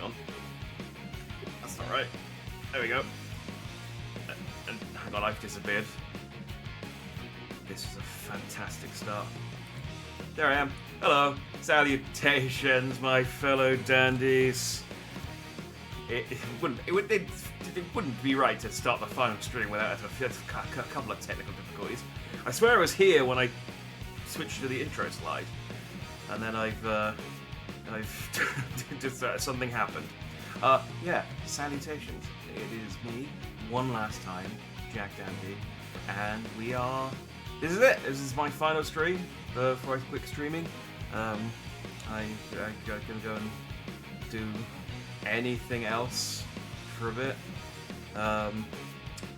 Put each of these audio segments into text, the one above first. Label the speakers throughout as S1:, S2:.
S1: on. That's not right. There we go. And hang on, I've disappeared. This is a fantastic start. There I am. Hello. Salutations, my fellow dandies. It wouldn't be right to start the final stream without a couple of technical difficulties. I swear I was here when I switched to the intro slide, and then I've just something happened. Yeah, salutations. It is me, one last time, Jack Dandy, and we are. This is it. This is my final stream for quick streaming. I'm gonna go and do anything else for a bit.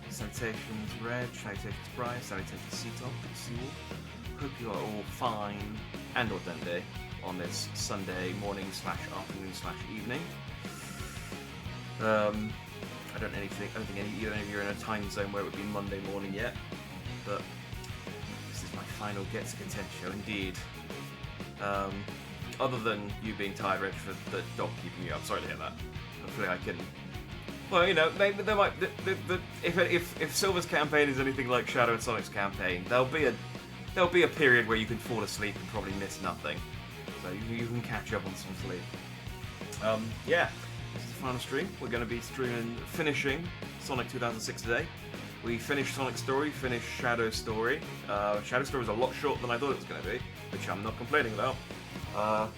S1: Salutations Reg, salutations Bryce, salutations Seatop, good to see you all. Hope you are all fine and or dende on this Sunday morning / afternoon / evening. I don't think either of you are in a time zone where it would be Monday morning yet, but this is my final Get to Content show indeed. Other than you being tired, Reg, for the dog keeping you up. Sorry to hear that. Hopefully I can. Well, you know, maybe there might. If Silver's campaign is anything like Shadow and Sonic's campaign, there'll be a period where you can fall asleep and probably miss nothing. So you can catch up on some sleep. Yeah, this is the final stream. We're going to be finishing Sonic 2006 today. We finished Sonic's story, finished Shadow's story. Shadow's story was a lot shorter than I thought it was going to be, which I'm not complaining about. I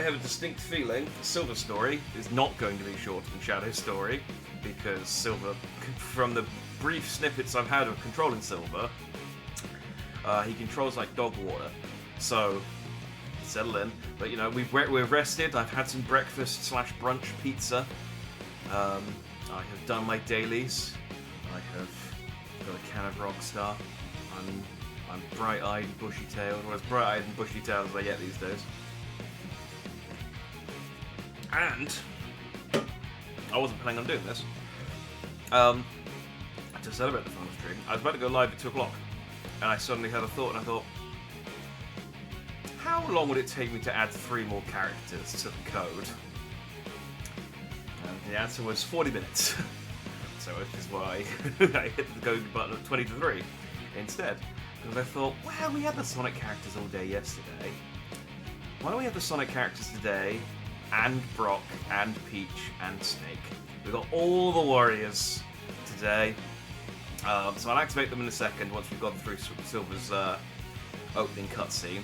S1: have a distinct feeling Silver's story is not going to be shorter than Shadow's story, because Silver, from the brief snippets I've had of controlling Silver, he controls like dog water. So, settle in. But you know, we're rested. I've had some breakfast / brunch pizza. I have done my dailies. I have got a can of Rockstar. I'm bright-eyed and bushy-tailed, or as bright-eyed and bushy-tailed as I get these days. And I wasn't planning on doing this. To celebrate the final stream, I was about to go live at 2 o'clock, and I suddenly had a thought, and I thought, how long would it take me to add 3 more characters to the code? And the answer was 40 minutes. So which is why I hit the go button at 20 to 3 instead. Because I thought, well, we had the Sonic characters all day yesterday. Why don't we have the Sonic characters today, and Brock, and Peach, and Snake? We've got all the warriors today. So I'll activate them in a second once we've gone through Silver's opening cutscene,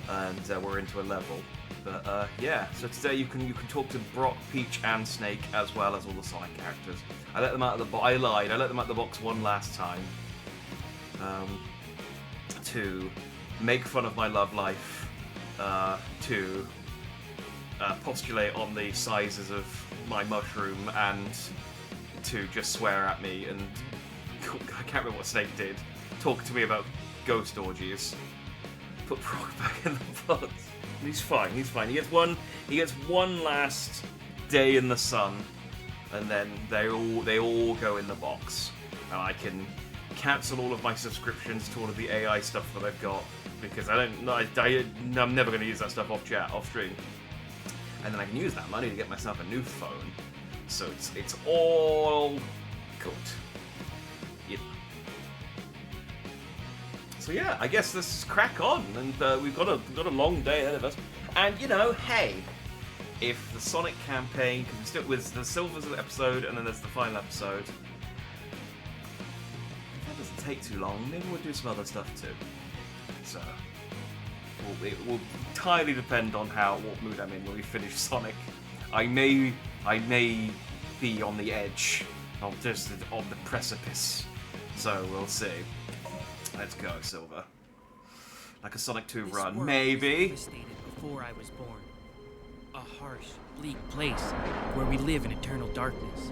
S1: and we're into a level. But yeah, so today you can talk to Brock, Peach, and Snake, as well as all the Sonic characters. I let them out of the box. I lied. I let them out of the box one last time. To make fun of my love life, to postulate on the sizes of my mushroom, and to just swear at me, and I can't remember what Snake did. Talk to me about ghost orgies. Put Brock back in the box. And he's fine. He gets one last day in the sun, and then they all go in the box, and I can cancel all of my subscriptions to all of the AI stuff that I've got, because I'm never going to use that stuff off stream, and then I can use that money to get myself a new phone. So it's all good. Yeah. So yeah, I guess let's crack on, and we've got a long day ahead of us. And you know, hey, if the Sonic campaign, because we still with the Silver's episode, and then there's the final episode. Doesn't take too long, maybe we'll do some other stuff too. So it will entirely depend on what mood I'm in when we finish Sonic. I may be on the edge, not just on the precipice. So we'll see. Let's go, Silver. Like a Sonic 2 run, maybe.
S2: Before I was born, a harsh, bleak place where we live in eternal darkness.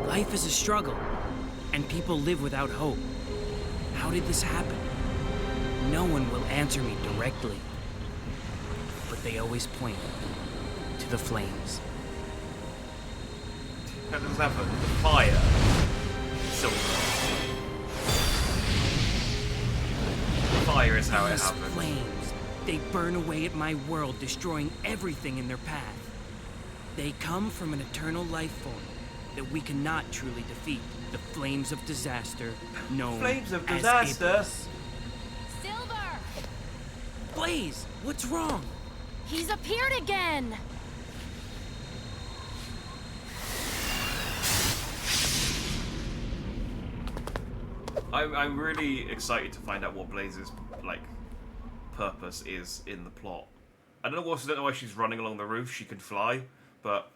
S2: Life is a struggle, and people live without hope. How did this happen? No one will answer me directly, but they always point to the flames.
S1: How does that happen? The fire. Silver. Fire is how it happens.
S2: Flames They burn away at my world, destroying everything in their path. They come from an eternal life form that we cannot truly defeat. The flames of disaster, known
S1: Flames of
S2: as
S1: disaster.
S2: Iblis.
S3: Silver!
S2: Blaze, what's wrong?
S3: He's appeared again!
S1: I'm really excited to find out what Blaze's like purpose is in the plot. I don't know why she's running along the roof. She can fly, but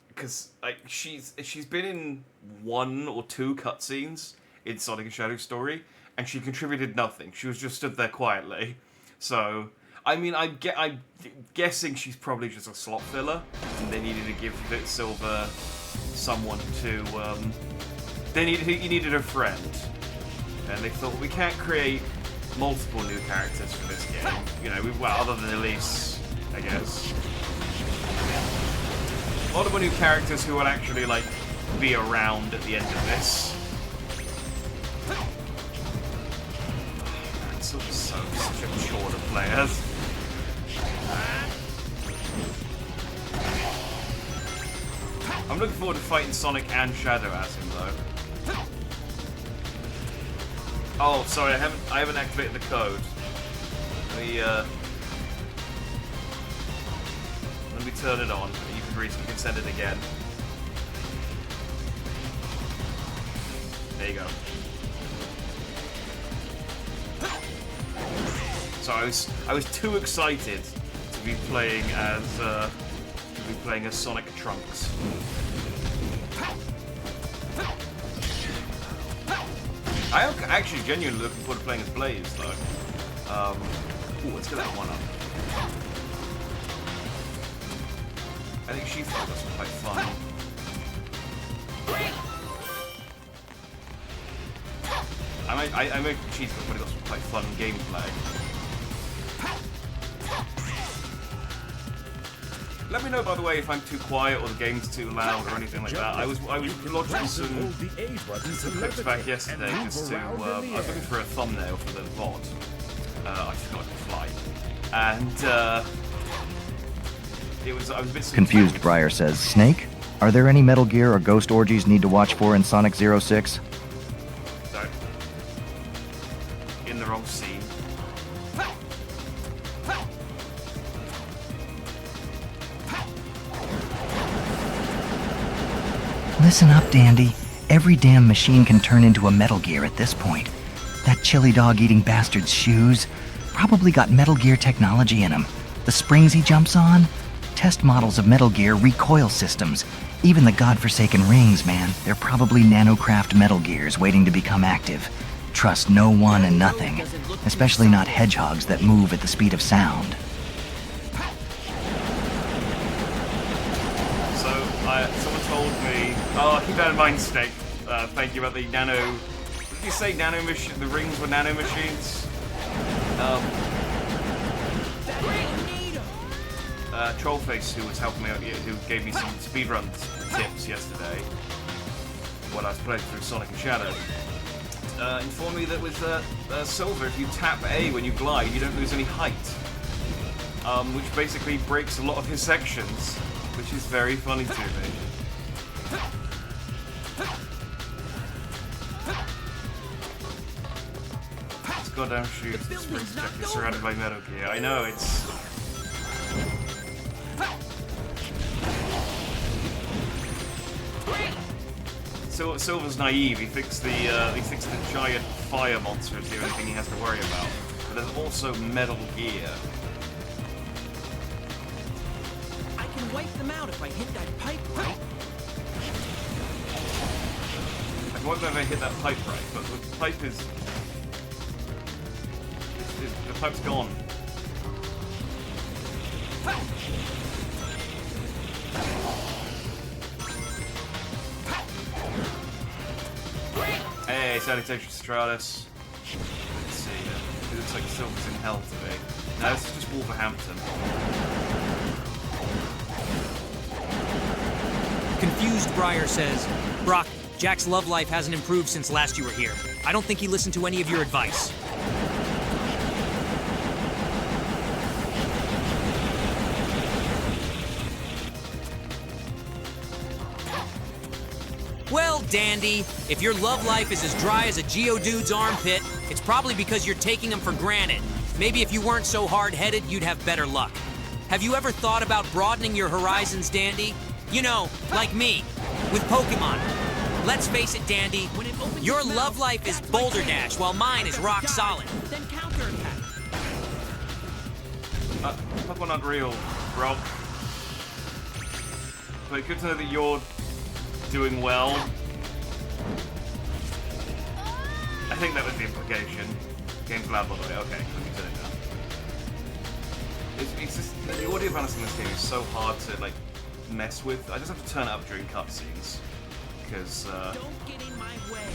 S1: because like she's been in 1 or 2 cutscenes in Sonic and Shadow story, and she contributed nothing. She was just stood there quietly. So I mean, I'm guessing she's probably just a slot filler, and they needed to give Silver someone to he needed a friend, and they thought we can't create multiple new characters for this game. You know, well, other than Elise, I guess. Multiple new characters who will actually like be around at the end of this. It's such a chore to play as. I'm looking forward to fighting Sonic and Shadow as him though. Oh, sorry, I haven't activated the code. Let me turn it on. You can send it again. There you go. So I was too excited to be playing as Sonic Trunks. I am actually genuinely looking forward to playing as Blaze, though. Ooh, let's get that one up. I think she's got some quite fun. I make she's probably got some quite fun gameplay. Let me know, by the way, if I'm too quiet or the game's too loud or anything like that. I was lodging some clips back yesterday just to I was looking for a thumbnail for the VOD. I forgot to fly, and I was a bit
S4: Confused Briar says, Snake, are there any Metal Gear or Ghost orgies need to watch for in Sonic 06?
S1: Sorry. In the wrong scene.
S4: Listen up, Dandy. Every damn machine can turn into a Metal Gear at this point. That chili dog-eating bastard's shoes probably got Metal Gear technology in them. The springs he jumps on? Test models of Metal Gear recoil systems. Even the godforsaken rings, man. They're probably nanocraft Metal Gears waiting to become active. Trust no one and nothing. Especially not hedgehogs that move at the speed of sound.
S1: Someone told me, keep that in mind, Snake. Thank you about the nano. Did you say nano machine? The rings were nano machines. Trollface, who was helping me out, who gave me some speedrun tips yesterday when I was playing through Sonic and Shadow, informed me that with Silver, if you tap A when you glide, you don't lose any height, which basically breaks a lot of his sections, which is very funny to me. This goddamn shoot, springs jacket surrounded by Metal Gear. I know, it's... Silver's naive. He thinks the giant fire monster is the only thing he has to worry about. But there's also Metal Gear.
S2: I can wipe them out if I hit that pipe right.
S1: I can wipe them if I hit that pipe right, but the pipe is... the pipe's gone. Hey, Salutation Stratus. Let's see. It looks like Silver's in hell today. No, this is just Wolverhampton.
S5: Confused Briar says, Brock, Jack's love life hasn't improved since last you were here. I don't think he listened to any of your advice. Dandy. If your love life is as dry as a Geodude's armpit, it's probably because you're taking them for granted. Maybe if you weren't so hard-headed, you'd have better luck. Have you ever thought about broadening your horizons, Dandy? You know, like me, with Pokemon. Let's face it, Dandy, your love life is Boulder Dash, while mine is rock solid.
S2: Then counterattack.
S1: Pokemon aren't real, Brock. But good to know that you're doing well. I think that was the implication. Game's loud, by the way. Okay, let me turn it down. It's just the audio balance in this game is so hard to like mess with. I just have to turn it up during cutscenes because
S2: Don't get in my way.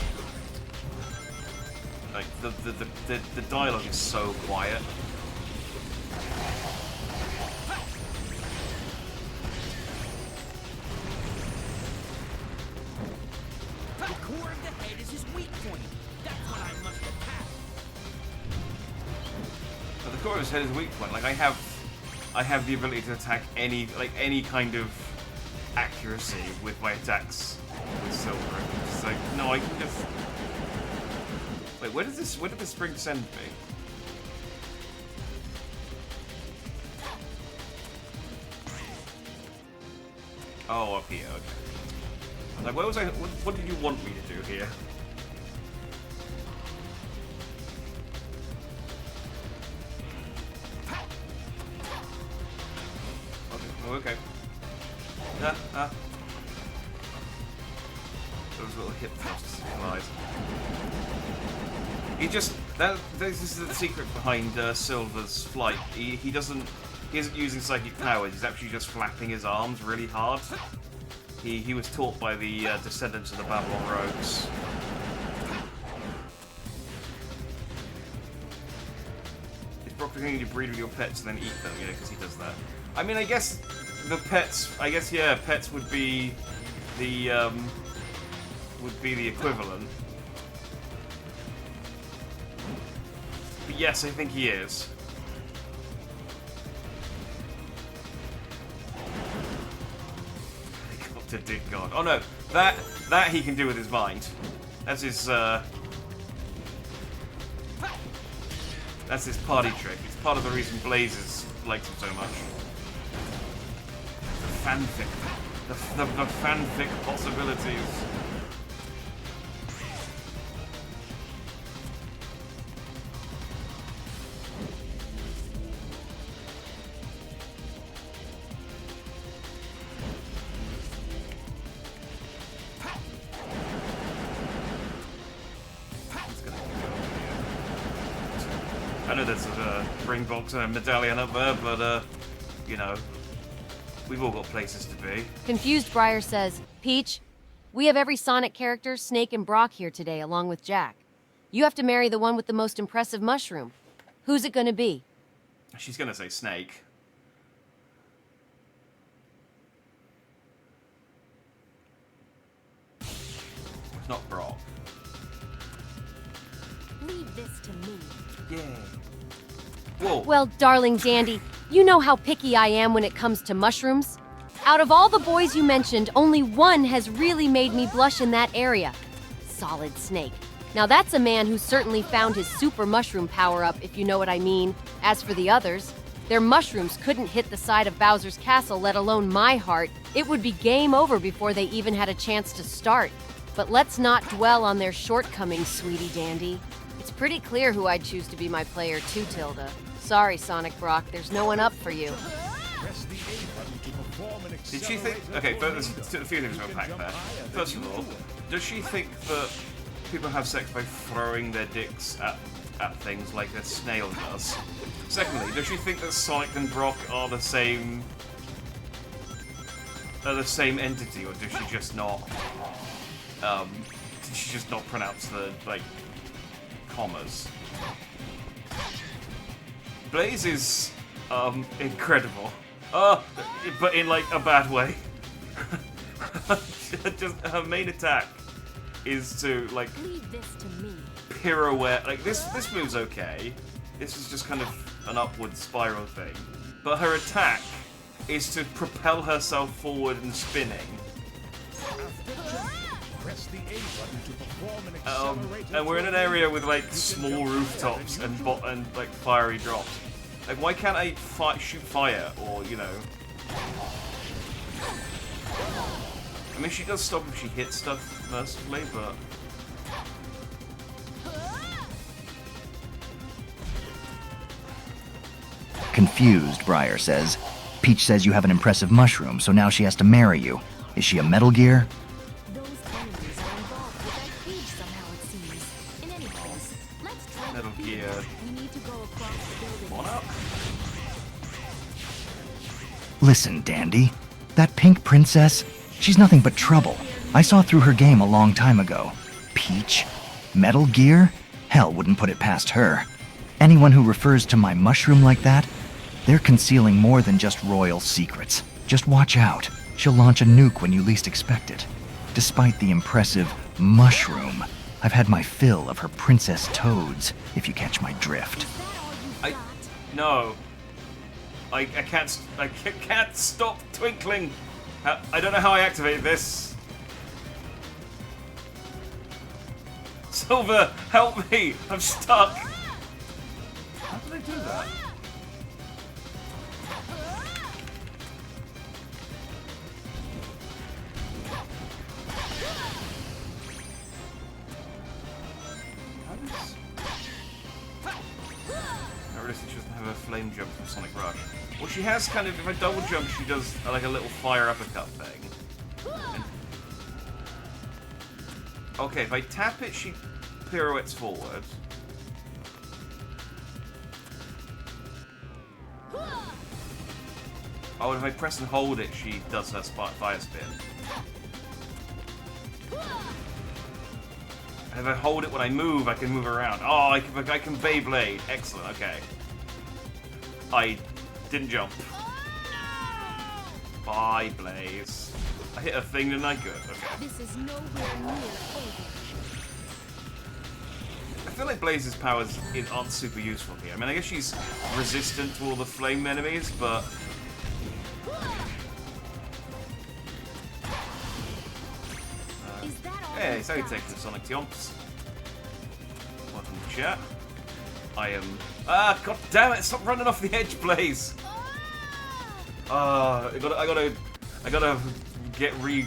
S1: like the dialogue is so quiet.
S2: The core of the head is his weak point. That's what I must attack.
S1: But the core of his head is a weak point. Like I have the ability to attack any kind of accuracy with my attacks with Silver. It's like no, I can just wait. Where did this spring send me? Oh, up here. Okay. I was like, where was I? What did you want me to do here? Oh, okay. Those little hip thrusts in eyes. He just this is the secret behind Silver's flight. He isn't using psychic powers. He's actually just flapping his arms really hard. He was taught by the descendants of the Babylon Rogues. It's probably going to breed with your pets and then eat them, because he does that. I mean, I guess the pets. I guess pets would be the equivalent. But yes, I think he is. To dig God. Oh no, that he can do with his mind. That's his party trick. It's part of the reason Blazes likes him so much. The fanfic. The fanfic possibilities. I know there's a ring box and a medallion up there, but, we've all got places to be.
S6: Confused Briar says, Peach, we have every Sonic character, Snake and Brock here today, along with Jack. You have to marry the one with the most impressive mushroom. Who's it gonna be?
S1: She's gonna say Snake. It's not Brock.
S3: Leave this to me.
S1: Yeah. Whoa.
S6: Well, darling Dandy, you know how picky I am when it comes to mushrooms. Out of all the boys you mentioned, only one has really made me blush in that area. Solid Snake. Now that's a man who certainly found his super mushroom power-up, if you know what I mean. As for the others, their mushrooms couldn't hit the side of Bowser's castle, let alone my heart. It would be game over before they even had a chance to start. But let's not dwell on their shortcomings, sweetie Dandy. It's pretty clear who I'd choose to be my player too, Tilda. Sorry, Sonic Brock, there's no one up for you.
S1: Did she think... Okay, there's a few things to unpack there. First of all, does she think that people have sex by throwing their dicks at things like a snail does? Secondly, does she think that Sonic and Brock are the same entity, or does she just not pronounce the commas? Blaze is incredible. But in like a bad way. Just her main attack is to like
S3: Leave this to me.
S1: pirouette. Like this move's okay. This is just kind of an upward spiral thing. But her attack is to propel herself forward and spinning. And we're in an area with like small rooftops and like fiery drops. Like, why can't I shoot fire or, you know? I mean, she does stop if she hits stuff mercifully, but.
S4: Confused, Briar says. Peach says you have an impressive mushroom, so now she has to marry you. Is she a Metal Gear?
S3: Those enemies are involved with that cage somehow, it seems. In any case, let's try
S1: Metal
S3: the
S1: Gear.
S3: We need to go across the building.
S1: What up?
S4: Listen, Dandy. That pink princess, she's nothing but trouble. I saw through her game a long time ago. Peach? Metal Gear? Hell wouldn't put it past her. Anyone who refers to my mushroom like that, they're concealing more than just royal secrets. Just watch out. She'll launch a nuke when you least expect it. Despite the impressive mushroom, I've had my fill of her princess toads, if you catch my drift.
S1: No. I can't stop twinkling. I don't know how I activate this. Silver, help me! I'm stuck. How did I do that? I really think she doesn't have a flame jump from Sonic Rush. Well, she has kind of, if I double jump, she does like a little fire uppercut thing. And, okay, if I tap it, she pirouettes forward. Oh, and if I press and hold it, she does her fire spin. And if I hold it when I move, I can move around. Oh, I can Beyblade. Excellent, okay. I didn't jump. Bye, Blaze. I hit a thing, didn't I? Good, okay.
S3: This is nowhere near over.
S1: I feel like Blaze's powers aren't super useful here. I mean, I guess she's resistant to all the flame enemies, but... Hey, so you take the Sonic Tiomps. Welcome to chat. I am... Ah, god damn it! Stop running off the edge, Blaze! I gotta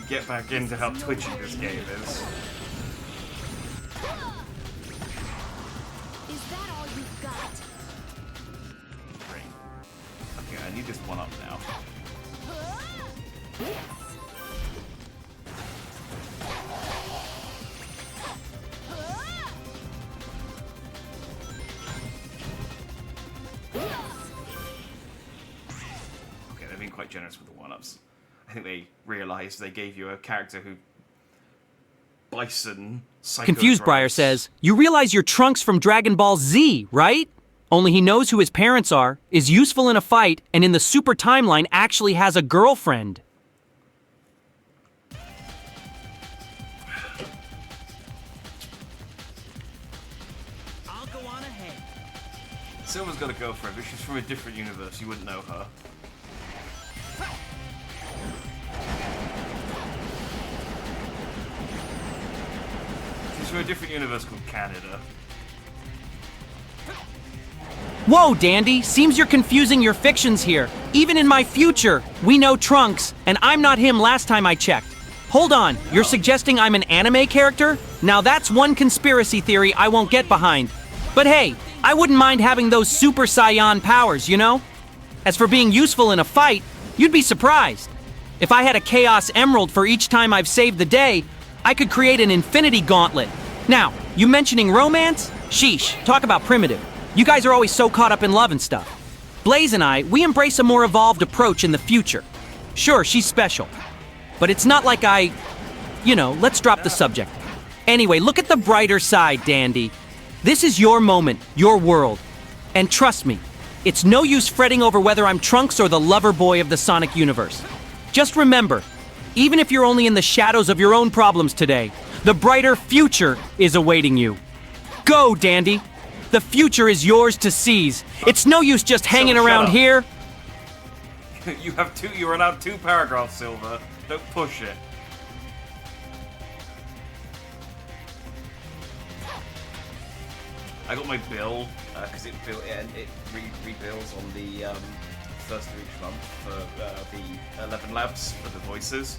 S1: get back into how twitchy this game is.
S3: Is that all you've got?
S1: Great. Okay, I need this one up now. Okay, they're being quite generous with the one-ups. I think they realized they gave you a character who... Bison...
S5: Confused Briar says, you realize you're Trunks from Dragon Ball Z, right? Only he knows who his parents are, is useful in a fight, and in the super timeline actually has a girlfriend.
S2: I'll go on ahead.
S1: Silver's got a girlfriend, but she's from a different universe. You wouldn't know her. She's from a different universe called Canada.
S5: Whoa, Dandy, seems you're confusing your fictions here. Even in my future, we know Trunks, and I'm not him last time I checked. Hold on, you're suggesting I'm an anime character? Now that's one conspiracy theory I won't get behind. But hey, I wouldn't mind having those Super Saiyan powers, you know? As for being useful in a fight, you'd be surprised. If I had a Chaos Emerald for each time I've saved the day, I could create an Infinity Gauntlet. Now, you mentioning romance? Sheesh, talk about primitive. You guys are always so caught up in love and stuff. Blaze and I, we embrace a more evolved approach in the future. Sure, she's special. But it's not like you know, let's drop the subject. Anyway, look at the brighter side, Dandy. This is your moment, your world. And trust me, it's no use fretting over whether I'm Trunks or the lover boy of the Sonic universe. Just remember, even if you're only in the shadows of your own problems today, the brighter future is awaiting you. Go, Dandy. The future is yours to seize. It's no use just hanging around here.
S1: You are allowed 2 paragraphs, Silver. Don't push it. I got my bill because it rebills on the first of each month for the 11 labs for the voices.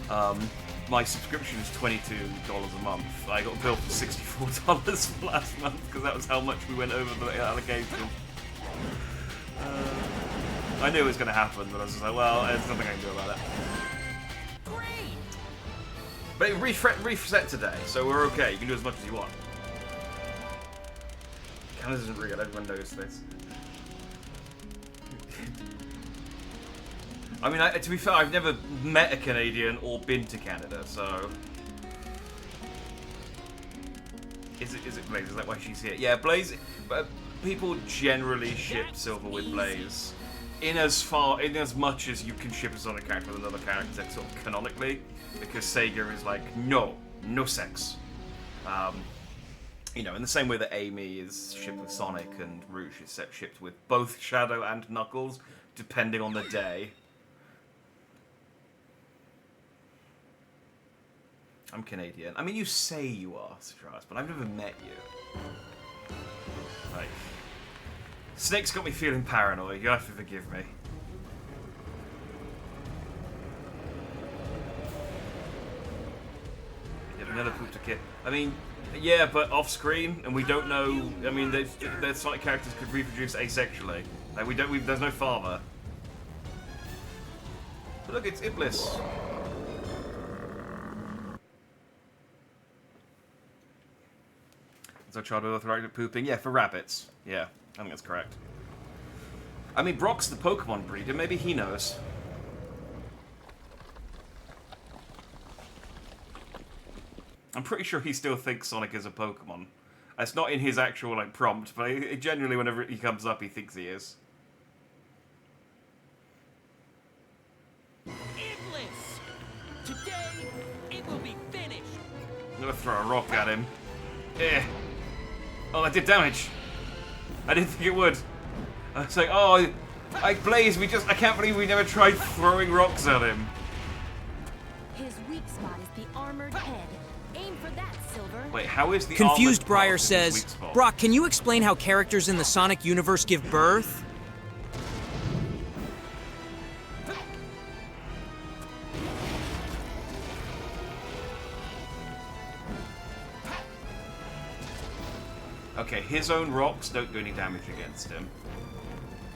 S1: My subscription is $22 a month. I got billed for $64 for last month because that was how much we went over the allocation. I knew it was going to happen, but I was just like, well, there's nothing I can do about it.
S5: Great!
S1: But it reset today, so we're okay. You can do as much as you want. Canada isn't real. Everyone knows this. I mean, to be fair, I've never met a Canadian or been to Canada, so... Is it Blaze? Is that why she's here? Yeah, Blaze... But people generally ship Silver with Blaze. In as much as you can ship a Sonic character with another character, sort of canonically, because Sega is like, no sex. You know, in the same way that Amy is shipped with Sonic and Rouge is shipped with both Shadow and Knuckles, depending on the day. I'm Canadian. I mean, you say you are, Strauss, but I've never met you. Like, Snake's got me feeling paranoid. You have to forgive me. Yeah, another pooped a kid. I mean, yeah, but off screen, and we don't know. I mean, their Sonic characters could reproduce asexually. Like, there's no father. But look, it's Iblis. So child with arthritis pooping? Yeah, for rabbits. Yeah, I think that's correct. I mean, Brock's the Pokemon breeder. Maybe he knows. I'm pretty sure he still thinks Sonic is a Pokemon. It's not in his actual like prompt, but genuinely whenever he comes up, he thinks he is.
S5: Iblis! Today, it will be finished!
S1: I'm gonna throw a rock at him. Eh. Oh, that did damage. I didn't think it would. I was like, oh, Blaze, I can't believe we never tried throwing rocks at him.
S3: His weak spot is the armored head. Aim for that, Silver.
S1: Wait, how is the
S5: Confused
S1: armored
S5: Briar
S1: part his weak
S5: says,
S1: spot?
S5: Brock, can you explain how characters in the Sonic universe give birth?
S1: Okay, his own rocks don't do any damage against him.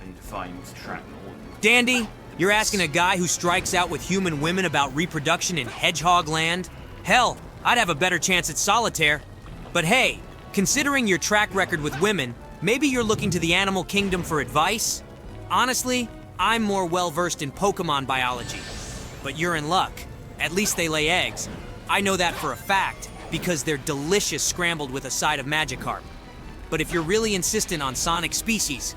S1: I need to find shrapnel.
S5: Dandy, you're asking a guy who strikes out with human women about reproduction in Hedgehog Land? Hell, I'd have a better chance at Solitaire. But hey, considering your track record with women, maybe you're looking to the animal kingdom for advice? Honestly, I'm more well-versed in Pokemon biology. But you're in luck. At least they lay eggs. I know that for a fact, because they're delicious scrambled with a side of Magikarp. But if you're really insistent on Sonic species,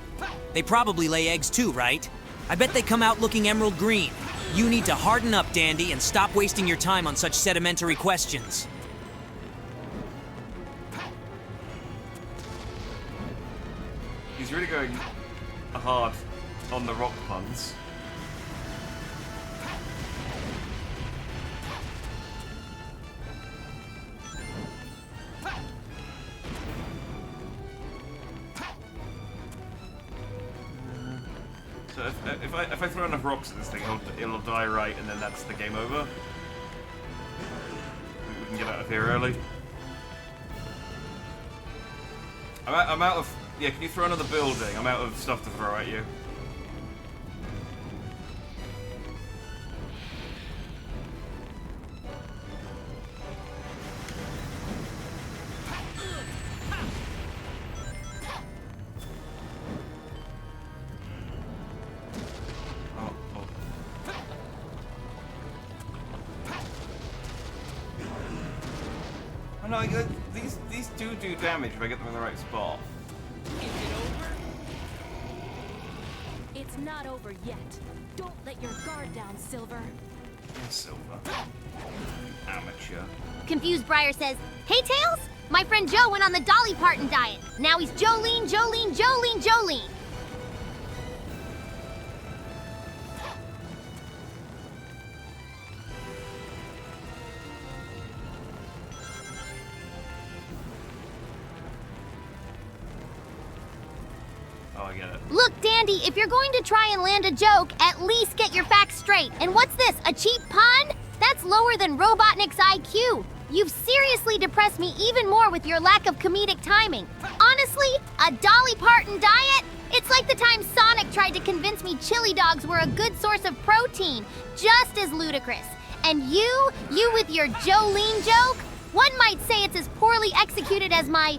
S5: they probably lay eggs too, right? I bet they come out looking emerald green. You need to harden up, Dandy, and stop wasting your time on such sedimentary questions.
S1: He's really going hard on the rock puns. So if I throw enough rocks at this thing, it'll die right, and then that's the game over. We can get out of here early. I'm out of... Yeah, can you throw another building? I'm out of stuff to throw at you. No, these do damage if I get them in the right spot.
S5: Is it over?
S3: It's not over yet. Don't let your guard down, Silver.
S1: Silver. Amateur.
S7: Confused Briar says, "Hey, Tails! My friend Joe went on the Dolly Parton diet. Now he's Jolene, Jolene, Jolene, Jolene."
S1: I get it.
S7: Look, Dandy, if you're going to try and land a joke, at least get your facts straight. And what's this, a cheap pun? That's lower than Robotnik's IQ. You've seriously depressed me even more with your lack of comedic timing. Honestly, a Dolly Parton diet? It's like the time Sonic tried to convince me chili dogs were a good source of protein. Just as ludicrous. And you with your Jolene joke? One might say it's as poorly executed as my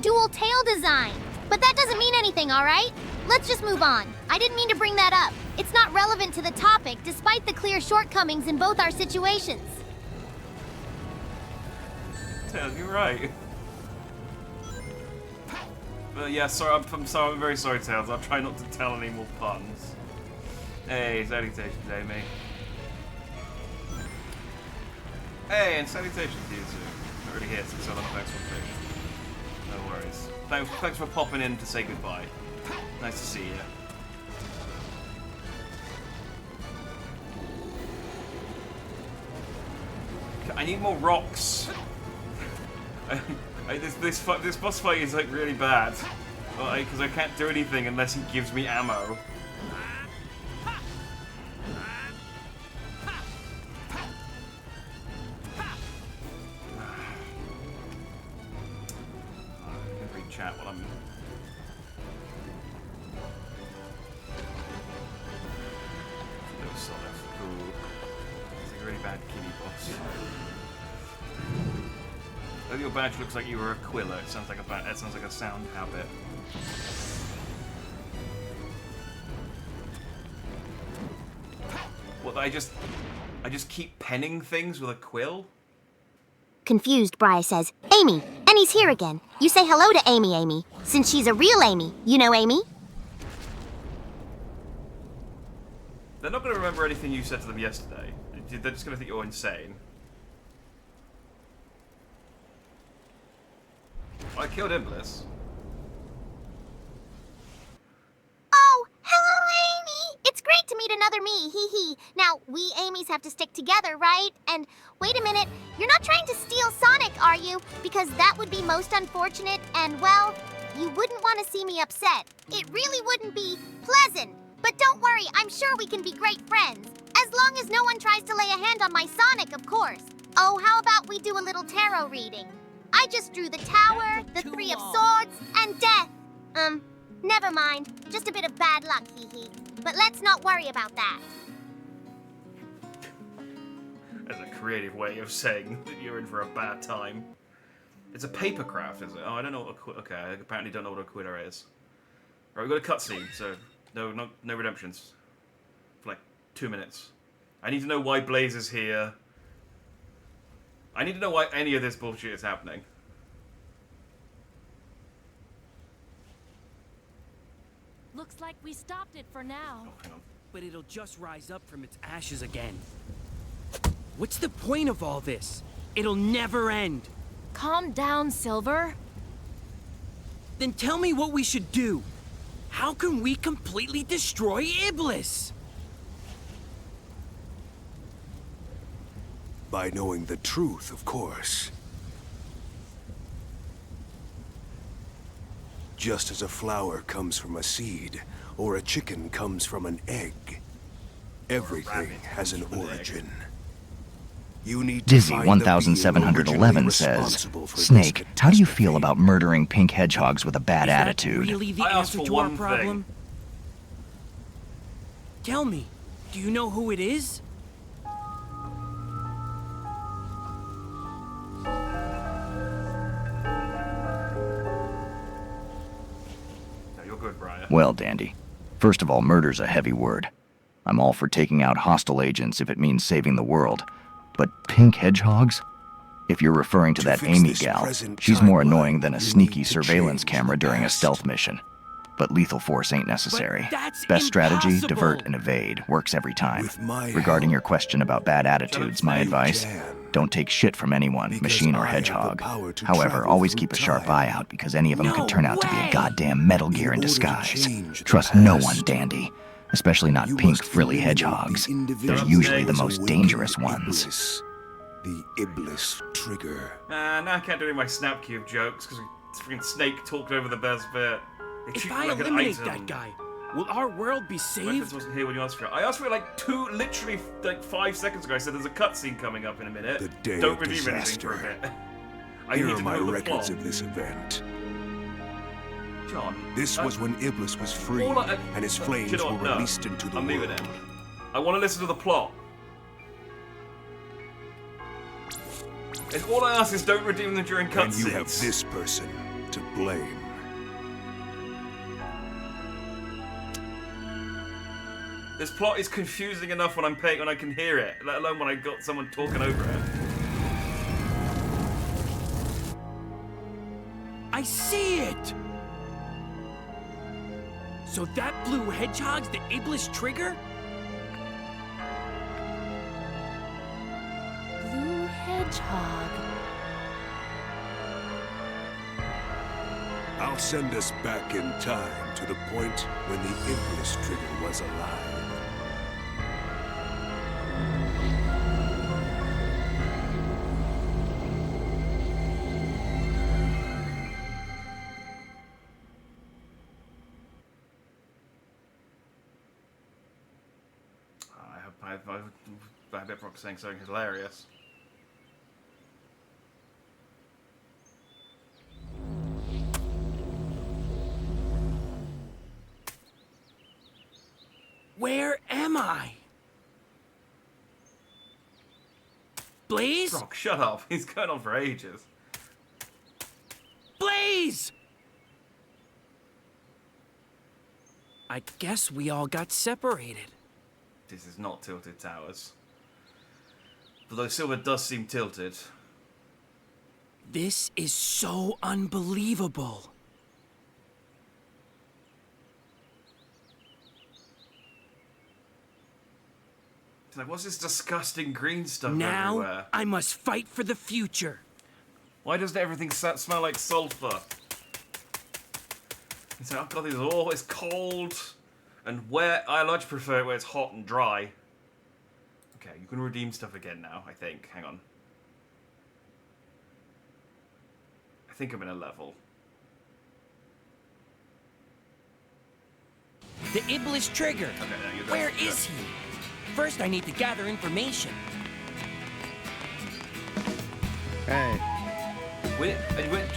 S7: dual tail design. But that doesn't mean anything, all right? Let's just move on. I didn't mean to bring that up. It's not relevant to the topic, despite the clear shortcomings in both our situations.
S1: Tails, you're right. But yeah, sorry, I'm very sorry, Tails. I'll try not to tell any more puns. Hey, salutations, Amy. Hey, and salutations to you too. Already here since I love thanks for fish. No worries. Thanks for popping in to say goodbye. Nice to see you. I need more rocks. This boss fight is like really bad, because I can't do anything unless he gives me ammo. I can read chat while I'm. It's a really bad kitty boss. Your badge looks like you were a quiller. It sounds like that sounds like a sound habit. What? I just keep penning things with a quill?
S7: Confused, Briar says, Amy, and he's here again. You say hello to Amy, since she's a real Amy. You know Amy?
S1: They're not going to remember anything you said to them yesterday. They're just going to think you're insane. I killed Iblis.
S7: Oh, hello, Amy! It's great to meet another me, hee hee. Now, we Amy's have to stick together, right? And wait a minute, you're not trying to steal Sonic, are you? Because that would be most unfortunate, and well, you wouldn't want to see me upset. It really wouldn't be pleasant. But don't worry, I'm sure we can be great friends. As long as no one tries to lay a hand on my Sonic, of course. Oh, how about we do a little tarot reading? I just drew the Tower, the Three of Swords, and Death. Never mind. Just a bit of bad luck, hee-hee. But let's not worry about that.
S1: That's a creative way of saying that you're in for a bad time. It's a paper craft, is it? Oh, I don't know what okay, I apparently don't know what a quitter is. Right, we've got a cutscene, so no redemptions. For like 2 minutes. I need to know why Blaze is here. I need to know why any of this bullshit is happening.
S3: Looks like we stopped it for now.
S1: Oh, hang on.
S2: But it'll just rise up from its ashes again. What's the point of all this? It'll never end.
S3: Calm down, Silver.
S2: Then tell me what we should do. How can we completely destroy Iblis?
S8: By knowing the truth, of course. Just as a flower comes from a seed, or a chicken comes from an egg, everything has an origin. You need to
S4: Dizzy
S8: find the being
S4: 1711
S8: originally
S4: says,
S8: responsible for this
S4: Snake, how do you feel
S8: catastrophe.
S4: about murdering pink hedgehogs with a bad
S2: Is that
S4: attitude?
S2: really the
S1: I asked
S2: answer
S1: for
S2: to our
S1: one
S2: problem? Tell me, do you know who it is?
S1: No, you're good, Briar.
S4: Well, Dandy, first of all, murder's a heavy word. I'm all for taking out hostile agents if it means saving the world. But pink hedgehogs? If you're referring to
S8: To
S4: that
S8: fix
S4: Amy
S8: this
S4: gal,
S8: present
S4: she's more
S8: timeline,
S4: annoying than a
S8: you
S4: sneaky
S8: need to
S4: surveillance
S8: change
S4: camera
S8: the
S4: during a
S8: past.
S4: stealth mission. But lethal force ain't necessary.
S2: that's
S4: Best strategy,
S2: impossible.
S4: divert and evade, works every time.
S8: With my
S4: Regarding your
S8: help,
S4: question about bad attitudes, my
S1: you
S4: advice,
S8: can.
S4: don't take shit from anyone,
S8: Because
S4: machine or
S8: I have the
S4: hedgehog.
S8: power to
S4: However,
S8: travel
S4: always
S8: through
S4: keep a sharp
S8: time.
S4: eye out because any of them
S2: No
S4: could turn out to be
S2: way!
S4: a goddamn Metal Gear in
S8: order to
S4: disguise.
S8: change the
S4: Trust no
S8: past,
S4: one, Dandy. Especially not
S8: you
S4: pink
S8: must
S4: frilly
S8: eliminate the
S4: hedgehogs. They're
S8: individuals
S4: usually the
S8: who
S4: most
S8: awaken
S4: dangerous ones.
S8: Iblis, the Iblis trigger.
S1: Now I can't do any of my Snap Cube jokes because freaking Snake talked over the best bit. They
S2: If
S1: treat
S2: I
S1: me like an
S2: eliminate
S1: item.
S2: that guy, will our world be
S1: Memphis
S2: saved?
S1: wasn't here when you asked for it. I asked for it like literally like 5 seconds ago. I said there's a cutscene coming up in a minute.
S8: The day
S1: Don't
S8: of
S1: redeem anything for a
S8: disaster.
S1: bit. I
S8: Here
S1: need
S8: are
S1: to
S8: my
S1: know the
S8: records
S1: plot.
S8: of this event.
S1: John.
S8: This was when Iblis was freed,
S1: all I-
S8: and his flames
S1: you know
S8: were
S1: what? No.
S8: released into the
S1: I'm leaving
S8: world.
S1: it. I want to listen to the plot. And all I ask is don't redeem them during
S8: And you
S1: cutscenes.
S8: have this person to blame.
S1: This plot is confusing enough when I'm paying when I can hear it, let alone when I got someone talking over it.
S2: I see it! So that blue hedgehog's the Iblis trigger?
S3: Blue hedgehog.
S8: I'll send us back in time to the point when the Iblis trigger was alive.
S1: I bet Brock's saying something hilarious.
S2: Where am I? Blaze?
S1: Brock, shut up. He's going on for ages.
S2: Blaze! I guess we all got separated.
S1: This is not Tilted Towers. Although Silver does seem tilted.
S2: This is so unbelievable.
S1: It's like, what's this disgusting green stuff
S2: Now,
S1: everywhere?
S2: I must fight for the future.
S1: Why doesn't everything smell like sulfur? It's like, oh god, this is all it's cold and wet. I like to prefer it where it's hot and dry. Okay, you can redeem stuff again now, I think. Hang on. I think I'm in a level.
S2: The Iblis trigger.
S1: Okay, no, you're
S2: Where
S1: good.
S2: is he? First, I need to gather information.
S9: Hey.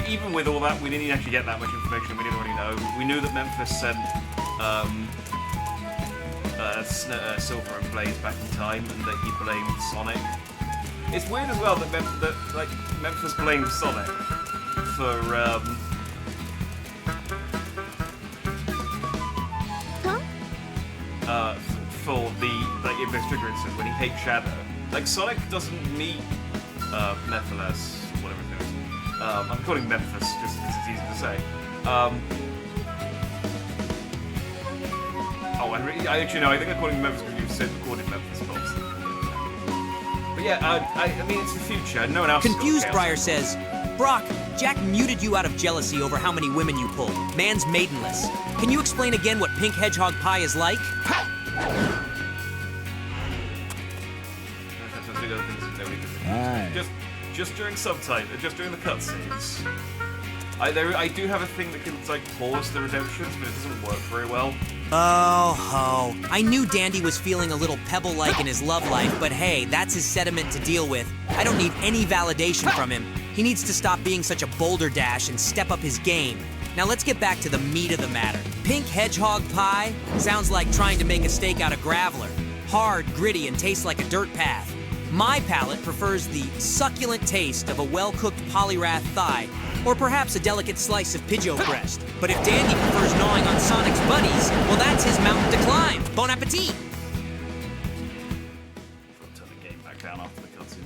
S1: Even with all that, we didn't actually get that much information. We didn't already know. We knew that Memphis sent Silver and Blaze back in time, and that he blamed Sonic. It's weird as well that Memphis blamed Sonic for for the Iblis trigger instance when he hates Shadow. Like Sonic doesn't meet Mephiles, whatever his name is. I'm calling Memphis just because it's easy to say. I actually know. I think I'm calling him Memphis because you said recorded Memphis Pops. But yeah, I mean it's the future. No one else.
S5: Confused Briar says, Brock, Jack muted you out of jealousy over how many women you pulled. Man's maidenless. Can you explain again what pink hedgehog pie is like?
S1: Just during subtitle, just during the cutscenes. I do have a thing that can like pause the redemptions, but it doesn't work very well.
S5: Oh ho. I knew Dandy was feeling a little pebble-like in his love life, but hey, that's his sediment to deal with. I don't need any validation from him. He needs to stop being such a boulder dash and step up his game. Now let's get back to the meat of the matter. Pink hedgehog pie sounds like trying to make a steak out of Graveler. Hard, gritty, and tastes like a dirt path. My palate prefers the succulent taste of a well-cooked polyrath thigh, or perhaps a delicate slice of Pidgeot breast. But if Dandy prefers gnawing on Sonic's buddies, well that's his mountain to climb. Bon appetit!
S1: I'll turn the game back down after the cutscene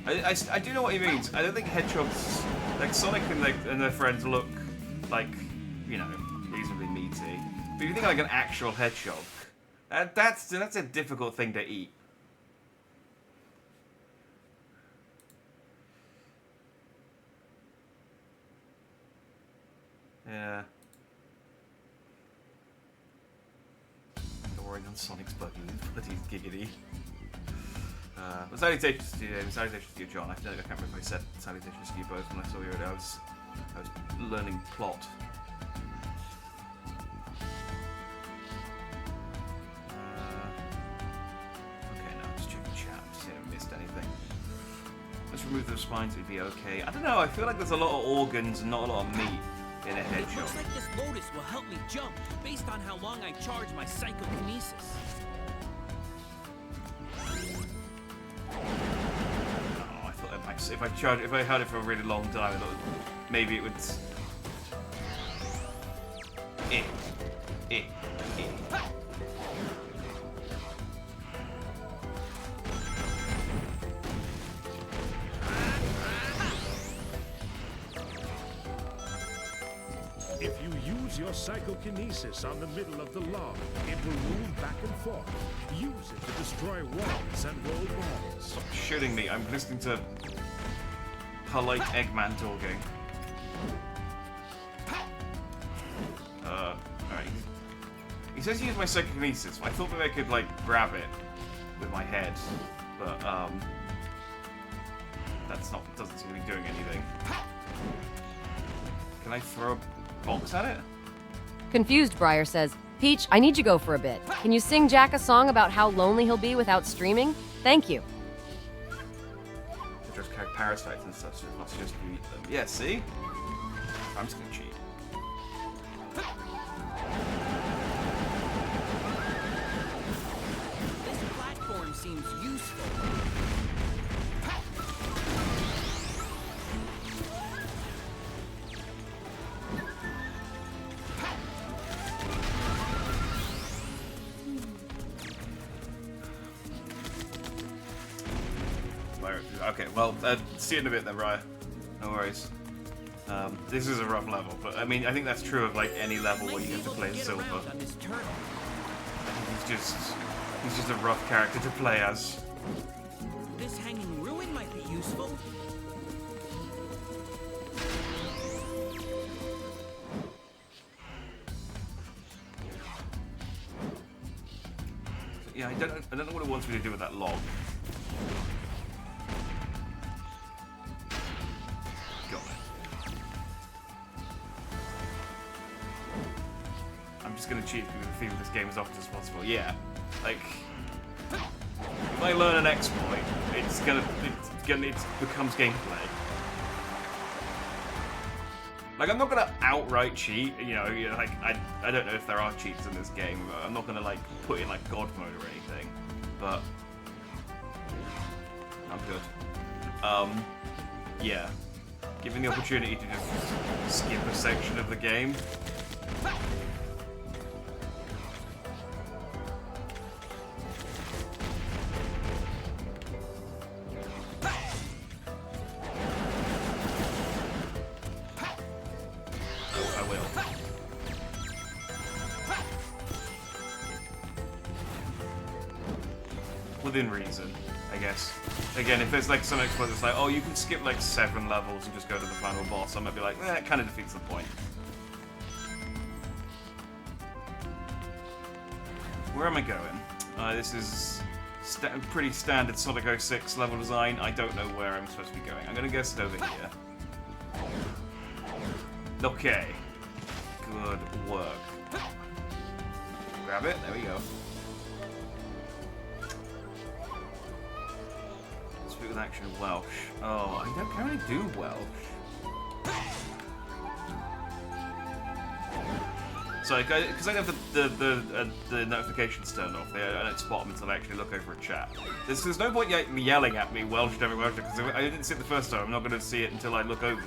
S1: ended. I do know what he means. I don't think hedgehogs, like Sonic and their friends look like, you know, reasonably meaty. But if you think like an actual hedgehog, that's a difficult thing to eat. Yeah. Gnawing on Sonic's buddies giggity. Salutations to you, salutations to you, John. I can't remember if I said salutations to you both when I saw you earlier. I was learning plot. Okay, now just check the chat, see if I missed anything. Let's remove those spines, it'd be okay. I don't know, I feel like there's a lot of organs and not a lot of meat in a
S2: It
S1: hedgehog.
S2: looks like this lotus will help me jump, based on how long I charge my psychokinesis.
S1: Oh, I thought that might, if I had it for a really long time, I thought maybe it would.
S10: If you use your psychokinesis on the middle of the log, it will move back and forth. Use it to destroy walls and roll balls.
S1: Stop shooting me. I'm listening to polite Eggman talking. Alright. He says he used my psychokinesis. I thought maybe I could, like, grab it with my head. But, doesn't seem to be doing anything. Can I throw a box at it?
S6: Confused, Briar says, Peach, I need you to go for a bit. Can you sing Jack a song about how lonely he'll be without streaming? Thank you.
S1: They just carry parasites and stuff, so it's not just to eat them. Yeah, see? I'm just gonna cheat.
S2: This platform seems useful.
S1: Okay, well, see you in a bit then, Raya. No worries. This is a rough level, but I mean, I think that's true of like any level where you have to play as Silver.
S2: On this turtle.
S1: He's just a rough character to play as.
S2: This hanging ruin might be useful.
S1: Yeah, I don't know what it wants me to do with that log. Got it. I'm just gonna cheat because I feel this game as often as possible. Yeah, like if I learn an exploit, it becomes gameplay. Like, I'm not gonna outright cheat, you know, like, I don't know if there are cheats in this game, but I'm not gonna, like, put in, like, God mode or anything, but I'm good. Yeah. Given the opportunity to just skip a section of the game. Within reason, I guess. Again, if there's like some exploit that's like, oh, you can skip like 7 levels and just go to the final boss, I might be like, it kind of defeats the point. Where am I going? This is pretty standard Sonic 06 level design. I don't know where I'm supposed to be going. I'm gonna guess it over here. Okay. Good work. Grab it. There we go. Speak with action Welsh. Oh, I don't currently do Welsh. So, because I have the notifications turned off, I don't spot them until I actually look over a chat. There's no point yelling at me Welsh, Welsh, because I didn't see it the first time. I'm not going to see it until I look over.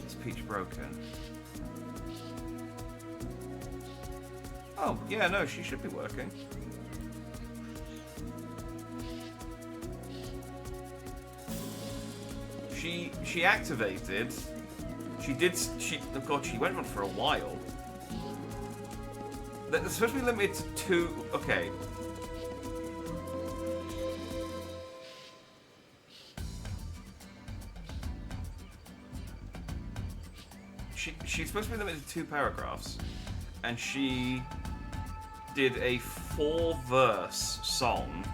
S1: Is Peach broken? Oh, yeah, no, she should be working. She activated. Oh god, she went on for a while. It's supposed to be limited to 2. Okay. She's supposed to be limited to 2 paragraphs, and she did a 4-verse song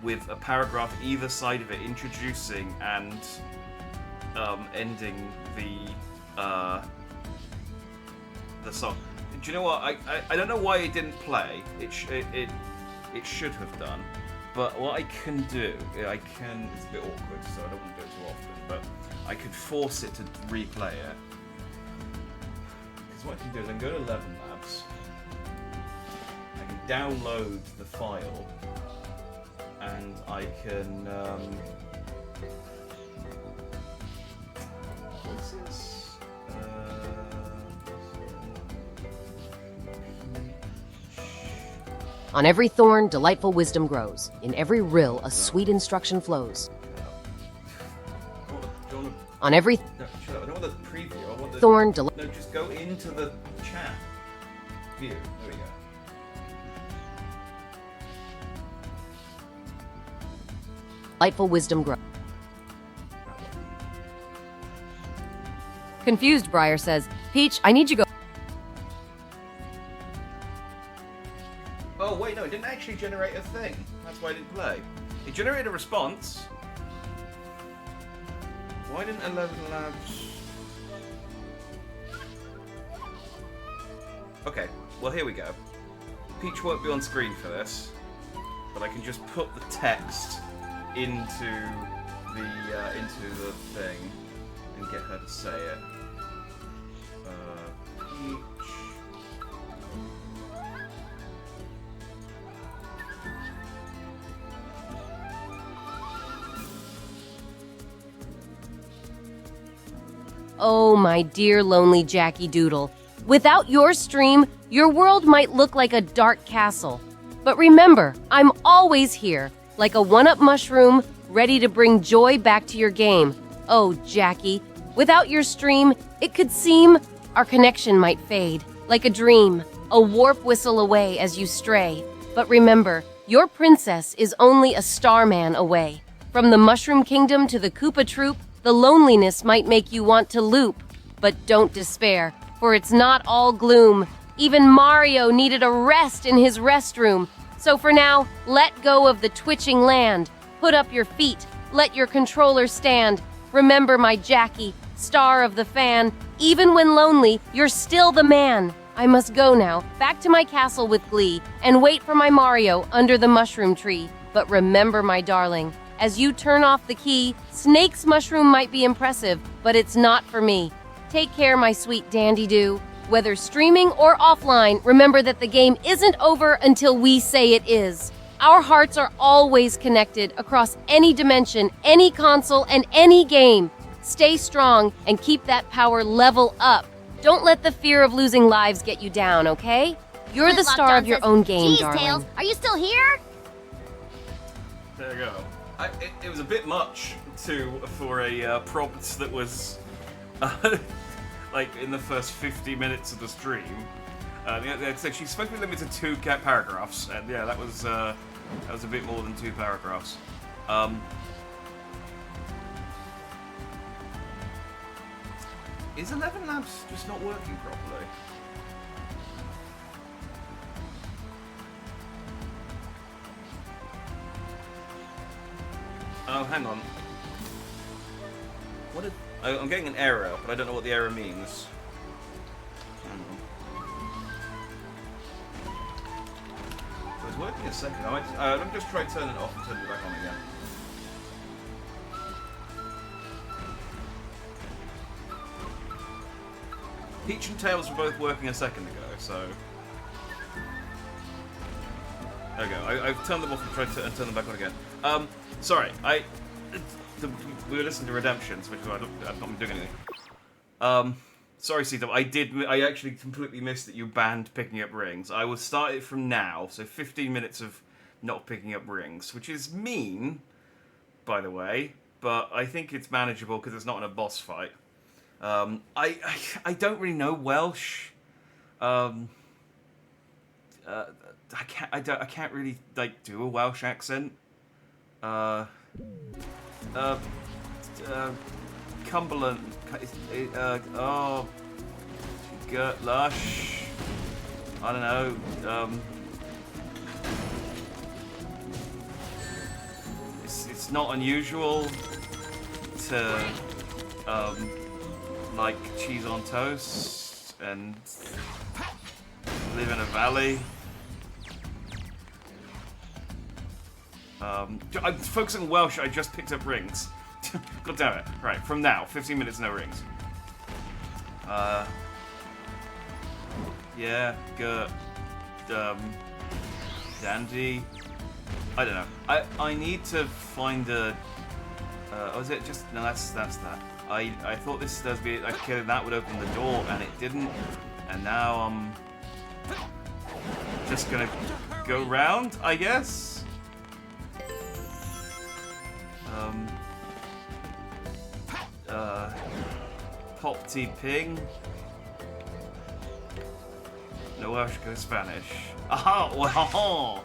S1: with a paragraph either side of it, introducing and ending the song. Do you know what? I don't know why it didn't play. It should have done. But what I can do, it's a bit awkward, so I don't want to do it too often, but I could force it to replay it. Because what I can do is I can go to 11 Labs, I can download the file, and I can, what's this?
S6: On every thorn, delightful wisdom grows. In every rill, a sweet instruction flows. On every
S1: No, shut up. I don't want the preview. I want the
S6: thorn,
S1: No, just go into the chat view. There we go.
S6: delightful wisdom grows. Confused, Briar says, Peach, I need you go.
S1: Oh wait, no, it didn't actually generate a thing. That's why it didn't play. It generated a response. Why didn't 11 Labs? Okay, well here we go. Peach won't be on screen for this, but I can just put the text into the thing and get her to say it. Peach.
S6: Oh, my dear lonely Jackie Doodle. Without your stream, your world might look like a dark castle. But remember, I'm always here, like a one-up mushroom, ready to bring joy back to your game. Oh, Jackie, without your stream, it could seem our connection might fade, like a dream, a warp whistle away as you stray. But remember, your princess is only a starman away. From the Mushroom Kingdom to the Koopa Troop, the loneliness might make you want to loop. But don't despair, for it's not all gloom. Even Mario needed a rest in his restroom. So for now, let go of the twitching land. Put up your feet, let your controller stand. Remember my Jackie, star of the fan. Even when lonely, you're still the man. I must go now, back to my castle with glee, and wait for my Mario under the mushroom tree. But remember, my darling, as you turn off the key, Snake's mushroom might be impressive, but it's not for me. Take care, my sweet dandy-doo. Whether streaming or offline, remember that the game isn't over until we say it is. Our hearts are always connected across any dimension, any console, and any game. Stay strong and keep that power level up. Don't let the fear of losing lives get you down, okay? You're the star of your own game,
S7: Geez,
S6: darling.
S7: Tails, are you still here?
S1: There you go. It was a bit much for a prompt that was like in the first 50 minutes of the stream. So she's supposed to be limited to 2 paragraphs, and yeah, that was a bit more than 2 paragraphs. Is 11 Labs just not working properly? Oh, hang on. What? I'm getting an error, but I don't know what the error means. Hang on. So it's working a second. Let me just try turning it off and turn it back on again. Peach and Tails were both working a second ago, so... There we go. I've turned them off and tried to turn them back on again. Sorry, we were listening to Redemptions, which is why I've not been doing anything. Sorry, C-Dub, I actually completely missed that you banned picking up rings. I will start it from now, so 15 minutes of not picking up rings, which is mean, by the way, but I think it's manageable because it's not in a boss fight. I don't really know Welsh. I can't really like do a Welsh accent. Cumberland. Lush. I don't know. it's not unusual to like cheese on toast and live in a valley. I'm focusing on Welsh. I just picked up rings. God damn it! Right, from now, 15 minutes, no rings. Yeah, good. Dandy. I don't know. I need to find a. Oh, is it just no? That's that. I thought this does be okay. That would open the door, and it didn't. And now I'm just gonna go round, I guess. Pop T Ping. No Welsh, go Spanish. Aha! Well,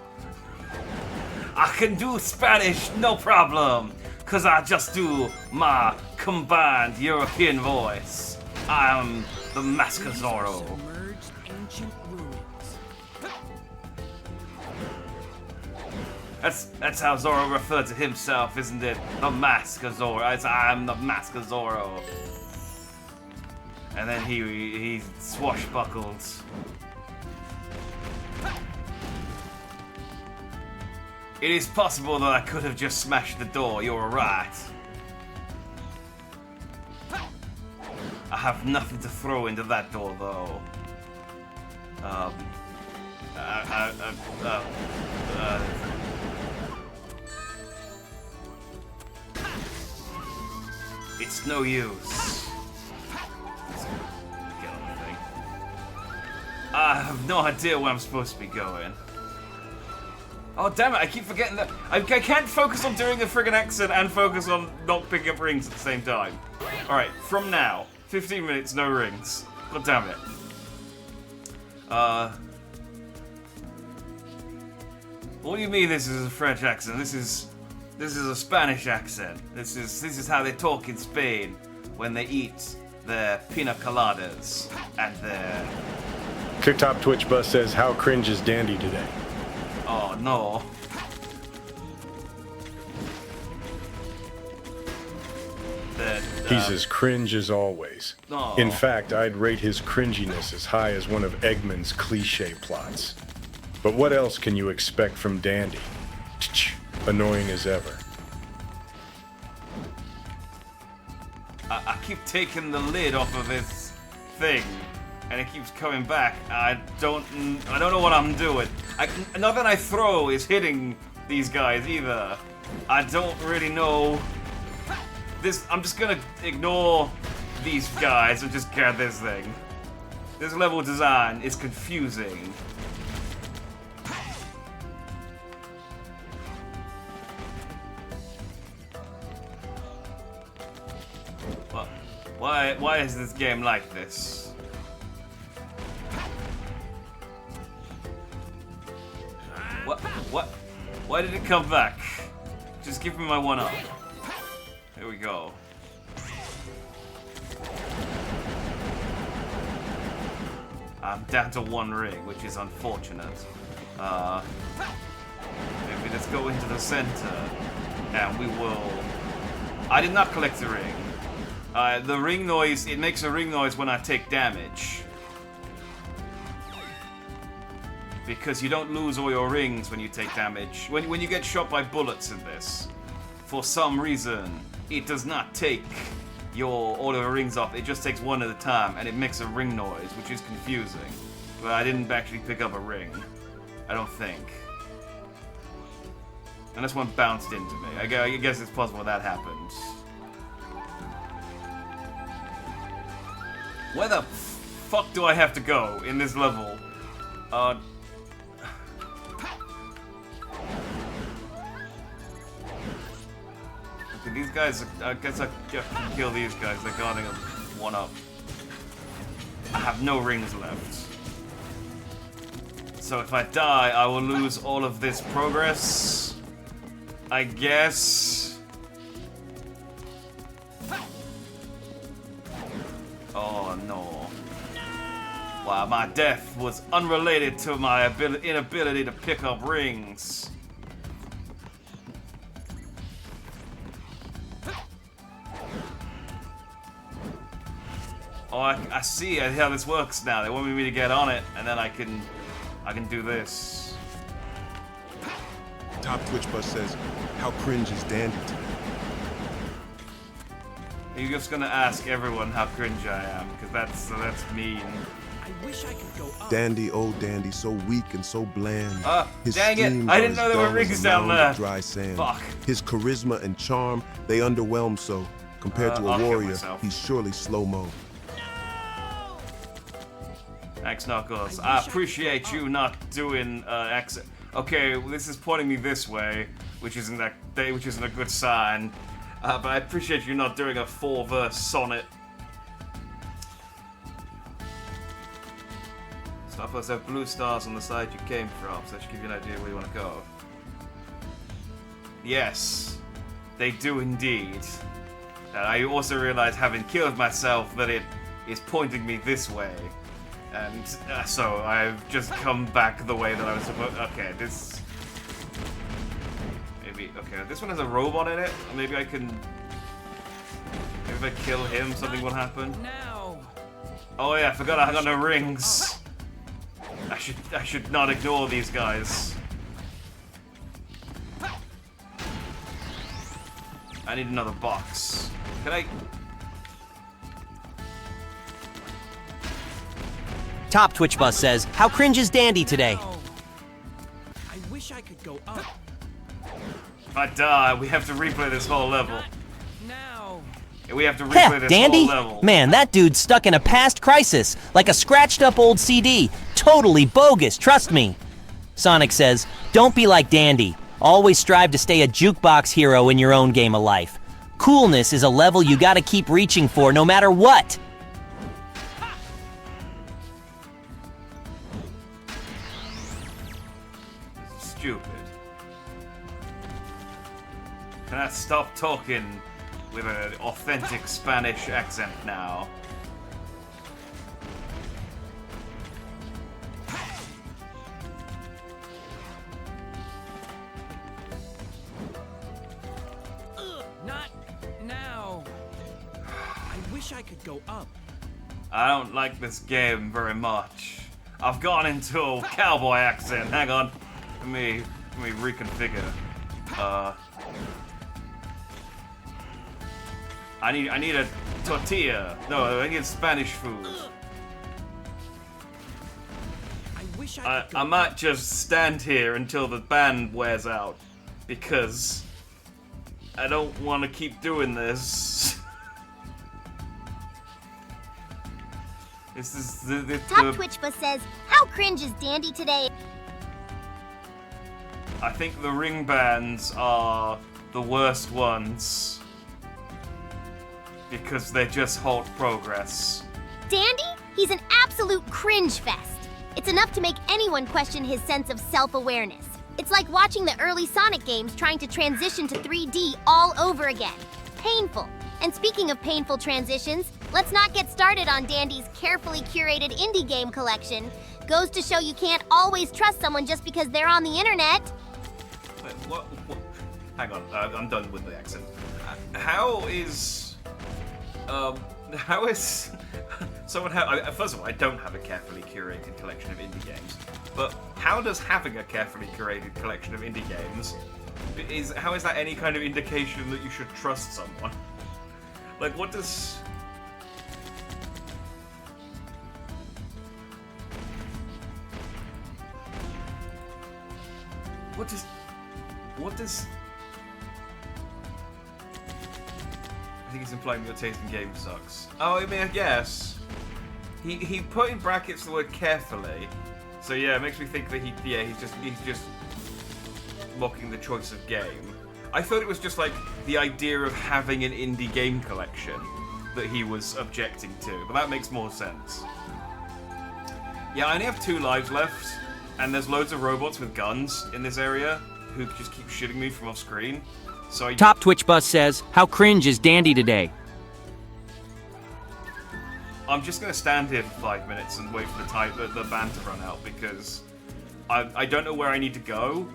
S1: I can do Spanish, no problem. Cause I just do my combined European voice. I am the Masker Zorro.
S2: Submerged ancient ruins.
S1: That's how Zorro referred to himself, isn't it? The Masker Zorro. I am the Masker Zorro. And then he swashbuckled. It is possible that I could have just smashed the door, you're right. I have nothing to throw into that door, though. It's no use. Get on the thing. I have no idea where I'm supposed to be going. Oh damn it, I keep forgetting that. I can't focus on doing the friggin' accent and focus on not picking up rings at the same time. Alright, from now, 15 minutes, no rings. God damn it. What do you mean this is a French accent? This is a Spanish accent. This is how they talk in Spain when they eat their pina coladas and their...
S11: TikTok Twitch Bus says, how cringe is Dandy today?
S1: Oh no.
S11: He's as cringe as always.
S1: Oh.
S11: In fact, I'd rate his cringiness as high as one of Eggman's cliche plots. But what else can you expect from Dandy? Annoying as ever.
S1: I keep taking the lid off of this thing, and it keeps coming back. I don't know what I'm doing. Nothing I throw is hitting these guys either. I don't really know. I'm just gonna ignore these guys and just get this thing. This level design is confusing. Why is this game like this? What? Why did it come back? Just give me my one up. Here we go. I'm down to one ring, which is unfortunate. Maybe let's go into the center, and we will... I did not collect the ring. The ring noise, it makes a ring noise when I take damage. Because you don't lose all your rings when you take damage. When you get shot by bullets in this, for some reason, it does not take all of your rings off. It just takes one at a time, and it makes a ring noise, which is confusing. But I didn't actually pick up a ring. I don't think. Unless one bounced into me. I guess it's possible that happened. Where the fuck do I have to go in this level? Okay, these guys, I guess I can kill these guys. They're guarding a one up. I have no rings left. So if I die, I will lose all of this progress. I guess. Oh no. Wow, my death was unrelated to my inability to pick up rings. Oh, I see how this works now. They want me to get on it, and then I can do this.
S8: Top Twitch Bus says, how cringe is Dandy today?
S1: Are you just gonna ask everyone how cringe I am? Because that's mean.
S10: I wish I could go up.
S8: Dandy, oh Dandy, so weak and so bland. His
S1: dang it!
S8: streams
S1: I
S8: are
S1: didn't
S8: as
S1: know there were
S8: dull as
S1: rings
S8: a
S1: down
S8: mound
S1: there.
S8: of dry sand.
S1: Fuck.
S8: His charisma and charm, they underwhelm so. Compared to
S1: I'll
S8: a
S1: kill
S8: warrior,
S1: myself.
S8: he's surely slow-mo.
S1: Thanks, Knuckles. I appreciate you not doing accent. Okay, this is pointing me this way, which isn't a good sign. But I appreciate you not doing a 4-verse sonnet. Starbucks have blue stars on the side you came from, so that should give you an idea where you want to go. Yes, they do indeed. And I also realize, having killed myself, that it is pointing me this way. And so I've just come back the way that I was supposed. Okay, this. Maybe. Okay, this one has a robot in it. Maybe I can. Maybe if I kill him, something will happen.
S2: Now.
S1: Oh yeah, I forgot I got no rings. I should not ignore these guys. I need another box. Can I?
S5: Top Twitch Bus says, how cringe is Dandy today?
S10: I wish I could go up.
S1: If I die, we have to replay this whole level.
S2: Now.
S1: Yeah, we have to replay
S5: Heh,
S1: this
S5: Dandy?
S1: whole level.
S5: Man, that dude's stuck in a past crisis, like a scratched up old CD. Totally bogus, trust me. Sonic says, don't be like Dandy. Always strive to stay a jukebox hero in your own game of life. Coolness is a level you gotta keep reaching for no matter what.
S1: Stupid. Can I stop talking with an authentic Spanish accent now?
S2: Not now.
S10: I wish I could go up.
S1: I don't like this game very much. I've gone into a cowboy accent. Hang on. Let me reconfigure. I need a tortilla. No, I need Spanish food.
S10: I wish I could go
S1: I might just stand here until the band wears out, because I don't want to keep doing this. This is the
S7: Top Twitch Bus says, how cringe is Dandy today?
S1: I think the ring bands are the worst ones because they just halt progress.
S7: Dandy? He's an absolute cringe fest. It's enough to make anyone question his sense of self-awareness. It's like watching the early Sonic games trying to transition to 3D all over again. Painful. And speaking of painful transitions, let's not get started on Dandy's carefully curated indie game collection. Goes to show you can't always trust someone just because they're on the internet.
S1: Wait, what? Hang on, I'm done with the accent. How is someone have? First of all, I don't have a carefully curated collection of indie games. But how does having a carefully curated collection of indie games how is that any kind of indication that you should trust someone? Like, what does? What does? I think he's implying your taste in games sucks. Oh, I mean, I guess. He put in brackets the word carefully. So yeah, it makes me think that he's just mocking the choice of game. I thought it was just like the idea of having an indie game collection that he was objecting to, but that makes more sense. Yeah, I only have 2 lives left, and there's loads of robots with guns in this area who just keep shooting me from off screen. So
S2: Top Twitch Bus says, how cringe is Dandy today?
S1: I'm just gonna stand here for 5 minutes and wait for the band to run out, because I don't know where I need to go,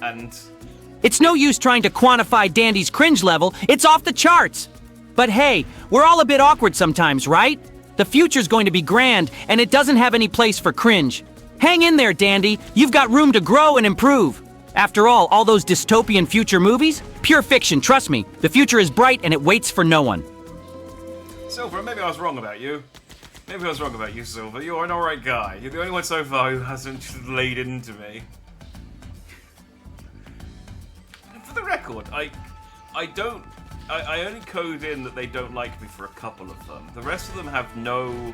S1: and
S2: It's no use trying to quantify Dandy's cringe level. It's off the charts. But hey, we're all a bit awkward sometimes, right? The future's going to be grand, and it doesn't have any place for cringe. Hang in there, Dandy. You've got room to grow and improve. After all those dystopian future movies? Pure fiction, trust me. The future is bright and it waits for no one.
S1: Silver, maybe I was wrong about you. Maybe I was wrong about you, Silver. You're an alright guy. You're the only one so far who hasn't laid into me. For the record, I only code in that they don't like me for a couple of them. The rest of them have no,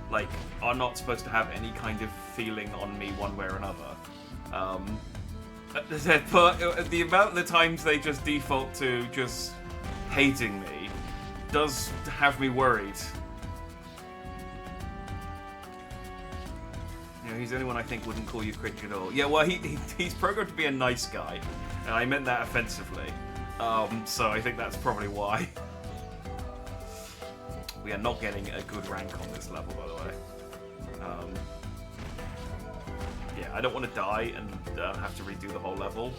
S1: like, are not supposed to have any kind of feeling on me one way or another. But the amount of times they just default to just hating me does have me worried. You know, he's the only one I think wouldn't call you cringe at all. Yeah, well, he's programmed to be a nice guy, and I meant that offensively. So I think that's probably why. We are not getting a good rank on this level, by the way. Yeah, I don't want to die and have to redo the whole level.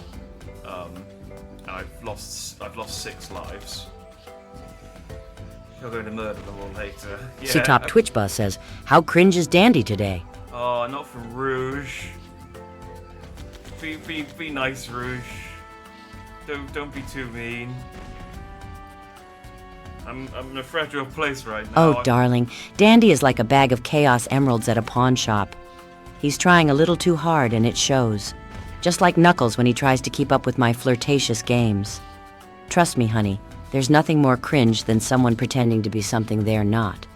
S1: And I've lost 6 lives. You're going to murder them all later. Yeah.
S12: C-Top Twitch Buzz says, how cringe is Dandy today?
S1: Oh, not from Rouge. Be nice, Rouge. Don't be too mean. I'm in a fragile place right now.
S12: Oh, darling. Dandy is like a bag of Chaos Emeralds at a pawn shop. He's trying a little too hard, and it shows. Just like Knuckles when he tries to keep up with my flirtatious games. Trust me, honey, there's nothing more cringe than someone pretending to be something they're not.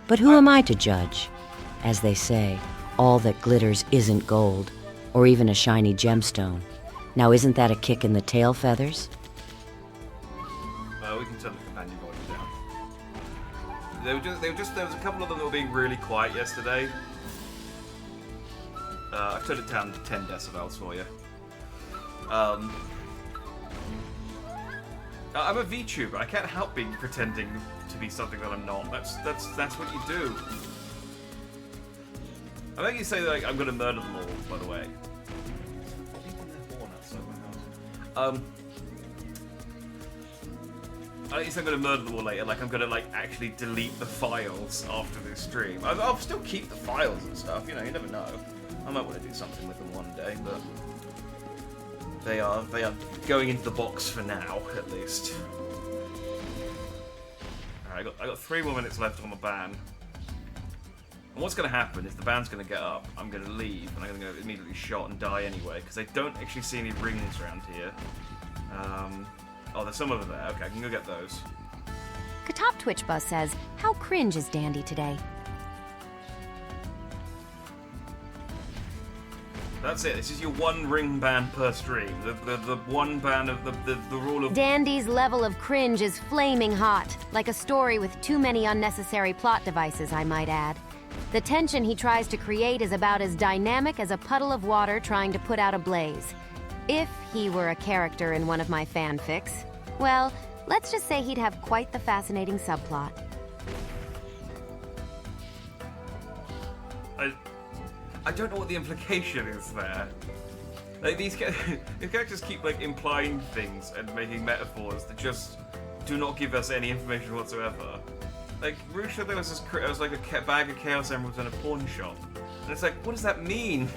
S12: But who am I to judge? As they say, all that glitters isn't gold, or even a shiny gemstone. Now isn't that a kick in the tail feathers?
S1: We can turn the companion volume down. There was a couple of them that were being really quiet yesterday. I've turned it down to 10 decibels for you. I'm a VTuber. I can't help being pretending to be something that I'm not. That's what you do. I think you say like I'm gonna murder them all, by the way. I think I'm gonna murder them all later. Like I'm gonna like actually delete the files after this stream. I'll still keep the files and stuff. You know, you never know. I might want to do something with them one day, but they are going into the box for now, at least. Alright, I got 3 more minutes left on the ban. And what's going to happen is the ban's going to get up, I'm going to leave, and I'm going to get immediately shot and die anyway, because I don't actually see any rings around here. Oh, there's some over there. Okay, I can go get those.
S3: Katop Twitch Buzz says, how cringe is Dandy today?
S1: That's it. This is your 1 ring ban per stream. The one ban of the rule of...
S3: Dandy's level of cringe is flaming hot, like a story with too many unnecessary plot devices, I might add. The tension he tries to create is about as dynamic as a puddle of water trying to put out a blaze. If he were a character in one of my fanfics, well, let's just say he'd have quite the fascinating subplot.
S1: I don't know what the implication is there. Like these characters keep like implying things and making metaphors that just do not give us any information whatsoever. Like Rouge said there was like a bag of Chaos Emeralds in a pawn shop, and it's like, what does that mean?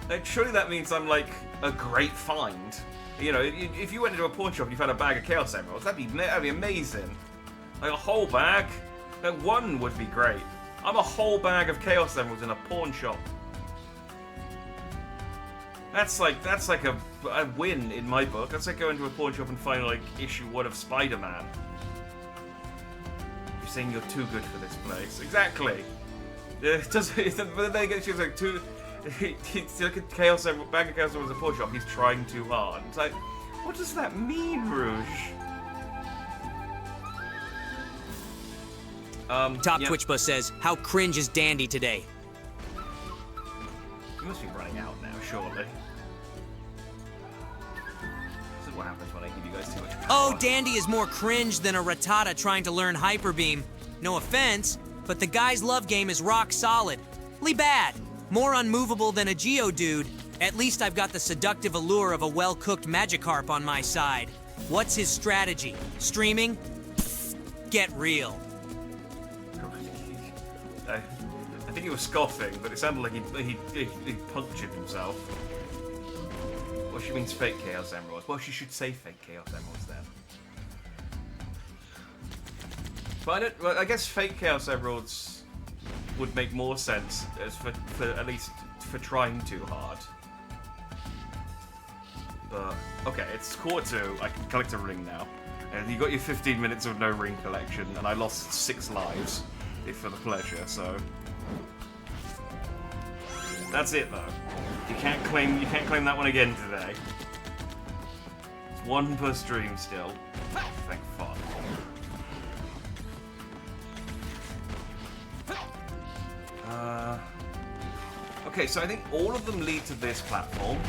S1: Like surely that means I'm like a great find. You know, if you went into a pawn shop and you found a bag of Chaos Emeralds, that'd be amazing. Like a whole bag. Like 1 would be great. I'm a whole bag of Chaos Emeralds in a pawn shop. That's like a win in my book. That's like going to a pawn shop and finding like issue 1 of Spider-Man. You're saying you're too good for this place. Exactly. It does. But then they get like too. It's like a bag of Chaos Emeralds in a pawn shop. He's trying too hard. It's like, what does that mean, Rouge?
S5: Top Twitch Buzz says, how cringe is Dandy today?
S1: You must be running out now, surely. This is what happens when I give you guys too much power.
S5: Oh, Dandy is more cringe than a Rattata trying to learn Hyper Beam. No offense, but the guy's love game is rock solid. Lee bad. More unmovable than a Geodude. At least I've got the seductive allure of a well-cooked Magikarp on my side. What's his strategy? Streaming? Pfft, get real.
S1: think he was scoffing, but it sounded like he punctured himself. Well, she means fake Chaos Emeralds. Well, she should say fake Chaos Emeralds then. But I guess fake Chaos Emeralds would make more sense as for at least for trying too hard. But okay, it's quarter 2. I can collect a ring now. And you got your 15 minutes of no ring collection, and I lost 6 lives for the pleasure. So that's it, though. You can't claim that one again today. It's 1 per stream still. Thank fuck. Okay, so I think all of them lead to this platform.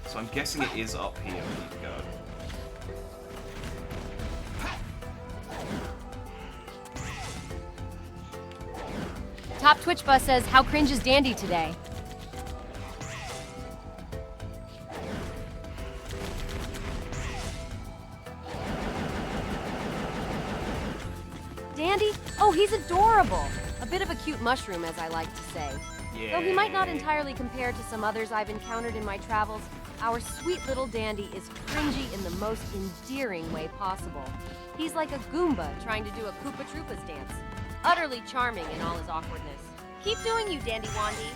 S1: So I'm guessing it is up here we need to go.
S6: Top Twitch Bus says, how cringe is Dandy today? Dandy? Oh, he's adorable. A bit of a cute mushroom, as I like to say.
S1: Yeah.
S6: Though he might not entirely compare to some others I've encountered in my travels, our sweet little Dandy is cringy in the most endearing way possible. He's like a Goomba trying to do a Koopa Troopas dance. Utterly charming in all his awkwardness. Keep doing you, Dandy Wandy.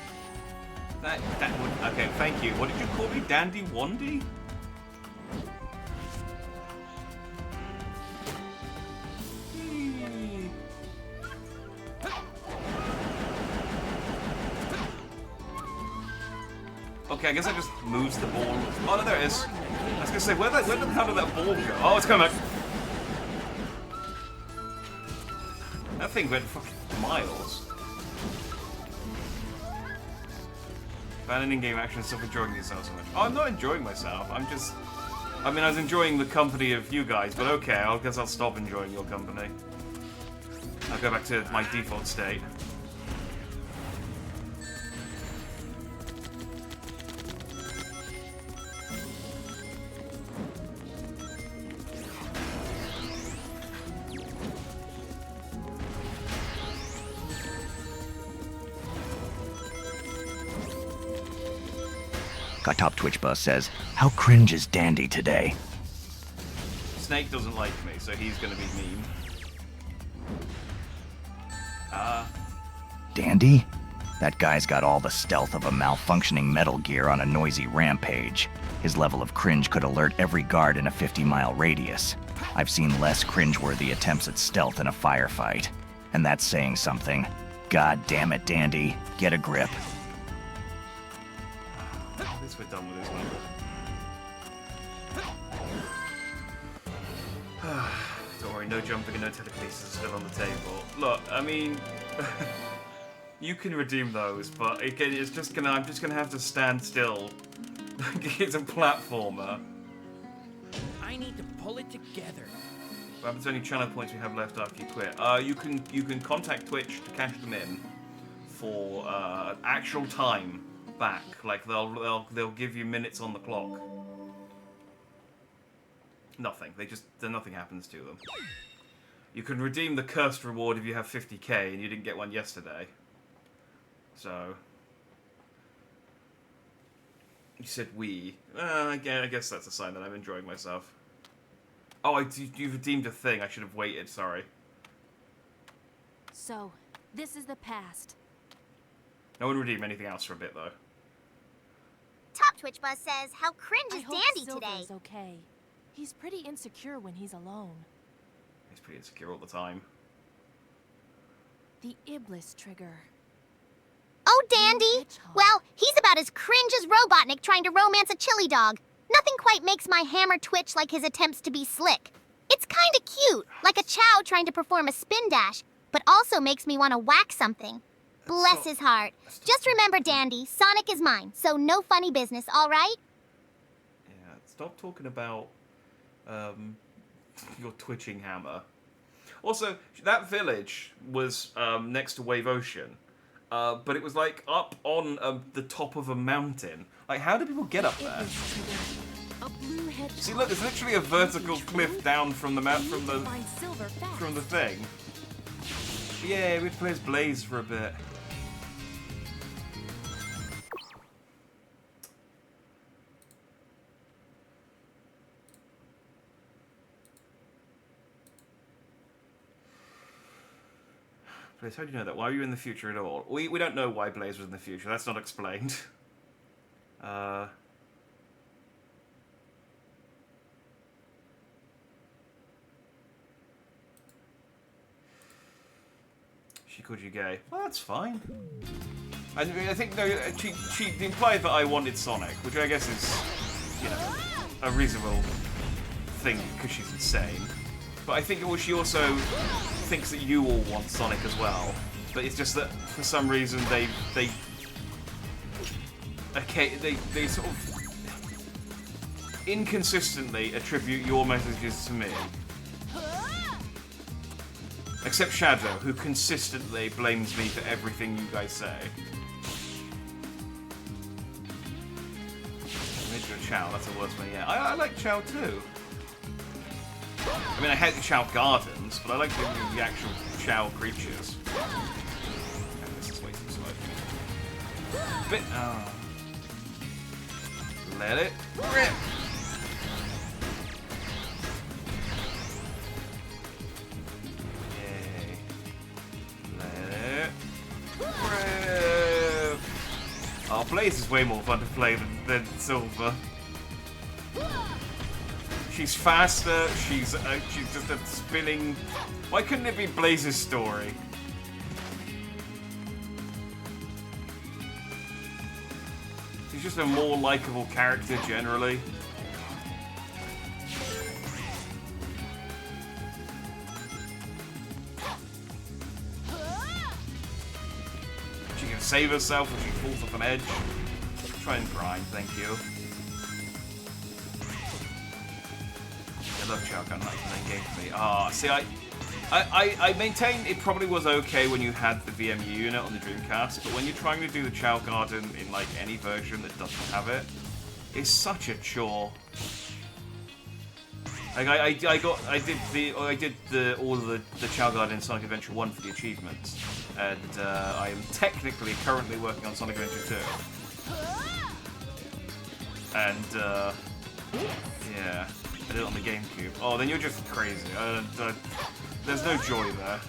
S1: That would... Okay, thank you. What did you call me? Dandy Wandy? Okay, I guess I just moves the ball. Oh, no, there it is. I was gonna say, where the hell did that ball go? Oh, it's coming. That thing went fucking miles. Ban in-game action, stop enjoying yourself so much. Oh, I'm not enjoying myself. I'm just... I mean, I was enjoying the company of you guys, but okay, I guess I'll stop enjoying your company. I'll go back to my default state.
S4: Top Twitch Bus says, how cringe is Dandy today?
S1: Snake doesn't like me, so he's gonna be mean.
S4: Dandy? That guy's got all the stealth of a malfunctioning Metal Gear on a noisy rampage. His level of cringe could alert every guard in a 50-mile radius. I've seen less cringeworthy attempts at stealth in a firefight. And that's saying something. God damn it, Dandy. Get a grip.
S1: At least we're done with this level. Don't worry, no jumping and no telekinesis are still on the table. Look, I mean... you can redeem those, but again, I'm just gonna have to stand still. It's a platformer.
S2: I need to pull it together.
S1: What happens to any channel points we have left after you quit? You can contact Twitch to cash them in for actual time back. Like they'll give you minutes on the clock. Nothing. Nothing happens to them. You can redeem the cursed reward if you have 50k and you didn't get one yesterday. So you said we. I guess that's a sign that I'm enjoying myself. Oh, you've redeemed a thing. I should have waited. Sorry.
S7: So, this is the past.
S1: No one redeemed anything else for a bit though.
S7: Top Twitch Buzz says, how cringe is
S13: I hope
S7: Dandy
S13: Silver's
S7: today?
S13: okay. He's pretty insecure when he's alone.
S1: He's pretty insecure all the time.
S13: The Iblis trigger.
S7: Oh, Dandy! Well, he's about as cringe as Robotnik trying to romance a chili dog. Nothing quite makes my hammer twitch like his attempts to be slick. It's kinda cute, like a Chow trying to perform a spin dash, but also makes me want to whack something. Bless his heart. Just remember, Dandy, Sonic is mine, so no funny business, alright?
S1: Yeah, stop talking about your twitching hammer. Also, that village was next to Wave Ocean, but it was like up on the top of a mountain. Like, how do people get up there? See, look, there's literally a vertical cliff down from the from the thing. Yeah, we'd play as Blaze for a bit. Blaze, how do you know that? Why are you in the future at all? We don't know why Blaze was in the future. That's not explained. She called you gay. Well, that's fine. I think no, she implied that I wanted Sonic, which I guess is, you know, a reasonable thing because she's insane. But I think she also thinks that you all want Sonic as well. But it's just that for some reason they sort of inconsistently attribute your messages to me. Except Shadow, who consistently blames me for everything you guys say. Maybe a Chao, that's the worst one yet. I like Chao too. I mean, I hate the Chao gardens, but I like the actual Chao creatures. And this is way too slow for me. Let it rip! Oh, Blaze is way more fun to play than Silver. She's faster, she's just a spinning... Why couldn't it be Blaze's story? She's just a more likable character generally. Save herself when she falls off an edge. Try and grind, thank you. I love Chao Gun, that's the main game for me. See, I maintain it probably was okay when you had the VMU unit on the Dreamcast, but when you're trying to do the Chao Garden in like any version that doesn't have it, it's such a chore. Like I did all of the Chao Garden in Sonic Adventure 1 for the achievements. And I am technically currently working on Sonic Adventure 2. And, yeah, I did it on the GameCube. Oh, then you're just crazy. There's no joy there.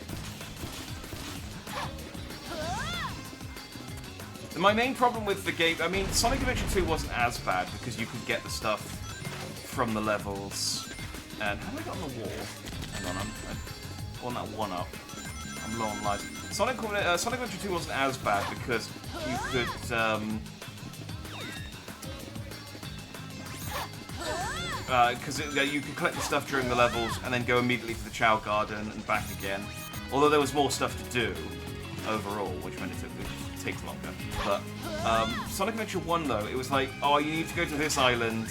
S1: My main problem with the game, I mean, Sonic Adventure 2 wasn't as bad because you could get the stuff from the levels. And how did I get on the wall? Hang on, I'm on that one up. I'm low on life. Sonic Adventure 2 wasn't as bad because you could, you could collect the stuff during the levels and then go immediately to the Chao Garden and back again. Although there was more stuff to do overall, which meant it takes longer. But Sonic Adventure 1 though, it was like, oh, you need to go to this island,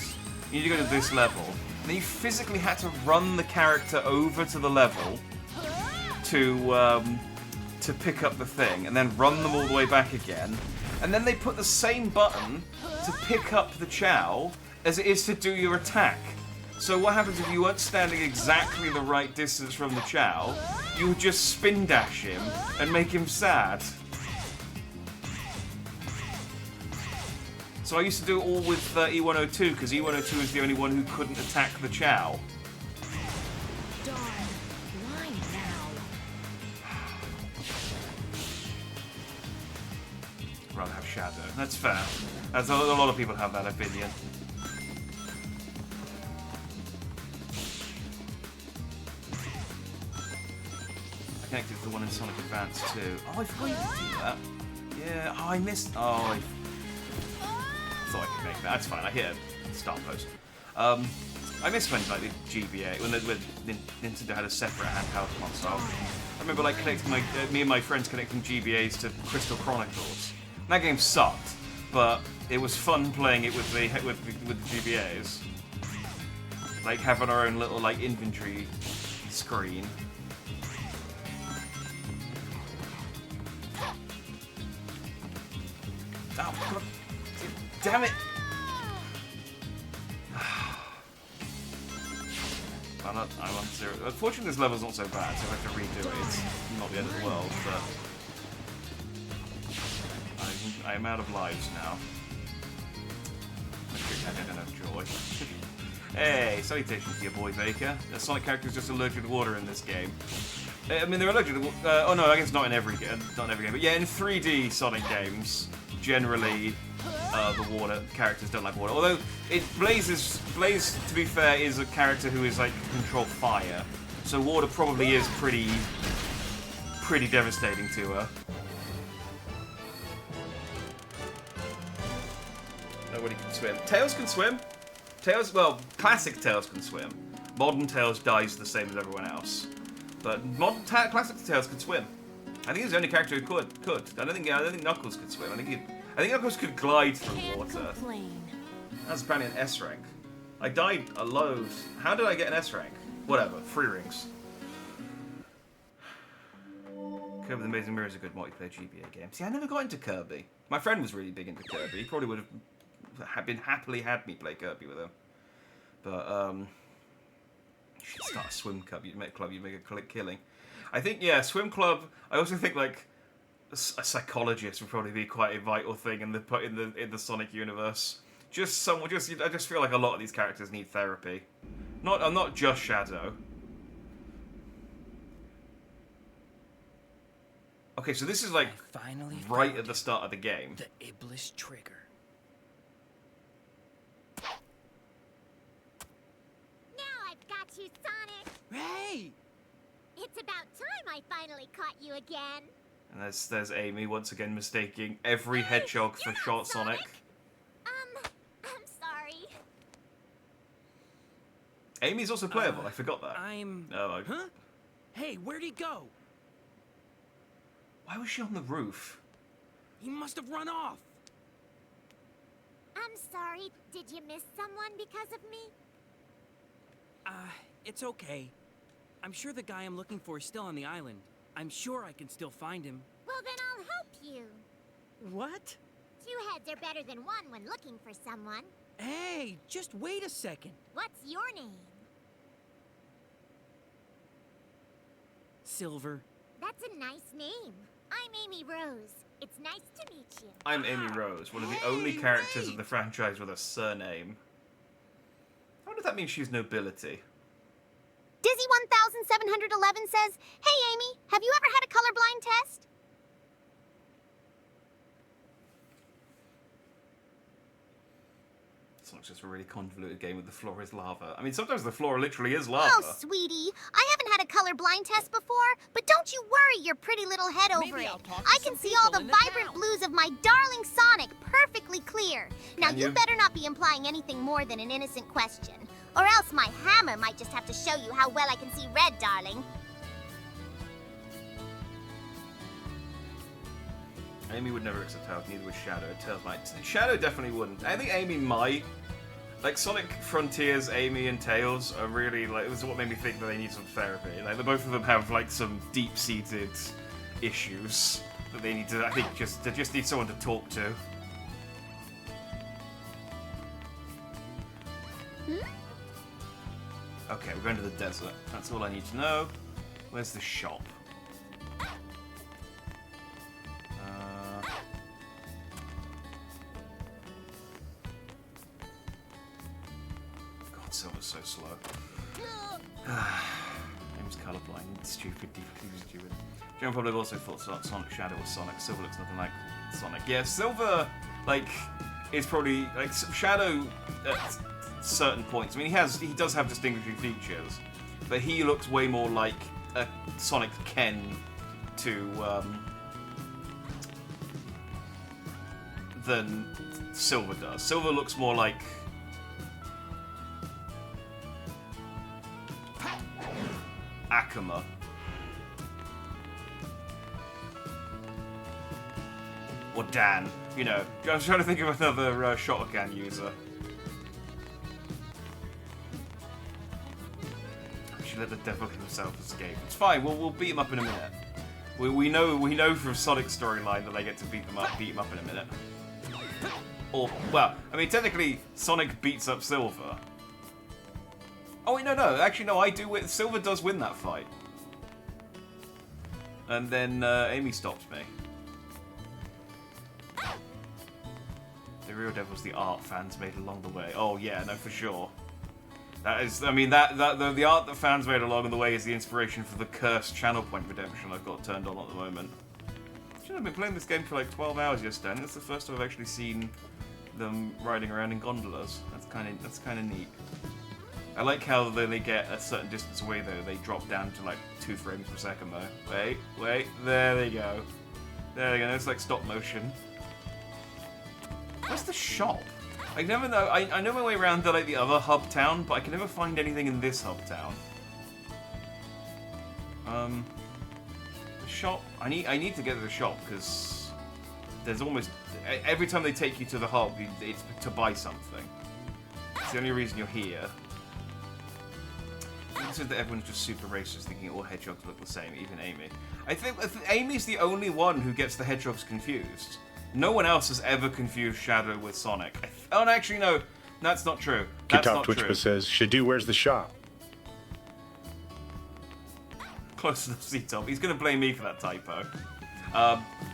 S1: you need to go to this level. And then you physically had to run the character over to the level to pick up the thing, and then run them all the way back again. And then they put the same button to pick up the Chao as it is to do your attack. So what happens if you weren't standing exactly the right distance from the Chao? You would just spin dash him and make him sad. So I used to do it all with E102, because E102 is the only one who couldn't attack the Chao. Rather have Shadow. That's fair. As a lot of people have that opinion. I connected to the one in Sonic Advance too. Oh, I forgot you could do that. Yeah. Oh, I missed. Oh, I thought I could make that. That's fine. I hit a start post. I missed when like the GBA when Nintendo had a separate handheld console. I remember like connecting me and my friends connecting GBAs to Crystal Chronicles. That game sucked, but it was fun playing it with the GBAs. Like having our own little like inventory screen. Oh, God. Damn it! I'm on zero. Unfortunately, this level's not so bad, so I have to redo it. It's not the end of the world, but I am out of lives now. I don't have joy. Hey, salutations to your boy Baker. The Sonic character is just allergic to water in this game. I mean, they're allergic to oh no, I guess not in every game, but yeah, in 3D Sonic games, generally the water characters don't like water. Although Blaze, to be fair, is a character who is like control fire, so water probably is pretty devastating to her. Nobody can swim. Tails can swim. Tails, well, classic Tails can swim. Modern Tails dies the same as everyone else. But classic Tails could swim. I think he's the only character who could. I don't think Knuckles could swim. I think Knuckles could glide through water. That's apparently an S rank. I died a load. How did I get an S rank? Whatever. 3 rings. Kirby the Amazing Mirror is a good multiplayer GBA game. See, I never got into Kirby. My friend was really big into Kirby. He probably would have been happily had me play Kirby with him. But you should start a swim club. You'd make a killing. I think, yeah, swim club. I also think like a psychologist would probably be quite a vital thing in the Sonic universe. I just feel like a lot of these characters need therapy. Not just Shadow. Okay, so this is like right at the start of the game.
S2: The Iblis trigger.
S7: Got you, Sonic!
S2: Hey!
S7: It's about time I finally caught you again.
S1: And there's Amy once again mistaking every hedgehog for Short Sonic.
S7: I'm sorry.
S1: Amy's also playable, I forgot that.
S2: Huh? Hey, where'd he go?
S1: Why was she on the roof?
S2: He must have run off.
S7: I'm sorry. Did you miss someone because of me?
S2: It's okay. I'm sure the guy I'm looking for is still on the island. I'm sure I can still find him.
S7: Well, then I'll help you.
S2: What?
S7: 2 heads are better than 1 when looking for someone.
S2: Hey, just wait a second.
S7: What's your name?
S2: Silver.
S7: That's a nice name. I'm Amy Rose. It's nice to meet you.
S1: I'm Amy Rose, one of the only characters of the franchise with a surname. I wonder if that means she's nobility.
S7: Dizzy 1711 says, "Hey Amy, have you ever had a colorblind test?"
S1: Sonic's just a really convoluted game with the floor is lava. I mean, sometimes the floor literally is lava.
S7: Oh, sweetie, I haven't had a colorblind test before, but don't you worry your pretty little head over
S2: Maybe
S7: it.
S2: I'll talk to
S7: I
S2: some
S7: can see
S2: people
S7: all the
S2: in the
S7: vibrant
S2: town.
S7: blues of my darling Sonic perfectly clear. Now
S1: Can
S7: you
S1: you?
S7: better not be implying anything more than an innocent question. Or else my hammer might just have to show you how well I can see red, darling.
S1: Amy would never accept Tails, neither would Shadow. Tails might. Shadow definitely wouldn't. I think Amy might. Like, Sonic Frontiers, Amy and Tails are really, like, it was what made me think that they need some therapy. Like, the both of them have, like, some deep-seated issues that they need to, I think, they just need someone to talk to. Okay, we're going to the desert. That's all I need to know. Where's the shop? God, Silver's so slow. Name's colorblind. Stupid. General Public also thought Sonic Shadow was Sonic. Silver looks nothing like Sonic. Yeah, Silver, like, is probably, like, Shadow at certain points. I mean, he does have distinguishing features, but he looks way more like a Sonic Ken than Silver does. Silver looks more like Akuma. Or Dan. You know, I was trying to think of another Shotokan user. Actually, let the devil himself escape. It's fine. We'll beat him up in a minute. We know from Sonic's storyline that they get to beat him up in a minute. Or, well, I mean, technically, Sonic beats up Silver. Oh wait, no. Actually, no. I do win. Silver does win that fight. And then Amy stops me. The real devil's the art fans made along the way. Oh yeah, no, for sure. That is, I mean, the art that fans made along the way is the inspiration for the cursed channel point redemption I've got turned on at the moment. I've been playing this game for like 12 hours yesterday, and it's the first time I've actually seen them riding around in gondolas. That's kind of neat. I like how they get a certain distance away though, they drop down to like 2 frames per second though. Wait, there they go. There they go, it's like stop motion. Where's the shop? I never know, I know my way around to like the other hub town, but I can never find anything in this hub town. The shop, I need to get to the shop, because there's almost, every time they take you to the hub, it's to buy something. It's the only reason you're here. It said that everyone's just super racist, thinking all hedgehogs look the same, even Amy. I think Amy's the only one who gets the hedgehogs confused. No one else has ever confused Shadow with Sonic. Oh, no, actually, no. That's not true. That's
S11: Kitop
S1: not true.
S11: Twitchpa says, Shadu, where's the shop?
S1: Close enough, C-Top. He's going to blame me for that typo.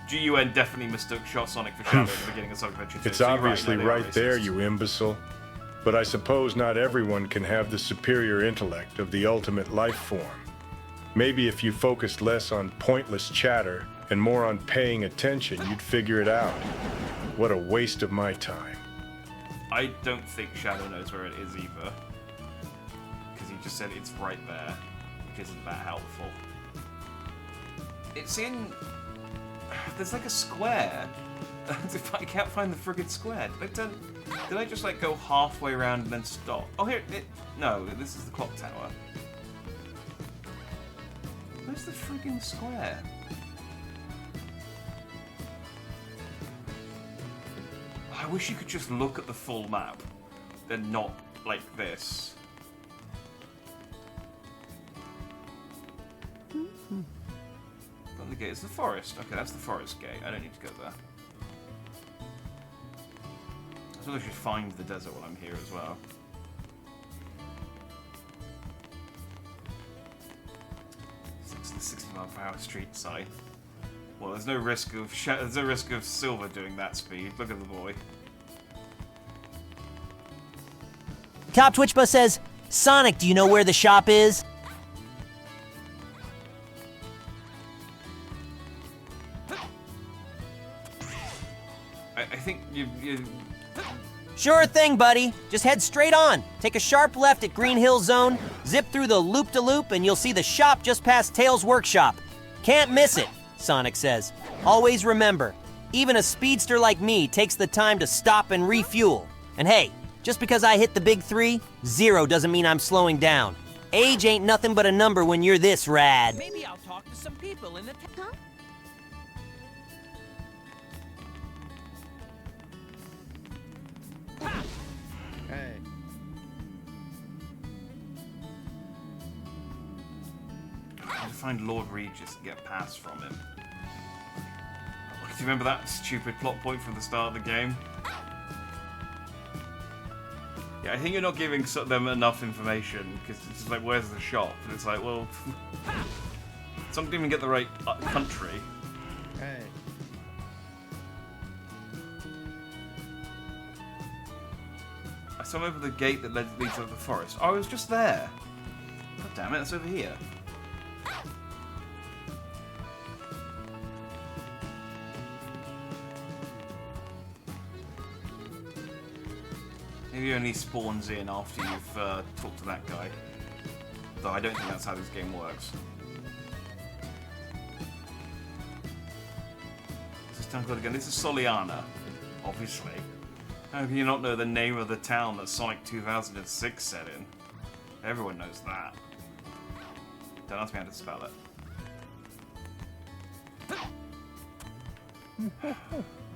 S1: GUN definitely mistook Sonic for Shadow at the beginning of Sonic Adventure 2.
S11: It's
S1: so
S11: obviously
S1: right,
S11: right there, you imbecile. But I suppose not everyone can have the superior intellect of the ultimate life form. Maybe if you focused less on pointless chatter and more on paying attention, you'd figure it out. What a waste of my time.
S1: I don't think Shadow knows where it is either. Because he just said it's right there, which isn't that helpful. It's in... There's like a square. I can't find the friggin' square. Did I just like go halfway around and then stop? Oh, here, no, this is the clock tower. Where's the friggin' square? I wish you could just look at the full map, and not like this. But the gate is the forest. Okay, that's the forest gate. I don't need to go there. I suppose I should find the desert while I'm here as well. It's the 60-mile-per-hour street side. Well, there's no risk of Silver doing that speed. Look at the boy.
S14: Top Twitchpa says, Sonic, do you know where the shop is?
S1: I think you...
S14: Sure thing, buddy. Just head straight on. Take a sharp left at Green Hill Zone, zip through the loop-de-loop, and you'll see the shop just past Tails' workshop. Can't miss it, Sonic says. Always remember, even a speedster like me takes the time to stop and refuel. And hey, just because I hit the big 3, 0 doesn't mean I'm slowing down. Age ain't nothing but a number when you're this rad.
S5: Maybe I'll talk to some people in the town.
S9: Hey.
S1: I have to find Lord Regis and get a pass from him. Do you remember that stupid plot point from the start of the game? Yeah, I think you're not giving them enough information, because it's just like, where's the shop? And it's like, well... some didn't even get the right country.
S9: Hey.
S1: I saw over the gate that leads to the forest. Oh, I was just there. God damn it, it's over here. Maybe he only spawns in after you've talked to that guy. Though I don't think that's how this game works. This is time again. This is Soliana, obviously. How can you not know the name of the town that Sonic 2006 set in? Everyone knows that. Don't ask me how to spell it.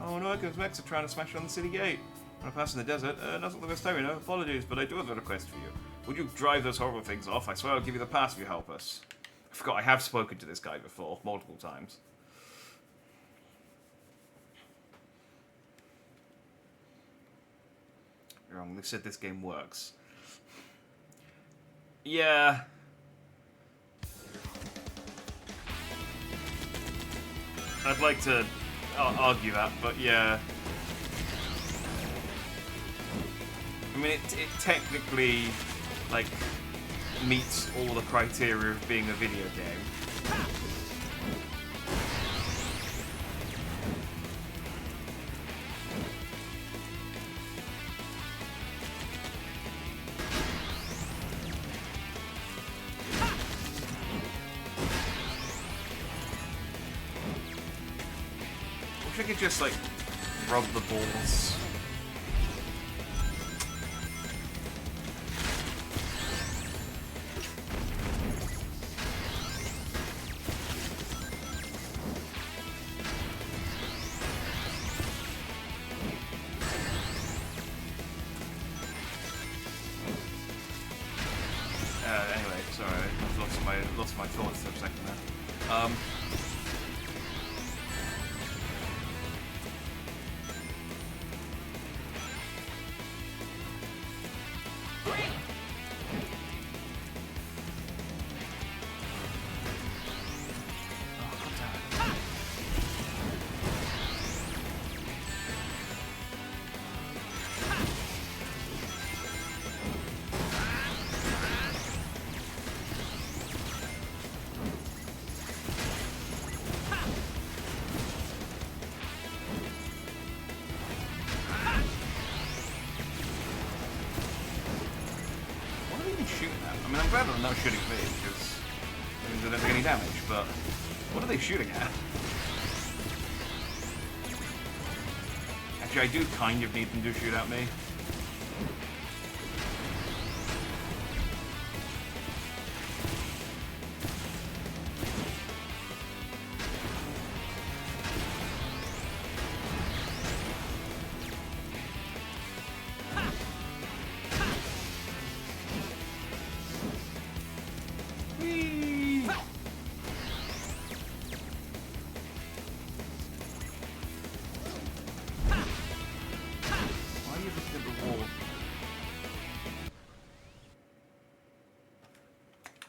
S1: Oh no, because Mex are trying to smash on the city gate. When I pass in the desert, not the best time, you know. Apologies, but I do have a request for you. Would you drive those horrible things off? I swear I'll give you the pass if you help us. I forgot I have spoken to this guy before, multiple times. You're wrong, they said this game works. Yeah. I'd like to argue that, but yeah. I mean, it technically like, meets all the criteria of being a video game. Wish I could just, like, rub the balls. Anyway, sorry, I lost my thoughts for a second there. I mean, I'm glad that they're not shooting me, because it means I don't take any damage, but what are they shooting at? Actually, I do kind of need them to shoot at me.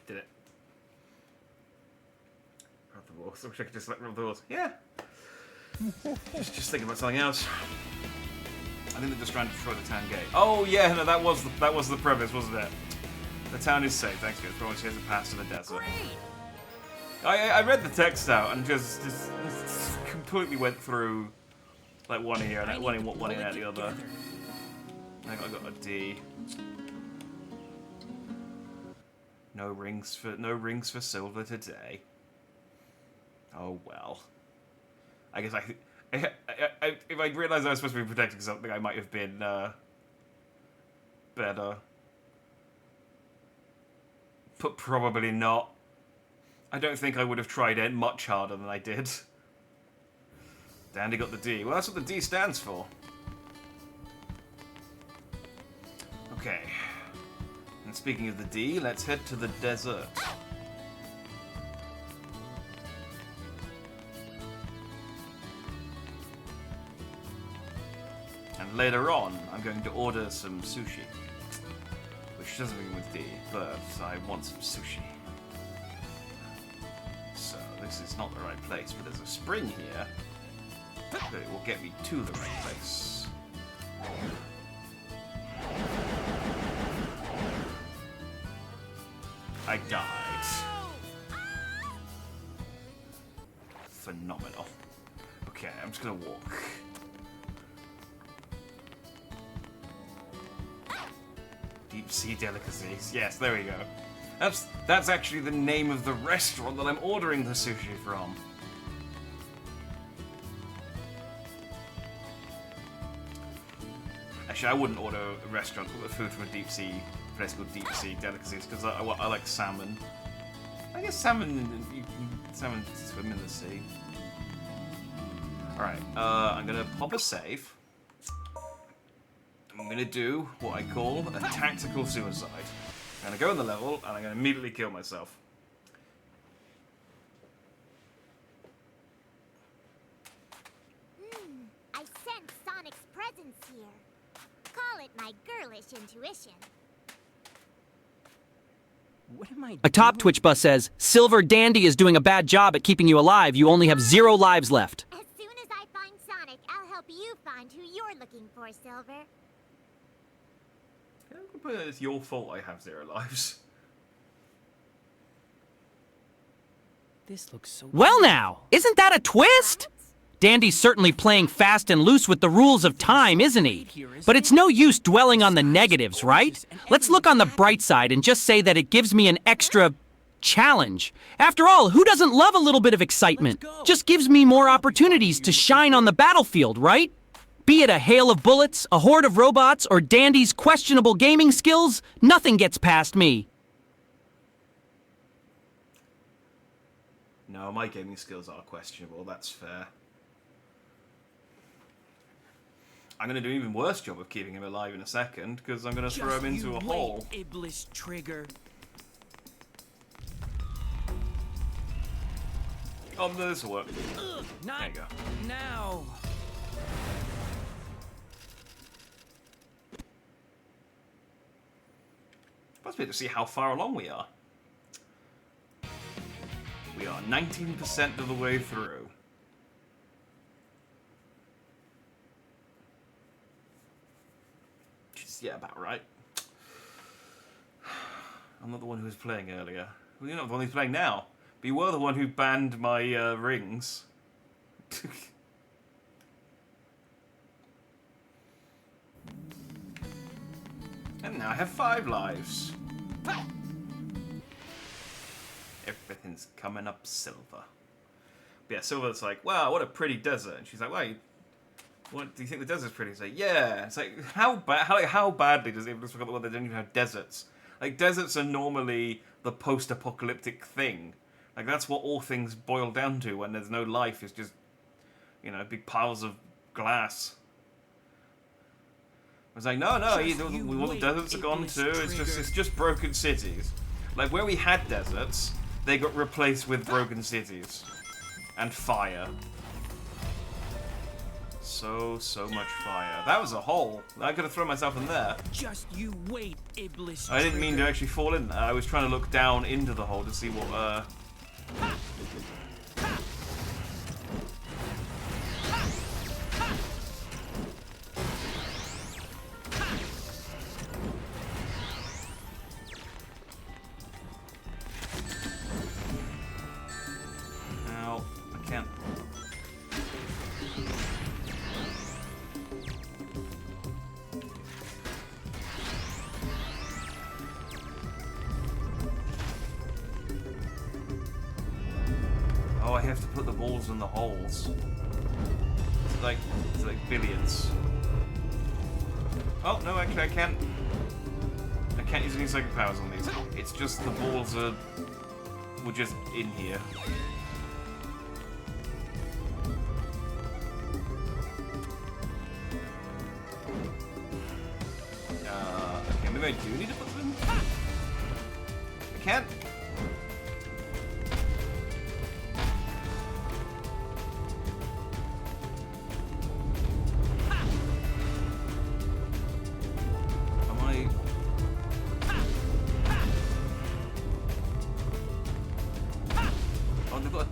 S1: Did it. Rub the balls. I wish I could just like rub the balls. Yeah. just thinking about something else. I think they're just trying to destroy the town gate. Oh yeah, no, that was the premise, wasn't it? The town is safe, thanks guys. Probably she has a pass to the desert. I read the text out and just completely went through like one here and one in at the other. I got a D. No rings for silver today. Oh well. I guess if I'd realised I was supposed to be protecting something, I might have been better. But probably not. I don't think I would have tried it much harder than I did. Dandy got the D. Well, that's what the D stands for. Okay. And speaking of the D, let's head to the desert. And later on, I'm going to order some sushi. Which doesn't begin with D, but I want some sushi. So, this is not the right place, but there's a spring here that will get me to the right place. I died. Phenomenal. Okay, I'm just gonna walk. Deep sea delicacies. Yes, there we go. That's actually the name of the restaurant that I'm ordering the sushi from. Actually, I wouldn't order a restaurant with food from a deep sea place called Deep Sea Delicacies because I like salmon. I guess salmon swim in the sea. Alright, I'm gonna pop a save. I'm gonna do what I call a tactical suicide. I'm gonna go on the level and I'm gonna immediately kill myself.
S7: I sense Sonic's presence here. Call it my girlish intuition.
S5: What am I
S14: A top Twitch bus says, Silver Dandy is doing a bad job at keeping you alive. You only have 0 lives left.
S7: As soon as I find Sonic, I'll help you find who you're looking for, Silver.
S1: But it's your fault I have 0 lives.
S2: This looks so...
S5: Well now, isn't that a twist? Dandy's certainly playing fast and loose with the rules of time, isn't he? But it's no use dwelling on the negatives, right? Let's look on the bright side and just say that it gives me an extra challenge. After all, who doesn't love a little bit of excitement? Just gives me more opportunities to shine on the battlefield, right? Be it a hail of bullets, a horde of robots, or Dandy's questionable gaming skills, nothing gets past me.
S1: No, my gaming skills are questionable, that's fair. I'm going to do an even worse job of keeping him alive in a second, because I'm going to throw him into a hole.
S2: Iblis Trigger.
S1: Oh, no, this will work.
S2: Not
S1: there you go.
S2: now.
S1: Must be able to see how far along we are. We are 19% of the way through. Which is, yeah, about right. I'm not the one who was playing earlier. Well, you're not the one who's playing now. But you were the one who banned my rings. And now I have 5 lives. Everything's coming up Silver. But yeah, Silver's like, wow, what a pretty desert. And she's like, wait, what do you think the desert's pretty? He's like, yeah. It's like, how badly does it just forget that they don't even have deserts? Like, deserts are normally the post-apocalyptic thing. Like, that's what all things boil down to when there's no life. It's just, you know, big piles of glass. I was like, no, all the deserts are gone too. It's just broken cities. Like, where we had deserts, they got replaced with broken cities. And fire. So much fire. That was a hole. I could have thrown myself in there.
S2: Just you wait, Iblis.
S1: I didn't mean to actually fall in there. I was trying to look down into the hole to see what, Ow, I can't. Oh, I have to put the balls in the holes. It's like billiards. Oh no, actually I can't use any psychic powers on these. It's just the balls were just in here. Okay, maybe I do need to put them in. I can't.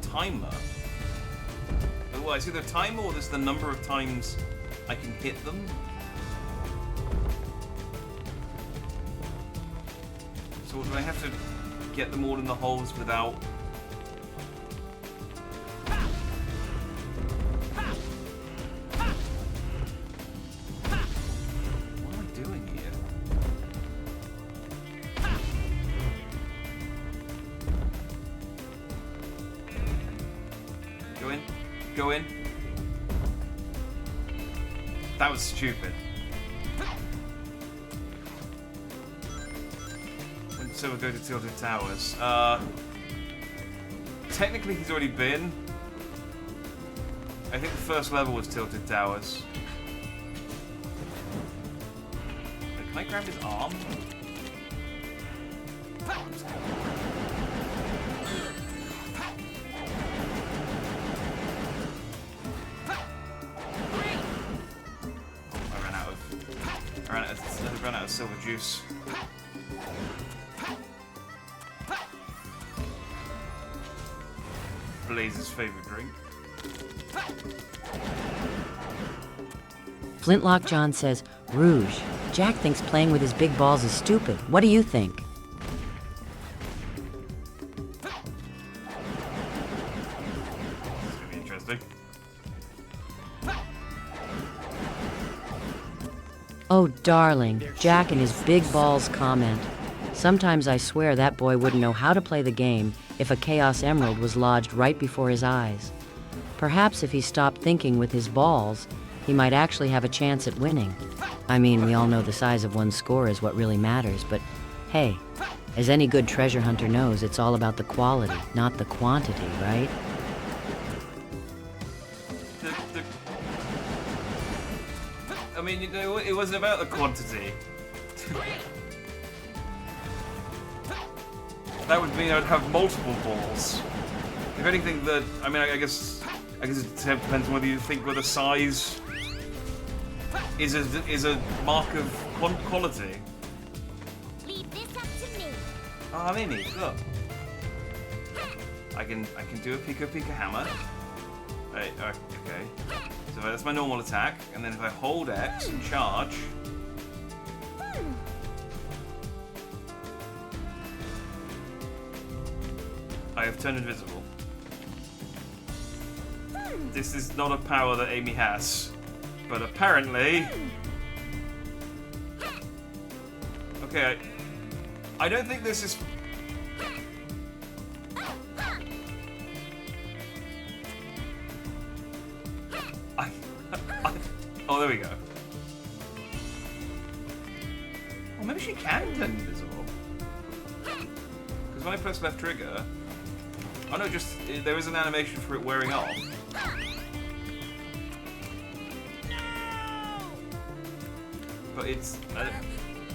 S1: Timer. Oh, I see the timer, or there's the number of times I can hit them. So do I have to get them all in the holes without? What am I doing here? Go in. That was stupid. When Silver go to Tilted Towers? Technically he's already been. I think the first level was Tilted Towers. Wait, can I grab his arm? I ran out of silver juice. Blaze's favorite drink.
S12: Flintlock John says, Rouge, Jack thinks playing with his big balls is stupid. What do you think?
S1: It's gonna be interesting.
S12: Oh, darling, Jack and his big balls comment. Sometimes I swear that boy wouldn't know how to play the game if a Chaos Emerald was lodged right before his eyes. Perhaps if he stopped thinking with his balls, he might actually have a chance at winning. I mean, we all know the size of one's score is what really matters, but hey, as any good treasure hunter knows, it's all about the quality, not the quantity, right?
S1: I mean, you know, it wasn't about the quantity. That would mean I'd have multiple balls. If anything, I mean, I guess it depends on whether you think whether size is a mark of quality.
S7: Leave this up to me.
S1: Ah, Mimi, look. I can do a Pika hammer. Right, okay. So that's my normal attack, and then if I hold X and charge. I have turned invisible. This is not a power that Amy has, but apparently... Okay, I don't think this is... Oh, there we go. Well, maybe she can turn invisible. Because when I press left trigger... Oh no, just there is an animation for it wearing off. But it's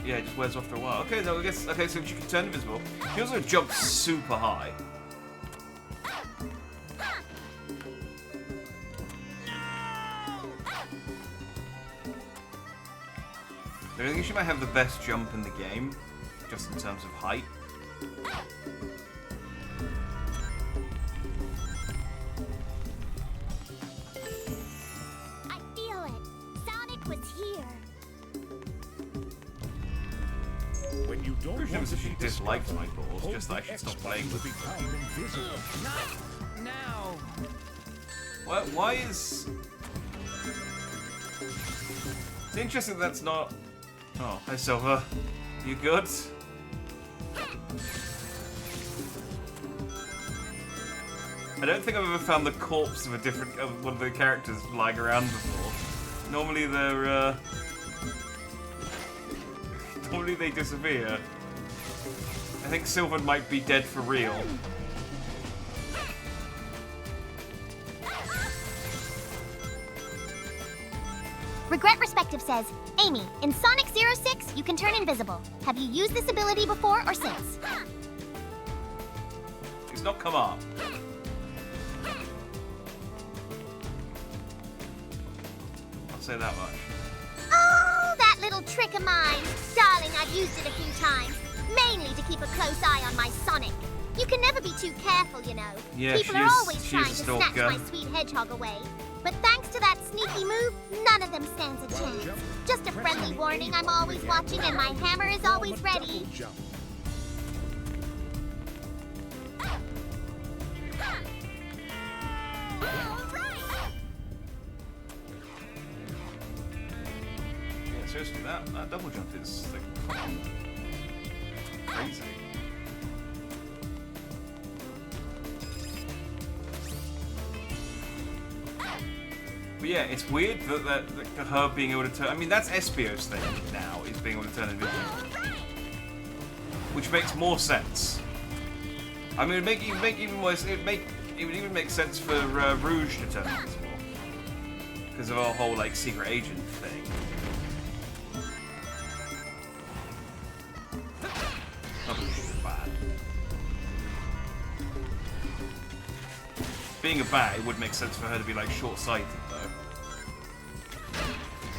S1: yeah, it just wears off for a while. Okay, no, I guess okay, so she can turn invisible. She also jumps super high. I think she might have the best jump in the game, just in terms of height. She dislikes my balls, just that I should stop playing with them.
S2: Not now.
S1: Why is... It's interesting that's not... Oh, hi Silver. You good? I don't think I've ever found the corpse of of one of the characters lying around before. Normally they're, Normally they disappear. I think Silver might be dead for real.
S7: Regret Perspective says, Amy, in Sonic 06, you can turn invisible. Have you used this ability before or since?
S1: It's not come up. I'll say that much.
S7: Oh, that little trick of mine. Darling, I've used it a few times. Mainly to keep a close eye on my Sonic. You can never be too careful, you know.
S1: Yeah,
S7: People are always trying to snatch my sweet hedgehog away. But thanks to that sneaky move, none of them stands a chance. Just a friendly warning, I'm always watching and my hammer is always ready.
S1: Yeah, seriously, that double jump is like crazy. But yeah, it's weird that her being able to turn... I mean, that's Espio's thing now, is being able to turn invisible. Which makes more sense. I mean, it would even make sense for Rouge to turn invisible. Because of our whole, like, secret agent thing. Not that she's bad. Being a bat, it would make sense for her to be, like, short-sighted, though.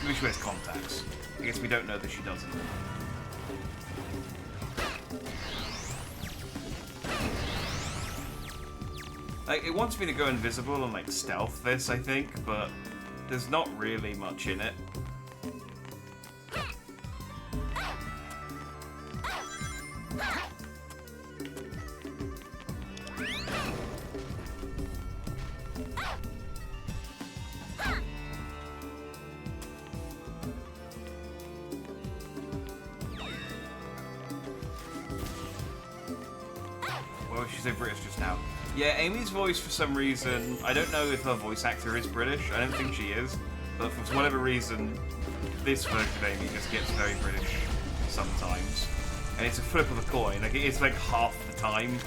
S1: Maybe she wears contacts. I guess we don't know that she doesn't. Like, it wants me to go invisible and, like, stealth this, I think, but there's not really much in it. say British just now. Yeah, Amy's voice, for some reason, I don't know if her voice actor is British. I don't think she is. But for whatever reason, this version of Amy just gets very British sometimes. And it's a flip of a coin. Like, it's like half the time.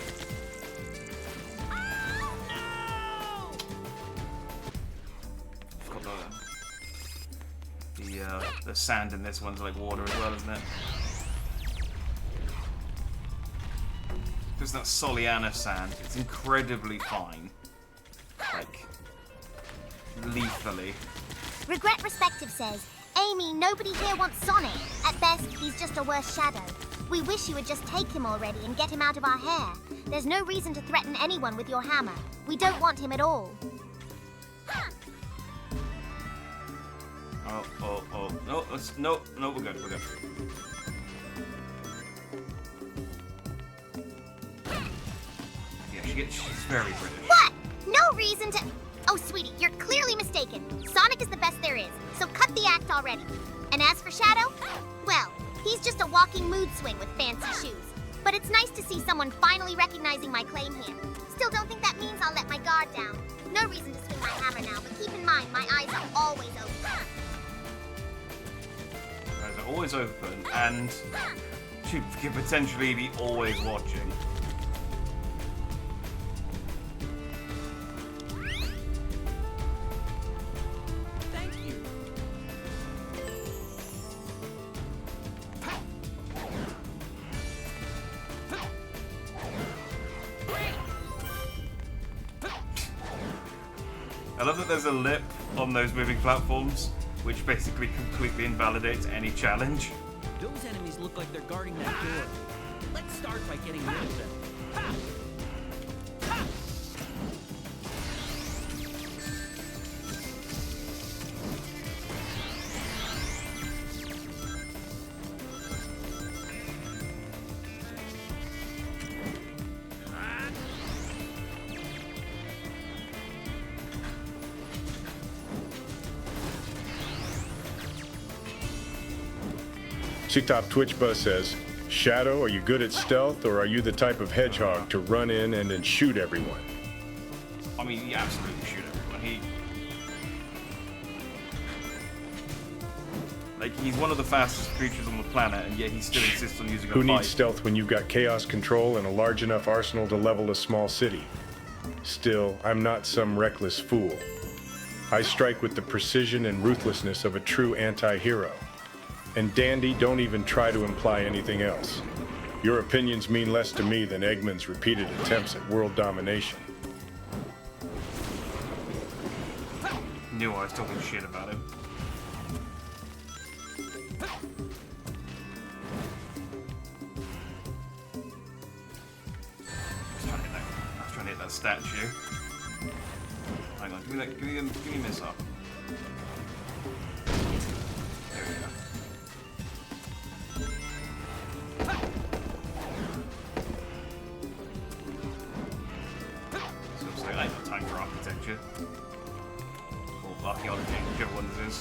S1: I've got the sand in this one's like water as well, isn't it? Because that Soliana sand, it's incredibly fine. Like, lethally.
S7: Regret Respective says, Amy, nobody here wants Sonic. At best, he's just a worse shadow. We wish you would just take him already and get him out of our hair. There's no reason to threaten anyone with your hammer. We don't want him at all.
S1: Oh. No, we're good. Yeah, she's very British.
S7: What? No reason to... Oh, sweetie, you're clearly mistaken. Sonic is the best there is, so cut the act already. And as for Shadow, well, he's just a walking mood swing with fancy shoes. But it's nice to see someone finally recognizing my claim here. Still don't think that means I'll let my guard down. No reason to swing my hammer now, but keep in mind, my eyes are always open.
S1: Eyes are always open, and she could potentially be always watching. I love that there's a lip on those moving platforms, which basically completely invalidates any challenge.
S2: Those enemies look like they're guarding that door. Let's start by getting rid of them. Ha! Ha!
S11: Top Twitch Buzz says, Shadow, are you good at stealth, or are you the type of hedgehog to run in and then shoot everyone?
S1: I mean, he absolutely shoot everyone. He's one of the fastest creatures on the planet, and yet he still insists on using a
S11: Who
S1: pipe.
S11: needs stealth when you've got chaos control and a large enough arsenal to level a small city? Still, I'm not some reckless fool. I strike with the precision and ruthlessness of a true anti-hero. And Dandy, don't even try to imply anything else. Your opinions mean less to me than Eggman's repeated attempts at world domination.
S1: Knew I was talking shit about him. I was trying to hit that statue. Hang on, give me this up. There we go. So I ain't got time for architecture. Or archaeology, whichever one this is.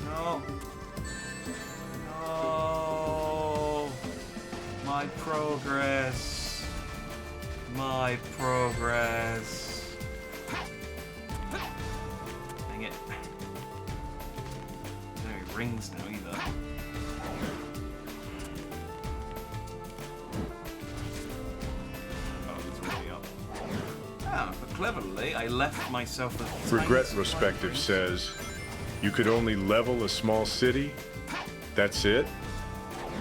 S1: No. No. My progress. My progress. Dang it. There are no rings now either. But cleverly, I left myself a
S11: Regret Respective says, you could only level a small city? That's it?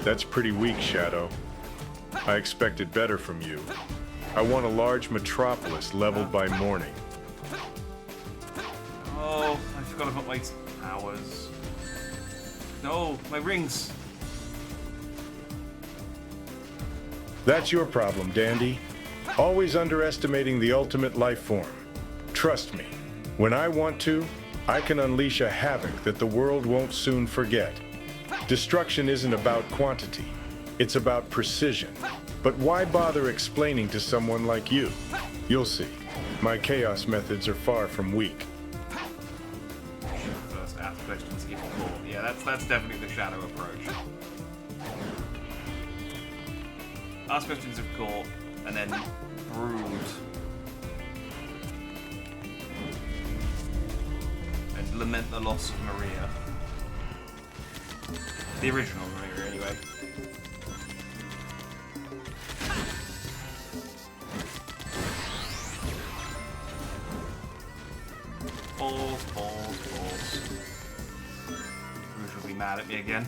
S11: That's pretty weak, Shadow. I expected better from you. I want a large metropolis leveled by morning.
S1: Oh, I forgot about my towers. No, my rings.
S11: That's your problem, Dandy. Always underestimating the ultimate life form. Trust me, when I want to, I can unleash a havoc that the world won't soon forget. Destruction isn't about quantity, it's about precision. But why bother explaining to someone like you? You'll see. My chaos methods are far from weak.
S1: First ask questions, give more. Yeah, that's definitely the Shadow approach. ask questions of Court, and then Brood. And lament the loss of Maria. The original Maria, anyway. Balls. Rouge will be mad at me again.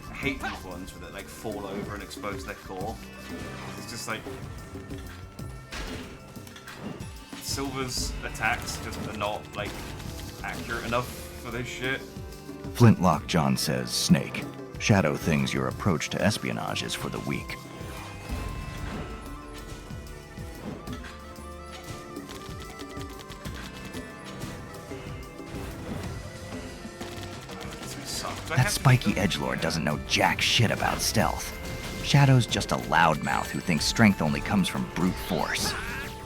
S1: I hate these ones where they like fall over and expose their core. It's just like Silver's attacks just are not like accurate enough for this shit.
S4: Flintlock John says, Snake, Shadow thinks your approach to espionage is for the weak. That spiky edgelord doesn't know jack shit about stealth. Shadow's just a loudmouth who thinks strength only comes from brute force.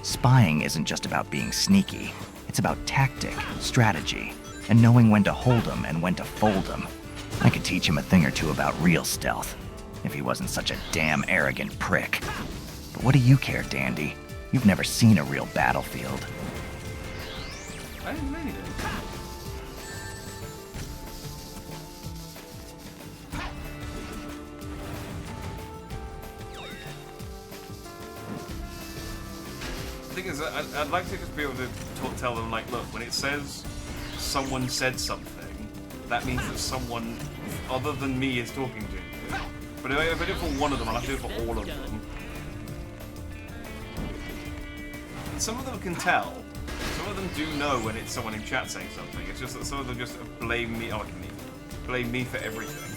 S4: Spying isn't just about being sneaky. It's about tactic, strategy, and knowing when to hold 'em and when to fold 'em. I could teach him a thing or two about real stealth, if he wasn't such a damn arrogant prick. But what do you care, Dandy? You've never seen a real battlefield.
S1: I didn't read it. The thing is, I'd like to just be able to tell them, like, look, when it says someone said something, that means that someone other than me is talking to you. But if I do it for one of them, I'll have to do it for all of them. And some of them can tell. Some of them do know when it's someone in chat saying something. It's just that some of them just blame me. Oh, I can even blame me for everything.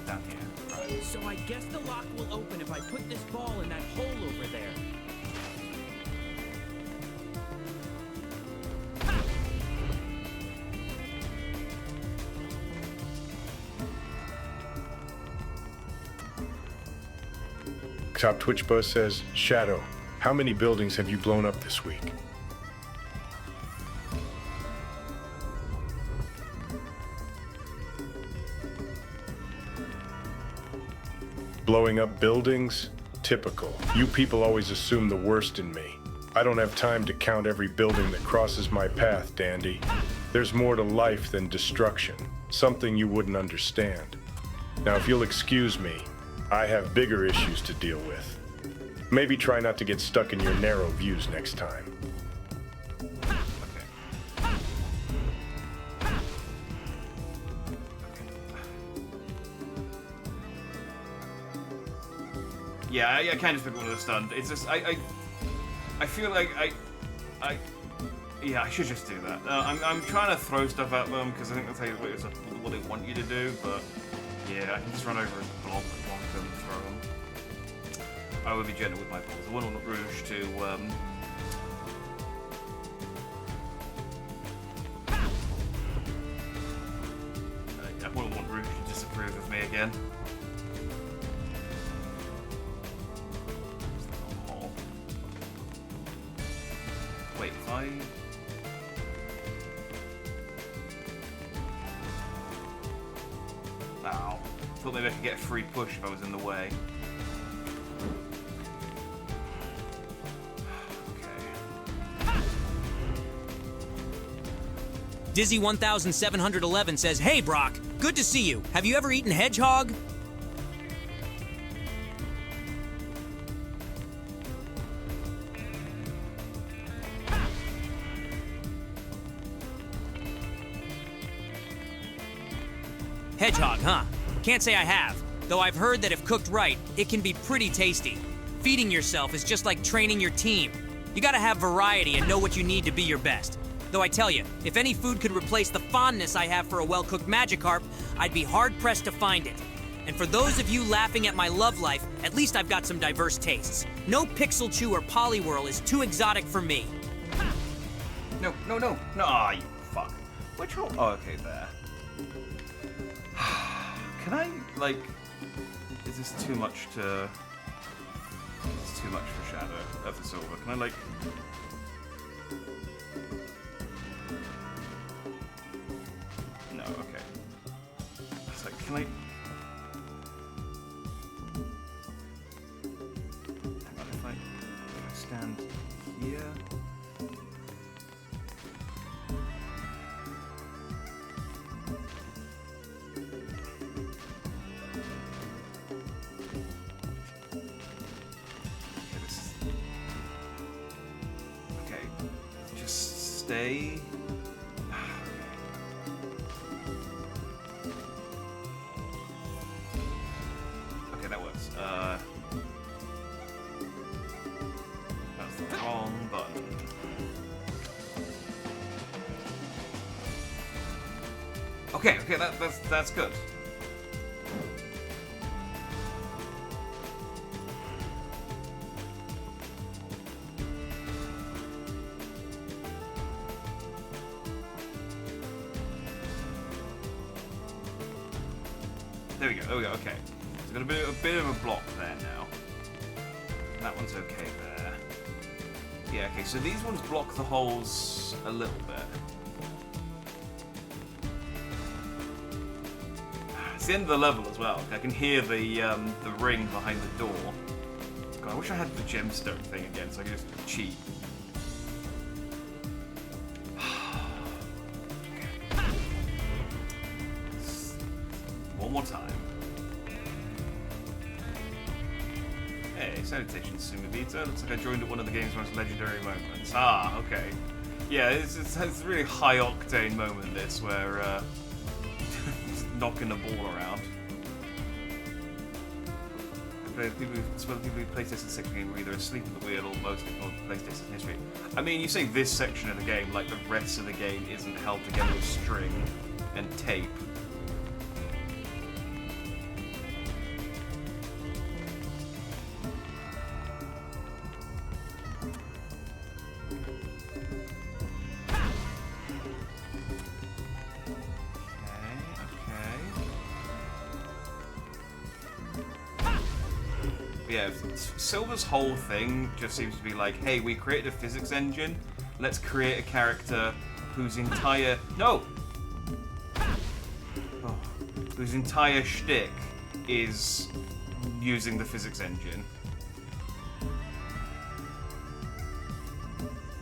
S1: Down here. Right.
S2: So I guess the lock will open if I put this ball in that hole over there.
S11: Top Twitch Buzz says, Shadow, how many buildings have you blown up this week? Blowing up buildings? Typical. You people always assume the worst in me. I don't have time to count every building that crosses my path, Dandy. There's more to life than destruction, something you wouldn't understand. Now, if you'll excuse me, I have bigger issues to deal with. Maybe try not to get stuck in your narrow views next time.
S1: Yeah, I kind of just want to stunned. It's just I feel like yeah, I should just do that. I'm trying to throw stuff at them because I think that's what they want you to do, but yeah, I can just run over and block them and throw them. I will be gentle with my balls. I wouldn't want Rouge to I wouldn't want Rouge to disapprove of me again. Wait, if I... Ow. Thought maybe I could get a free push if I was in the way.
S5: Dizzy 1711 says, Hey Brock, good to see you. Have you ever eaten hedgehog? Hedgehog, huh? Can't say I have, though I've heard that if cooked right, it can be pretty tasty. Feeding yourself is just like training your team. You gotta have variety and know what you need to be your best. Though I tell you, if any food could replace the fondness I have for a well-cooked Magikarp, I'd be hard-pressed to find it. And for those of you laughing at my love life, at least I've got some diverse tastes. No Pixel Chew or Poliwhirl is too exotic for me.
S1: No, aw, you fuck. Which one? Oh, okay, there. Can I, like... Is this too much to... It's too much for Shadow of the Silver. Can I, like... No, okay. It's like, can I... Hang on, if I stand here... Stay. Okay, that works. That's the wrong button. Okay, that's good. There we go, okay. So got a bit of a block there now. That one's okay there. Yeah, okay, so these ones block the holes a little bit. It's the end of the level as well. I can hear the ring behind the door. God, I wish I had the gemstone thing again so I could just cheat. One more time. Hey, salutations, Sumibita. Looks like I joined at one of the game's most legendary moments. Ah, okay. Yeah, it's a really high-octane moment, this, where, just knocking the ball around. Some of the people who play PlayStation 6 game were either asleep at the wheel or most ignored PlayStation history. I mean, you say this section of the game, like the rest of the game isn't held together with string and tape. Yeah, Silver's whole thing just seems to be like, hey, we created a physics engine, let's create a character whose entire... No! Oh, whose entire shtick is using the physics engine.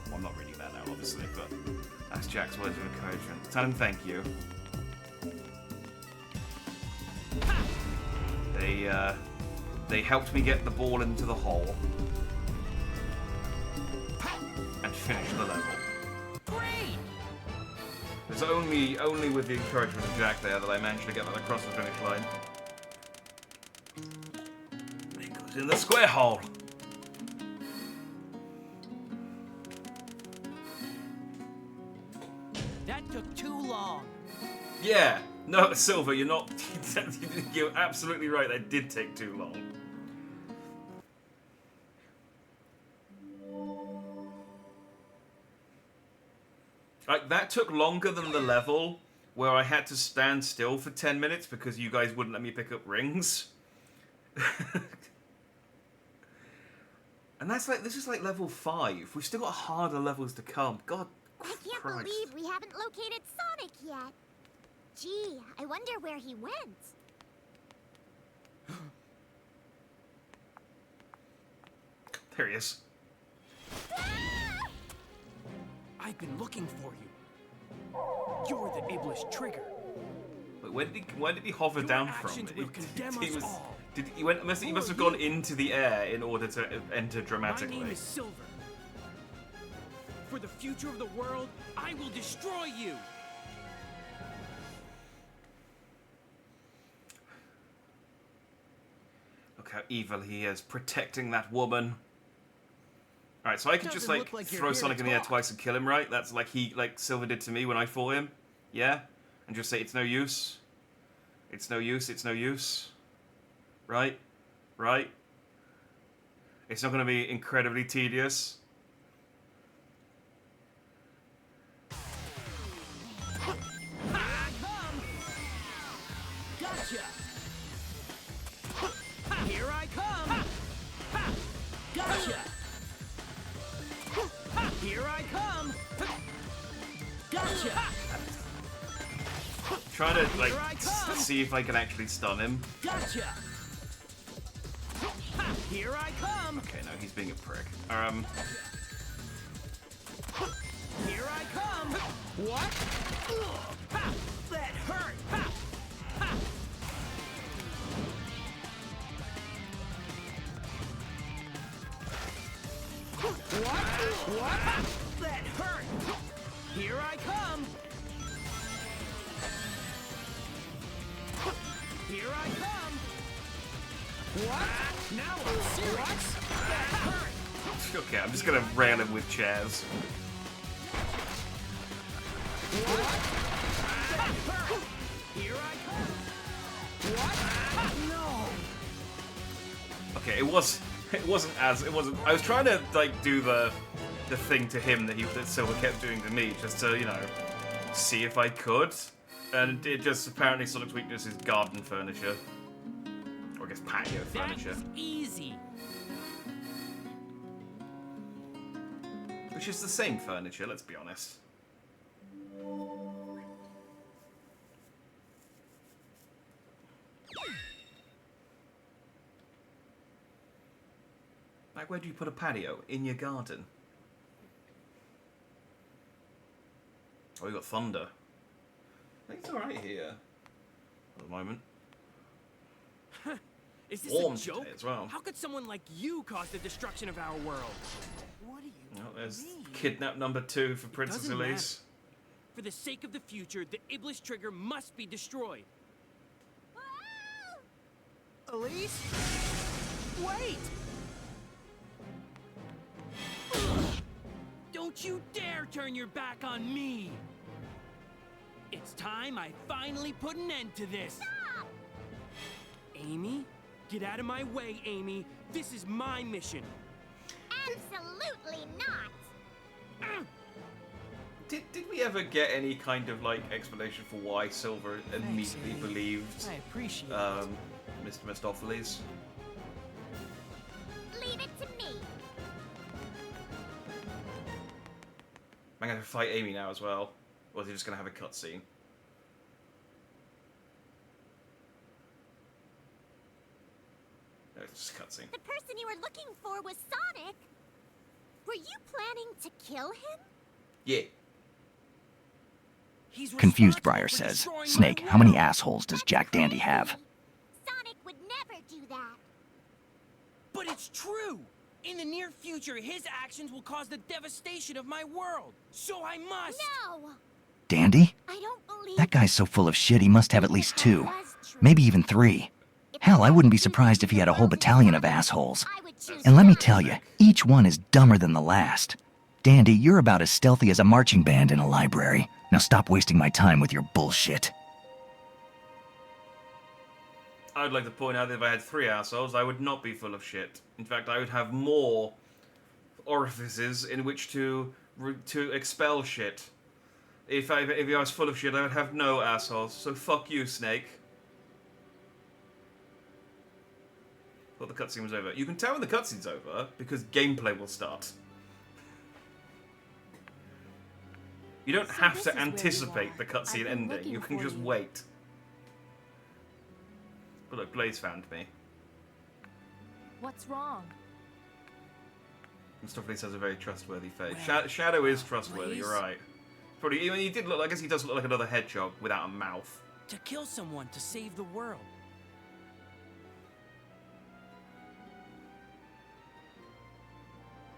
S1: Well, I'm not reading that now, obviously, but that's Jack's words of encouragement. Tell him thank you. They helped me get the ball into the hole and finish the level.
S5: Great!
S1: It's only with the encouragement of Jack there that I managed to get that across the finish line. It goes in the square hole.
S5: That took too long.
S1: Yeah. No, Silver, you're not... You're absolutely right. That did take too long. Like, that took longer than the level where I had to stand still for 10 minutes because you guys wouldn't let me pick up rings. And that's like, this is like level 5. We've still got harder levels to come. God
S7: I can't
S1: Christ.
S7: believe we haven't located Sonic yet. Gee, I wonder where he went.
S1: There he is.
S2: I've been looking for you. You're the Iblis Trigger.
S1: Wait, where did he hover down from?
S2: actions will condemn
S1: He
S2: us
S1: was,
S2: all.
S1: he must have gone into the air in order to enter dramatically.
S2: My name is Silver. For the future of the world, I will destroy you.
S1: Look how evil he is, protecting that woman. Alright, so I can just like throw Sonic in the air twice and kill him, right? That's like Silver did to me when I fought him. Yeah? And just say it's no use. It's no use, it's no use. Right? Right? It's not gonna be incredibly tedious.
S2: Gotcha! Here I come! Gotcha! Here I come! Gotcha!
S1: Trying to, like, see if I can actually stun him.
S2: Gotcha! Here I come!
S1: Okay, no, he's being a prick.
S2: Here I come! What? That hurt! What? That hurt! Here I come! Here I come! What? Now I'm serious! That hurt!
S1: Okay, I'm just gonna rail him with chairs.
S2: What? That hurt! Here I come! What? No!
S1: Okay, it wasn't. I was trying to like do the thing to him that Silver kept doing to me, just to, you know, see if I could. And it just apparently Sonic's weakness is garden furniture, or I guess patio furniture.
S2: That was easy.
S1: Which is the same furniture, let's be honest. Like, where do you put a patio? In your garden. Oh, we got thunder. I think it's alright here. At the moment.
S2: Is this
S1: Warm
S2: a joke?
S1: today as well.
S2: How could someone like you cause the destruction of our world? What do you
S1: Oh, there's kidnap number 2 for Princess
S2: doesn't
S1: Elise.
S2: For the sake of the future, the Iblis trigger must be destroyed. Elise? Wait! Don't you dare turn your back on me! It's time I finally put an end to this! Stop! Amy? Get out of my way, Amy. This is my mission.
S7: Absolutely not!
S1: Did we ever get any kind of, like, explanation for why Silver immediately
S2: Amy.
S1: believed
S2: I appreciate
S1: Mr. Mistopheles?
S7: Leave it to me.
S1: I'm gonna fight Amy now as well. Or is he just gonna have a cutscene? No, it's just a cutscene.
S7: The person you were looking for was Sonic. Were you planning to kill him?
S1: Yeah.
S4: Confused Briar says, Snake, how many assholes does Jack Dandy have?
S7: Sonic would never do that.
S2: But it's true! In the near future, his actions will cause the devastation of my world. So I must!
S7: No!
S4: Dandy?
S7: I don't believe
S4: That guy's so full of shit he must have at least 2. Maybe even 3. Hell, I wouldn't be surprised if he had a whole battalion of assholes. And let me tell you, each one is dumber than the last. Dandy, you're about as stealthy as a marching band in a library. Now stop wasting my time with your bullshit.
S1: I'd like to point out that if I had 3 assholes, I would not be full of shit. In fact, I would have more orifices in which to expel shit. If I was full of shit, I would have no assholes. So fuck you, Snake. Thought the cutscene was over. You can tell when the cutscene's over because gameplay will start. You don't have to anticipate the cutscene ending. You can just wait. But look, Blaze found me.
S13: What's wrong?
S1: Mistopheles has a very trustworthy face. Shadow is trustworthy, you're right. Probably, he did look, I guess he does look like another hedgehog without a mouth.
S2: To kill someone to save the world.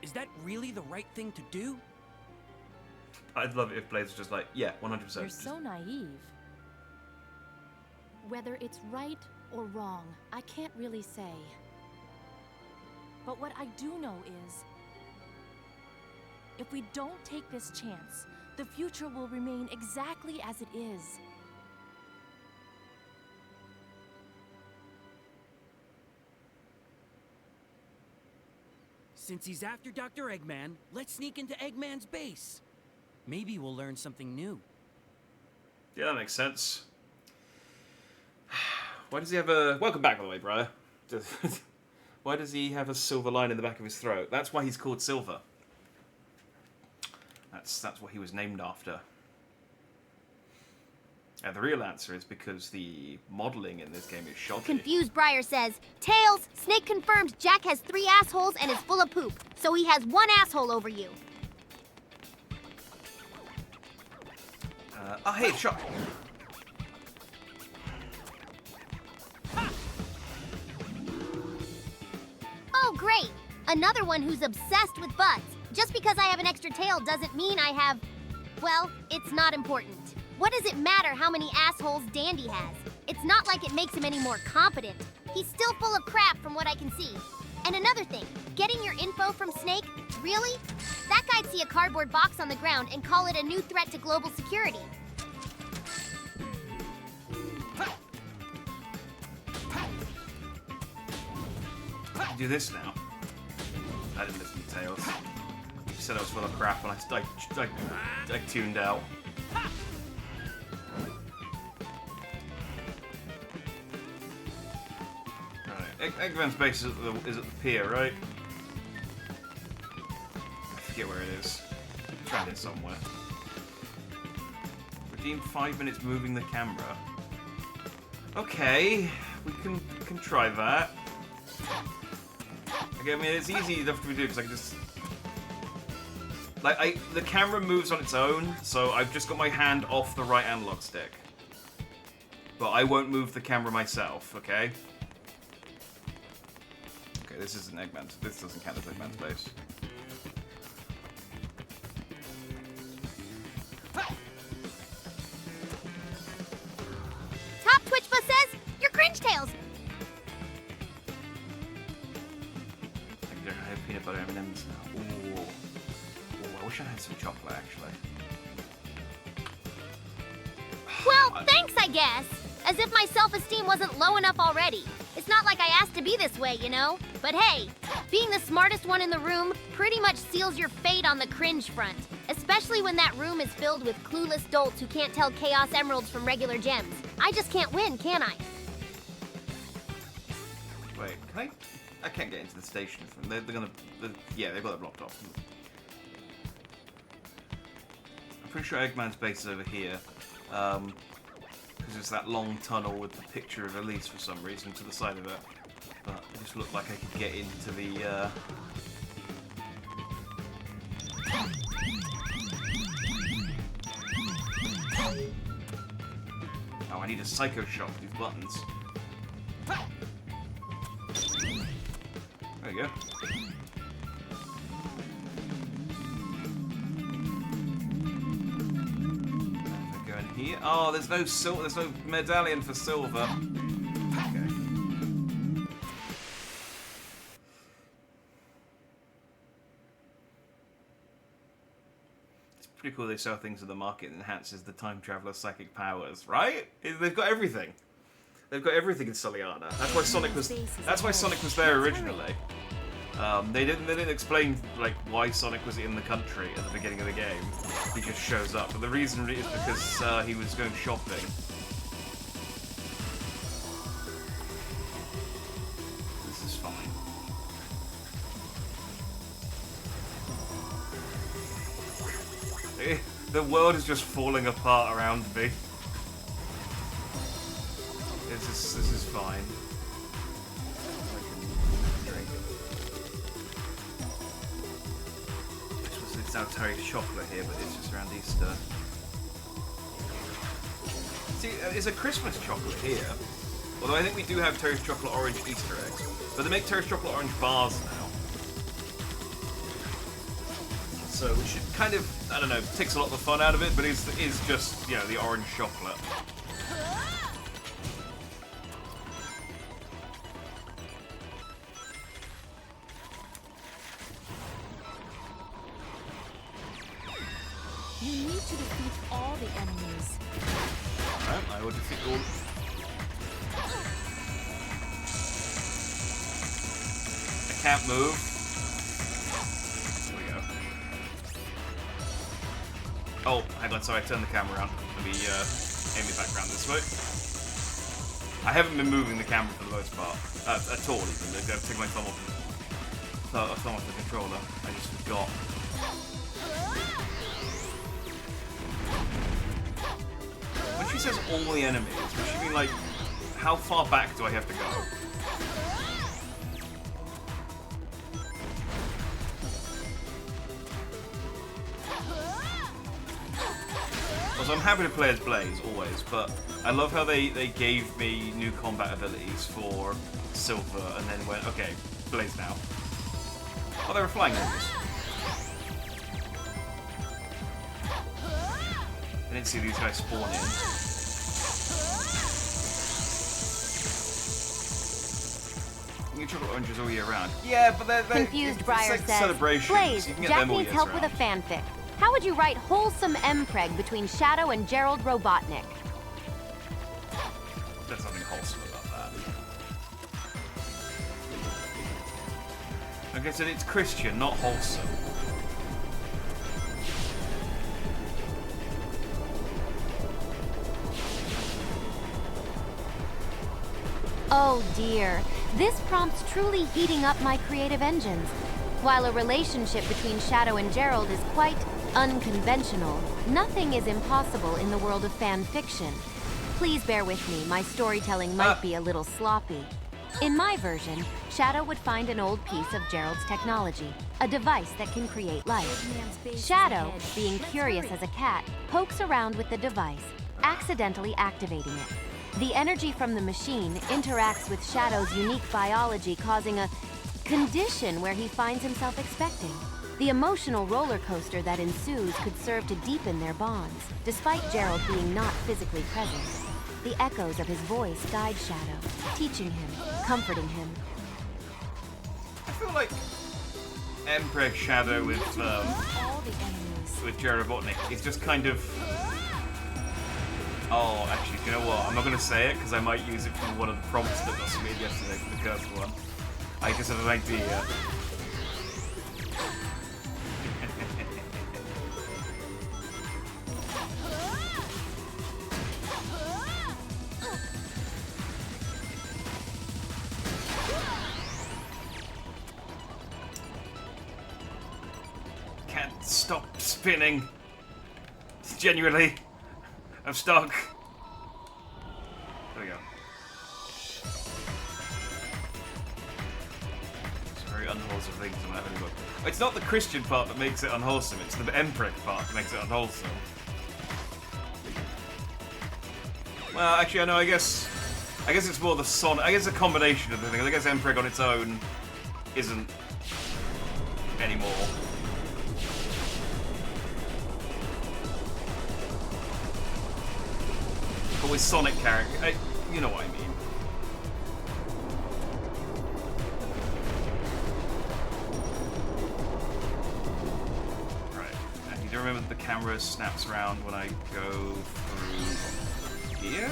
S2: Is that really the right thing to do?
S1: I'd love it if Blaze was just like, yeah, 100%.
S13: You're so naive. Whether it's right or wrong, I can't really say. But what I do know is, if we don't take this chance, the future will remain exactly as it is.
S2: Since he's after Dr. Eggman, let's sneak into Eggman's base. Maybe we'll learn something new.
S1: Yeah, that makes sense. Why does he have a... Welcome back, by the way, brother. Why does he have a silver line in the back of his throat? That's why he's called Silver. That's what he was named after. And the real answer is because the modeling in this game is shoddy.
S7: Confused Briar says, Tails, Snake confirmed Jack has 3 assholes and is full of poop. So he has 1 asshole over you.
S1: Oh, hey, shot.
S7: Oh, great. Another one who's obsessed with butts. Just because I have an extra tail doesn't mean I have... Well, it's not important. What does it matter how many assholes Dandy has? It's not like it makes him any more competent. He's still full of crap from what I can see. And another thing, getting your info from Snake? Really? That guy'd see a cardboard box on the ground and call it a new threat to global security.
S1: Do this now. I didn't listen to Tails. He said I was full of crap and I tuned out. Alright, Eggman's base is at the pier, right? I forget where it is. It's around here somewhere. Redeem 5 minutes moving the camera. Okay, we can try that. Okay, I mean, it's easy enough to do because I can just... Like, the camera moves on its own, so I've just got my hand off the right analog stick. But I won't move the camera myself, okay? Okay, this isn't Eggman's. This doesn't count as Eggman's base.
S7: Top Twitch Bus says, you're cringe tails.
S1: I have peanut butter M&Ms now. Ooh. I wish I had some chocolate, actually.
S7: Well, thanks, I guess. As if my self-esteem wasn't low enough already. It's not like I asked to be this way, you know? But hey, being the smartest one in the room pretty much seals your fate on the cringe front. Especially when that room is filled with clueless dolts who can't tell Chaos Emeralds from regular gems. I just can't win, can I?
S1: Wait, can I can't get into the station. Yeah, they've got it blocked off. I'm pretty sure Eggman's base is over here. Because it's that long tunnel with the picture of Elise for some reason to the side of it. But it just looked like I could get into the... Oh, I need a Psycho Shot with these buttons. There you go. Go in here. Oh, there's no medallion for silver. Okay. It's pretty cool they sell things at the market that enhances the time traveler's psychic powers, right? They've got everything. They've got everything in Soliana. That's why Sonic was there originally. They didn't explain like why Sonic was in the country at the beginning of the game. He just shows up, but the reason is because he was going shopping. This is fine. The world is just falling apart around me. This is fine. It's now Terry's chocolate here, but it's just around Easter. See, it's a Christmas chocolate here. Although I think we do have Terry's chocolate orange Easter eggs. But they make Terry's chocolate orange bars now. So we should kind of, I don't know, takes a lot of the fun out of it, but it's just, you know, the orange chocolate.
S13: You need to defeat all the enemies.
S1: Alright, I will defeat all. I can't move. There we go. Oh, hang on, sorry, I turned the camera around. Let me aim it back around this way. I haven't been moving the camera for the most part. At all, even. I've taken my thumb off the controller. I just forgot. When she says all the enemies, does she mean like, how far back do I have to go? Also, I'm happy to play as Blaze, always, but I love how they gave me new combat abilities for Silver and then went, okay, Blaze now. Oh, they were flying enemies. I didn't see these guys spawn in. You can chocolate oranges all year round. Yeah, but they're
S3: Confused Briar
S1: like
S3: says,
S1: celebrations.
S3: Blaze,
S1: You can get
S3: Jack
S1: them all
S3: needs
S1: year
S3: help
S1: round.
S3: with a fanfic. How would you write wholesome Mpreg between Shadow and Gerald Robotnik?
S1: There's nothing wholesome about that. Okay, so it's Christian, not wholesome.
S3: Oh dear, this prompt's truly heating up my creative engines. While a relationship between Shadow and Gerald is quite unconventional, nothing is impossible in the world of fan fiction. Please bear with me, my storytelling might be a little sloppy. In my version, Shadow would find an old piece of Gerald's technology, a device that can create life. Shadow, being curious as a cat, pokes around with the device, accidentally activating it. The energy from the machine interacts with Shadow's unique biology, causing a condition where he finds himself expecting. The emotional roller coaster that ensues could serve to deepen their bonds, despite Gerald being not physically present. The echoes of his voice guide Shadow, teaching him, comforting him.
S1: I feel like Mpreg Shadow with Gerald Robotnik is just kind of... Oh, actually, you know what? I'm not going to say it because I might use it for one of the prompts that was made yesterday for the cursed one. I just had an idea. Can't stop spinning. Genuinely. I'm stuck. There we go. It's a very unwholesome thing to have anymore. It's not the Christian part that makes it unwholesome, it's the Mpreg part that makes it unwholesome. Well, actually, I know, I guess it's more the Sonic. I guess it's a combination of the things. I guess Mpreg on its own isn't anymore. But with Sonic character, you know what I mean. Right, I need to remember that the camera snaps around when I go through here.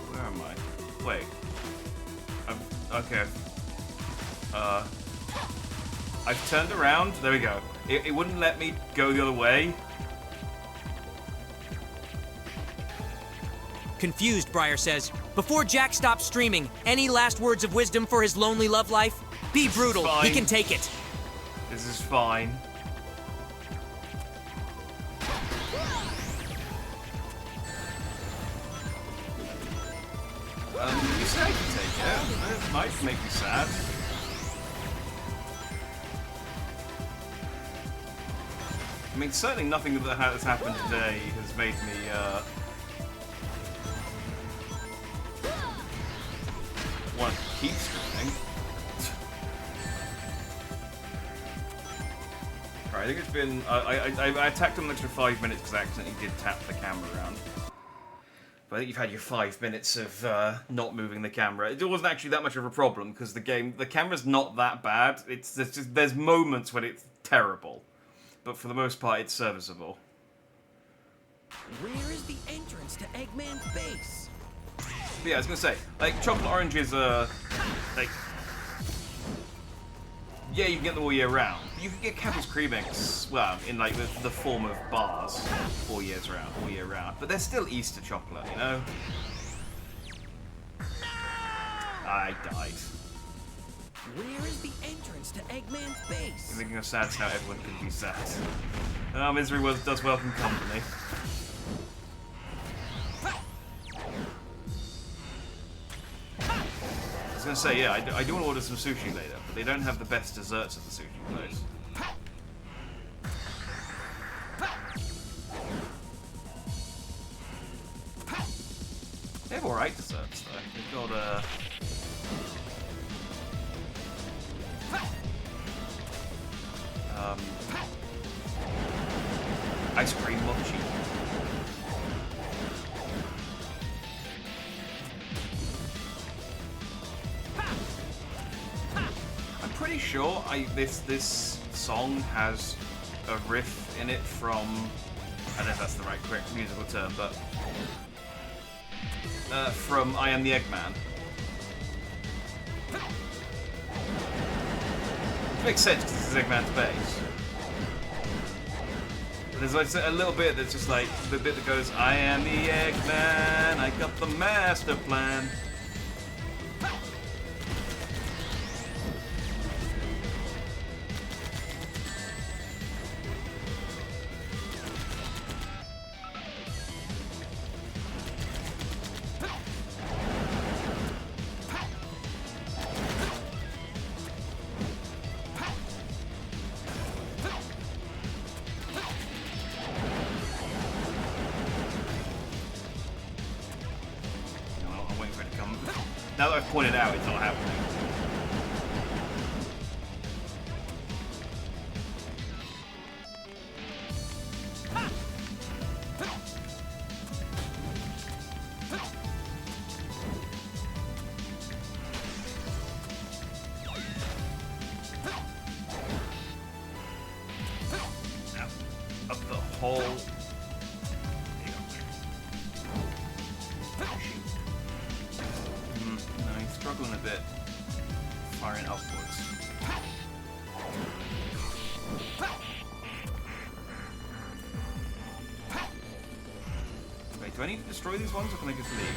S1: Where am I? Wait. Okay. I've turned around. There we go. It wouldn't let me go the other way.
S5: Confused, Briar says, before Jack stops streaming, any last words of wisdom for his lonely love life? Be brutal. He can take it.
S1: This is fine. You say I can take it. It might make me sad. I mean, certainly nothing that has happened today has made me, want to keep streaming. Right, I think it's been... I attacked him an extra 5 minutes because I accidentally did tap the camera around. But I think you've had your 5 minutes of not moving the camera. It wasn't actually that much of a problem because the camera's not that bad. There's moments when it's terrible. But for the most part, it's serviceable.
S15: Where is the entrance to Eggman's base?
S1: But yeah, I was gonna say, like, chocolate oranges are, like, yeah, you can get them all year round, you can get Campbell's cream eggs, well, in like the form of bars, all year round. But they're still Easter chocolate, you know. I died.
S15: Where is the entrance to Eggman's base?
S1: You're making us sad how everyone can be sad. Misery does welcome company. I was gonna say, yeah, I do want to order some sushi later, but they don't have the best desserts at the sushi place. They have alright desserts though. They've got ice cream mochi. I'm pretty sure this song has a riff in it from, I don't know if that's the correct musical term, but from I Am the Eggman. Which makes sense because this is Eggman's base. But there's like a little bit that's just like the bit that goes, I am the Eggman, I got the master plan. Now that I've pointed out, it's not happening. Now, up the whole. Struggling a bit, firing upwards. Wait, do I need to destroy these ones or can I just leave?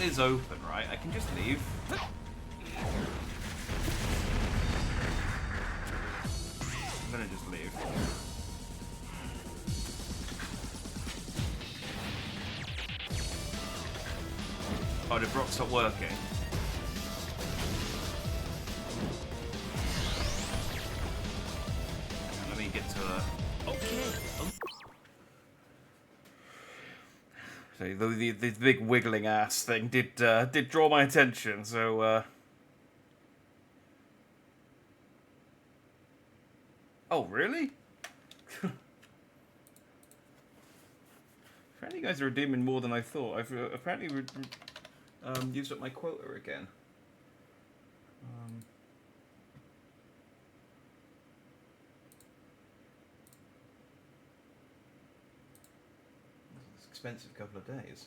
S1: Is open, right? I can just leave. I'm gonna just leave. Oh, did Brock stop working? Hang on, let me get to a... Okay. So the big wiggling ass thing did draw my attention. So oh really? Apparently, you guys are redeeming more than I thought. I've apparently used up my quota again. Expensive couple of days.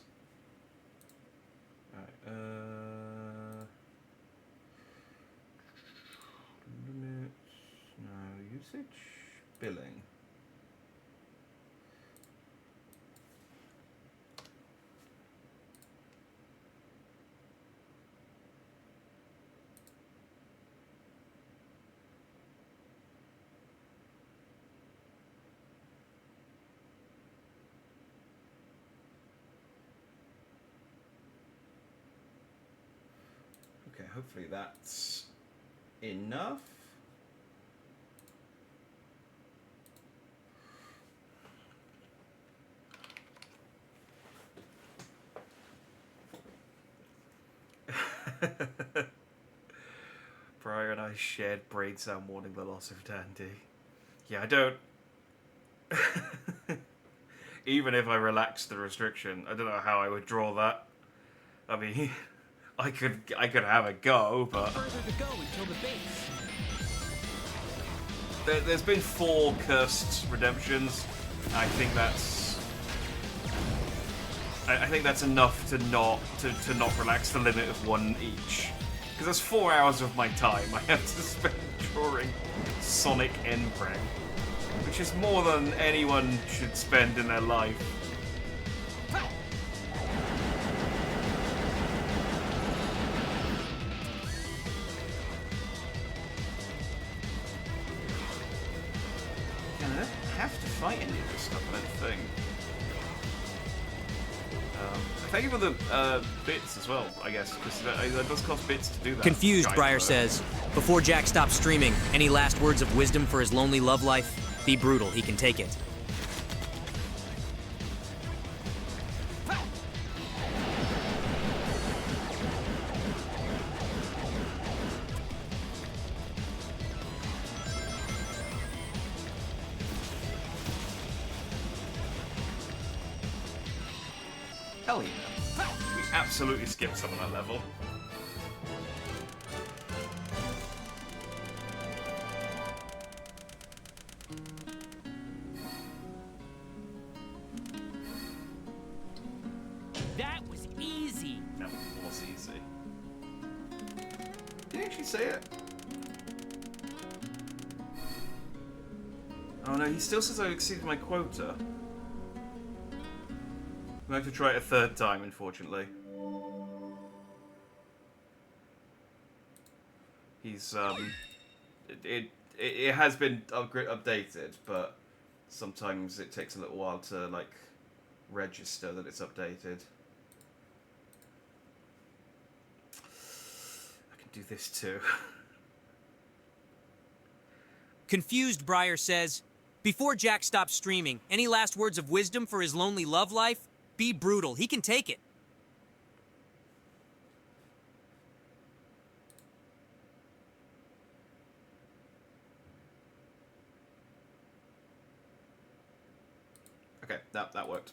S1: Alright, limits, no, usage, billing. Okay, hopefully that's enough. Briar and I shared brain sound mourning the loss of Dandy. Yeah, I don't... Even if I relaxed the restriction, I don't know how I would draw that. I mean, I could have a go, but...
S15: Further to go until the base.
S1: There's been 4 cursed redemptions. I think that's enough to not relax the limit of 1 each. Because that's 4 hours of my time I have to spend drawing Sonic N-Preg, which is more than anyone should spend in their life. I don't have to fight any of this stuff, I don't think. Thank you for the bits as well, I guess, because it does cost bits to do that.
S5: Confused, Briar says. Before Jack stops streaming, any last words of wisdom for his lonely love life? Be brutal, he can take it.
S1: Hell yeah. We absolutely skipped some of that level.
S2: That was easy.
S1: That was easy. Did you actually say it? Oh no, he still says I exceeded my quota. I'm going to have to try it a 3rd time, unfortunately. He's, it has been updated, but sometimes it takes a little while to, like, register that it's updated. I can do this too.
S5: Confused, Briar says. Before Jack stops streaming, any last words of wisdom for his lonely love life? Be brutal, he can take it.
S1: Okay, that worked.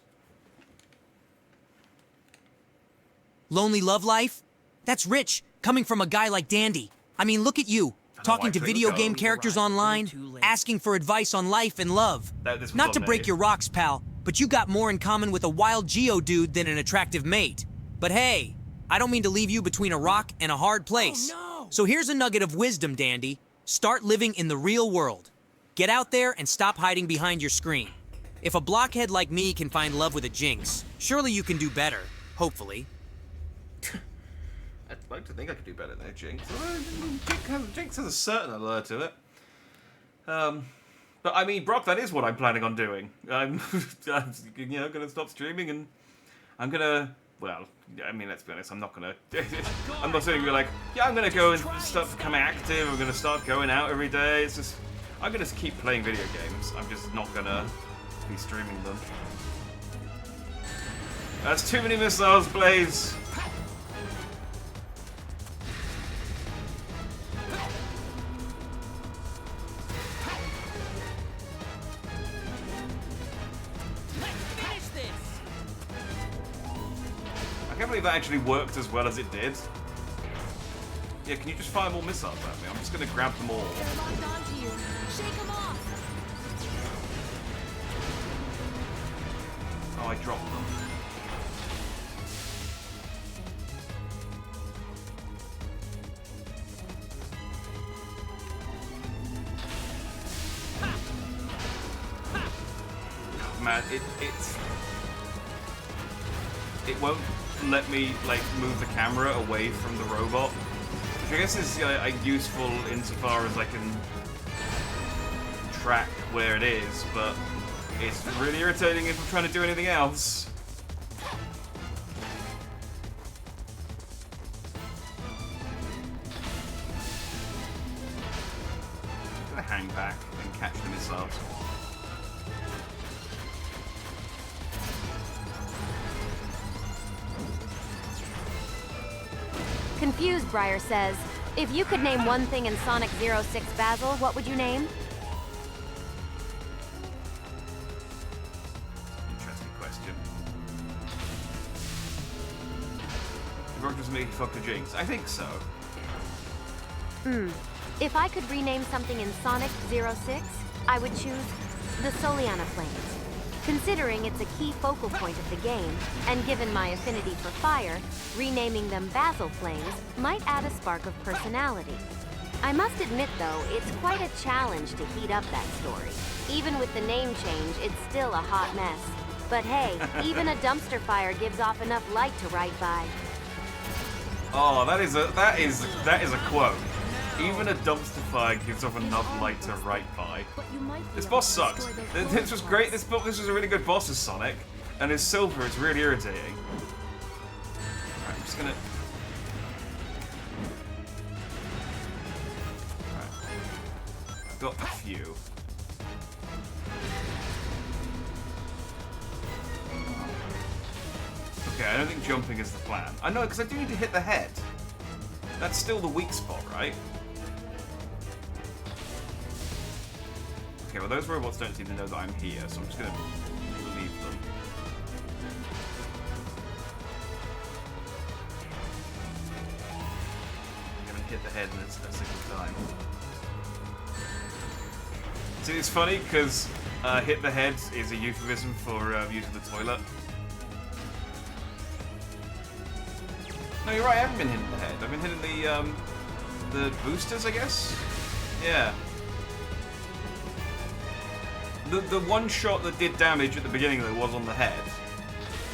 S5: Lonely love life? That's rich, coming from a guy like Dandy. I mean, look at you, talking to video game characters online, asking for advice on life and love. Not to break your rocks, pal, but you got more in common with a wild Geodude than an attractive mate. But hey, I don't mean to leave you between a rock and a hard place.
S15: Oh, no.
S5: So here's a nugget of wisdom, Dandy. Start living in the real world. Get out there and stop hiding behind your screen. If a blockhead like me can find love with a Jinx, surely you can do better, hopefully.
S1: I'd like to think I could do better than a Jinx. Jinx has a certain allure to it. But I mean, Brock, that is what I'm planning on doing. I'm gonna stop streaming and I'm gonna, well, I mean, let's be honest, I'm not gonna, I'm not saying like, yeah, I'm gonna go and start becoming active, I'm gonna start going out every day. It's just, I'm gonna just keep playing video games. I'm just not gonna be streaming them. That's too many missiles, Blaze. I can't believe that actually worked as well as it did. Yeah, can you just fire more missiles at me? I'm just gonna grab them all.
S13: Locked onto you. Shake them off.
S1: Oh, I dropped them. Man, it won't let me like move the camera away from the robot, which I guess is useful insofar as I can track where it is, but it's really irritating if I'm trying to do anything else. I'm gonna hang back and catch the missiles.
S3: Confused, Briar says, If you could name one thing in Sonic 06 Basil, what would you name?
S1: Interesting question. Did Rock just make fuck a Jinx? I think so.
S3: If I could rename something in Sonic 06, I would choose the Soliana Flames. Considering it's a key focal point of the game, and given my affinity for fire, renaming them Basil Flames might add a spark of personality. I must admit, though, it's quite a challenge to heat up that story. Even with the name change, it's still a hot mess. But hey, even a dumpster fire gives off enough light to ride by.
S1: Oh, that is a quote. Even a dumpster fire gives off enough light to right by. This boss sucks. This was great. This was a really good boss as Sonic, and his silver is really irritating. Alright, I'm just gonna. Alright. I've got a few. Okay, I don't think jumping is the plan. I know, because I do need to hit the head. That's still the weak spot, right? Okay, well those robots don't seem to know that I'm here, so I'm just gonna leave them. I'm gonna hit the head in a single time. See, it's funny, because hit the head is a euphemism for using the toilet. No, you're right, I haven't been hitting the head. I've been hitting the boosters, I guess? Yeah. The one shot that did damage at the beginning, though, was on the head.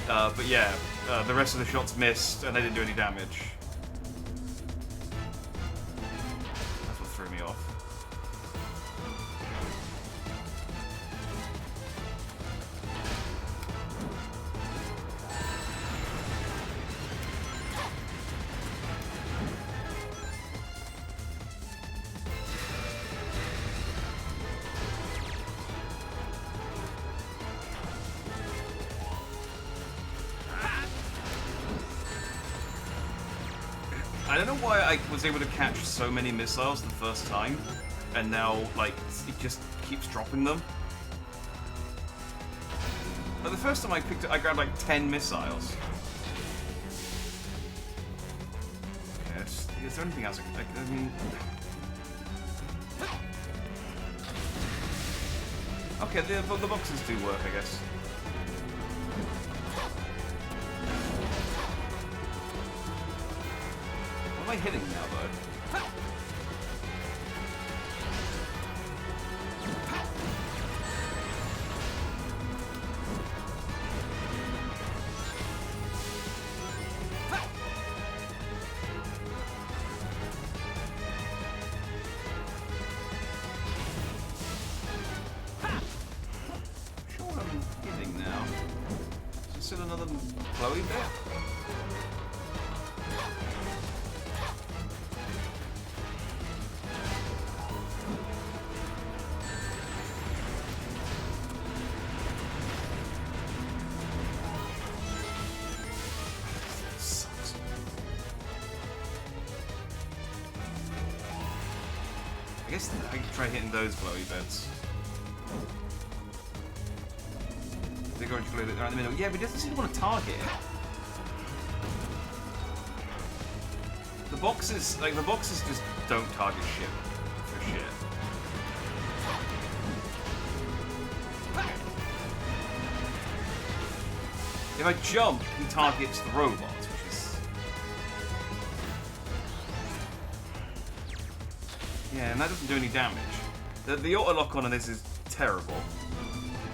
S1: But yeah, the rest of the shots missed, and they didn't do any damage. That's what threw me off. I don't know why I was able to catch so many missiles the first time, and now, like, it just keeps dropping them. But the first time I picked it, I grabbed like 10 missiles. Okay, is there anything else I mean... Okay, the boxes do work, I guess. What am I hitting now, though? Sure, I'm hitting now. Is there still another glowy bit? I guess I can try hitting those glowy bits. Big orange glue right in the middle. Yeah, but he doesn't seem to want to target it. The boxes just don't target shit for shit. If I jump, he targets the robots, which is... Yeah, and that doesn't do any damage. The auto-lock on this is terrible.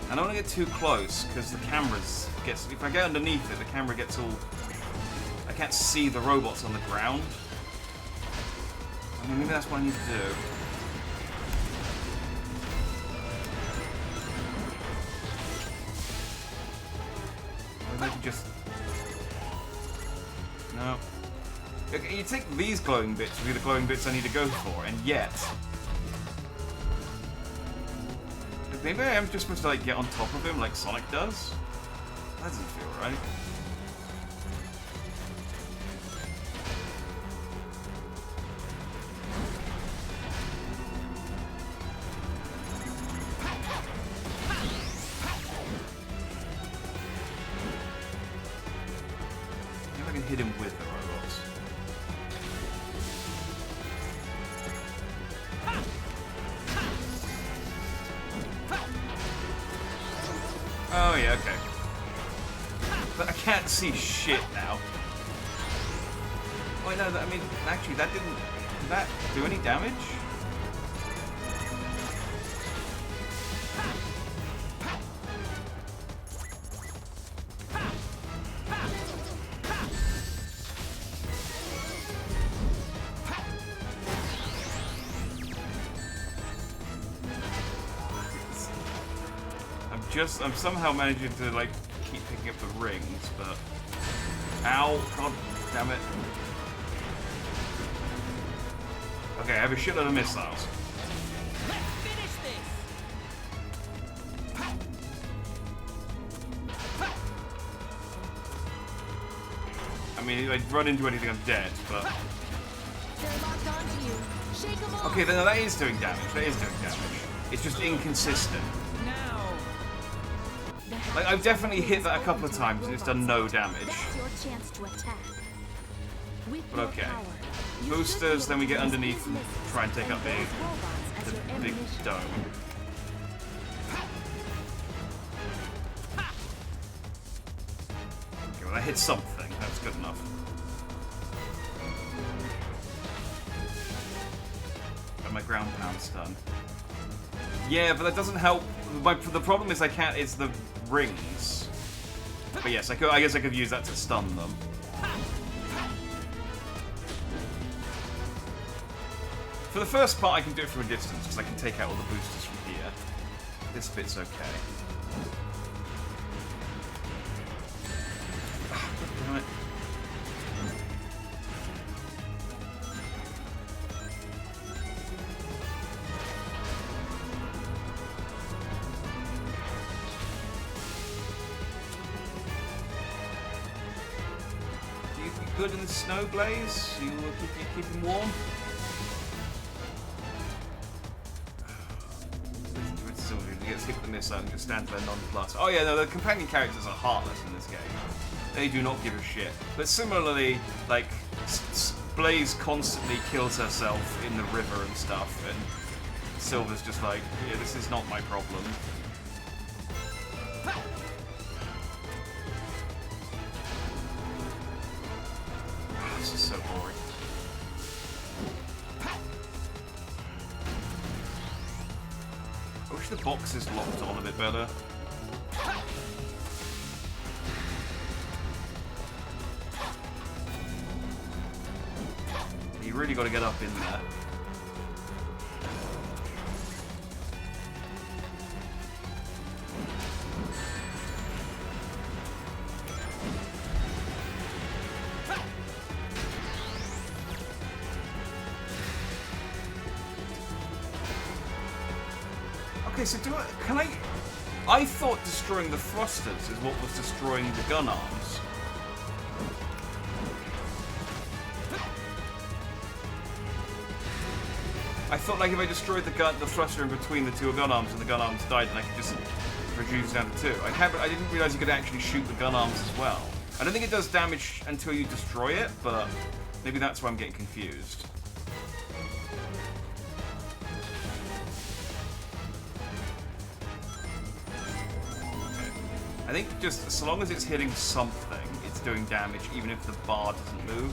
S1: And I don't want to get too close, because the cameras gets... If I get underneath it, the camera gets all... I can't see the robots on the ground. I mean, maybe that's what I need to do. Maybe I can just... No. Okay, you take these glowing bits to be the glowing bits I need to go for, and yet... Maybe I am just supposed to, like, get on top of him like Sonic does? That doesn't feel right. hit him with the robots. Oh yeah, okay. But I can't see shit now. Wait, no, I mean, actually, did that do any damage? I'm somehow managing to, like, keep picking up the rings, but... Ow! God damn it. Okay, I have a shitload of missiles.
S15: Let's finish this.
S1: I mean, if I run into anything, I'm dead, but...
S13: They're locked onto you. Shake them off.
S1: Okay, then that is doing damage. That is doing damage. It's just inconsistent.
S13: Now.
S1: Like, I've definitely hit that a couple of times and it's done no damage.
S13: That's your chance to attack. With
S1: But
S13: your
S1: okay.
S13: power, you
S1: Boosters,
S13: should
S1: then we
S13: be
S1: get
S13: able to
S1: underneath and
S13: dismiss
S1: try and take out
S13: those robots as your
S1: the big
S13: ammunition.
S1: dome. Okay, well, I hit something. That's good enough. Got my ground pound's done. Yeah, but that doesn't help. The problem is it's the rings. But yes, I guess I could use that to stun them. For the first part, I can do it from a distance, because I can take out all the boosters from here. This bit's okay. Damn it. You good in the snow blaze? You keep him warm? He gets hit with the missile and just stands there nonplussed. Oh yeah, no, the companion characters are heartless in this game. They do not give a shit. But similarly, like, Blaze constantly kills herself in the river and stuff, and Silver's just like, yeah, this is not my problem. This is so boring. I wish the box is locked on a bit better. You really got to get up in there. Okay, so I thought destroying the thrusters is what was destroying the gun arms. I thought, like, if I destroyed the thruster in between the two gun arms and the gun arms died, then I could just reduce down to 2. I didn't realize you could actually shoot the gun arms as well. I don't think it does damage until you destroy it, but maybe that's why I'm getting confused. I think just so long as it's hitting something, it's doing damage, even if the bar doesn't move.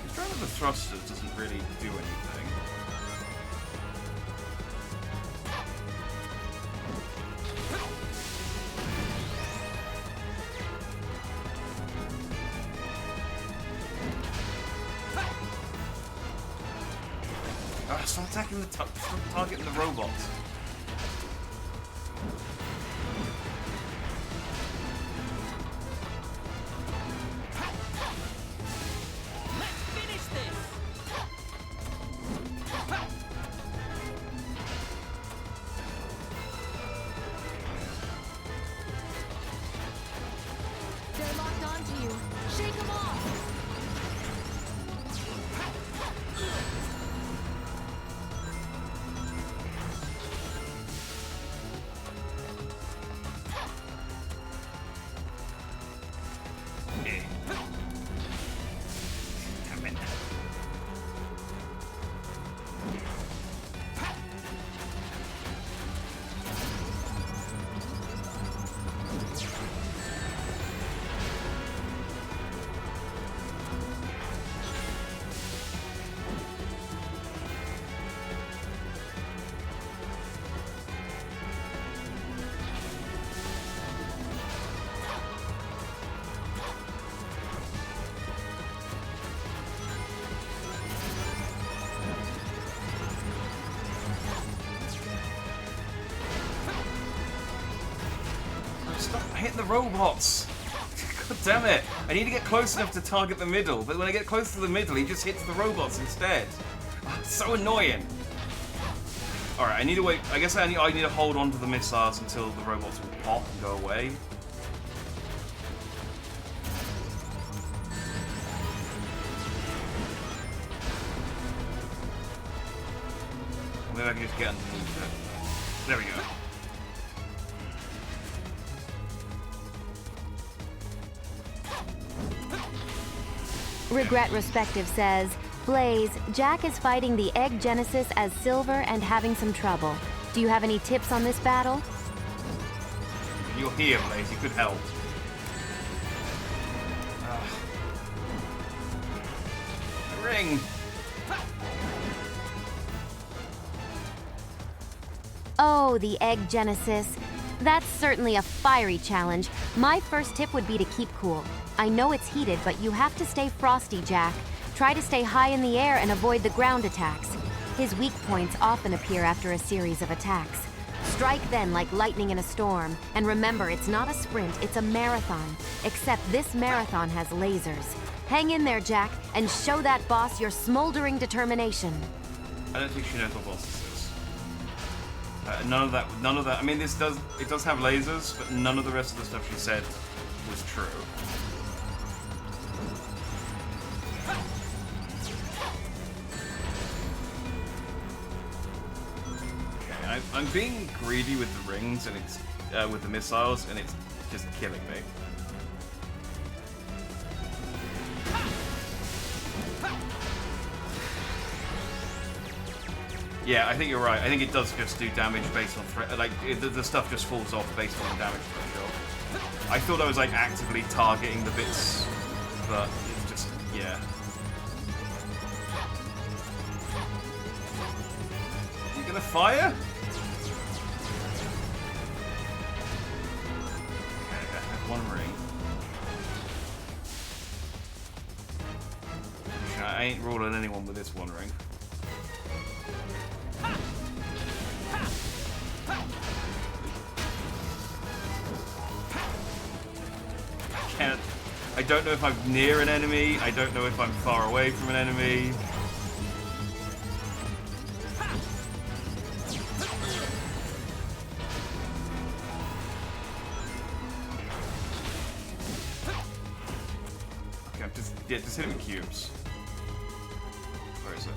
S1: Destroying the thrusters doesn't really do anything. Stop attacking stop targeting the robots.
S15: Let's finish this.
S1: hitting the robots. God damn it. I need to get close enough to target the middle, but when I get close to the middle, he just hits the robots instead. Oh, it's so annoying. Alright, I need to wait. I guess I need to hold on to the missiles until the robots will pop and go away. Maybe I can just get underneath it. There we go.
S3: Regret Respective says, Blaze, Jack is fighting the Egg Genesis as Silver and having some trouble. Do you have any tips on this battle?
S1: You're here, Blaze. You could help. Ring.
S3: Oh, the Egg Genesis. That's certainly a fiery challenge. My first tip would be to keep cool. I know it's heated, but you have to stay frosty, Jack. Try to stay high in the air and avoid the ground attacks. His weak points often appear after a series of attacks. Strike then like lightning in a storm. And remember, it's not a sprint, it's a marathon. Except this marathon has lasers. Hang in there, Jack, and show that boss your smoldering determination.
S1: I don't think she knows what boss this is. None of that. I mean, it does have lasers, but none of the rest of the stuff she said was true. Okay, I'm being greedy with the rings and it's with the missiles, and it's just killing me. Yeah, I think you're right. I think it does just do damage based on the stuff just falls off based on the damage threshold. I thought I was like actively targeting the bits, but it's just yeah. You gonna fire? Okay, I have one ring. I ain't ruling anyone with this one ring. I don't know if I'm near an enemy. I don't know if I'm far away from an enemy. Okay, just hit him with cubes. Where is it?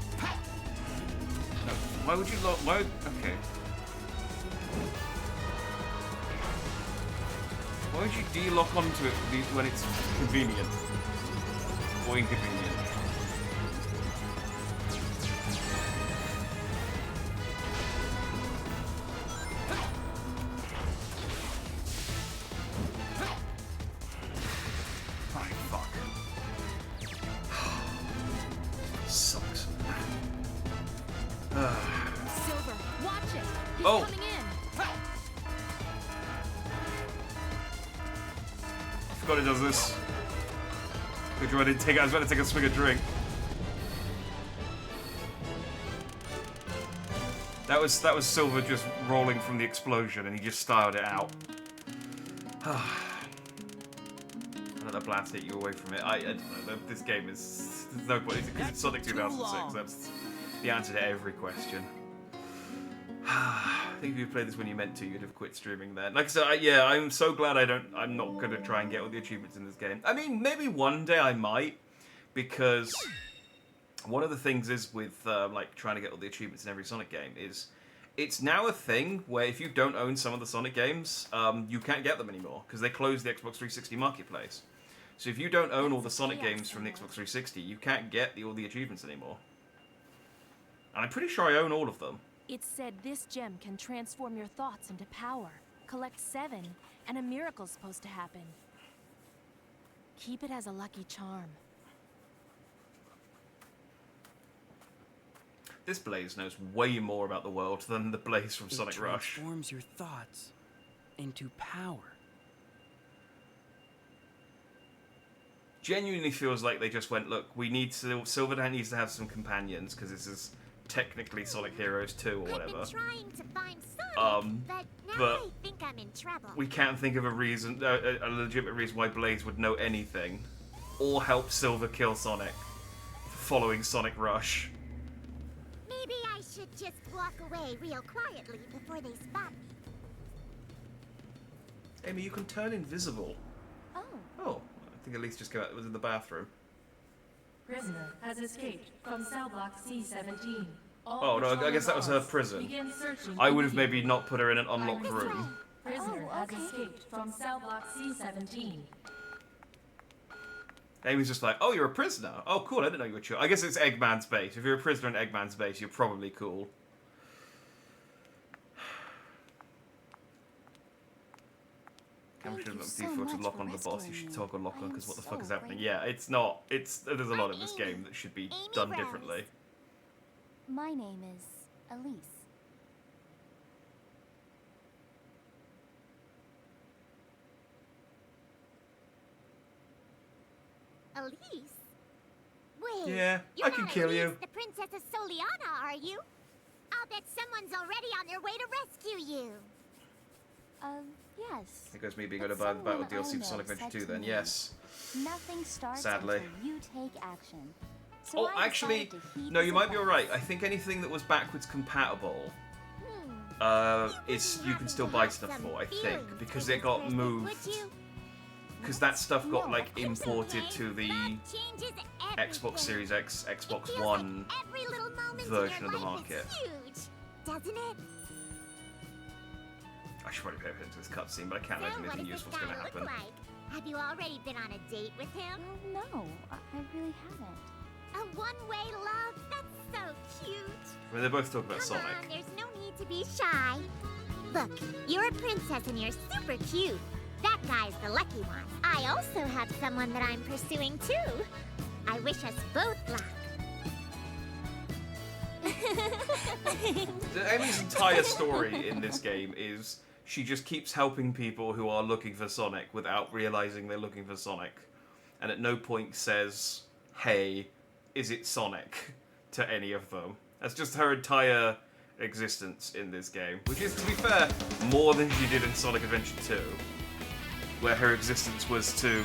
S1: No. Why would you lock? Why? Okay. Why would you de-lock onto it when it's convenient? Or inconvenient? Fine, fuck. Sucks.
S13: Silver, watch it! He's
S1: Oh.
S13: coming in!
S1: Forgot it does this. Good job I didn't take it. I was about to take a swig of drink. That was Silver just rolling from the explosion, and he just styled it out. Another blast hit you away from it. I don't know. This game is there's no point because it's Sonic 2006. That's the answer to every question. I think if you played this when you meant to, you'd have quit streaming then. Like I said, yeah, I'm so glad I'm not going to try and get all the achievements in this game. I mean, maybe one day I might, because one of the things is with like trying to get all the achievements in every Sonic game is it's now a thing where if you don't own some of the Sonic games, you can't get them anymore because they closed the Xbox 360 marketplace. So if you don't own all the Sonic games from the Xbox 360, you can't get all the achievements anymore. And I'm pretty sure I own all of them.
S13: It's said this gem can transform your thoughts into power. Collect 7, and a miracle's supposed to happen. Keep it as a lucky charm.
S1: This Blaze knows way more about the world than the Blaze from Sonic Rush.
S2: Transforms your thoughts into power.
S1: Genuinely feels like they just went, look, we need to, Silver needs to have some companions because this is technically Sonic Heroes 2 or whatever.
S7: I've been trying to find Sonic, but now I think I'm in trouble.
S1: We can't think of a reason, a legitimate reason why Blaze would know anything, or help Silver kill Sonic, following Sonic Rush.
S7: Maybe I should just walk away real quietly before they spot me.
S1: Amy, you can turn invisible.
S13: Oh.
S1: Oh, I think Elise just came out. It was in the bathroom.
S16: Prisoner has escaped from cell block C-17.
S1: Oh no, I guess that was her prison. I would have maybe not put her in an unlocked room.
S16: Prisoner has escaped from cell block C-17.
S1: Amy's just like, oh, you're a prisoner. Oh, cool, I didn't know you were chill. I guess it's Eggman's base. If you're a prisoner in Eggman's base, you're probably cool. Camera should have default to lock on the boss. You should toggle lock on because what the fuck is happening? Yeah, it's not. There's a lot in this game that should be done differently.
S13: My name is Elise.
S7: Elise? Wait,
S1: Yeah,
S7: you're
S1: I can
S7: not
S1: kill
S7: Elise,
S1: you.
S7: the Princess of Soliana, are you? I'll bet someone's already on their way to rescue you.
S13: Yes.
S1: It goes me being able to buy the battle DLC for Sonic Adventure 2 then, yes.
S13: Nothing starts
S1: Sadly.
S13: until you take action. So
S1: Oh,
S13: I
S1: actually,
S13: decided to heed
S1: no,
S13: his
S1: you might be
S13: advice.
S1: alright. I think anything that was backwards compatible, is you can still buy stuff for, I think, because it got moved. Because that stuff got, like, imported to the Xbox Series X, Xbox One version of the market.
S7: Doesn't it?
S1: I should probably pay attention to this cutscene, but I can't imagine anything useful is going to happen.
S7: Have you already been on a date with him?
S13: No, I really haven't.
S7: A one-way love? That's so cute.
S1: I mean, they both talk about
S7: Come
S1: Sonic.
S7: on, there's no need to be shy. Look, you're a princess and you're super cute. That guy's the lucky one. I also have someone that I'm pursuing too. I wish us both luck.
S1: Amy's entire story in this game is she just keeps helping people who are looking for Sonic without realizing they're looking for Sonic. And at no point says, hey, is it Sonic? To any of them. That's just her entire existence in this game. Which is, to be fair, more than she did in Sonic Adventure 2. Where her existence was to...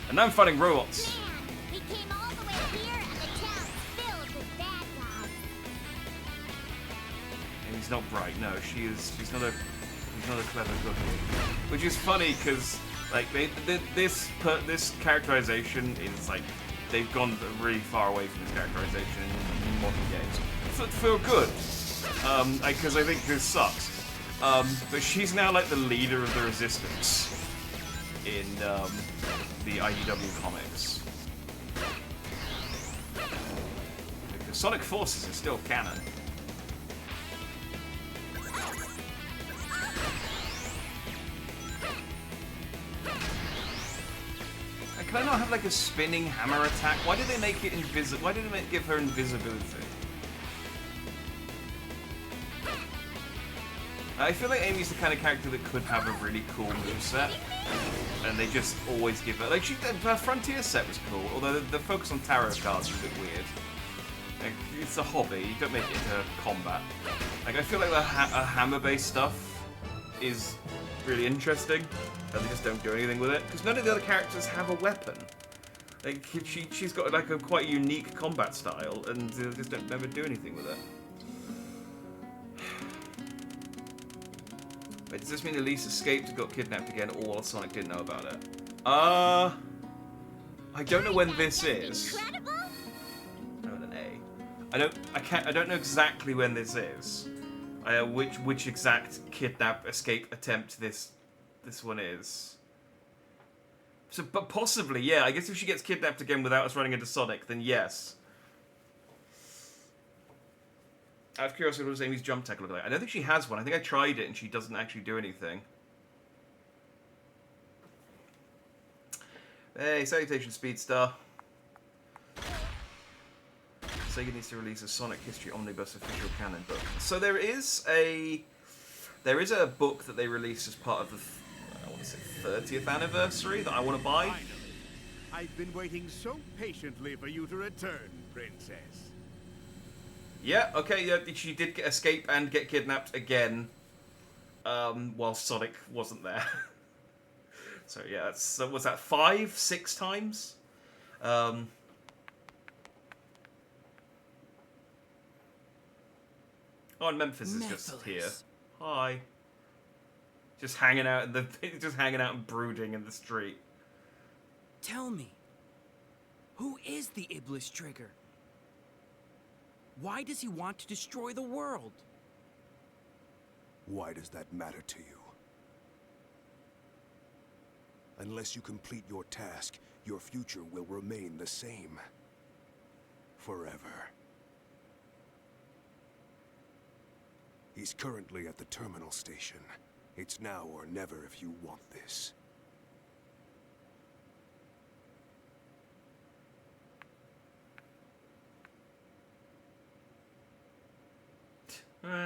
S1: And now I'm fighting robots.
S7: We came all the way here and the town's filled with bad guys.
S1: And he's not bright. No, she's not a clever cookie. Which is funny because like this characterization is like they've gone really far away from this characterization in modern games. For good, because I think this sucks. But she's now like the leader of the Resistance in the IDW comics. Because Sonic Forces is still canon. Can I not have like a spinning hammer attack? Why did they make it invisible? Why did they give her invisibility? I feel like Amy's the kind of character that could have a really cool moveset, and they just always give her... Like, her Frontier set was cool, although the focus on tarot cards is a bit weird. Like, it's a hobby, you don't make it into combat. Like, I feel like the hammer-based stuff is really interesting, and they just don't do anything with it, because none of the other characters have a weapon. Like, she's got like a quite unique combat style, and they just don't never do anything with it. Wait, does this mean Elise escaped and got kidnapped again, or while Sonic didn't know about it? I don't know when this is. No, with an A. I don't know exactly when this is. Which exact kidnap escape attempt this one is. So, but possibly, yeah. I guess if she gets kidnapped again without us running into Sonic, then yes. Out of curiosity, what does Amy's jump tech look like? I don't think she has one. I think I tried it and she doesn't actually do anything. Hey, salutations, Speedstar. Sega needs to release a Sonic History Omnibus official canon book. So there is a book that they released as part of the I want to say 30th anniversary that I want to buy.
S10: I've been waiting so patiently for you to return, Princess.
S1: Yeah, okay, yeah, she did escape and get kidnapped again, while Sonic wasn't there. So yeah, that's, so was that 5, 6 times? Oh, and Memphis is just here. Hi. Just hanging out in the, just hanging out and brooding in the street.
S2: Tell me, who is the Iblis Trigger? Why does he want to destroy the world?
S8: Why does that matter to you? Unless you complete your task, your future will remain the same. Forever. He's currently at the terminal station. It's now or never if you want this.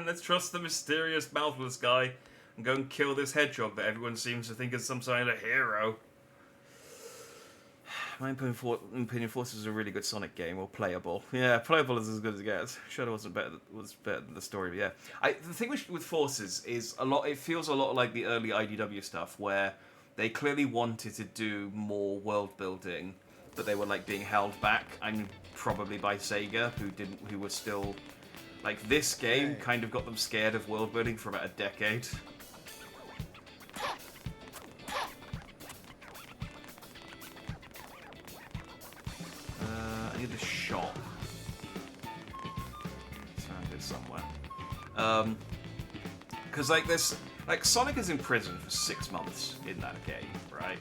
S1: Let's trust the mysterious mouthless guy and go and kill this hedgehog that everyone seems to think is some kind of hero. My opinion, Forces is a really good Sonic game, or playable. Yeah, playable is as good as it gets. Shadow was better than the story, but yeah. The thing with Forces is it feels a lot like the early IDW stuff, where they clearly wanted to do more world building, but they were like being held back, and probably by Sega, who were still like, this game kind of got them scared of world building for about a decade. I need the shop. It's around here somewhere. Because like this, like Sonic is in prison for 6 months in that game, right?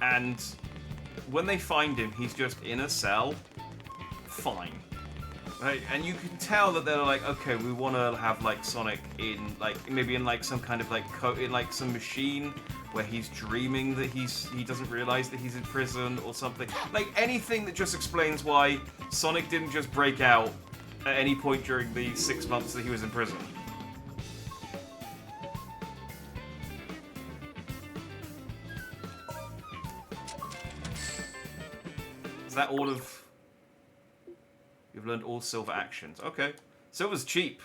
S1: And when they find him, he's just in a cell, fine. Right, and you can tell that they're like, okay, we want to have like Sonic in like maybe in like some kind of like in like some machine where he's dreaming that he doesn't realize that he's in prison or something. Like anything that just explains why Sonic didn't just break out at any point during the 6 months that he was in prison. Is that all of... You've learned all silver actions. Okay. Silver's cheap.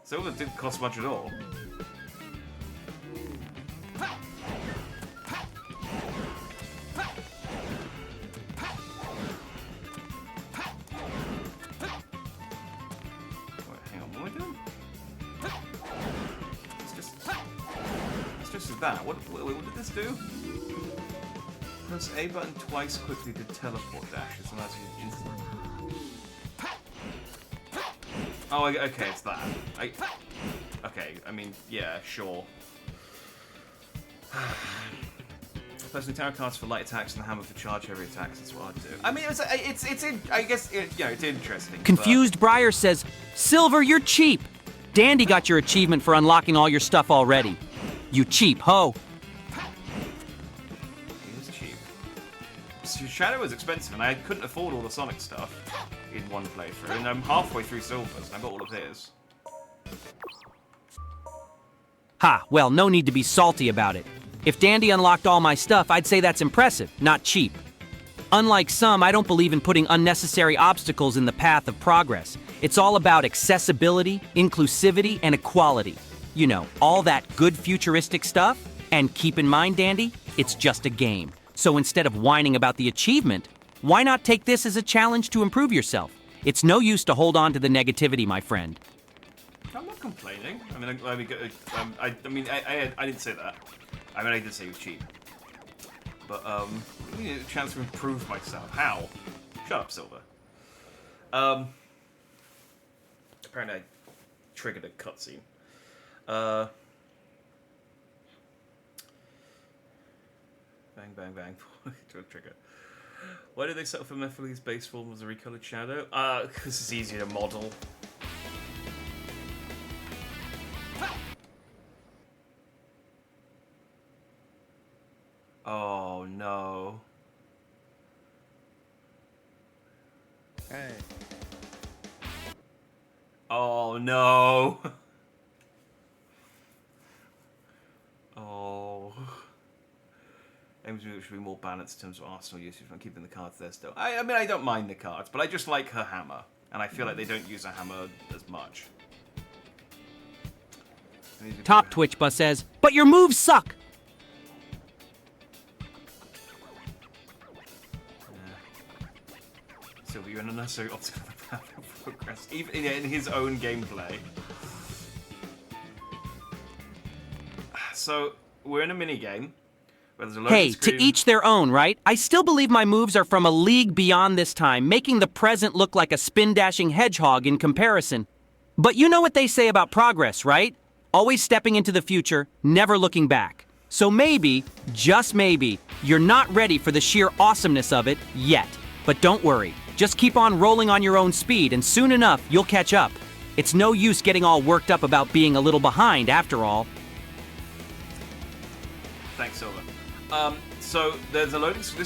S1: Silver didn't cost much at all. Wait, hang on, what am I doing? It's just as that. What did this do? Press A button twice quickly to teleport dashes and that's instantly. Oh, okay, it's that. Okay, I mean, yeah, sure. Personally, tarot cards for light attacks and the hammer for charge heavy attacks. That's what I'd do. I mean, I guess, it's interesting.
S5: Confused Briar says, Silver, you're cheap. Dandy got your achievement for unlocking all your stuff already. You cheap ho.
S1: He was cheap. Shadow was expensive, and I couldn't afford all the Sonic stuff in one playthrough, and I'm halfway through Silver's, and I got all of his.
S5: Ha, well, no need to be salty about it. If Dandy unlocked all my stuff, I'd say that's impressive, not cheap. Unlike some, I don't believe in putting unnecessary obstacles in the path of progress. It's all about accessibility, inclusivity, and equality. You know, all that good futuristic stuff. And keep in mind, Dandy, it's just a game. So instead of whining about the achievement, why not take this as a challenge to improve yourself? It's no use to hold on to the negativity, my friend.
S1: I'm not complaining. I mean, I didn't say that. I mean, I did say he was cheap. But, I need a chance to improve myself. How? Shut up, Silver. Apparently I triggered a cutscene. Bang, bang, bang. Trigger. Why did they settle for Mephiles' base form as a recolored Shadow? Because it's easier to model. Oh no.
S9: Hey.
S1: Oh no. Oh. Aims to we should be more balanced in terms of arsenal usage. I'm keeping the cards there still. I mean, I don't mind the cards, but I just like her hammer. And I feel like they don't use a hammer as much.
S5: Top Twitch Bus says, but your moves suck.
S1: Silver, you're an unnecessary obstacle to the path of progress, even in his own gameplay. So, we're in a mini-game.
S5: Hey, to each their own, right? I still believe my moves are from a league beyond this time, making the present look like a spin-dashing hedgehog in comparison. But you know what they say about progress, right? Always stepping into the future, never looking back. So maybe, just maybe, you're not ready for the sheer awesomeness of it yet. But don't worry, just keep on rolling on your own speed, and soon enough, you'll catch up. It's no use getting all worked up about being a little behind, after all.
S1: Thanks, Silver. So there's a loading screen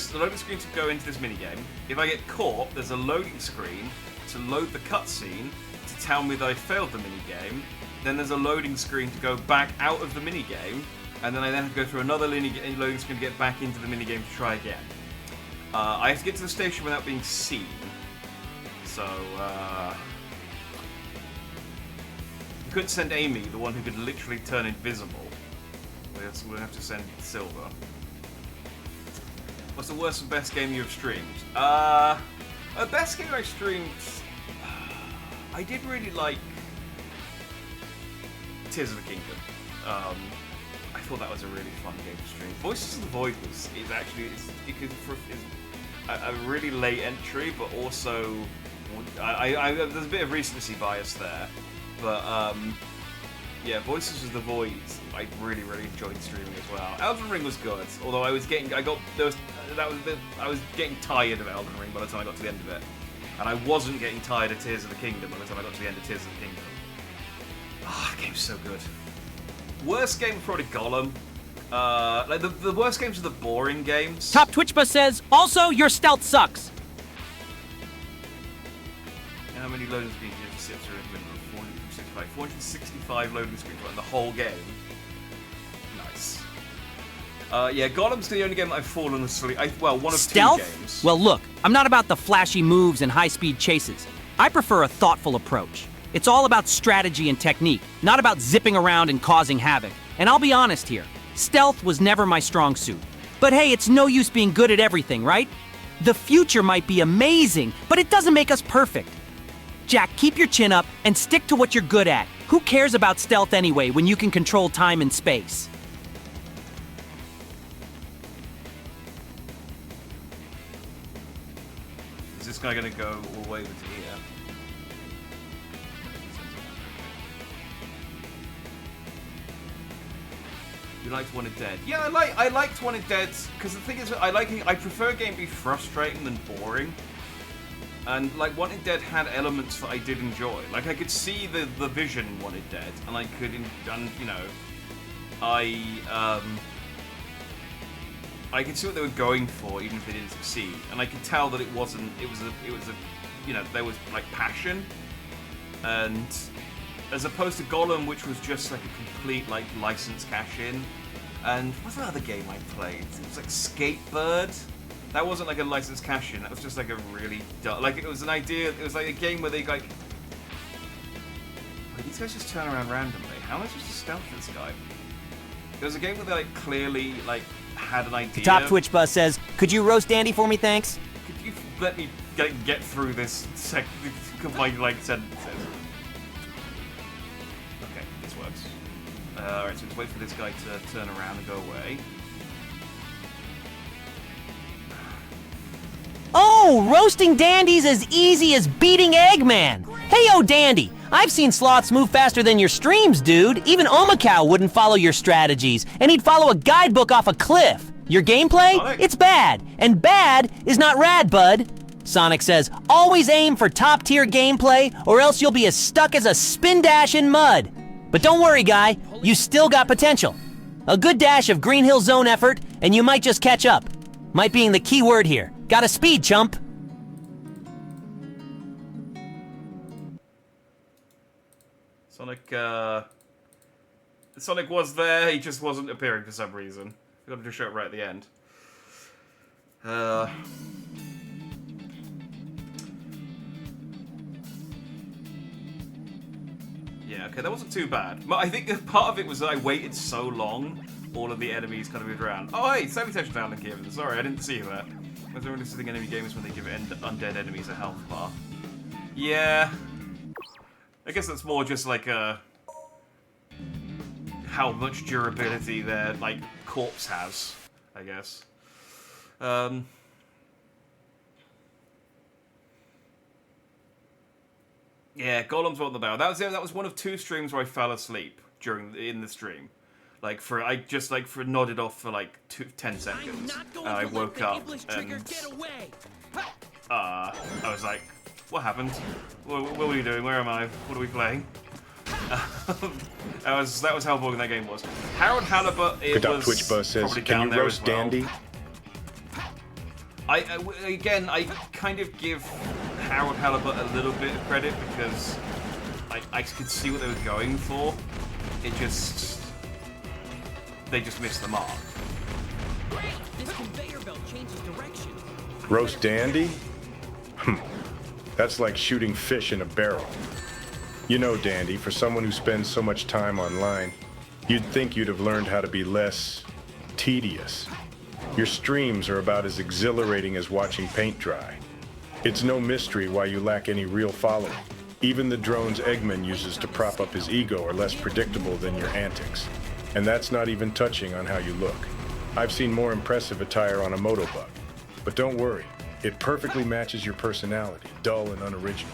S1: to go into this minigame. If I get caught, there's a loading screen to load the cutscene to tell me that I failed the minigame. Then there's a loading screen to go back out of the minigame, and then I then have to go through another loading screen to get back into the minigame to try again. I have to get to the station without being seen. So, we couldn't send Amy, the one who could literally turn invisible. We'll have to send Silver. What's the worst and best game you've streamed? Best game I streamed... I did really like Tears of the Kingdom. I thought that was a really fun game to stream. Voices of the Void is actually a really late entry, but also there's a bit of recency bias there. But yeah, Voices of the Void I really enjoyed streaming as well. Elden Ring was good, although I was getting tired of Elden Ring by the time I got to the end of it, and I wasn't getting tired of Tears of the Kingdom by the time I got to the end of Tears of the Kingdom. Ah, the game's so good. Worst game probably Gollum. Like the worst games are the boring games.
S5: Top Twitch Bus says, also your stealth sucks.
S1: How many loading screens do you have to sit through in the middle of 465? 465 loading screens in the whole game. Nice. Yeah, Gollum's the only game that I've fallen asleep. Well, one of
S5: Stealth?
S1: 2 games.
S5: Well, look, I'm not about the flashy moves and high-speed chases. I prefer a thoughtful approach. It's all about strategy and technique, not about zipping around and causing havoc. And I'll be honest here, stealth was never my strong suit. But hey, it's no use being good at everything, right? The future might be amazing, but it doesn't make us perfect. Jack, keep your chin up and stick to what you're good at. Who cares about stealth anyway when you can control time and space?
S1: Is this guy gonna go all the way over to here? You liked Wanted Dead? Yeah, I liked Wanted Dead because the thing is, I prefer a game be frustrating than boring. And like Wanted Dead had elements that I did enjoy. Like I could see the vision in Wanted Dead, and I could, you know, I could see what they were going for, even if they didn't succeed. And I could tell that it was a, you know, there was like passion, and as opposed to Gollum, which was just like a complete like license cash-in. And what's the other game I played? It was like Skatebird. That wasn't like a license cash-in. That was just like a really like it was an idea. It was like a game where they like. Wait, these guys just turn around randomly. How am I supposed to stealth this guy? There was a game where they like clearly like had an idea.
S14: Top Twitch Bus says, "Could you roast Andy for me, thanks?"
S1: Could you let me get through this like sentences? Okay, this works. Alright, so let's wait for this guy to turn around and go away.
S14: Oh, roasting Dandy's as easy as beating Eggman. Hey, yo, Dandy, I've seen sloths move faster than your streams, dude. Even Omakao wouldn't follow your strategies, and he'd follow a guidebook off a cliff. Your gameplay?
S1: Sonic.
S14: It's bad, and bad is not rad, bud. Sonic says, always aim for top-tier gameplay, or else you'll be as stuck as a spin dash in mud. But don't worry, guy, you still got potential. A good dash of Green Hill Zone effort, and you might just catch up. Might being the key word here. Got a speed, chump.
S1: Sonic was there, he just wasn't appearing for some reason. We got to show it right at the end. Yeah, okay, that wasn't too bad. But I think part of it was that I waited so long, all of the enemies kind of moved around. Oh, hey, salutation down, Kevin. Sorry, I didn't see you there. Was there interesting enemy games when they give undead enemies a health bar? Yeah. I guess that's more just like how much durability their like corpse has, I guess. Yeah, Golems on the bow. That was one of 2 streams where I fell asleep in the stream. Like for nodded off for like 10 seconds. I woke up and I was like, what happened? What were you doing? Where am I? What are we playing? that was how boring that game was. Harold Halibut, it was
S11: Twitch Buzz says, can you roast Dandy?
S1: I kind of give Harold Halibut a little bit of credit because I could see what they were going for. They just missed the mark.
S15: This conveyor belt changes direction.
S11: Roast Dandy? That's like shooting fish in a barrel. You know, Dandy, for someone who spends so much time online, you'd think you'd have learned how to be less tedious. Your streams are about as exhilarating as watching paint dry. It's no mystery why you lack any real following. Even the drones Eggman uses to prop up his ego are less predictable than your antics. And that's not even touching on how you look. I've seen more impressive attire on a Motobug. But don't worry, it perfectly matches your personality, dull and unoriginal.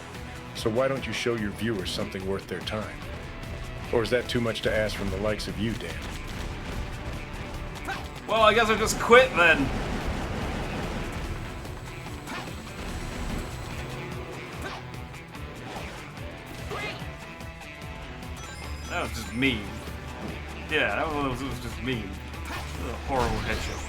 S11: So why don't you show your viewers something worth their time? Or is that too much to ask from the likes of you, Dan?
S1: Well, I guess I'll just quit then. That was just mean. Yeah, that was just mean. A horrible headshot.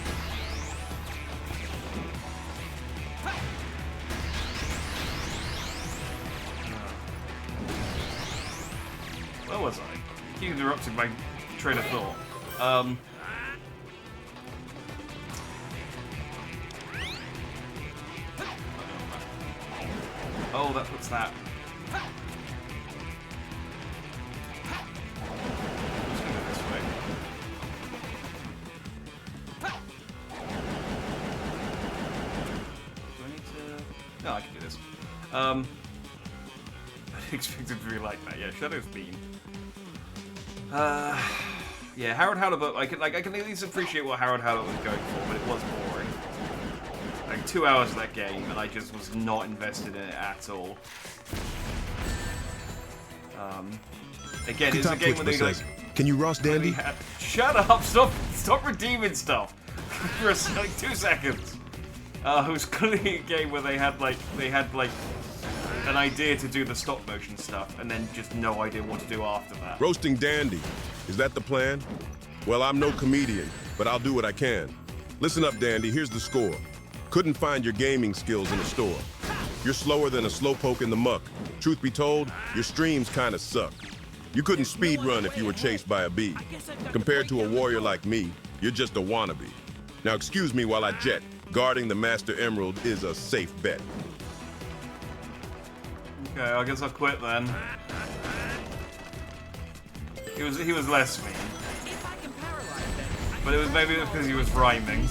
S1: Where was I? You interrupted my train of thought. Oh, that puts that. Let's go this way. Do I need to? No, I can do this. I didn't expect it to be like that. Yeah, Shadow's mean. Yeah, Harold Halibut. I can at least appreciate what Harold Halibut was going for, but it was boring. Like 2 hours of that game, and I just was not invested in it at all. Again, it's a game where they like.
S8: Can you roast Dandy?
S1: Shut up! Stop redeeming stuff for like 2 seconds. It was clearly a game where they had like an idea to do the stop motion stuff, and then just no idea what to do after that.
S17: Roasting Dandy. Is that the plan? Well, I'm no comedian, but I'll do what I can. Listen up, Dandy. Here's the score. Couldn't find your gaming skills in the store. You're slower than a slowpoke in the muck. Truth be told, your streams kinda suck. You couldn't speed run if you were chased by a bee. Compared to a warrior like me, you're just a wannabe. Now excuse me while I jet. Guarding the Master Emerald is a safe bet.
S1: Okay, I guess I'll quit then. He was less mean. But it was maybe because he was rhyming.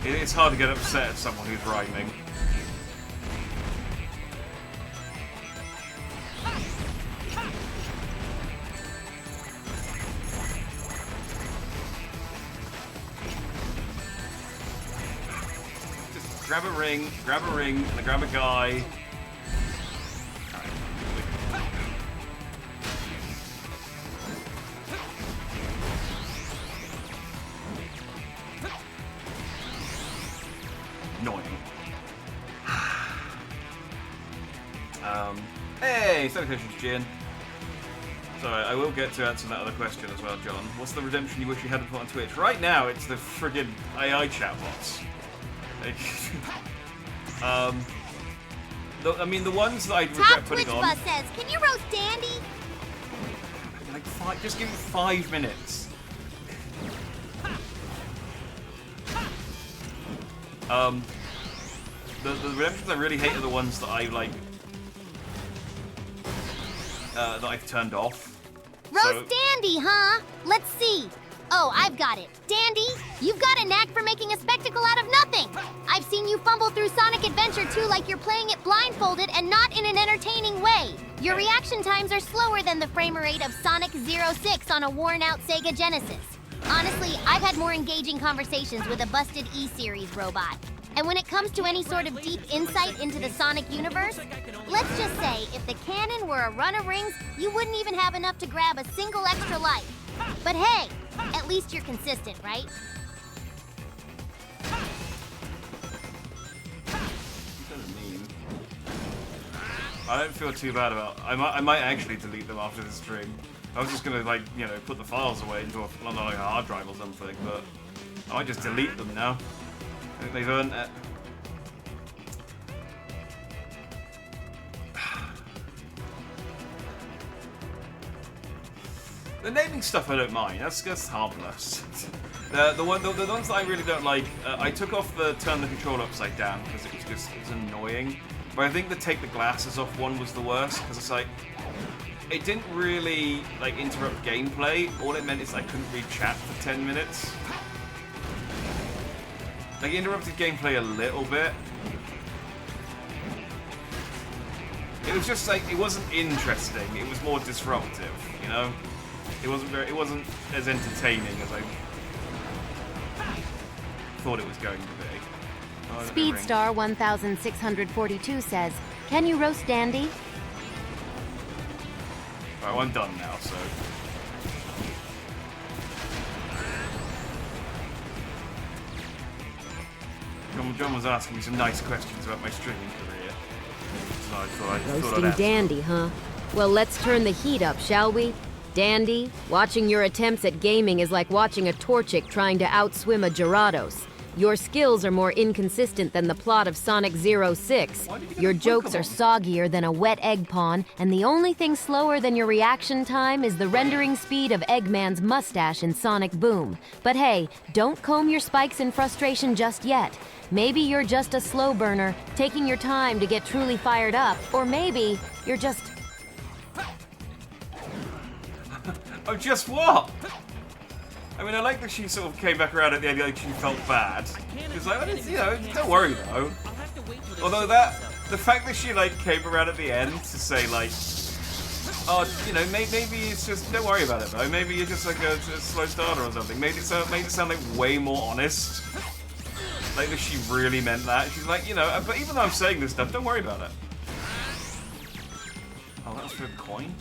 S1: It's hard to get upset at someone who's rhyming. Just grab a ring, and then grab a guy. Annoying. Hey, salutations, Jin. Sorry, I will get to answer that other question as well, John. What's the redemption you wish you hadn't put on Twitch? Right now, it's the friggin' AI chatbots. Like, I mean, the ones that I regret putting on.
S7: Top Twitch Buzz says, can you roast Dandy?
S1: Like, just give me 5 minutes. The redemptions I really hate are the ones that I like that I've turned off.
S7: Roast Dandy, huh? Let's see. Oh, I've got it. Dandy, you've got a knack for making a spectacle out of nothing. I've seen you fumble through Sonic Adventure 2 like you're playing it blindfolded and not in an entertaining way. Your reaction times are slower than the frame rate of Sonic 06 on a worn-out Sega Genesis. Honestly, I've had more engaging conversations with a busted E-Series robot. And when it comes to any sort of deep insight into the Sonic universe, let's just say if the cannon were a run of rings, you wouldn't even have enough to grab a single extra life. But hey, at least you're consistent, right?
S1: I don't feel too bad about. I might actually delete them after this stream. I was just gonna like put the files away into like a hard drive or something, but I might just delete them now. I think they've earned it. The naming stuff I don't mind. That's harmless. The ones that I really don't like, I took off the turn the controller upside down because it was annoying. But I think the take the glasses off one was the worst because it's like it didn't really like interrupt gameplay. All it meant is I couldn't read chat for 10 minutes. Like, it interrupted gameplay a little bit. It was just like, it wasn't interesting, it was more disruptive, you know? It wasn't as entertaining as I thought it was going to be. Oh,
S3: Speedstar 1642 says, "Can you roast Dandy?"
S1: Right, well, I'm done now, so... John was asking me some nice questions about my streaming career. So I thought
S3: Roasting
S1: I'd
S3: Dandy, huh? Well, let's turn the heat up, shall we? Dandy, watching your attempts at gaming is like watching a Torchic trying to outswim a Gyarados. Your skills are more inconsistent than the plot of Sonic 06. Your jokes are soggier than a wet egg pawn, and the only thing slower than your reaction time is the rendering speed of Eggman's mustache in Sonic Boom. But hey, don't comb your spikes in frustration just yet. Maybe you're just a slow burner, taking your time to get truly fired up, or maybe you're just...
S1: Oh, just what? I mean, I like that she sort of came back around at the end, like she felt bad. She was like, don't worry though. Although the fact that she like came around at the end to say like, oh, maybe it's just, don't worry about it though. Maybe you're just like a slow starter or something. Made it sound like way more honest. Like that she really meant that. She's like, but even though I'm saying this stuff, don't worry about it. Oh, that was for a coin?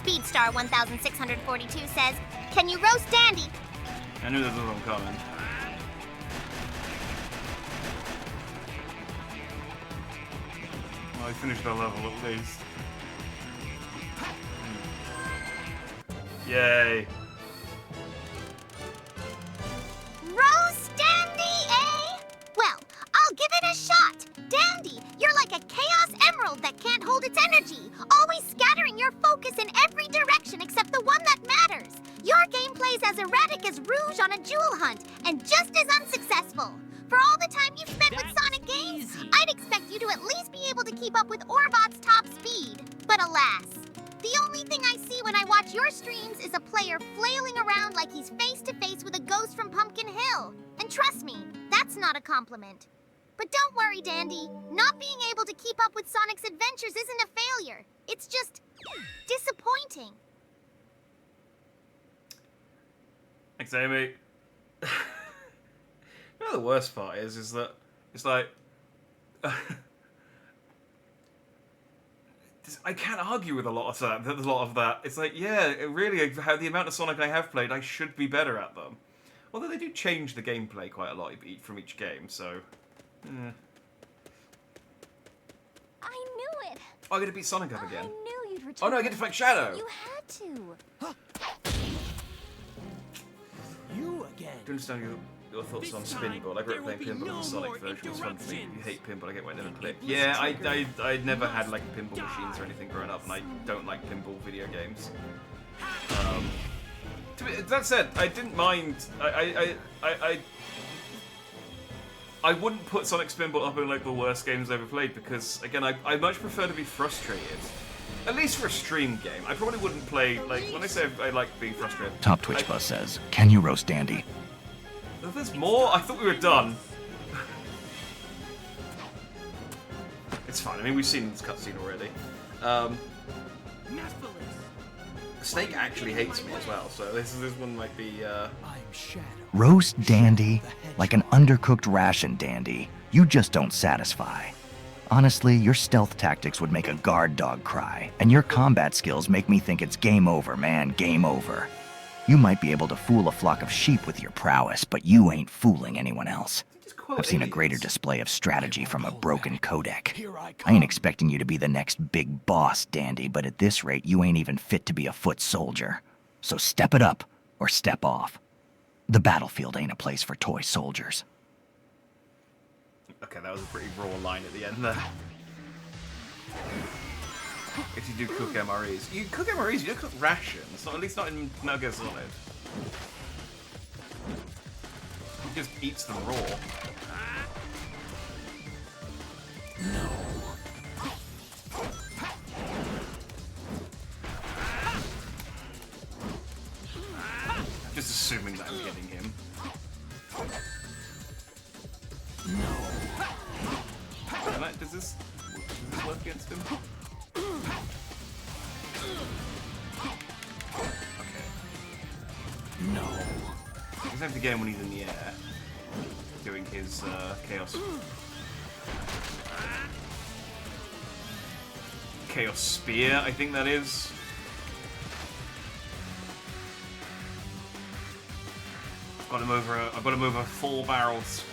S7: Speedstar 1642 says, "Can you roast Dandy?"
S1: I knew this was one coming. Well, I finished the level at least. Yay.
S7: Roast Dandy, eh? Well, I'll give it a shot. Dandy, you're like a Chaos Emerald that can't hold its energy, always scattering your focus in every direction except the one that matters. Your gameplay's as erratic as Rouge on a jewel hunt, and just as unsuccessful. For all the time you've spent with Sonic games, I'd expect you to at least be able to keep up with Orbot's top speed. But alas, the only thing I see when I watch your streams is a player flailing around like he's face to face with a ghost from Pumpkin Hill. And trust me, that's not a compliment. But don't worry, Dandy. Not being able to keep up with Sonic's adventures isn't a failure. It's just disappointing.
S1: Thanks, Amy. The worst part is that it's like I can't argue with a lot of that. There's a lot of that. It's like, yeah, really, how the amount of Sonic I have played, I should be better at them. Although they do change the gameplay quite a lot from each game, so...
S7: I knew it!
S1: Oh, I get to beat Sonic up again.
S7: I knew you'd return.
S1: Oh no, I get to fight Shadow!
S7: You had to!
S15: You again!
S1: Do you understand your thoughts on Spinball? I grew up playing Pinball, the Sonic version was fun for me. You hate Pinball, I get why I never play it. Yeah, I never had like pinball machines or anything growing up, and I don't like pinball video games. That said, I didn't mind. I wouldn't put Sonic Spinball up in like the worst games I've ever played because, again, I much prefer to be frustrated. At least for a stream game. I probably wouldn't play, like, when I say I like being frustrated.
S4: Top Twitch Buzz says, can you roast Dandy?
S1: Oh, there's more? I thought we were done. It's fine. I mean, we've seen this cutscene already. Snake actually hates me as well, so this one might be,
S4: Roast Dandy like an undercooked ration, Dandy. You just don't satisfy. Honestly, your stealth tactics would make a guard dog cry, and your combat skills make me think it's game over, man, game over. You might be able to fool a flock of sheep with your prowess, but you ain't fooling anyone else. I've seen a greater display of strategy from a broken codec. I ain't expecting you to be the next big boss, Dandy, but at this rate, you ain't even fit to be a foot soldier. So step it up, or step off. The battlefield ain't a place for toy soldiers.
S1: Okay, that was a pretty raw line at the end there. If you do cook MREs. You cook MREs, you don't cook rations. At least not in Metal Gear Solid. He just eats them raw.
S15: No.
S1: Just assuming that I'm getting him.
S15: No.
S1: Does this work against him? Okay.
S15: No.
S1: He doesn't have to get him when he's in the air. Doing his Chaos Spear, I think that is. I've got him over 4 barrels.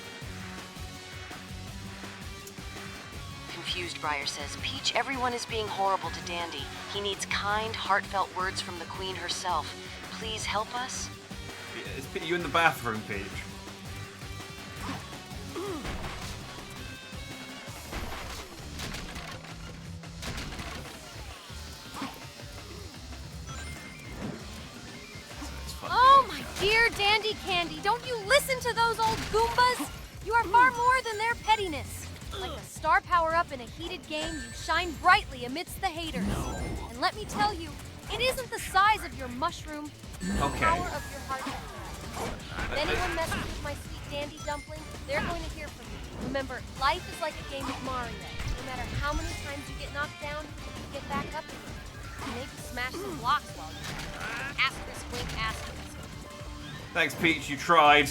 S3: Confused Briar says, Peach, everyone is being horrible to Dandy. He needs kind, heartfelt words from the Queen herself. Please help us?
S1: Is you in the bathroom, Peach?
S6: Oh my dear Dandy Candy, don't you listen to those old Goombas? You are far more than their pettiness. Like a star power-up in a heated game, you shine brightly amidst the haters.
S15: No.
S6: And let me tell you, it isn't the size of your mushroom, the power of your heart. If anyone messes with my sweet Dandy dumpling, they're going to hear from me. Remember, life is like a game of Mario. No matter how many times you get knocked down, you get back up again. Maybe smash some blocks while you're there. Asterisk, wink, asterisk.
S1: Thanks, Peach. You tried.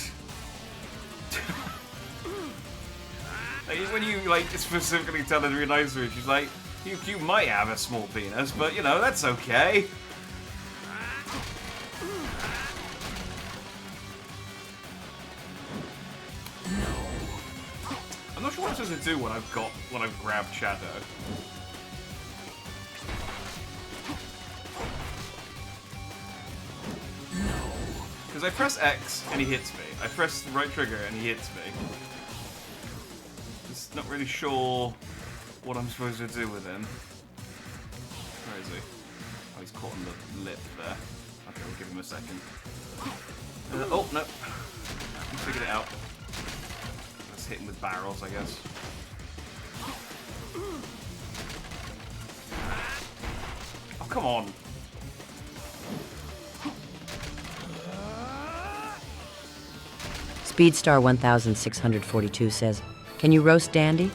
S1: When you like specifically tell her to be nice to her, she's like, you might have a small penis, but you know that's okay. I'm not sure what I'm supposed to do when I've grabbed Shadow. Because I press X and he hits me. I press the right trigger and he hits me. Just not really sure what I'm supposed to do with him. Where is he? Oh, he's caught on the lip there. Okay, we'll give him a second. Oh, no. I figured it out. Let's hit him with barrels, I guess. Oh, come on.
S12: Speedstar 1642 says, can you roast Dandy?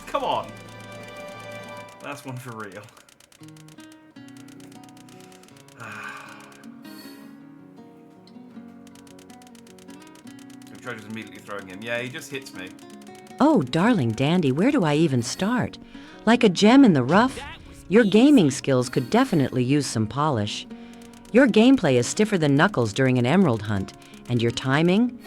S1: Come on. That's one for real. So just immediately throwing him. Yeah, he just hits me.
S12: Oh, darling Dandy, where do I even start? Like a gem in the rough? Your gaming skills could definitely use some polish. Your gameplay is stiffer than Knuckles during an emerald hunt, and your timing?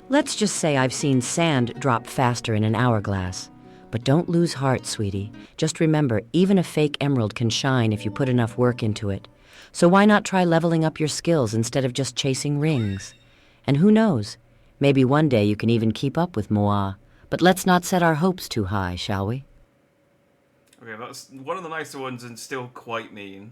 S12: Let's just say I've seen sand drop faster in an hourglass. But don't lose heart, sweetie. Just remember, even a fake emerald can shine if you put enough work into it. So why not try leveling up your skills instead of just chasing rings? And who knows? Maybe one day you can even keep up with Moa. But let's not set our hopes too high, shall we?
S1: Okay, that's one of the nicer ones and still quite mean.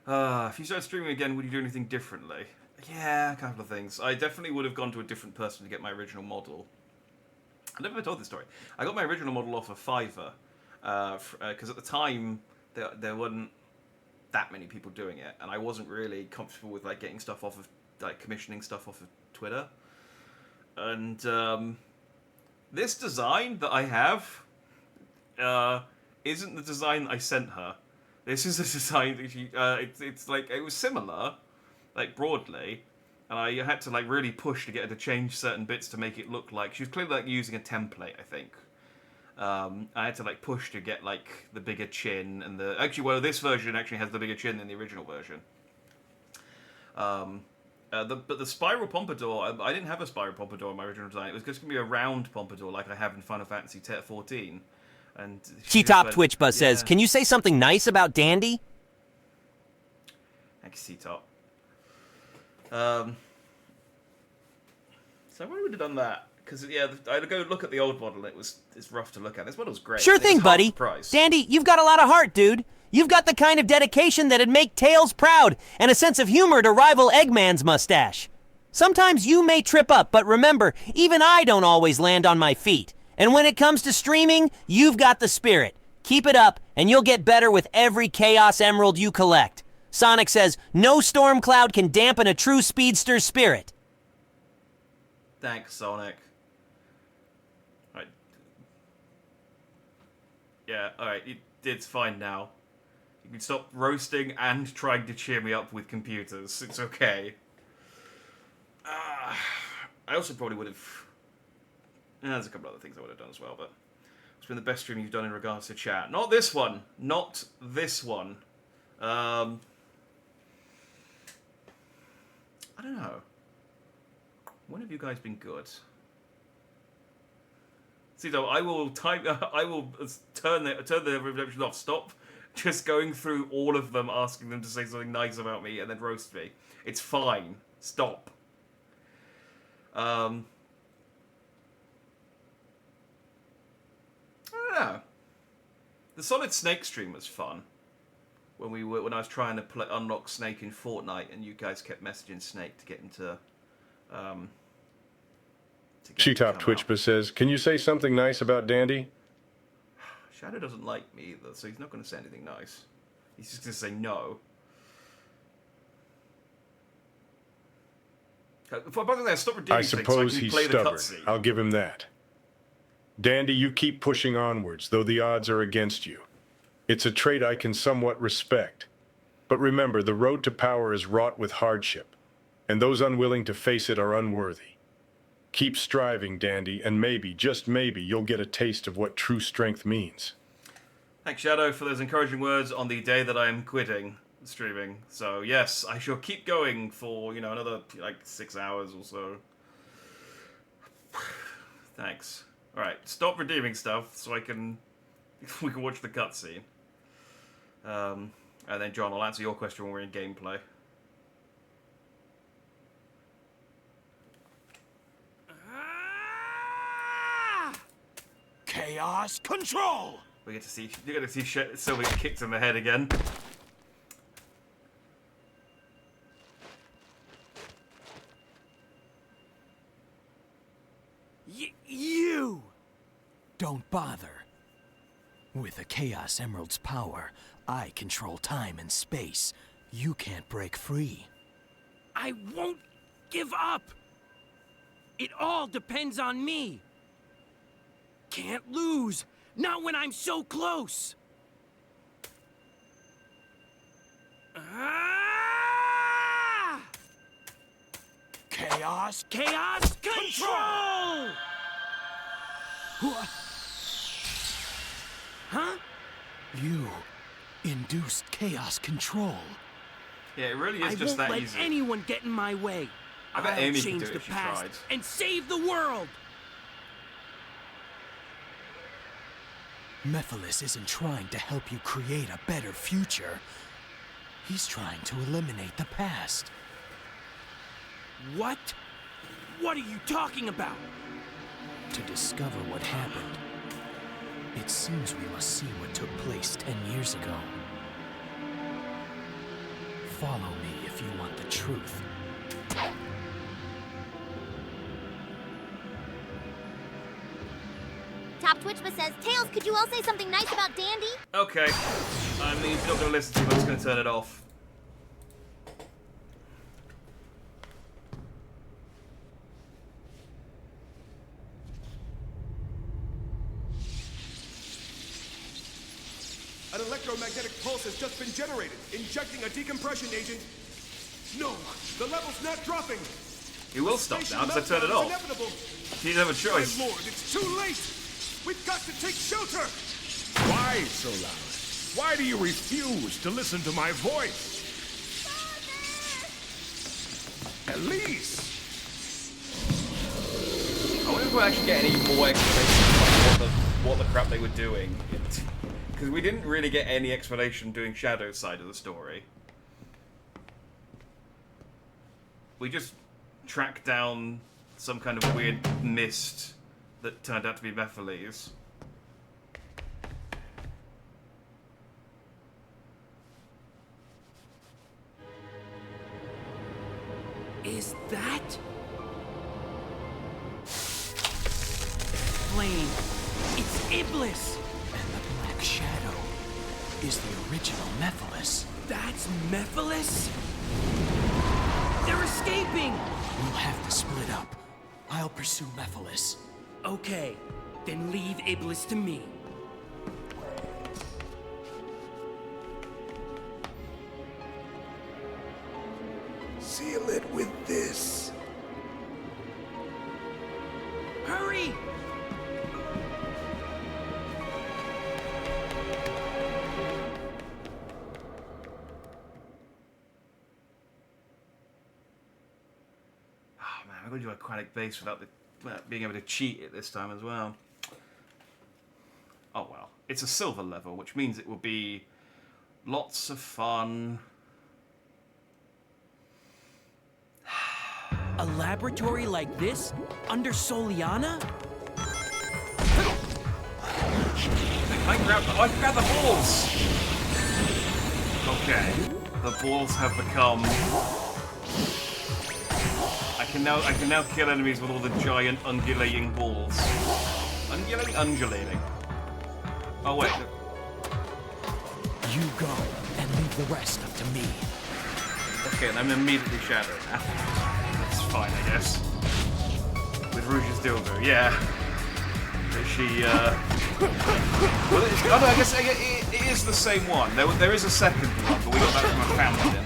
S1: If you started streaming again, would you do anything differently? Yeah, a couple of things. I definitely would have gone to a different person to get my original model. I never told this story. I got my original model off of Fiverr, because at the time there weren't that many people doing it, and I wasn't really comfortable with like getting stuff off of like commissioning stuff off of Twitter. And this design that I have isn't the design I sent her. This is a design that she. It's like it was similar, like broadly, and I had to like really push to get her to change certain bits to make it look like she was clearly like using a template. I think I had to like push to get like the bigger chin and the this version actually has the bigger chin than the original version. But the spiral pompadour, I didn't have a spiral pompadour in my original design. It was just gonna be a round pompadour like I have in Final Fantasy 14. And
S14: T-Top Twitch Buzz says, "Can you say something nice about Dandy?"
S1: Thank you, T-Top. So why would have done that? Because I had to go look at the old model. It's rough to look at. This model's great.
S14: Sure thing, buddy. Dandy, you've got a lot of heart, dude. You've got the kind of dedication that'd make Tails proud, and a sense of humor to rival Eggman's mustache. Sometimes you may trip up, but remember, even I don't always land on my feet. And when it comes to streaming, you've got the spirit. Keep it up, and you'll get better with every Chaos Emerald you collect. Sonic says, no storm cloud can dampen a true speedster's spirit.
S1: Thanks, Sonic. Alright. Yeah, alright, it's fine now. You can stop roasting and trying to cheer me up with computers. It's okay. I also probably would have... there's a couple other things I would have done as well, but it's been the best stream you've done in regards to chat. Not this one. Not this one. I don't know. When have you guys been good? See, though, I will turn the redemption off. Stop just going through all of them, asking them to say something nice about me, and then roast me. It's fine. Stop. I don't know. The Solid Snake stream was fun. When I was trying to unlock Snake in Fortnite, and you guys kept messaging Snake to get him to
S11: T-Top Twitchba says, "Can you say something nice about Dandy?"
S1: Shadow doesn't like me either, so he's not going to say anything nice. He's just going to say no.
S11: I suppose he's stubborn. I'll give him that. Dandy, you keep pushing onwards, though the odds are against you. It's a trait I can somewhat respect. But remember, the road to power is wrought with hardship, and those unwilling to face it are unworthy. Keep striving, Dandy, and maybe, just maybe, you'll get a taste of what true strength means.
S1: Thanks, Shadow, for those encouraging words on the day that I am quitting streaming. So, yes, I shall keep going for, another, 6 hours or so. Thanks. Alright, stop redeeming stuff so we can watch the cutscene. And then, John, I'll answer your question when we're in gameplay.
S10: Chaos control!
S1: You're going to see Sylvie get kicked in the head again.
S18: You! Don't bother. With the Chaos Emerald's power, I control time and space. You can't break free.
S2: I won't give up! It all depends on me! Can't lose! Not when I'm so close! Ah!
S10: Chaos
S2: control! Huh?
S18: Induced chaos control.
S1: Yeah, it really is
S15: I
S1: just
S15: won't
S1: that
S15: let
S1: easy.
S15: anyone get in my way.
S1: I bet
S15: I'll
S1: Amy could
S15: change
S1: do it
S15: the
S1: if she
S15: past
S1: tried.
S15: and save the world.
S18: Mephiles isn't trying to help you create a better future. He's trying to eliminate the past.
S15: What? What are you talking about?
S18: To discover what happened, it seems we must see what took place 10 years ago. Follow me if you want the truth.
S7: Top Twitchma says, Tails, could you all say something nice about Dandy?
S1: Okay. I mean, if you're not going to listen to me, I'm just going to turn it off.
S8: An electromagnetic pulse has just been generated, injecting a decompression agent. No, the level's not dropping.
S1: He will stop now because I turned it off.
S8: Inevitable.
S1: He doesn't have a choice.
S8: My lord, it's too late. We've got to take shelter.
S10: Why so loud? Why do you refuse to listen to my voice? Elise!
S1: I wonder if we'll actually get any more explanation of what the crap they were doing. Because we didn't really get any explanation doing Shadow's side of the story. We just tracked down some kind of weird mist that turned out to be Mephiles.
S15: Is that? Flame. It's Iblis.
S18: And the Black Shadow is the original Mephiles.
S15: That's Mephiles? They're escaping!
S18: We'll have to split up. I'll pursue Mephiles.
S15: Okay, then leave Iblis to me.
S8: Seal it with this.
S15: Hurry!
S1: Oh man, I'm going to do aquatic base without being able to cheat it this time as well. Oh well. It's a silver level, which means it will be lots of fun.
S15: A laboratory like this? Under Soliana?
S1: I can grab the balls! Okay. The balls have become... I can now kill enemies with all the giant undulating balls. Undulating. Oh wait.
S18: You go and leave the rest up to me.
S1: Okay, and I'm immediately Shadow now. That's fine, I guess. With Rouge's Dildo, yeah. She, well, oh no, I guess it is the same one. There is a second one, but we got that from a family then.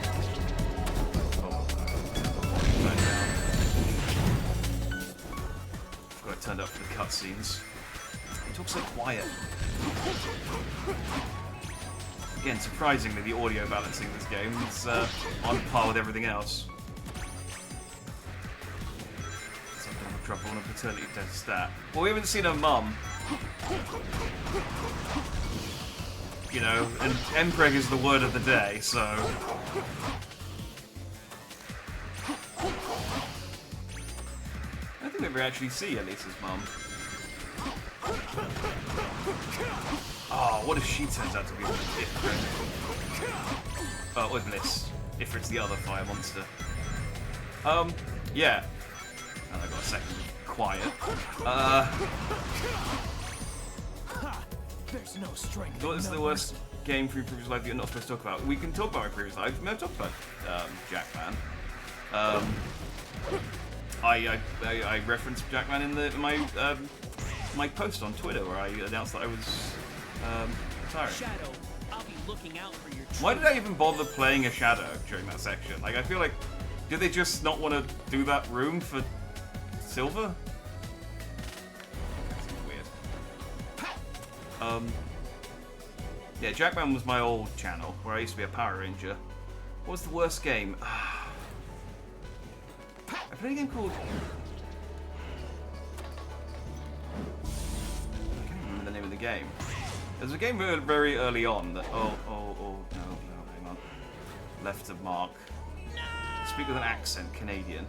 S1: Forgot I turned up for the cutscenes. It talks so quiet. Again, surprisingly, the audio balancing in this game is on par with everything else. So I'm gonna have trouble on a paternity test stat. Well, we haven't seen her mum. You know, and Mpreg is the word of the day, so... I don't think we ever actually see Elisa's mum. Oh, what if she turns out to be Ifrit? Oh, Iblis. Ifrit's the other fire monster. Yeah. And I got a second quiet.
S18: There's no strength.
S1: What is the worst game from your previous life that you're not supposed to talk about? We can talk about my previous life. I mean, I've talked about Jackman. I referenced Jackman in my post on Twitter where I announced that I was retiring.
S15: Shadow, I'll be looking out for your
S1: Why did I even bother playing a Shadow during that section? Like, I feel like, did they just not want to do that room for Silver? That seems weird. Yeah, Jackman was my old channel, where I used to be a Power Ranger. What was the worst game? I played a game called... I can't remember the name of the game. There was a game very early on that... no, hang on. Left of mark. Speak with an accent, Canadian.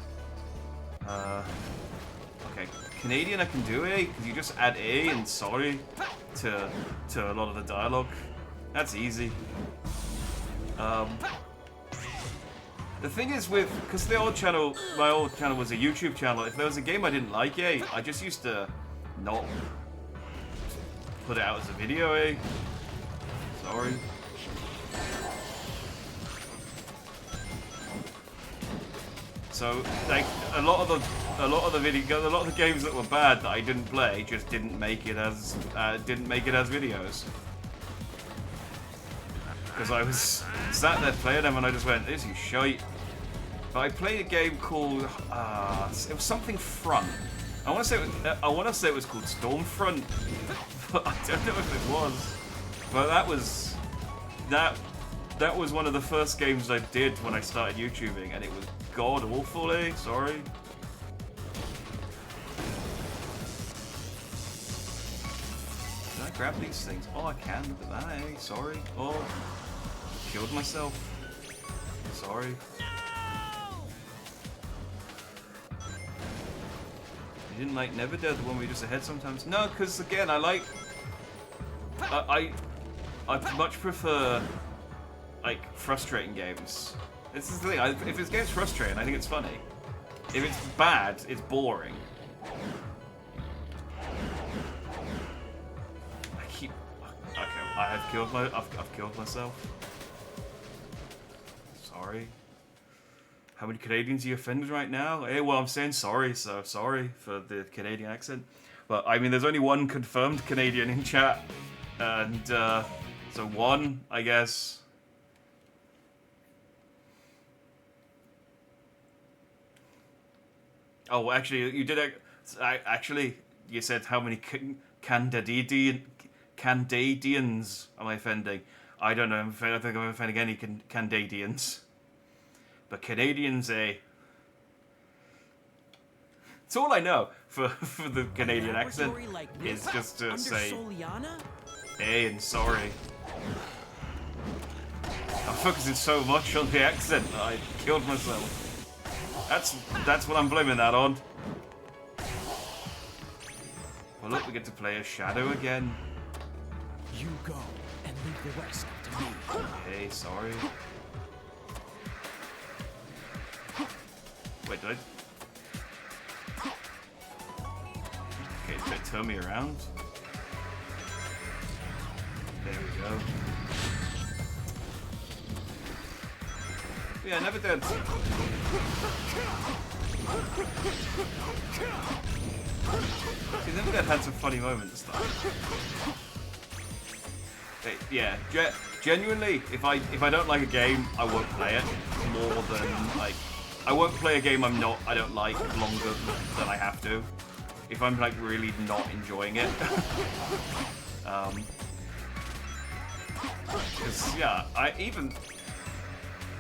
S1: Okay, Canadian I can do A, because you just add A and sorry to a lot of the dialogue. That's easy. The thing is because my old channel was a YouTube channel, if there was a game I didn't like, I just used to not put it out as a video, Sorry. So, like, a lot of the games that were bad that I didn't play just didn't make it as videos. Because I was sat there playing them and I just went, this is shite. But I played a game called, it was something Front. I want to say it was called Stormfront, but I don't know if it was. But that was one of the first games I did when I started YouTubing, and it was god awful, sorry. Can I grab these things? Oh, I can, look at that, sorry. Oh, killed myself. Sorry. You didn't like Never Dead, the one we just ahead sometimes? No, because again, I much prefer, like, frustrating games. This is the thing, if this game's frustrating, I think it's funny. If it's bad, it's boring. Okay, I've killed myself. Sorry. How many Canadians are you offended right now? Hey, well, I'm saying sorry, so sorry for the Canadian accent. But, I mean, there's only one confirmed Canadian in chat. And, so one, I guess. Oh, actually, you did. Actually, you said how many Canadians am I offending? I don't know. I don't think I'm offending any Canadians. But Canadians, It's all I know for the Canadian accent is just to say and sorry. I'm focusing so much on the accent that I killed myself. That's what I'm blaming that on. Well, look, we get to play as Shadow again.
S18: You go and leave the rest to me.
S1: Okay, sorry. Wait, did I? Okay, did it turn me around? There we go. Yeah, Never Dead. See, Never Dead had some funny moments though. Yeah, genuinely, if I don't like a game, I won't play it more than like. I won't play a game I don't like longer than I have to. If I'm like really not enjoying it. Because yeah,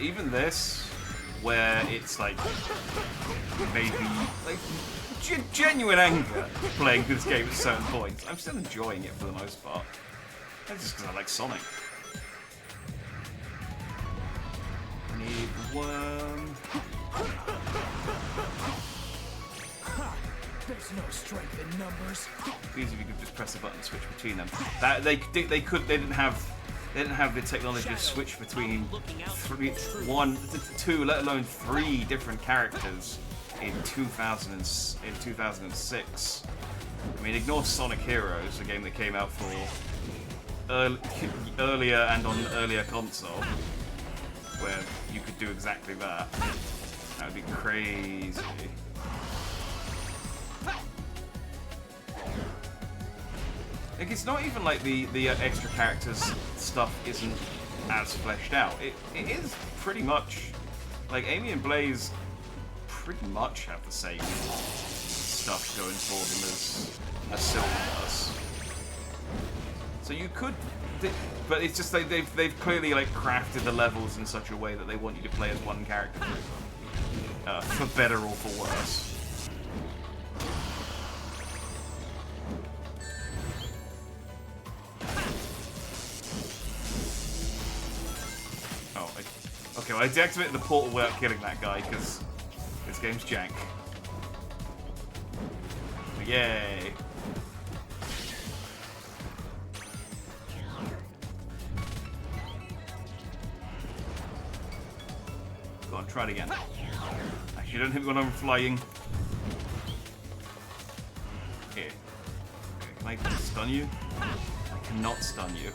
S1: even this, where it's like maybe like genuine anger playing this game at certain points, I'm still enjoying it for the most part. That's just because I like Sonic. I need one.
S18: There's no strength in numbers.
S1: Easy if you could just press a button and switch between them. That they didn't have the technology to switch between two, let alone 3 different characters in 2006. I mean, ignore Sonic Heroes, a game that came out for earlier and on an earlier console, where you could do exactly that. That would be crazy. Like, it's not even like the extra characters stuff isn't as fleshed out. It is pretty much like Amy and Blaze pretty much have the same stuff going for them as Silver does. So So you could, but it's just like they've clearly like crafted the levels in such a way that they want you to play as one character, for better or for worse. Okay, well, I deactivated the portal without killing that guy, because this game's jank. Yay! Go on, try it again. Actually, don't hit me when I'm flying. Here. Okay, can I stun you? I cannot stun you.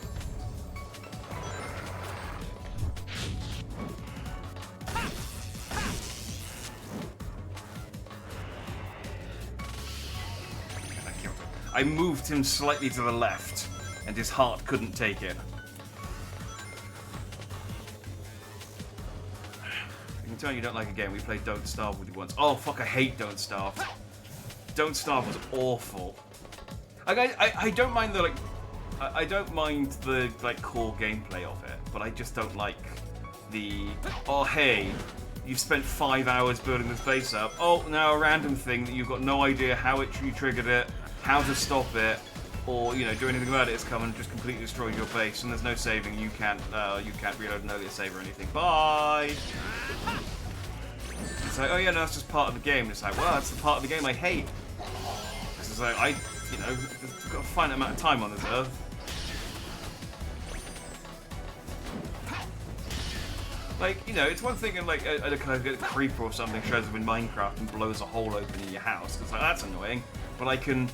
S1: I moved him slightly to the left, and his heart couldn't take it. I can tell you don't like a game. We played Don't Starve with you once. Oh, fuck, I hate Don't Starve. Don't Starve was awful. I don't mind the, like... I don't mind the, like, core gameplay of it, but I just don't like the... Oh, hey, you've spent 5 hours building this base up. Oh, now a random thing that you've got no idea how you triggered it, how to stop it, or do anything about it. It's come and just completely destroyed your base, and there's no saving. You can't reload an earlier save or anything. Bye. It's like, oh yeah, no, that's just part of the game. It's like, well, that's the part of the game I hate. Because it's like I've got a finite amount of time on this earth. Like, it's one thing in like a kind of creeper or something shows up in Minecraft and blows a hole open in your house. It's like, that's annoying, but I can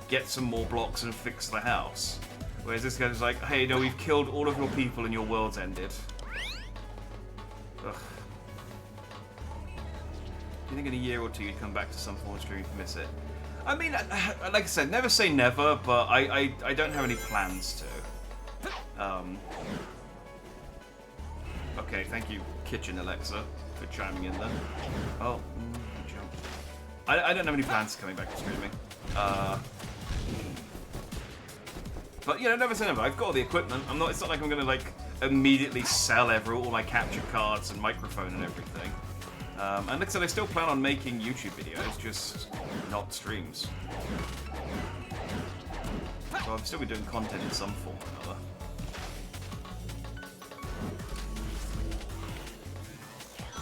S1: get some more blocks and fix the house. Whereas this guy's like, hey, no, we've killed all of your people and your world's ended. Ugh. Do you think in a year or two you'd come back to some form of stream if you miss it? I mean, like I said, never say never, but I don't have any plans to. Okay, thank you, Kitchen Alexa, for chiming in there. Oh, jump. I don't have any plans to coming back to streaming. But never say never. I've got all the equipment. It's not like I'm gonna like immediately sell all my capture cards and microphone and everything. And like I said, I still plan on making YouTube videos, just not streams. So I'll still be doing content in some form or another.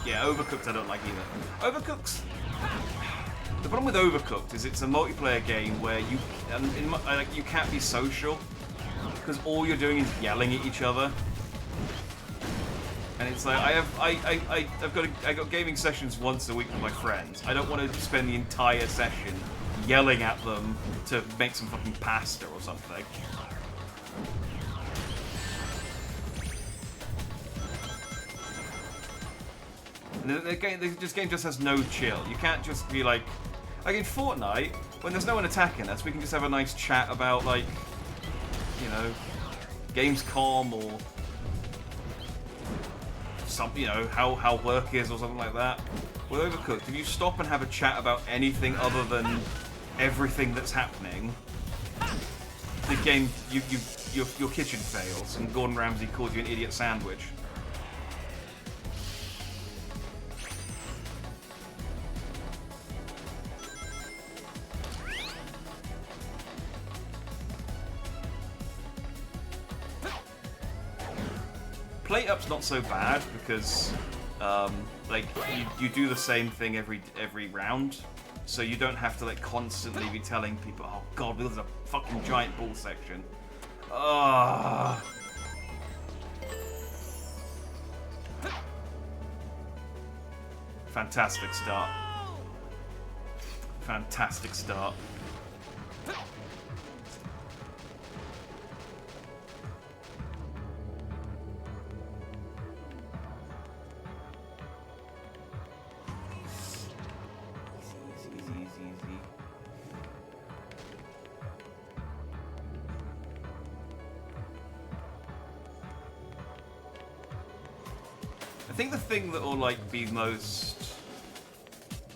S1: Yeah, Overcooked I don't like either. Overcooked's... The problem with Overcooked is it's a multiplayer game where you can't be social because all you're doing is yelling at each other. And it's like I got gaming sessions once a week with my friends. I don't want to spend the entire session yelling at them to make some fucking pasta or something. And this game just has no chill. You can't just be like in Fortnite, when there's no one attacking us, we can just have a nice chat about like, Gamescom or something, how work is or something like that. With Overcooked, if you stop and have a chat about anything other than everything that's happening, the game, your kitchen fails, and Gordon Ramsay calls you an idiot sandwich. Plate Up's not so bad because, you do the same thing every round, so you don't have to constantly be telling people, oh god, there's a fucking giant ball section. Fantastic start. Fantastic start. I think the thing that will be most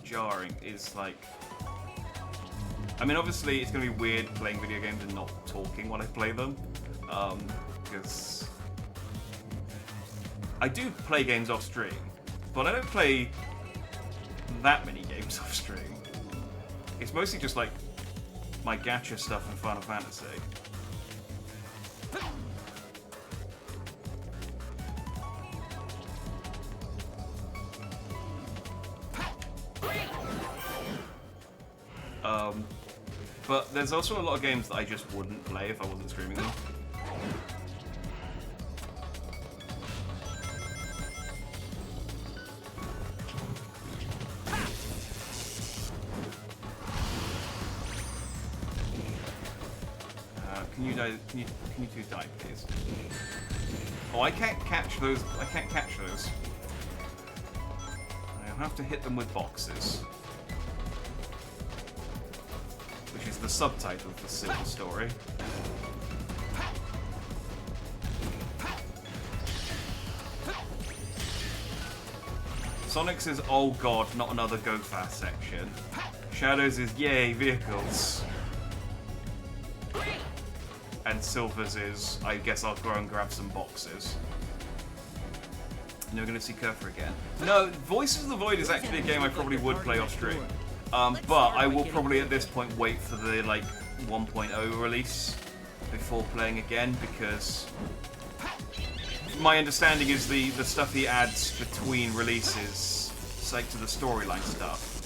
S1: jarring is I mean, obviously, it's going to be weird playing video games and not talking while I play them, because I do play games off stream, but I don't play that many games off stream. It's mostly just like my gacha stuff and Final Fantasy. But there's also a lot of games that I just wouldn't play if I wasn't streaming them. Can you two die, please? Oh, I can't catch those. I can't catch those. I'll have to hit them with boxes. Which is the subtitle of the silver story. Sonic's is, oh god, not another go fast section. Shadows is, yay, vehicles. And Silver's is, I guess I'll go and grab some boxes. And we're going to see Kerfer again. No, Voices of the Void is actually a game I probably would play off stream. But I will probably at this point wait for the like 1.0 release before playing again, because my understanding is the stuff he adds between releases, like to the storyline stuff,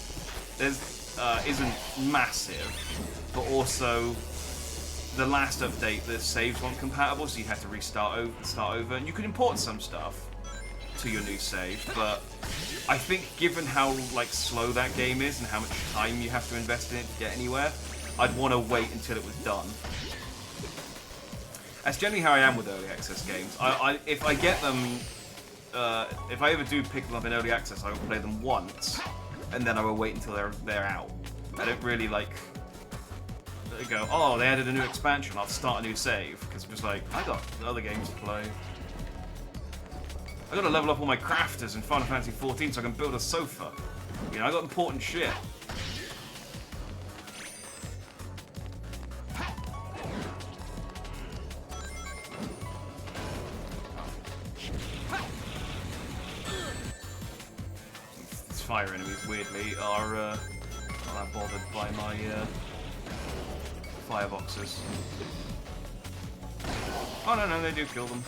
S1: isn't massive, but also the last update, the saves weren't compatible, so you had to start over, and you could import some stuff to your new save, but I think given how like slow that game is and how much time you have to invest in it to get anywhere, I'd want to wait until it was done. That's generally how I am with early access games. If I get them, if I ever do pick them up in early access, I will play them once, and then I will wait until they're out. I don't really like go, oh, they added a new expansion, I'll start a new save, because I'm just like, I got other games to play. I gotta level up all my crafters in Final Fantasy XIV so I can build a sofa. You know, I got important shit. These fire enemies, weirdly, are not bothered by my fireboxes. Oh no, they do kill them.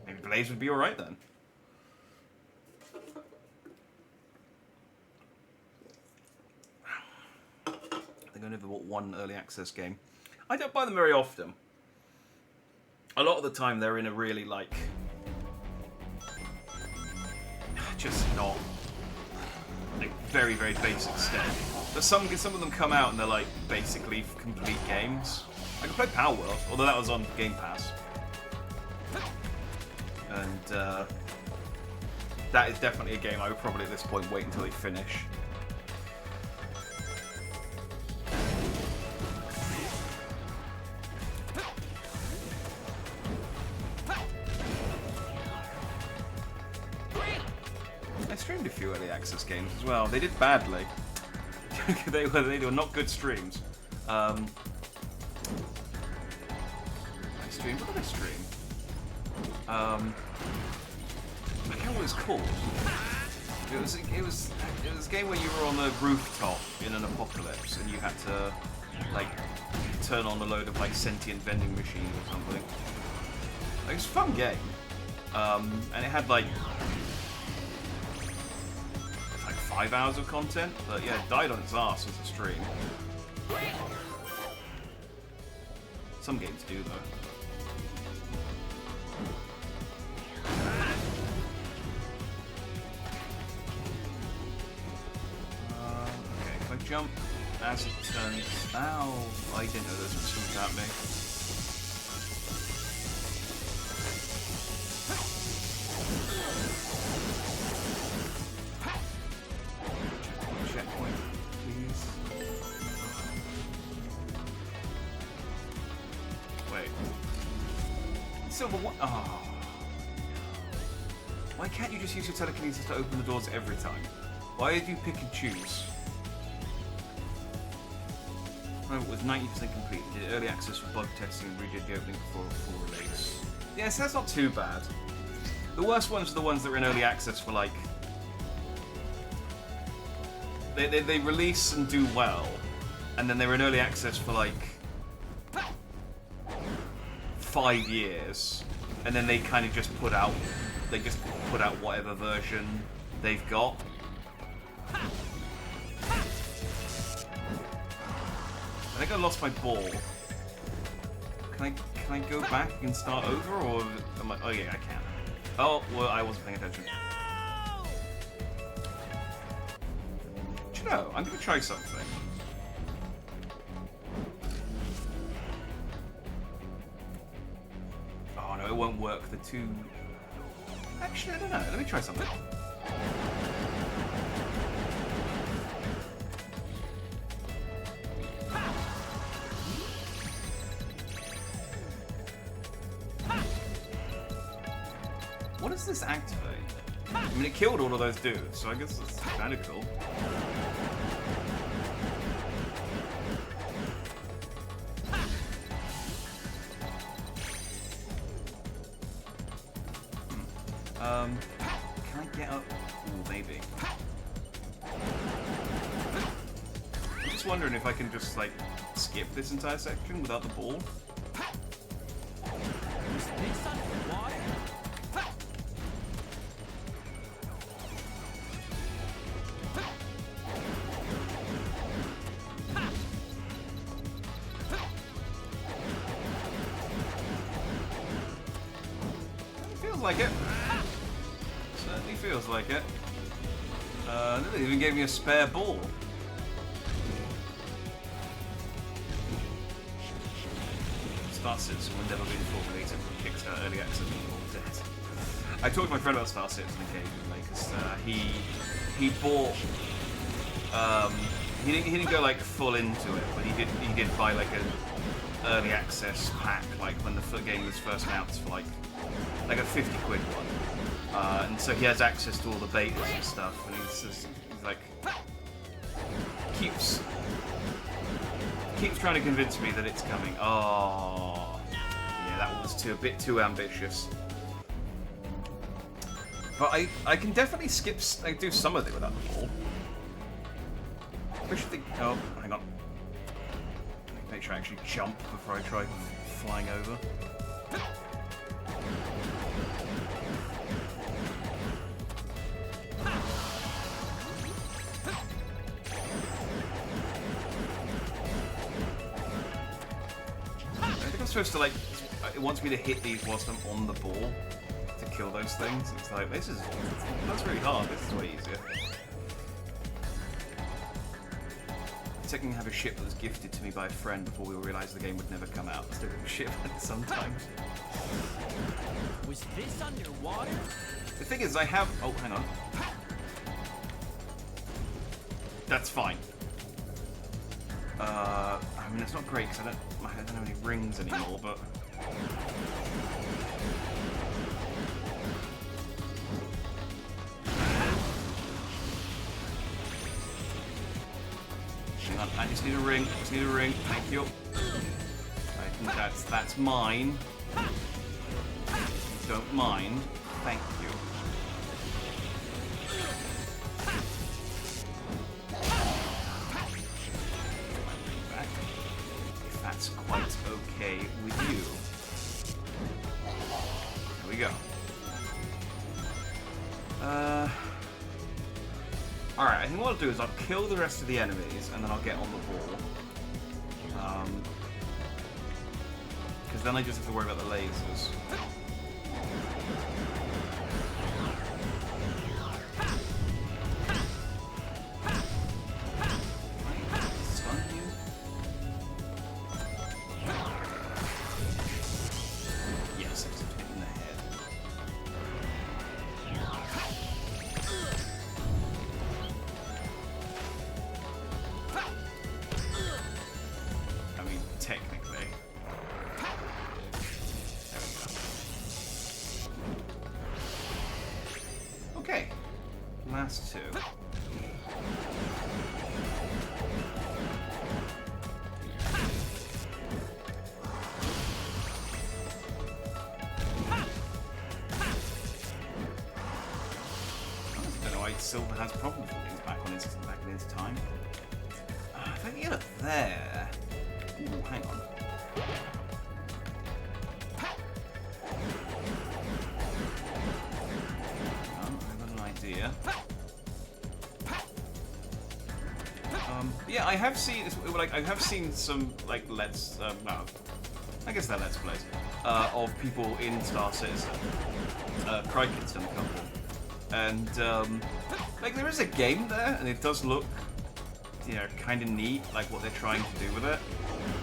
S1: Maybe Blaze would be alright then. I think I never bought one early access game. I don't buy them very often. A lot of the time they're in a really like just not like very, very basic state. But some of them come out and they're like basically complete games. I can play Power World, although that was on Game Pass. And that is definitely a game I would probably at this point wait until they finish. I streamed a few early access games as well. They did badly. they were not good streams. I streamed. What did I stream? I can't remember what it's called. It was a game where you were on the rooftop in an apocalypse and you had to like turn on a load of like sentient vending machines or something. It was a fun game, and it had like 5 hours of content, but yeah, it died on its ass as a stream. Some games do though. Okay, if I jump as it turns... Ow! I didn't know those were swings at me. Checkpoint, please. Wait. Silver, what? Oh. Why can't you just use your telekinesis to open the doors every time? Why do you pick and choose? It was 90% complete. Did early access for bug testing and redid the opening before full release. Yes, that's not too bad. The worst ones are the ones that are in early access for like... They release and do well, and then they're in early access for like 5 years, and then they kind of just put out whatever version they've got. I think I lost my ball. Can I go back and start over, or am I? Oh yeah, I can. Oh well, I wasn't paying attention. Do you know? I'm gonna try something. Oh no, it won't work. The two. Actually, I don't know. Let me try something. What does this activate? I mean, it killed all of those dudes, so I guess that's kind of cool. Can I get up? Ooh, maybe. I'm just wondering if I can just, like, skip this entire section without the ball. Feels like it. Certainly feels like it. They even gave me a spare ball. Star Citizen will never be full release from Kickstarter early access or debt. I talked to my friend about Star Citizen occasionally because he bought. He didn't go like full into it, but he did buy like an early access pack, like when the game was first announced for like a 50 quid one, and so he has access to all the betas and stuff, and he's like keeps trying to convince me that it's coming. Oh, yeah, that was a bit too ambitious. But I can definitely do some of it without the ball. Oh, hang on. Make sure I actually jump before I try flying over. I think I'm supposed to, like, it wants me to hit these whilst I'm on the ball to kill those things. It's like, that's really hard. This is way easier. Technically have a ship that was gifted to me by a friend before we realised the game would never come out. Still have a ship sometimes.
S15: Was this underwater?
S1: The thing is, I have... Oh, hang on. That's fine. I mean, it's not great because I don't have any rings anymore, but... Hang on, I just need a ring. Thank you. I think that's mine. If you don't mind, thank you. If that's quite okay with you. Here we go. Alright, I think what I'll do is I'll kill the rest of the enemies and then I'll get on the ball. Because then I just have to worry about the lasers. Stun you? Yes, I just hit in the head. I mean, technically. There we go. Silver has probably things back in his time. If I can get up there. Ooh, hang on. I've got an idea. Yeah, I have seen some like well, I guess they're let's plays of people in Star Citizen. Criket's done a couple, and like there is a game there, and it does look, you know, kind of neat, like what they're trying to do with it.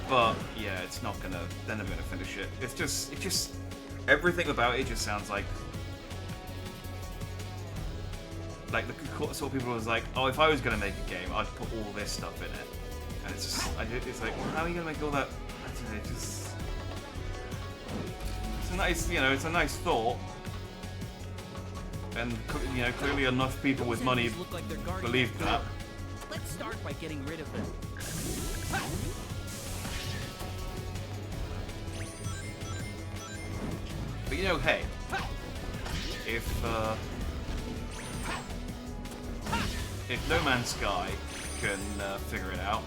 S1: But yeah, it's not gonna. They're never gonna finish it. It just everything about it just sounds like the sort of people was like, oh, if I was gonna make a game, I'd put all this stuff in it, and it's just, it's like, well, how are you gonna make all that? I don't know, it's a nice, you know, it's a nice thought, and you know, clearly enough people with money believe that.
S15: Let's start by getting rid of them.
S1: But you know, hey, if No Man's Sky can figure it out,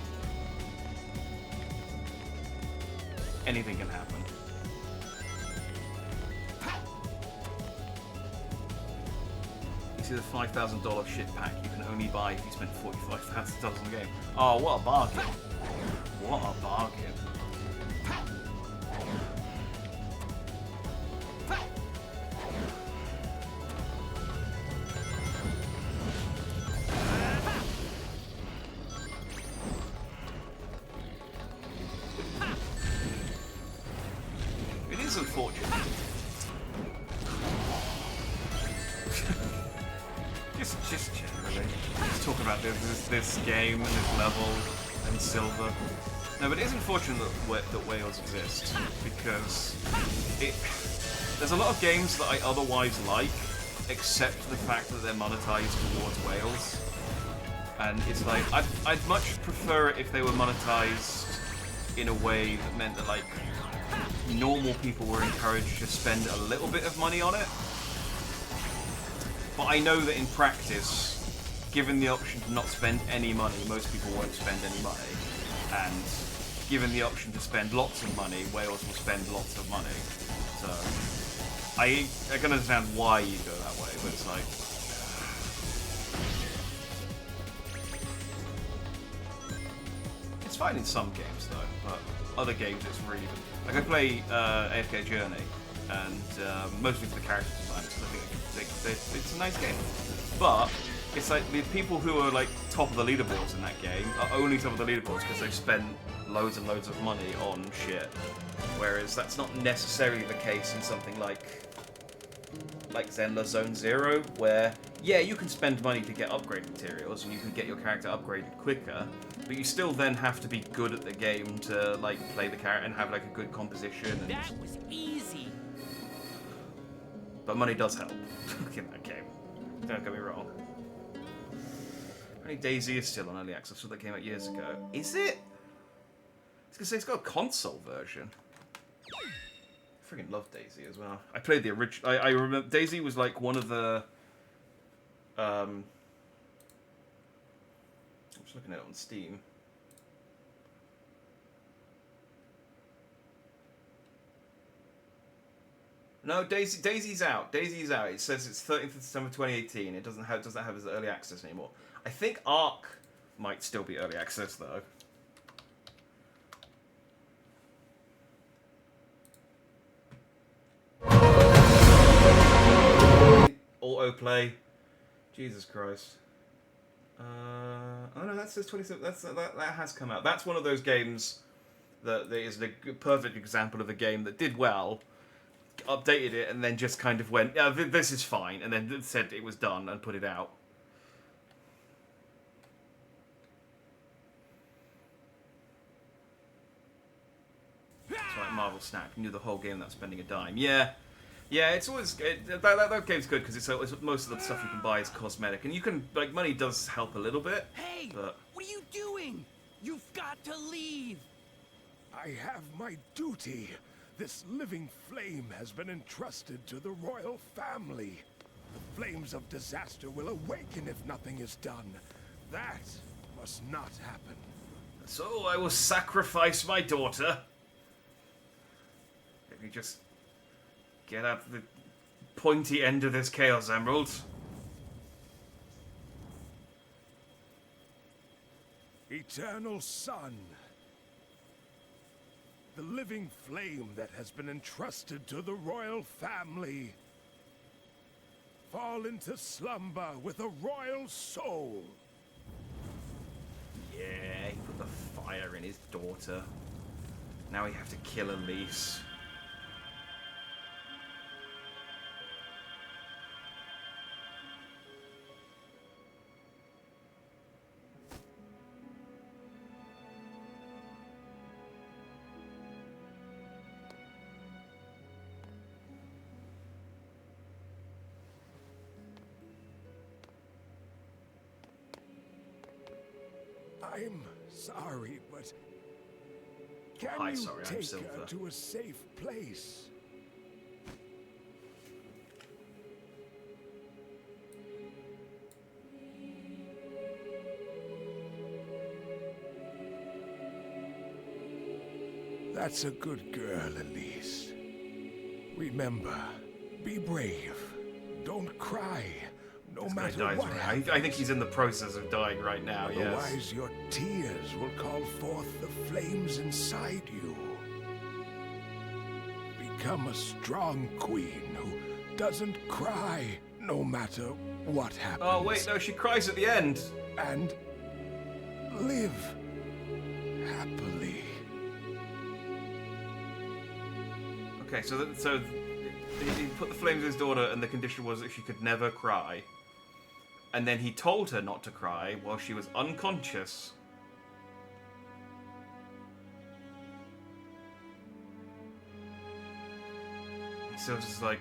S1: anything can happen. You see the $5,000 shit pack you can only buy if you spend $45,000 on the game. Oh, what a bargain! What a bargain! It is unfortunate. just generally. Just talk about this game and this level and Silver. No, but it is unfortunate that whales exist, because there's a lot of games that I otherwise like, except the fact that they're monetized towards whales. And it's like, I'd much prefer it if they were monetized in a way that meant that, like, normal people were encouraged to spend a little bit of money on it. But I know that in practice, given the option to not spend any money, most people won't spend any money. And given the option to spend lots of money, whales will spend lots of money. So I can understand why you go that way, but it's like, it's fine in some games though, but other games it's really good. Like I play AFK Journey, and mostly for the character design, because I think it's a nice game. But it's like the people who are like top of the leaderboards in that game are only top of the leaderboards because they've spent loads and loads of money on shit. Whereas that's not necessarily the case in something like Zenless Zone Zero, where yeah, you can spend money to get upgrade materials and you can get your character upgraded quicker, but you still then have to be good at the game to like play the character and have like a good composition. And
S15: that was easy.
S1: But money does help in that game. Don't get me wrong. Only DayZ is still on early access, so that came out years ago. Is it? I was gonna say it's got a console version. I freaking love DayZ as well. I played the original. I remember DayZ was like one of the. I'm just looking at it on Steam. No, DayZ's out. DayZ's out. It says it's 13th of December 2018. It doesn't have as early access anymore. I think Ark might still be early access though. Autoplay. Jesus Christ. Oh no, that says 27. That has come out. That's one of those games that is the perfect example of a game that did well, updated it, and then just kind of went, yeah, this is fine, and then said it was done and put it out. It's like Marvel Snap. You knew the whole game without spending a dime. Yeah. Yeah, it's always that game's good because it's most of the stuff you can buy is cosmetic, and you can like money does help a little bit.
S15: Hey,
S1: but
S15: what are you doing? You've got to leave.
S10: I have my duty. This living flame has been entrusted to the royal family. The flames of disaster will awaken if nothing is done. That must not happen.
S1: So I will sacrifice my daughter. Let me just get out the pointy end of this Chaos Emerald.
S10: Eternal Sun. The living flame that has been entrusted to the royal family. Fall into slumber with a royal soul.
S1: Yeah, he put the fire in his daughter. Now we have to kill Elise.
S10: I'm sorry, but can
S1: Hi,
S10: you
S1: sorry, I'm
S10: take
S1: Silver.
S10: her to a safe place? That's a good girl, Elise. Remember, be brave. Don't cry, no
S1: This guy
S10: matter
S1: dies
S10: what
S1: right.
S10: happens.
S1: I think he's in the process of dying right now,
S10: Otherwise,
S1: yes.
S10: your tears will call forth the flames inside you. Become a strong queen who doesn't cry no matter what happens.
S1: Oh, wait, no, she cries at the end.
S10: And live happily.
S1: Okay, so he put the flames in his daughter, and the condition was that she could never cry. And then he told her not to cry while she was unconscious. And so it's just like,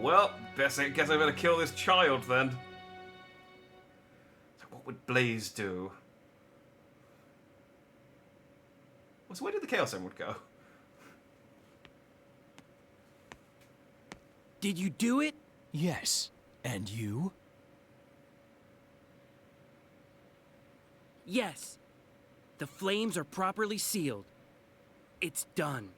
S1: well, guess I better kill this child then. So what would Blaze do? So where did the Chaos Emerald go?
S18: Did you do it? Yes. And you?
S2: Yes. The flames are properly sealed. It's done.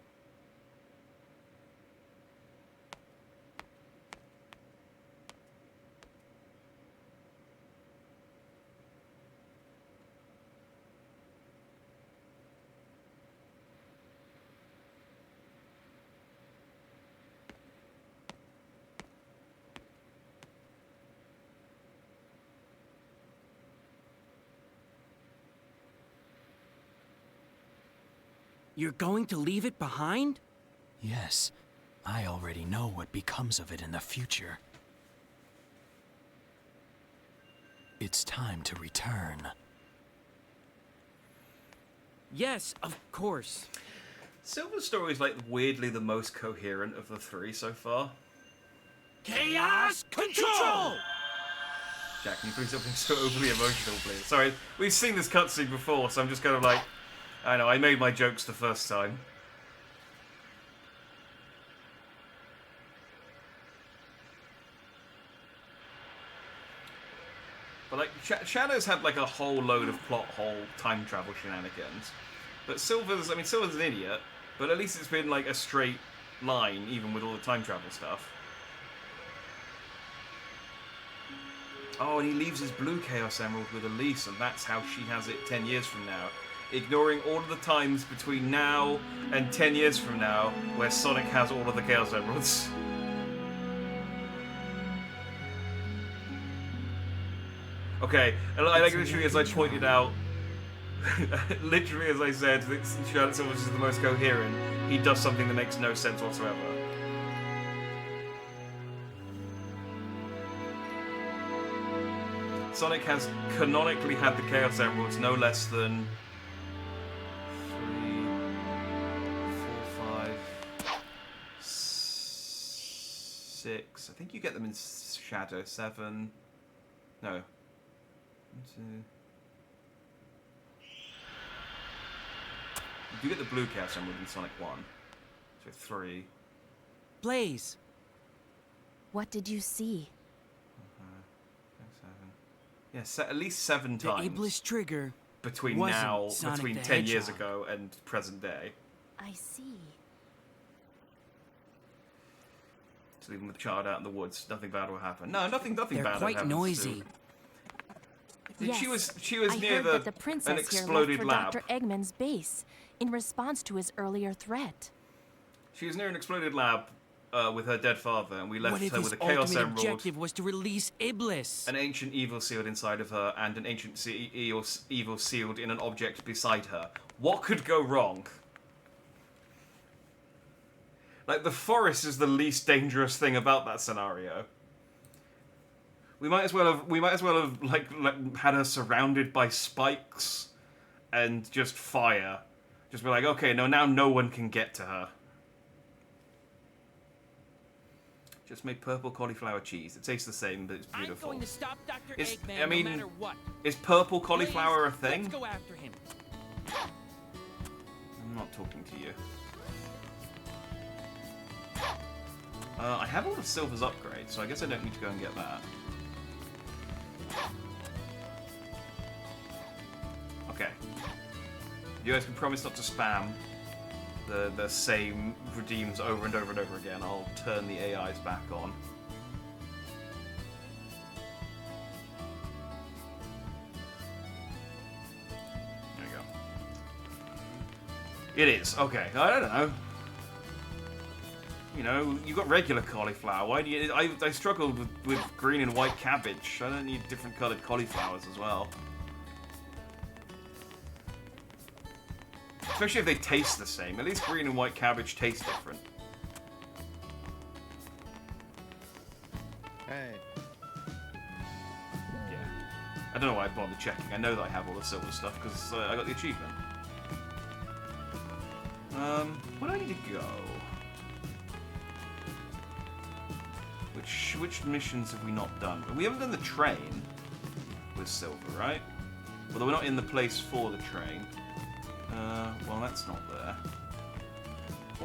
S2: You're going to leave it behind?
S18: Yes. I already know what becomes of it in the future. It's time to return.
S2: Yes, of course.
S1: Silver's story is like weirdly the most coherent of the three so far.
S2: Chaos Control!
S1: Jack, can you please stop being so overly emotional, please? Sorry, we've seen this cutscene before, so I'm just kind of like... I know, I made my jokes the first time. But like, Shadow's had like a whole load of plot hole time travel shenanigans. But Silver's an idiot, but at least it's been like a straight line, even with all the time travel stuff. Oh, and he leaves his blue Chaos Emerald with Elise, and that's how she has it 10 years from now. Ignoring all of the times between now and 10 years from now where Sonic has all of the Chaos Emeralds. Okay, and like literally as I pointed out, literally as I said, that Charlotte Silver's is the most coherent, he does something that makes no sense whatsoever. Sonic has canonically had the Chaos Emeralds no less than 3, 4, 5, 6. I think you get them in Shadow. 7. No. 1, 2. You do get the blue Chaos Emerald in Sonic 1. So 3.
S2: Blaze.
S13: What did you see?
S1: Yeah, at least 7 times.
S2: The Iblis trigger
S1: between
S2: wasn't
S1: now,
S2: Sonic
S1: between
S2: the
S1: 10 years
S2: Hedgehog.
S1: ago and present day.
S13: I see.
S1: So even with the child out in the woods, nothing bad will happen. No, nothing
S2: They're
S1: bad
S2: quite
S1: happens
S2: noisy.
S13: Yes,
S1: She was
S13: I
S1: near
S13: heard that the princess
S1: an
S13: here left
S1: exploded
S13: for
S1: lab.
S13: Dr. Eggman's base in response to his earlier threat.
S1: She was near an exploded lab with her dead father, and we left
S2: What if
S1: her
S2: his
S1: with a Chaos
S2: ultimate
S1: Emerald,
S2: objective was to release Iblis?
S1: an ancient evil sealed inside of her, and an ancient evil sealed in an object beside her. What could go wrong? Like, the forest is the least dangerous thing about that scenario. We might as well have like had her surrounded by spikes and just fire. Just be like, okay, now no one can get to her. Just make purple cauliflower cheese. It tastes the same, but it's beautiful.
S2: I'm going to stop Dr.
S1: Is-
S2: Eggman
S1: I mean,
S2: no matter what.
S1: Is purple cauliflower a
S2: Please,
S1: thing?
S2: Let's go after him.
S1: I'm not talking to you. I have all of Silver's upgrades, so I guess I don't need to go and get that. Okay. You guys can promise not to spam the same redeems over and over and over again. I'll turn the AIs back on. There you go. It is. Okay. I don't know. You know, you got regular cauliflower. Why do you? I struggled with green and white cabbage. I don't need different coloured cauliflowers as well. Especially if they taste the same. At least green and white cabbage taste different.
S9: Hey.
S1: Yeah. I don't know why I bothered checking. I know that I have all the silver stuff because I got the achievement. Where do I need to go? Which missions have we not done? We haven't done the train with Silver, right? Although we're not in the place for the train. Well, that's not there.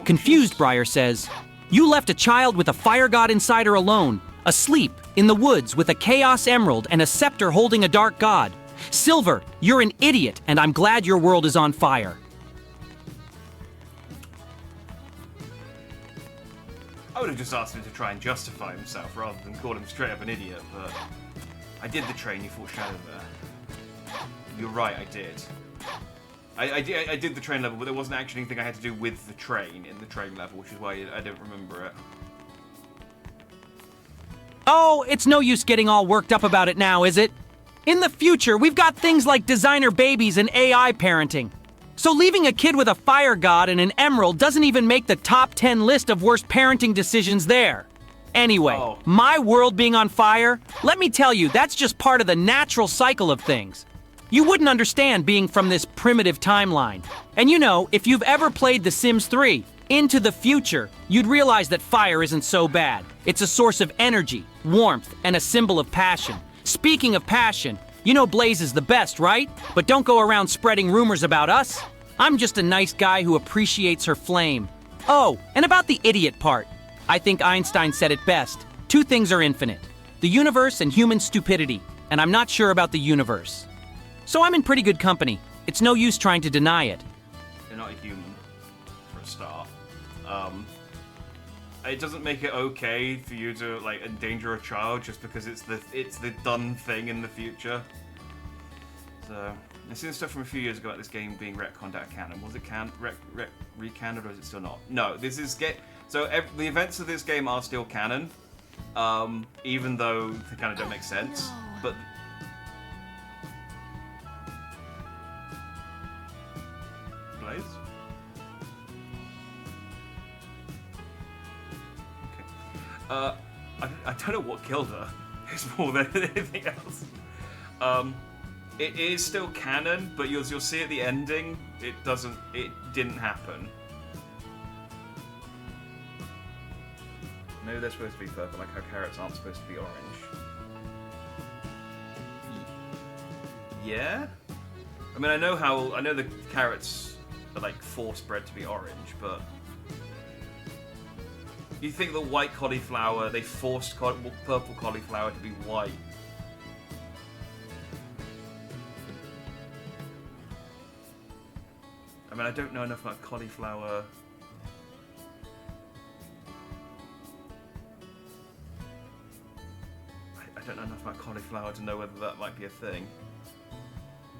S5: Confused, Briar says, "You left a child with a fire god inside her alone, asleep in the woods with a Chaos Emerald and a scepter holding a dark god. Silver, you're an idiot, and I'm glad your world is on fire."
S1: I would have just asked him to try and justify himself rather than call him straight up an idiot, but I did the train you foreshadowed there. You're right, I did. I did the train level, but there wasn't actually anything I had to do with the train in the train level, which is why I don't remember it.
S5: Oh, it's no use getting all worked up about it now, is it? In the future, we've got things like designer babies and AI parenting. So leaving a kid with a fire god and an emerald doesn't even make the top 10 list of worst parenting decisions there. Anyway, my world being on fire, let me tell you, that's just part of the natural cycle of things. You wouldn't understand being from this primitive timeline. And you know, if you've ever played The Sims 3, Into the Future, you'd realize that fire isn't so bad. It's a source of energy, warmth, and a symbol of passion. Speaking of passion, you know Blaze is the best, right? But don't go around spreading rumors about us. I'm just a nice guy who appreciates her flame. Oh, and about the idiot part. I think Einstein said it best. Two things are infinite: the universe and human stupidity. And I'm not sure about the universe. So I'm in pretty good company. It's no use trying to deny it.
S1: You're not a human, for a start. It doesn't make it okay for you to like endanger a child just because it's the done thing in the future. So I've seen stuff from a few years ago about this game being retconned out of canon. Was it recanned or is it still not? No, this is the events of this game are still canon, even though they kind of don't make sense. But Blaze? Okay. I don't know what killed her. It's more than anything else. It is still canon, but you'll see at the ending, it didn't happen. Maybe they're supposed to be purple, like how carrots aren't supposed to be orange. Yeah? I mean, I know the carrots are like force bred to be orange, but you think the white cauliflower, they forced purple cauliflower to be white? I mean, I don't know enough about cauliflower. I don't know enough about cauliflower to know whether that might be a thing.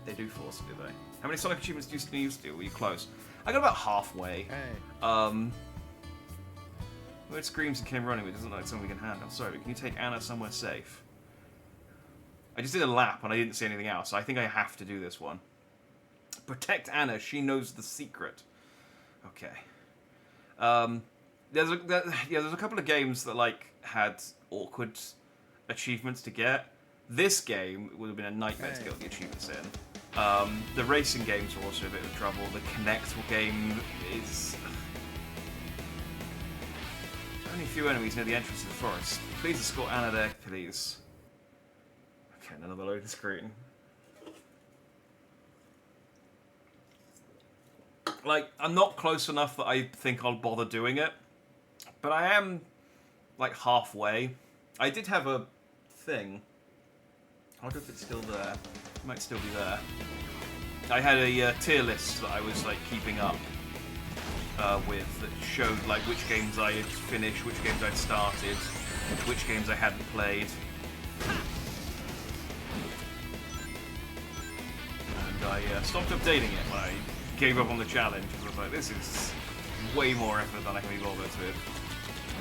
S1: They do force it, do they? How many Sonic achievements do you need to do? Were you close? I got about halfway.
S9: Hey.
S1: It screams and came running, but it doesn't look like something we can handle. Sorry, but can you take Anna somewhere safe? I just did a lap and I didn't see anything else, so I think I have to do this one. Protect Anna, she knows the secret. Okay. There's a couple of games that like had awkward achievements to get. This game would have been a nightmare to get the achievements in. The racing games are also a bit of trouble. The Connect game is only a few enemies near the entrance to the forest. Please escort Anna there, please. Okay, another loading screen. Like, I'm not close enough that I think I'll bother doing it, but I am like halfway. I did have a thing. I wonder if it's still there. It might still be there. I had a tier list that I was like keeping up with that showed like which games I had finished, which games I'd started, which games I hadn't played. And I stopped updating it when I gave up on the challenge. I was like, this is way more effort than I can be bothered with.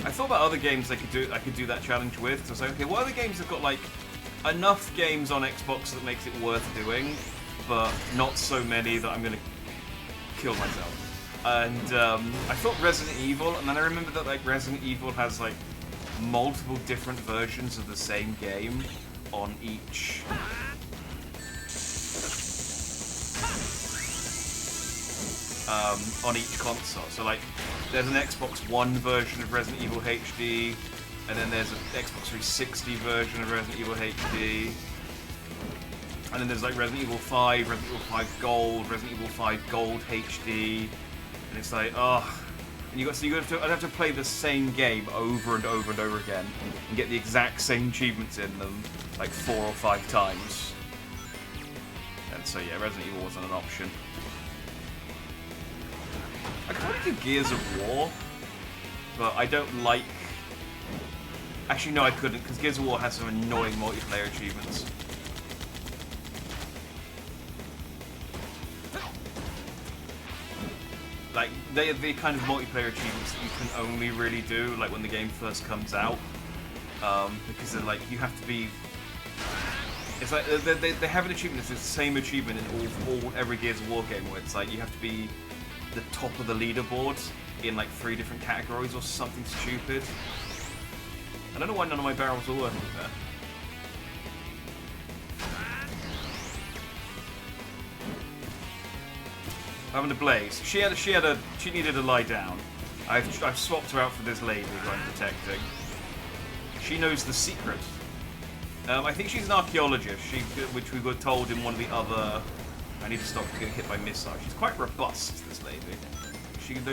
S1: I thought about other games I could do that challenge with. So I was like, okay, what other games have got like enough games on Xbox that makes it worth doing, but not so many that I'm gonna kill myself. And I thought Resident Evil, and then I remembered that like Resident Evil has like multiple different versions of the same game on each console. So like there's an Xbox One version of Resident Evil HD, and then there's an Xbox 360 version of Resident Evil HD, and then there's like Resident Evil 5, Resident Evil 5 Gold, Resident Evil 5 Gold HD, and it's like, oh, and I'd have to play the same game over and over and over again and get the exact same achievements in them like 4 or 5 times. And so yeah, Resident Evil wasn't an option. I could probably do Gears of War, but I don't like... Actually, no, I couldn't, because Gears of War has some annoying multiplayer achievements. Like, they're the kind of multiplayer achievements that you can only really do, like, when the game first comes out. Because they're like, you have to be... It's like, they have an achievement, it's the same achievement in every Gears of War game, where it's like, you have to be the top of the leaderboard in like 3 different categories or something stupid. I don't know why none of my barrels are working there. Having a Blaze. She needed to lie down. I've swapped her out for this lady who I'm protecting. She knows the secret. I think she's an archaeologist, which we were told in one of the other... I need to stop getting hit by missiles. She's quite robust, this lady. She got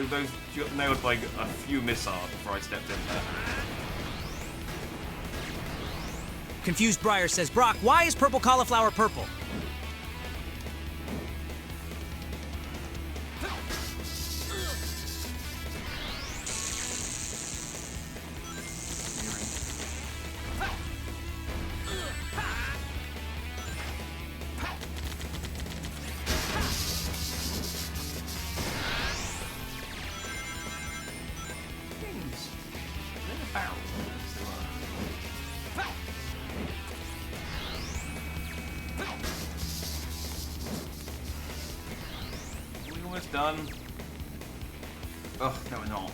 S1: nailed by a few missiles before I stepped in there.
S5: Confused Briar says, Brock, why is purple cauliflower purple?
S1: Done. Oh, no, we're not.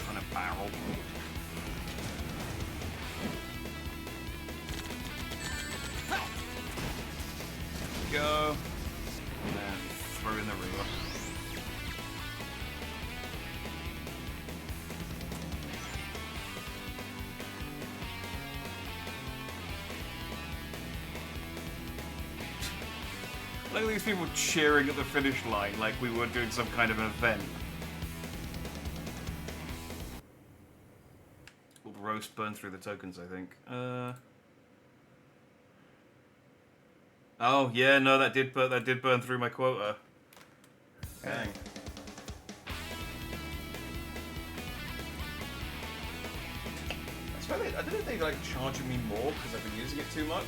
S1: On a barrel. Go. And then throw in the river. Look at these people cheering at the finish line like we were doing some kind of an event. Will the roast burn through the tokens, I think. Oh, yeah, no, that did burn through my quota. Dang. I don't know if they're like charging me more because I've been using it too much.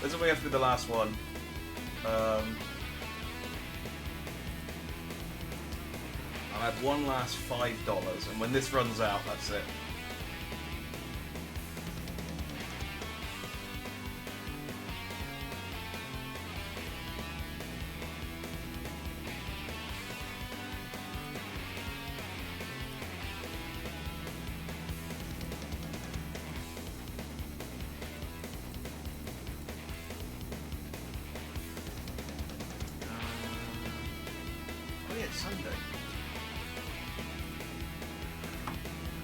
S1: This is way after the last one. I'll have one last $5, and when this runs out, that's it. Sunday.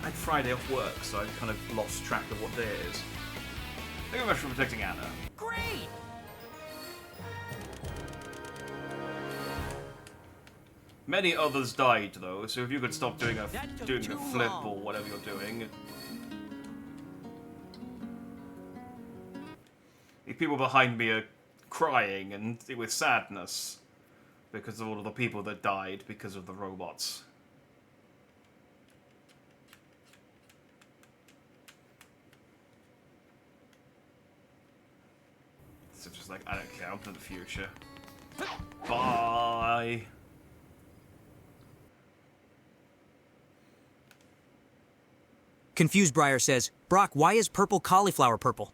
S1: I had Friday off work, so I kind of lost track of what day it is. Thank you very much for protecting Anna.
S5: Great!
S1: Many others died, though, so if you could stop doing a flip or whatever you're doing. The people behind me are crying and with sadness because of all of the people that died because of the robots. So just like, I don't care, I'm for the future. Bye!
S5: Confused Briar says, Brock, why is purple cauliflower purple?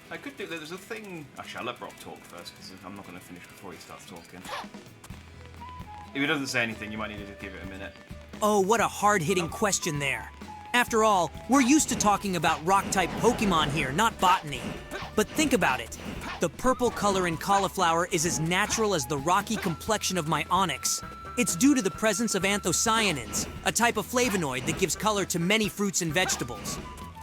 S1: I could do, there's a thing, actually I'll let Brock talk first because I'm not going to finish before he starts talking. If he doesn't say anything, you might need to give it a minute.
S5: Oh, what a hard-hitting question there. After all, we're used to talking about rock-type Pokemon here, not botany. But think about it. The purple color in cauliflower is as natural as the rocky complexion of my onyx. It's due to the presence of anthocyanins, a type of flavonoid that gives color to many fruits and vegetables.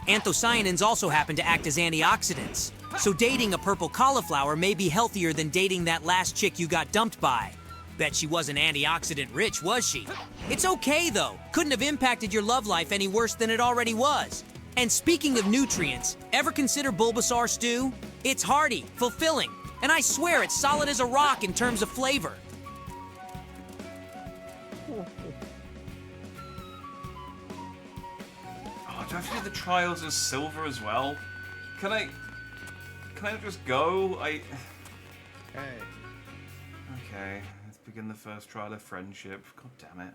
S5: Anthocyanins also happen to act as antioxidants, so dating a purple cauliflower may be healthier than dating that last chick you got dumped by. Bet she wasn't antioxidant rich, was she? It's okay, though. Couldn't have impacted your love life any worse than it already was. And speaking of nutrients, ever consider Bulbasaur stew? It's hearty, fulfilling, and I swear it's solid as a rock in terms of flavor.
S1: Oh, do I have to do the trials as silver as well? Can I just go? Hey. Okay, let's begin the first trial of friendship. God damn it.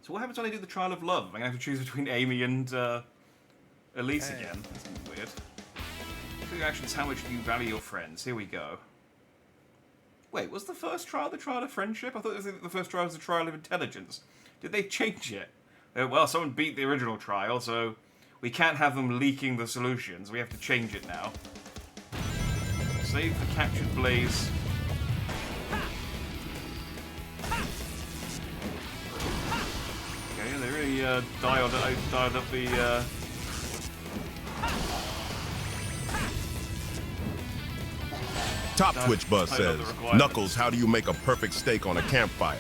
S1: So what happens when I do the trial of love? Am I going to have to choose between Amy and Elise again? That's weird. Show your actions, how much do you value your friends? Here we go. Wait, was the first trial the trial of friendship? I thought the first trial was the trial of intelligence. Did they change it? Well, someone beat the original trial, so we can't have them leaking the solutions. We have to change it now. Save the captured Blaze. Okay, they really dialed up the...
S17: Top Twitch Buzz says, Knuckles, how do you make a perfect steak on a campfire?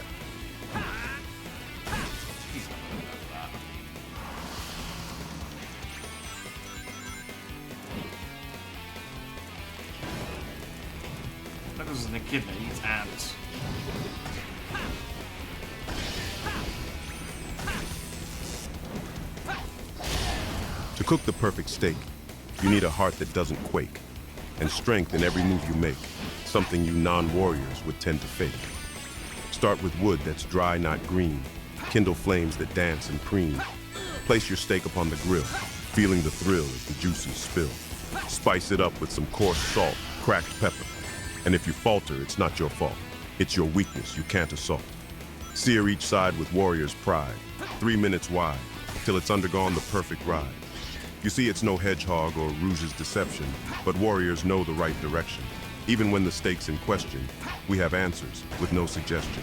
S1: Knuckles isn't a kidney, he eats ants.
S17: To cook the perfect steak, you need a heart that doesn't quake, and strength in every move you make, something you non-warriors would tend to fake. Start with wood that's dry, not green. Kindle flames that dance and preen. Place your steak upon the grill, feeling the thrill as the juices spill. Spice it up with some coarse salt, cracked pepper. And if you falter, it's not your fault. It's your weakness you can't assault. Sear each side with warrior's pride, 3 minutes wide, till it's undergone the perfect ride. You see, it's no hedgehog or Rouge's deception, but warriors know the right direction. Even when the steak's in question, we have answers with no suggestion.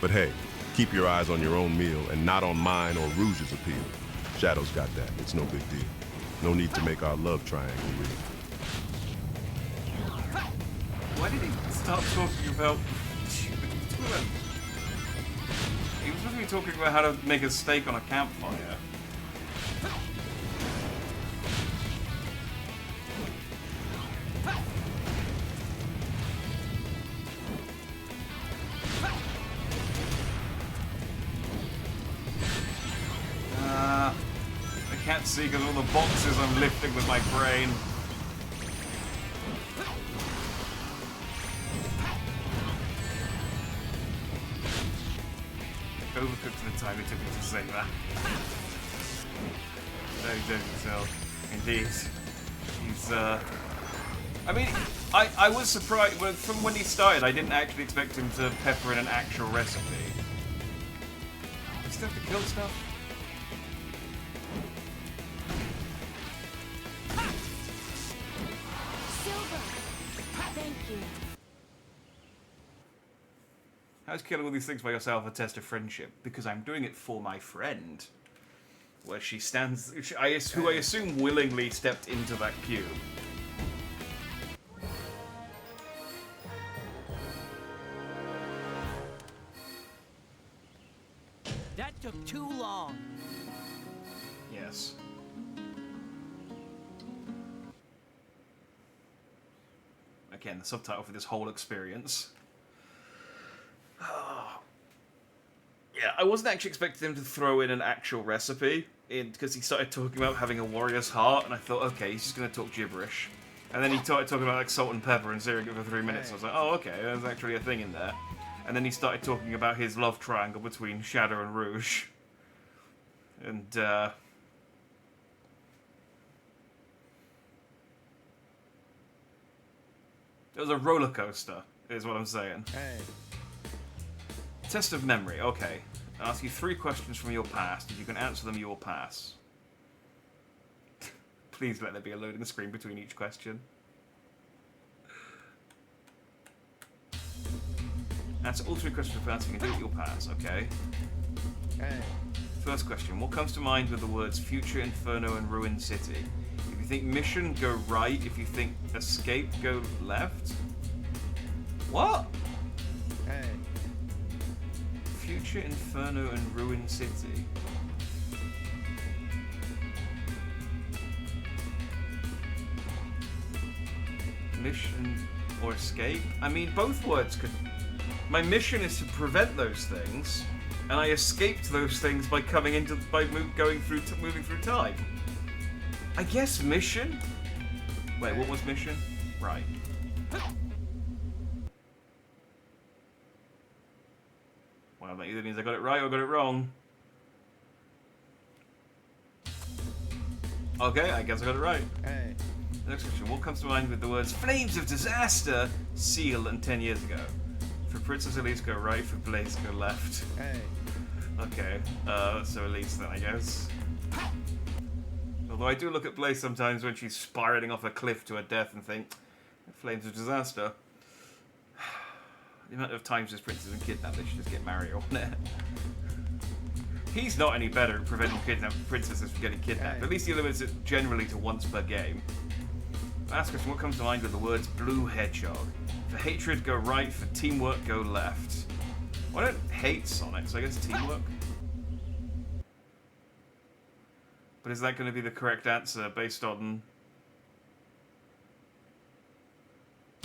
S17: But hey, Keep your eyes on your own meal and not on mine or Rouge's appeal. Shadow's got that. It's no big deal. No need to make our love triangle real.
S1: Why did he start talking about... He was supposed to be talking about how to make a steak on a campfire. I can't see because all the boxes I'm lifting with my brain. Overcooked the time it took me to say that. No, you don't tell. Indeed. He's, I mean, I was surprised, from when he started, I didn't actually expect him to pepper in an actual recipe. I still have to kill stuff?
S13: Thank you.
S1: How's killing all these things by yourself a test of friendship? Because I'm doing it for my friend. Where she stands, who I assume willingly stepped into that cube.
S15: That took too long.
S1: Yes. Again, the subtitle for this whole experience. Yeah, I wasn't actually expecting him to throw in an actual recipe, because he started talking about having a warrior's heart, and I thought, okay, he's just going to talk gibberish. And then he started talking about like salt and pepper and searing it for 3 minutes. I was like, oh, okay, there's actually a thing in there. And then he started talking about his love triangle between Shadow and Rouge. And, it was a roller coaster, is what I'm saying.
S9: Hey.
S1: Test of memory, okay. I'll ask you 3 questions from your past. If you can answer them, you will pass. Please let there be a loading screen between each question. Answer all 3 questions for answering and you'll pass, okay.
S9: Hey.
S1: First question. What comes to mind with the words Future, Inferno, and Ruined City? If you think mission, go right. If you think escape, go left. What?
S9: Hey.
S1: Future, Inferno, and Ruined City. Mission or escape? I mean, both words could... My mission is to prevent those things, and I escaped those things by moving through time. I guess mission? Wait, what was mission? Right. Well, that either means I got it right or I got it wrong. Okay, I guess I got it right.
S9: Hey.
S1: Next question. What comes to mind with the words Flames of Disaster, Seal, and 10 years ago? For Princess Elise, go right. For Blaze, go left.
S9: Hey.
S1: Okay, so Elise then, I guess. Although I do look at Blaze sometimes when she's spiraling off a cliff to her death and think, Flames of Disaster. The amount of times this princess has been kidnapped, they should just get Mario on it. He's not any better at preventing princesses from getting kidnapped. At least he limits it generally to once per game. Last question, what comes to mind with the words Blue Hedgehog? For hatred, go right. For teamwork, go left. Well, I don't hate Sonic, so I guess teamwork. But is that going to be the correct answer based on...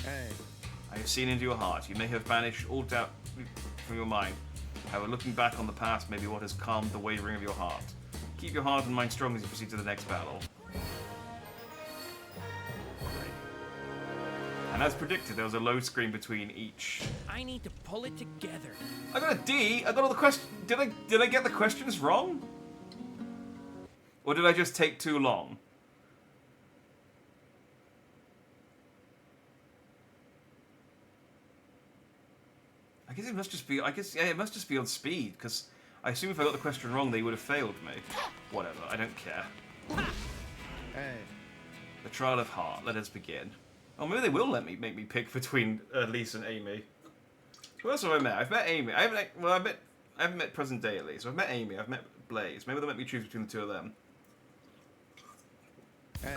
S9: Hey.
S1: I have seen into your heart. You may have banished all doubt from your mind. However, looking back on the past may be what has calmed the wavering of your heart. Keep your heart and mind strong as you proceed to the next battle. And as predicted, there was a load screen between each.
S15: I need to pull it together.
S1: I got a D. I got all the questions. Did I get the questions wrong? Or did I just take too long? I guess it must just be. It must just be on speed because I assume if I got the question wrong, they would have failed me. Whatever. I don't care.
S9: Hey.
S1: The trial of heart. Let us begin. Oh, maybe they will make me pick between Elise and Amy. Who else have I met? I've met Amy. I met I haven't met present day at least. So I've met Amy, I've met Blaze. Maybe they'll make me choose between the two of them.
S9: Hey.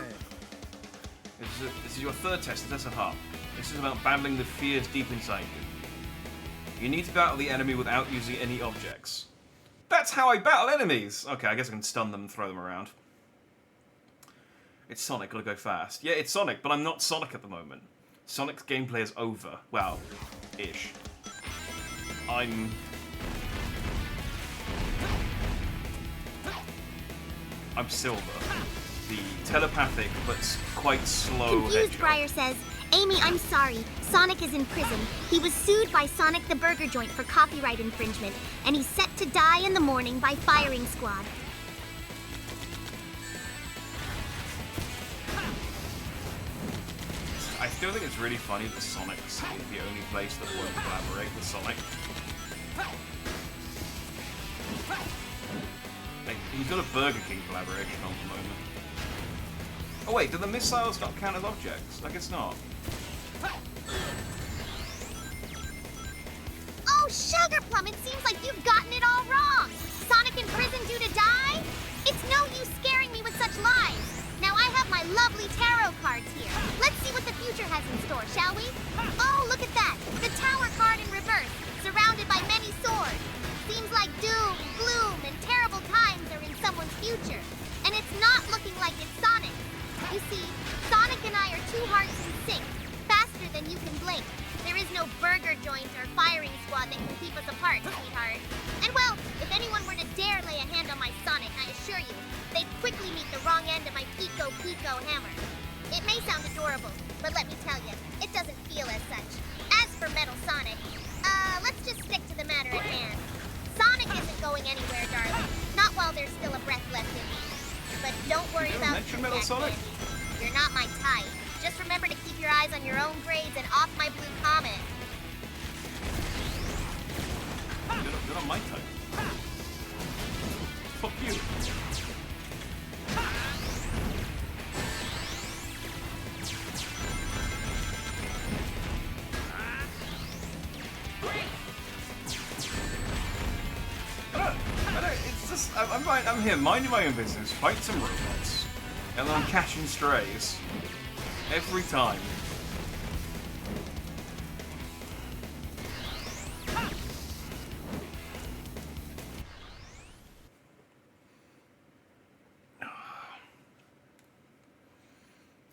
S1: This is your third test, the test of heart. This is about battling the fears deep inside you. You need to battle the enemy without using any objects. That's how I battle enemies! Okay, I guess I can stun them and throw them around. It's Sonic, gotta go fast. Yeah, it's Sonic, but I'm not Sonic at the moment. Sonic's gameplay is over. Well, ish. I'm Silver. The telepathic, but quite slow
S7: Confused
S1: hedgehog.
S7: Briar says, Amy, I'm sorry. Sonic is in prison. He was sued by Sonic the Burger Joint for copyright infringement, and he's set to die in the morning by firing squad.
S1: I still think it's really funny that Sonic's the only place that won't collaborate with Sonic. Like, he's got a Burger King collaboration on the moment. Oh wait, do the missiles not count as objects? Like it's not.
S7: Oh, Sugar Plum, it seems like you've gotten it all wrong. Sonic in prison due to die? It's no use scaring me with such lies. Now I have my lovely tarot cards here. Let's see what the future has in store, shall we? Oh, look at that. The Tower card in reverse, surrounded by many swords. Seems like doom, gloom, and terrible times are in someone's future. And it's not looking like it's Sonic. You see, Sonic and I are two hearts in sync, faster than you can blink. There is no burger joint or firing squad that can keep us apart, sweetheart. And well, if anyone were to dare lay a hand on my Sonic, I assure you, they'd quickly meet the wrong end of my Pico hammer. It may sound adorable, but let me tell you, it doesn't feel as such. As for Metal Sonic, let's just stick to the matter at hand. Sonic isn't going anywhere, darling. Not while there's still a breath left in me. But don't worry about
S1: Metal Sonic.
S7: You're not my type. Just remember to keep your eyes on your own grades and off my blue comet.
S1: You're not my type. Fuck you. It's just I'm here minding my own business, fighting some robots, and then I'm catching strays every time.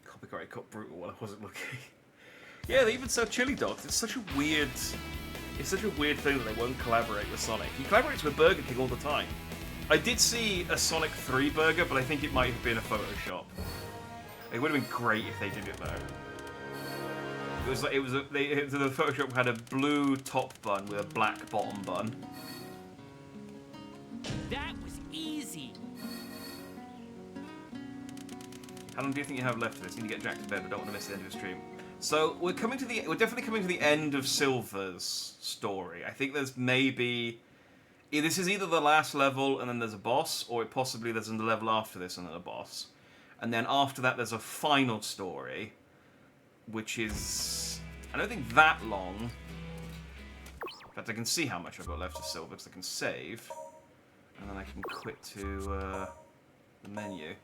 S1: Copyright got brutal while I wasn't looking. Yeah, they even sell chili dogs. It's such a weird thing that they won't collaborate with Sonic. He collaborates with Burger King all the time. I did see a Sonic 3 burger, but I think it might have been a Photoshop. It would have been great if they did it though. The Photoshop had a blue top bun with a black bottom bun.
S2: That was easy.
S1: How long do you think you have left of this? You need to get Jack to bed, but don't want to miss the end of the stream. So we're definitely coming to the end of Silver's story. I think there's maybe this is either the last level and then there's a boss, or possibly there's a level after this and then a boss. And then after that there's a final story, which is I don't think that long. In fact, I can see how much I've got left of Silver because I can save, and then I can quit to the menu.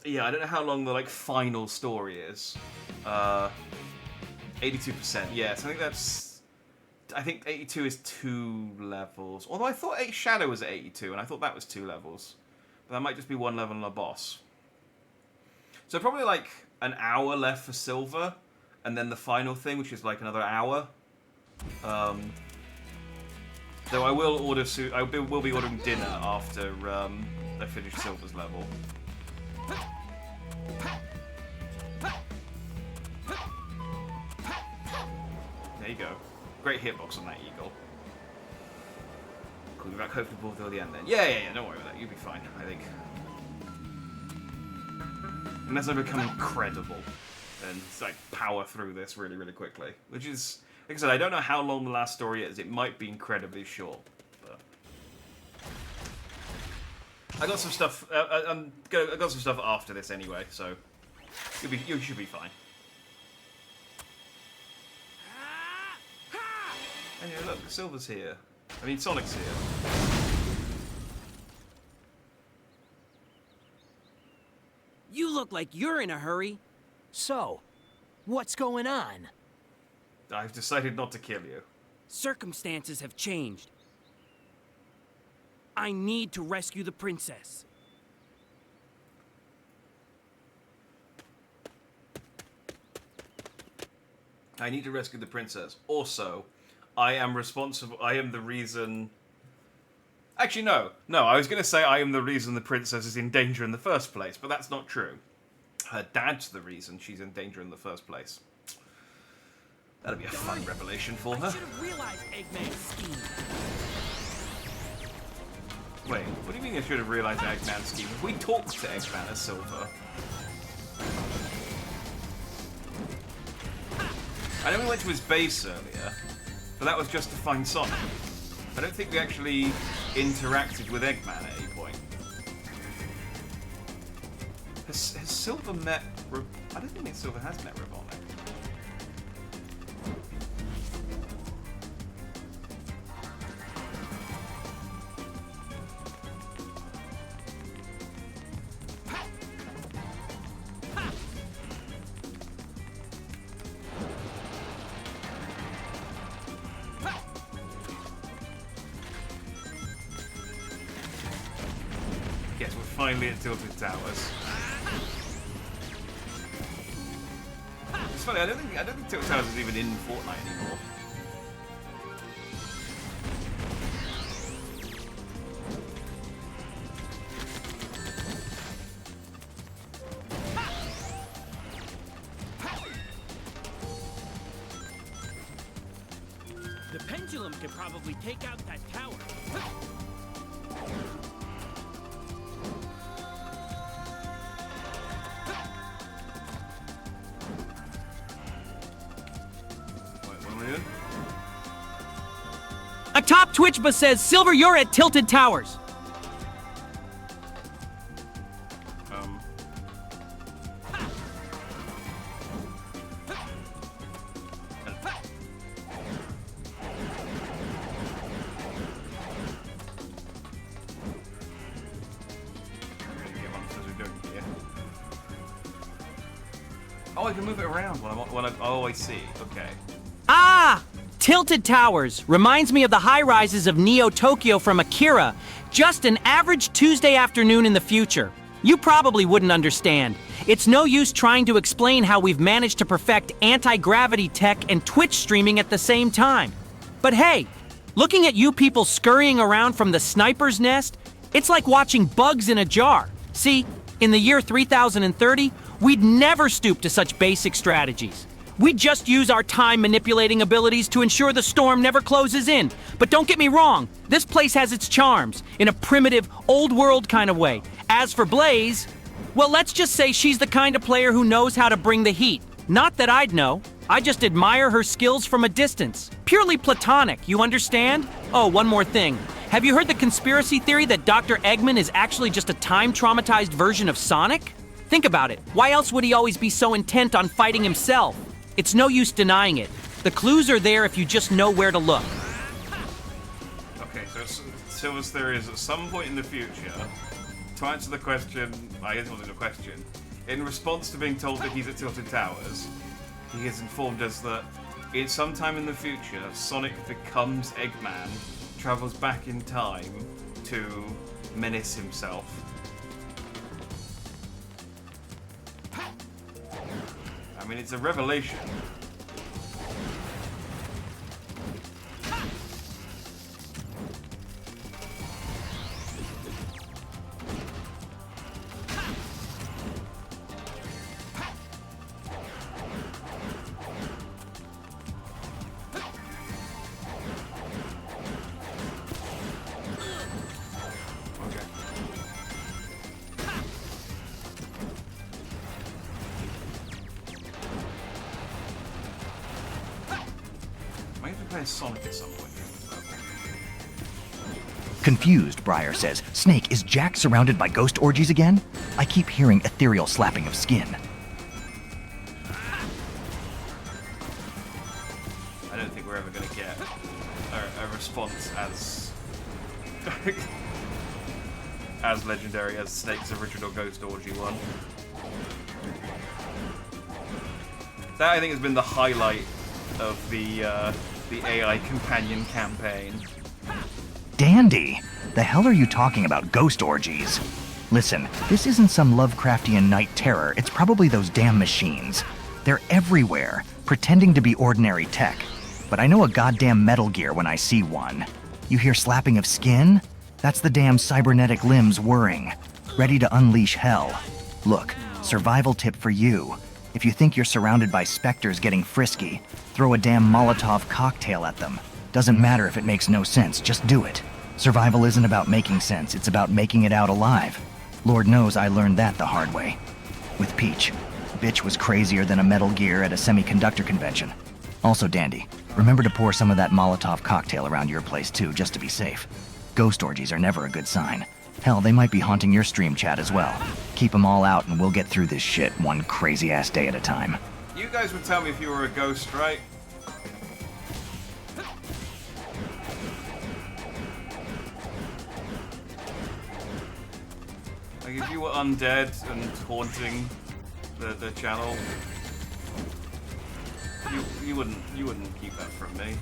S1: Yeah, I don't know how long the final story is. 82%. Yes, I think 82 is 2 levels. Although I thought Shadow was at 82, and I thought that was 2 levels. But that might just be 1 level and a boss. So probably an hour left for Silver, and then the final thing, which is another hour. Though I will order I will be ordering dinner after I finish Silver's level. There you go. Great hitbox on that eagle. Cool, be back hopefully before the end then. Yeah, don't worry about that. You'll be fine, I think. Unless I become incredible and power through this really, really quickly. Which is, like I said, I don't know how long the last story is. It might be incredibly short. But I got some stuff. I got some stuff after this anyway, so you should be fine. And yeah, look, Silver's here. I mean, Sonic's here.
S2: You look like you're in a hurry.
S18: So, what's going on?
S1: I've decided not to kill you.
S2: Circumstances have changed. I need to rescue the princess.
S1: I need to rescue the princess. Also, I am responsible. I am the reason. Actually, no. No, I was going to say I am the reason the princess is in danger in the first place, but that's not true. Her dad's the reason she's in danger in the first place. That'll be a fun revelation for her.
S2: I should have realized Eggman's scheme.
S1: Wait, what do you mean I should have realized Eggman's scheme? We talked to Eggman as Silver. I know we went to his base earlier, but that was just to find Sonic. I don't think we actually interacted with Eggman at any point. Has Silver met... I don't think Silver has met Robotnik. Yes, we're finally at Tilted Towers. It's funny, I don't think Tilted Towers is even in Fortnite anymore.
S2: The pendulum could probably take out that tower. A top Twitch bus says, Silver, you're at Tilted Towers.
S1: Oh, I can move it around when I always see. Okay.
S2: Ah! Tilted Towers reminds me of the high-rises of Neo Tokyo from Akira. Just an average Tuesday afternoon in the future. You probably wouldn't understand. It's no use trying to explain how we've managed to perfect anti-gravity tech and Twitch streaming at the same time. But hey, looking at you people scurrying around from the sniper's nest, it's like watching bugs in a jar. See, in the year 3030, we'd never stoop to such basic strategies. We'd just use our time-manipulating abilities to ensure the storm never closes in. But don't get me wrong, this place has its charms, in a primitive, old-world kind of way. As for Blaze, well, let's just say she's the kind of player who knows how to bring the heat. Not that I'd know. I just admire her skills from a distance. Purely platonic, you understand? Oh, one more thing. Have you heard the conspiracy theory that Dr. Eggman is actually just a time-traumatized version of Sonic? Think about it. Why else would he always be so intent on fighting himself? It's no use denying it. The clues are there if you just know where to look.
S1: Okay, so Silver's theory is at some point in the future, to answer the question, I guess it wasn't a question, in response to being told that he's at Tilted Towers, he has informed us that it's sometime in the future, Sonic becomes Eggman, travels back in time to menace himself. I mean, it's a revelation. Sonic at some point.
S4: Confused, Briar says, Snake, is Jack surrounded by ghost orgies again? I keep hearing ethereal slapping of skin.
S1: I don't think we're ever going to get a response as as legendary as Snake's original Ghost Orgy one. That, I think, has been the highlight of the AI companion campaign.
S4: Dandy, the hell are you talking about, ghost orgies? Listen, this isn't some Lovecraftian night terror. It's probably those damn machines. They're everywhere, pretending to be ordinary tech. But I know a goddamn Metal Gear when I see one. You hear slapping of skin? That's the damn cybernetic limbs whirring, ready to unleash hell. Look, survival tip for you. If you think you're surrounded by specters getting frisky, throw a damn Molotov cocktail at them. Doesn't matter if it makes no sense, just do it. Survival isn't about making sense, it's about making it out alive. Lord knows I learned that the hard way. With Peach. Bitch was crazier than a Metal Gear at a semiconductor convention. Also, Dandy, remember to pour some of that Molotov cocktail around your place too, just to be safe. Ghost orgies are never a good sign. Hell, they might be haunting your stream chat as well. Keep them all out and we'll get through this shit one crazy-ass day at a time.
S1: You guys would tell me if you were a ghost, right? Like, if you were undead and haunting the channel, you wouldn't keep that from me.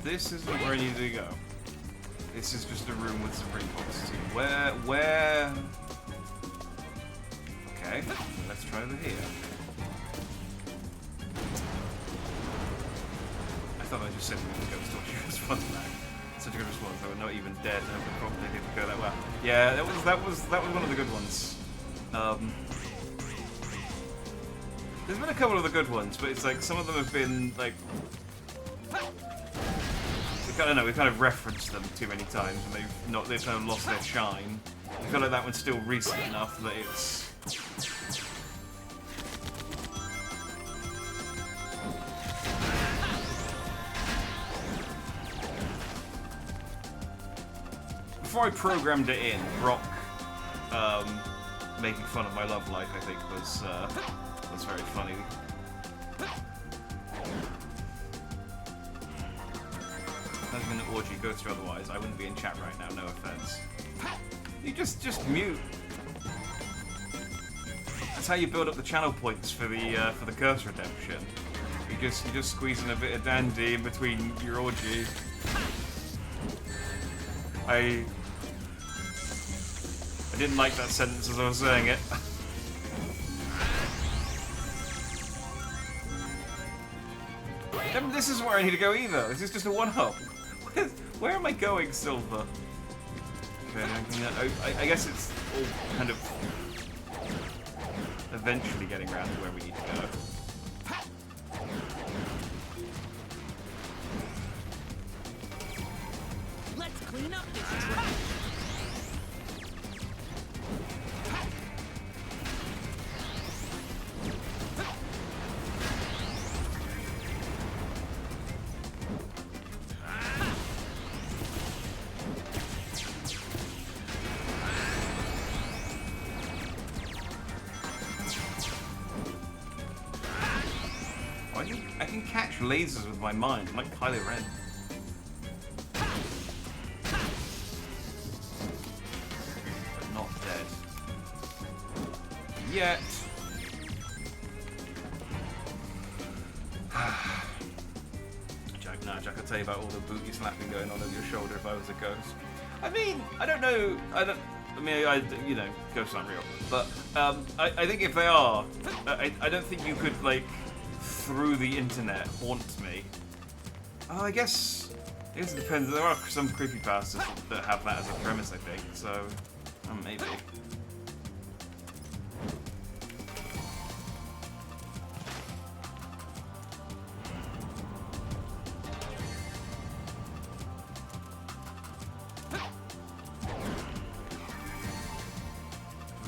S1: This isn't where I need to go. This is just a room with some reports. Where? Okay, let's try over here. I thought I just said we would go to your response back. Such a good response. They were not even dead. I probably didn't go that well. Yeah, that was one of the good ones. There's been a couple of the good ones, but it's like some of them have been like. I don't know, we've kind of referenced them too many times and they've kind of lost their shine. I feel like that one's still recent enough that it's... Before I programmed it in, Brock making fun of my love life, I think, was very funny. If I was an orgy go through otherwise, I wouldn't be in chat right now, no offense. You just mute. That's how you build up the channel points for the curse redemption. You just squeeze in a bit of Dandy in between your orgy. I didn't like that sentence as I was saying it. This isn't where I need to go either. This is just a one-up. Where am I going, Silver? Okay, I guess it's all kind of eventually getting around to where we need to go.
S15: Let's clean up this trap.
S1: I can catch lasers with my mind. I'm like Kylo Ren. But not dead. Yet. Jack, I'll tell you about all the booty slapping going on over your shoulder if I was a ghost. I mean, I don't know. You know, ghosts aren't real. But I think if they are, I don't think you could, like, through the internet haunt me. I guess it depends. There are some creepypastas that have that as a premise, I think. So, maybe.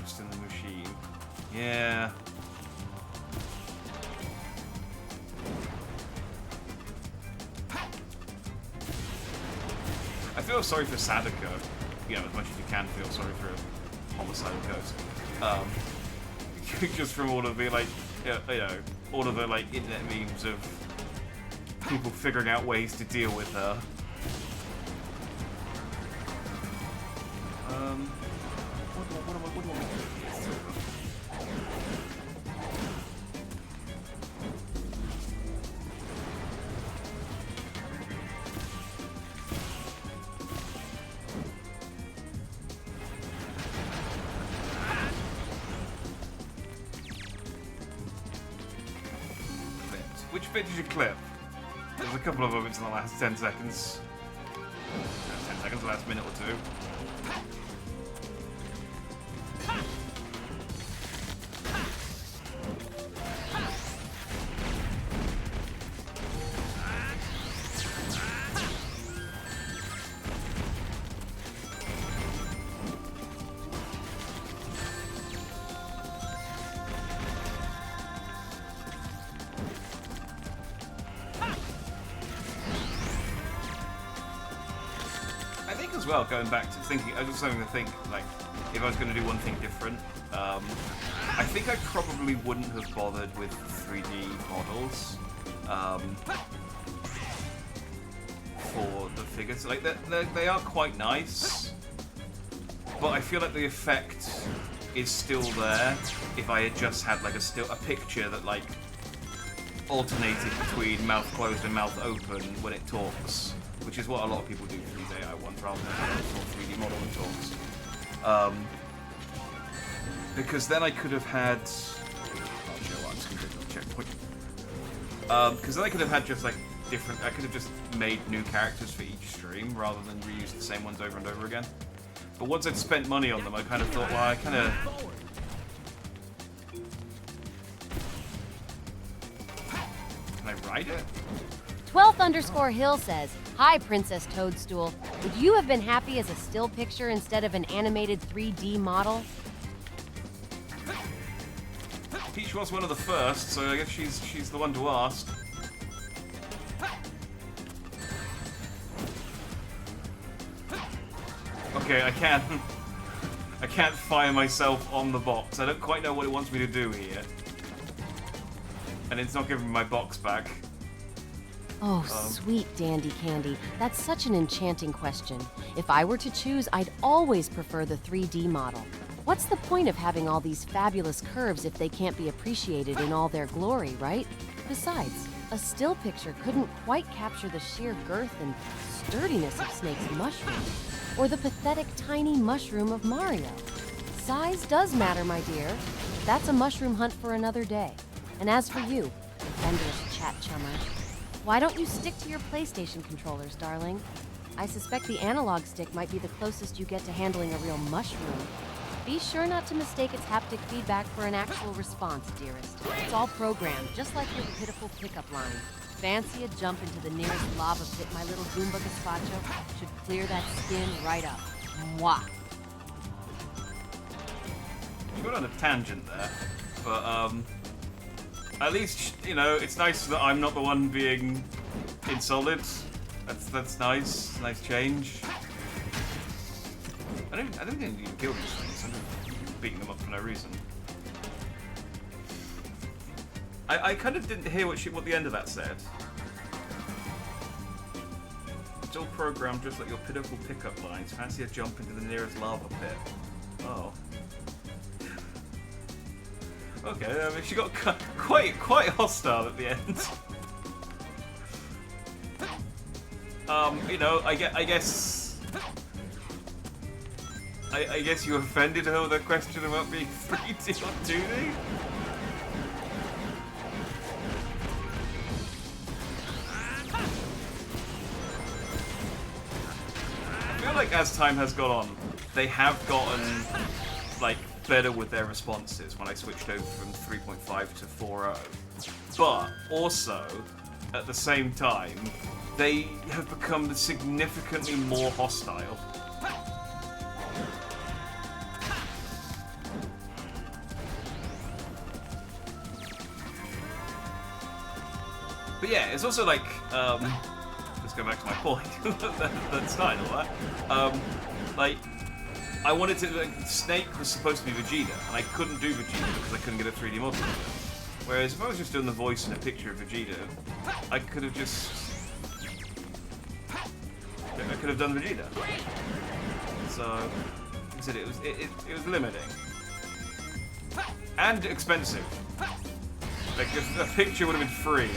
S1: Just in the machine. Yeah. I feel sorry for Sadako, you know, as much as you can feel sorry for a homicidal ghost. Just from all of the, like, you know, all of the, like, internet memes of people figuring out ways to deal with her. What do I want to do? Which bit did you clip? There's a couple of moments in the last 10 seconds. 10 seconds, the last minute or two. Well, going back to thinking, I was just starting to think, like, if I was going to do one thing different, I think I probably wouldn't have bothered with 3D models for the figures. Like, they are quite nice, but I feel like the effect is still there if I had just had, like, a picture that, like, alternated between mouth closed and mouth open when it talks. Which is what a lot of people do for these AI ones rather than a 3D model that talks. Because then I could have had... Oh, you know what, I'm just going to do a checkpoint. Because then I could have had just like different... I could have just made new characters for each stream rather than reuse the same ones over and over again. But once I'd spent money on them, I kind of thought, well, I kind of... Can I ride it?
S6: 12th_Hill says, "Hi, Princess Toadstool. Would you have been happy as a still picture instead of an animated 3D model?"
S1: Peach was one of the first, so I guess she's the one to ask. Okay, I can't fire myself on the box. I don't quite know what it wants me to do here. And it's not giving me my box back.
S6: Oh, sweet Dandy Candy. That's such an enchanting question. If I were to choose, I'd always prefer the 3D model. What's the point of having all these fabulous curves if they can't be appreciated in all their glory, right? Besides, a still picture couldn't quite capture the sheer girth and sturdiness of Snake's mushroom, or the pathetic tiny mushroom of Mario. Size does matter, my dear. That's a mushroom hunt for another day. And as for you, Bender's chat chummer, why don't you stick to your PlayStation controllers, darling? I suspect the analog stick might be the closest you get to handling a real mushroom. Be sure not to mistake its haptic feedback for an actual response, dearest. It's all programmed, just like your pitiful pickup line. Fancy a jump into the nearest lava pit, my little Goomba Gazpacho? Should clear that skin right up. Mwah!
S1: You went on a tangent there, but at least, you know, it's nice that I'm not the one being insulted. That's nice. Nice change. I don't think you can kill these things. I'm just beating them up for no reason. I kind of didn't hear what the end of that said. It's all programmed just like your pitiful pickup lines. Fancy a jump into the nearest lava pit. Oh. Okay, I mean, she got quite hostile at the end. You know, I guess you offended her with a question about being 3D or 2D? I feel like as time has gone on, they have gotten, like, better with their responses when I switched over from 3.5 to 4.0. But also, at the same time, they have become significantly more hostile. But yeah, it's also like, there's go back to my point that started all that. Like, I wanted to. Like, Snake was supposed to be Vegeta, and I couldn't do Vegeta because I couldn't get a 3D model of it. Whereas if I was just doing the voice and a picture of Vegeta, I could have just. I could have done Vegeta. So, like I said, it was limiting and expensive. Like if a picture would have been free.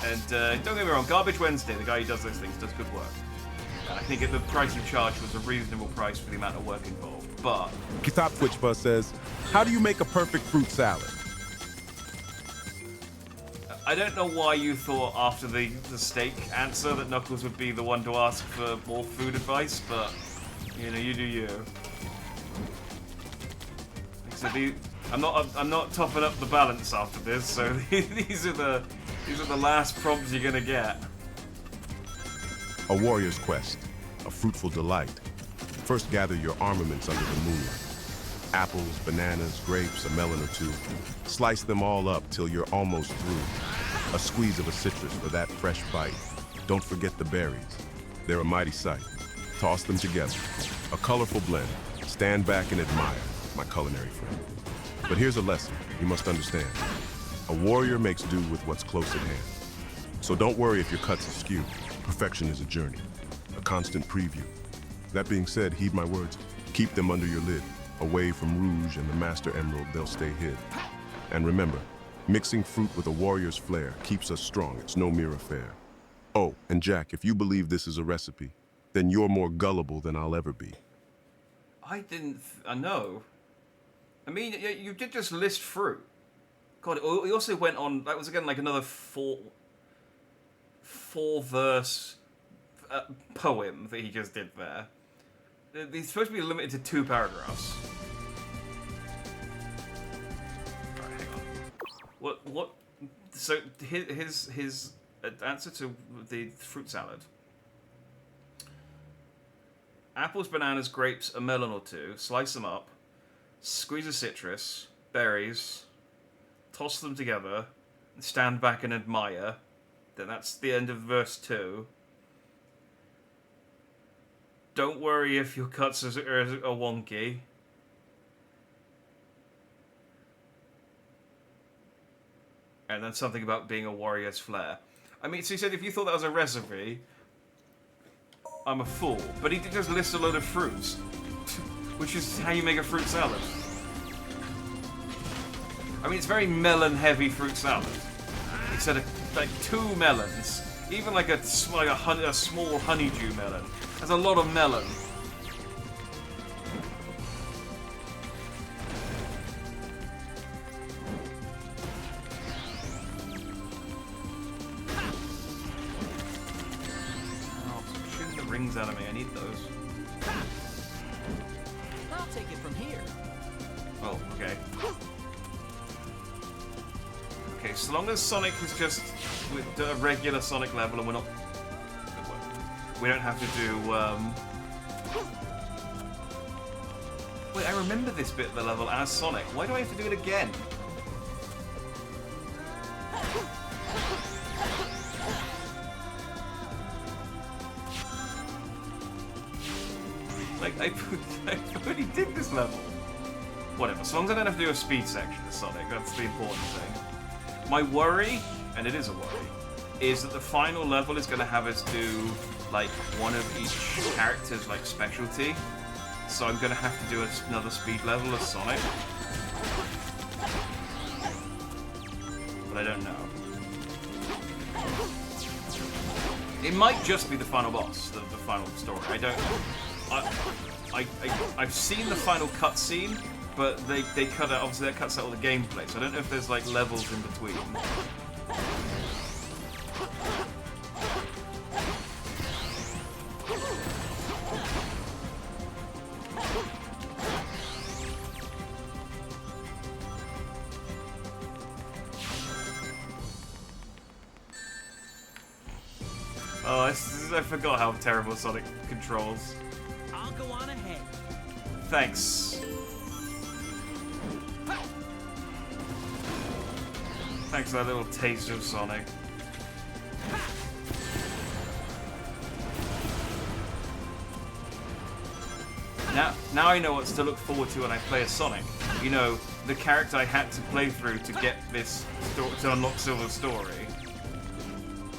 S1: And don't get me wrong, Garbage Wednesday, the guy who does those things, does good work. And I think the price you charged was a reasonable price for the amount of work involved. But
S17: Top Twitch Buzz says, "How do you make a perfect fruit salad?"
S1: I don't know why you thought after the steak answer that Knuckles would be the one to ask for more food advice, but you know, you do you. So I'm not topping up the balance after this, so these are the last prompts you're gonna get.
S17: A warrior's quest, a fruitful delight. First gather your armaments under the moonlight. Apples, bananas, grapes, a melon or two. Slice them all up till you're almost through. A squeeze of a citrus for that fresh bite. Don't forget the berries. They're a mighty sight. Toss them together. A colorful blend. Stand back and admire, my culinary friend. But here's a lesson you must understand. A warrior makes do with what's close at hand. So don't worry if your cuts askew. Perfection is a journey, a constant preview. That being said, heed my words. Keep them under your lid. Away from Rouge and the Master Emerald, they'll stay hid. And remember, mixing fruit with a warrior's flair keeps us strong. It's no mere affair. Oh, and Jack, if you believe this is a recipe, then you're more gullible than I'll ever be.
S1: I know. I mean, you did just list fruit. God, he also went on, that was again like another four verse poem that he just did there. He's supposed to be limited to 2 paragraphs. Right, hang on. What? So his answer to the fruit salad. Apples, bananas, grapes, a melon or two. Slice them up. Squeeze a citrus, berries. Toss them together. And stand back and admire. Then that's the end of verse 2. Don't worry if your cuts are wonky. And then something about being a warrior's flair. I mean, so he said if you thought that was a recipe, I'm a fool. But he did just list a load of fruits, which is how you make a fruit salad. I mean, it's very melon-heavy fruit salad. He said like 2 melons, even like a small honeydew melon. That's a lot of melon. Oh, shooting the rings out of me. I need those.
S15: I'll take it from here.
S1: Oh, okay. Okay, so long as Sonic is just with a regular Sonic level and we don't have to do, Wait, I remember this bit of the level as Sonic. Why do I have to do it again? Like, I already did this level. Whatever, as long as I don't have to do a speed section of Sonic, that's the important thing. My worry, and it is a worry, is that the final level is going to have us do like one of each character's like specialty. So I'm going to have to do another speed level of Sonic. But I don't know. It might just be the final boss, the final story. I don't know. I've seen the final cutscene, but they cut out, obviously that cuts out all the gameplay, so I don't know if there's like levels in between. Oh, I forgot how terrible Sonic controls.
S15: I'll go on ahead.
S1: Thanks. Thanks for that little taste of Sonic. Now I know what to look forward to when I play as Sonic. You know, the character I had to play through to get this to unlock Silver's story.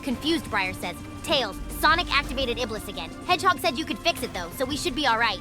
S7: Confused, Briar says. Tails, Sonic activated Iblis again. Hedgehog said you could fix it though, so we should be alright.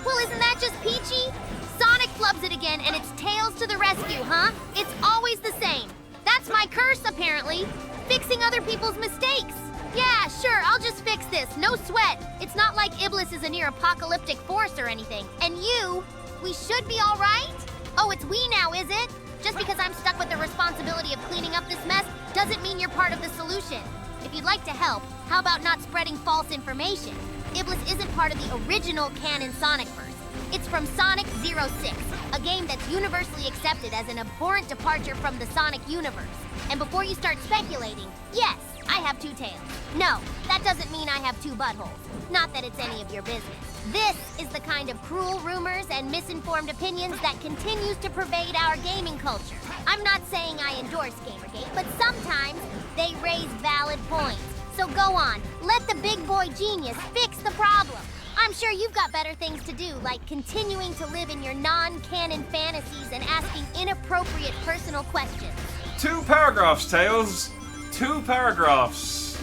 S7: Well, isn't that just peachy? Sonic flubs it again, and it's Tails to the rescue, huh? It's always the same. That's my curse, apparently. Fixing other people's mistakes. Yeah, sure, I'll just fix this. No sweat. It's not like Iblis is a near-apocalyptic force or anything. And you, we should be all right? Oh, it's we now, is it? Just because I'm stuck with the responsibility of cleaning up this mess doesn't mean you're part of the solution. If you'd like to help, how about not spreading false information? Iblis isn't part of the original canon Sonicverse. It's from Sonic 06, a game that's universally accepted as an abhorrent departure from the Sonic universe. And before you start speculating, yes, I have two tails. No, that doesn't mean I have two buttholes. Not that it's any of your business. This is the kind of cruel rumors and misinformed opinions that continues to pervade our gaming culture. I'm not saying I endorse Gamergate, but sometimes they raise valid points. So go on, let the big boy genius fix the problem. I'm sure you've got better things to do, like continuing to live in your non-canon fantasies and asking inappropriate personal questions.
S1: 2 paragraphs, Tails. 2 paragraphs.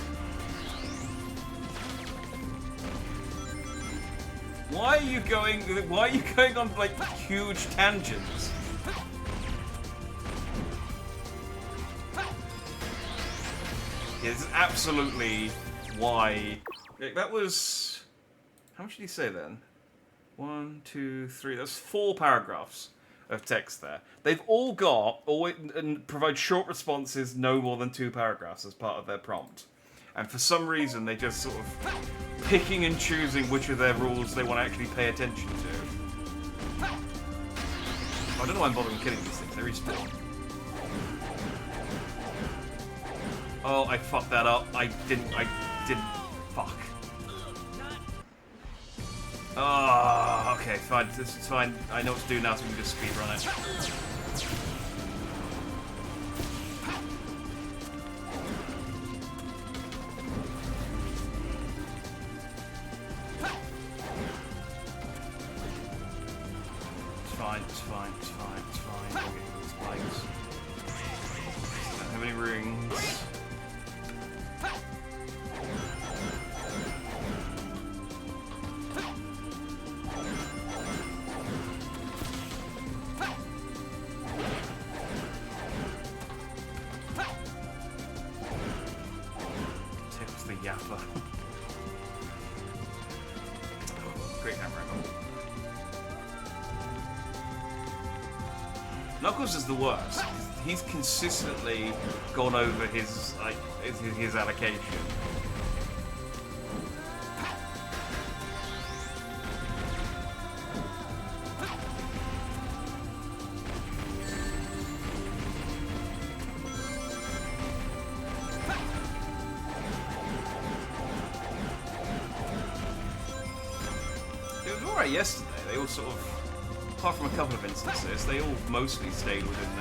S1: Why are you going on like huge tangents? Yeah, this is absolutely why. That was. How much did he say then? 1, 2, 3. That's 4 paragraphs of text there. They've all got and provide short responses, no more than 2 paragraphs as part of their prompt. And for some reason, they just sort of picking and choosing which of their rules they want to actually pay attention to. I don't know why I'm bothering killing these things. They respawn. Oh, I fucked that up. I didn't. Fuck. Oh, okay, fine. This is fine. I know what to do now, so we can just speedrun it. It's fine. We'll get those spikes. Don't have any rings. Yappa. Great camera angle. Knuckles is the worst. He's consistently gone over his allocation. Yesterday, they all sort of, apart from a couple of instances, they all mostly stayed within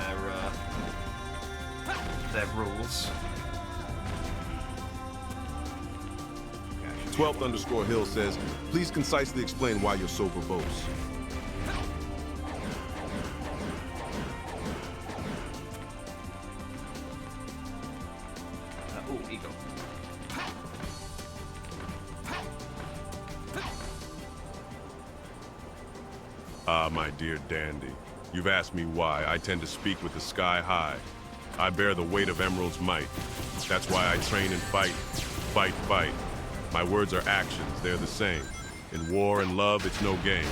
S1: their rules.
S17: 12th_Hill says, please concisely explain why you're so verbose.
S1: Oh, ego.
S17: Ah, my dear Dandy, you've asked me why I tend to speak with the sky high. I bear the weight of Emerald's might. That's why I train and fight. Fight, fight. My words are actions, they're the same. In war and love, it's no game.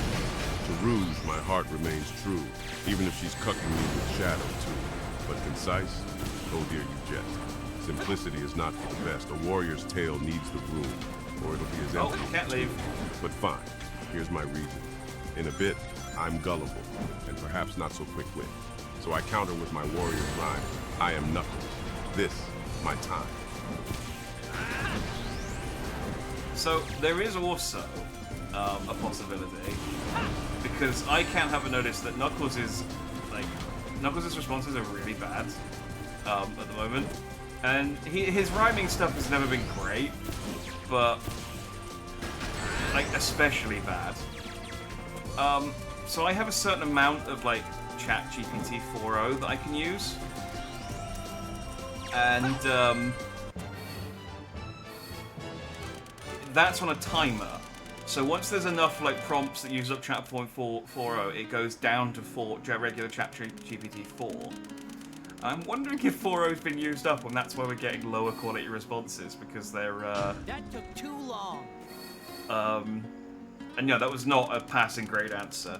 S17: To Rouge, my heart remains true, even if she's cucking me with shadow too. But concise? Oh dear, you jest. Simplicity is not for the best. A warrior's tale needs the room, or it'll be as empty as
S1: can't leave.
S17: But fine, here's my reason. In a bit, I'm gullible, and perhaps not so quick-witted. so I counter with my warrior rhyme. I am Knuckles. This, my time.
S1: So there is also a possibility, because I can't help but notice that Knuckles' responses are really bad at the moment, and his rhyming stuff has never been great, but like especially bad. So I have a certain amount of like ChatGPT 4.0 that I can use, and that's on a timer. So once there's enough like prompts that use up Chat 4.0, it goes down to regular ChatGPT 4. I'm wondering if 4.0 has been used up, and that's why we're getting lower quality responses, because they're
S15: That took too long.
S1: and yeah, that was not a passing grade answer.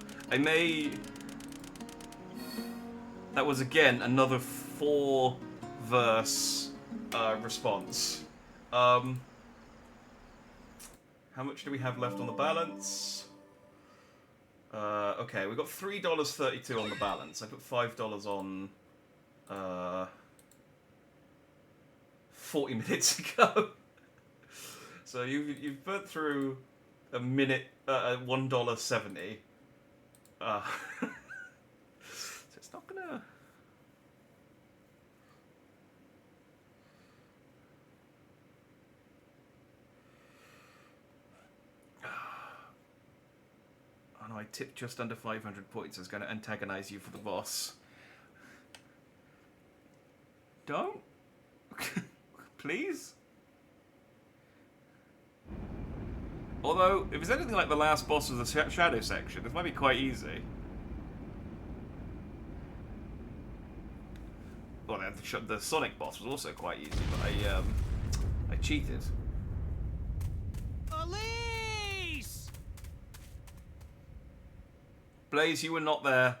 S1: That was again another 4-verse response. How much do we have left on the balance? Okay, we've got $3.32 on the balance. I put $5 on 40 minutes ago. So you've burnt through a minute, $1.70. So it's not gonna. Oh no, I tipped just under 500 points. I was going to antagonize you for the boss. Don't? Please? Although, if it's anything like the last boss of the Shadow section, this might be quite easy. Well, the Sonic boss was also quite easy, but I cheated.
S15: Elise!
S1: Blaze, you were not there.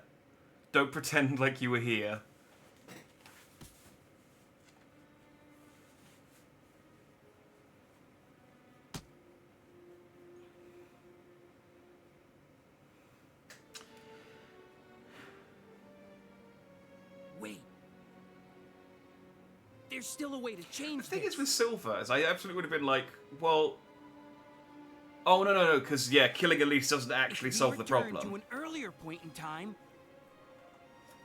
S1: Don't pretend like you were here.
S15: Wait. There's still a way to change
S1: The thing
S15: this.
S1: is with Silver, is I absolutely would have been like, well... Oh, no, because, yeah, killing Elise doesn't actually solve the
S15: Return
S1: problem.
S15: to an earlier point in time,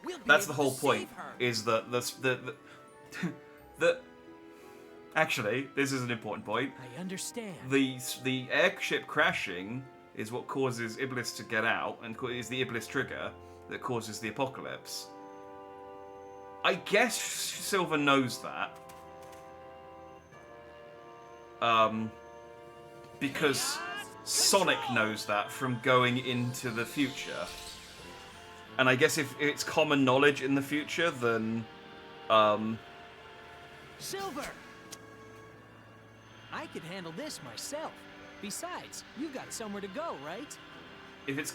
S15: we'll be
S1: That's the
S15: able
S1: whole
S15: to
S1: point,
S15: save her.
S1: is that the actually, this is an important point.
S15: I understand.
S1: The airship crashing is what causes Iblis to get out, and is the Iblis trigger that causes the apocalypse. I guess Silver knows that. Because Sonic knows that from going into the future. And I guess if it's common knowledge in the future, then
S15: Silver! I could handle this myself. Besides, you've got somewhere to go, right?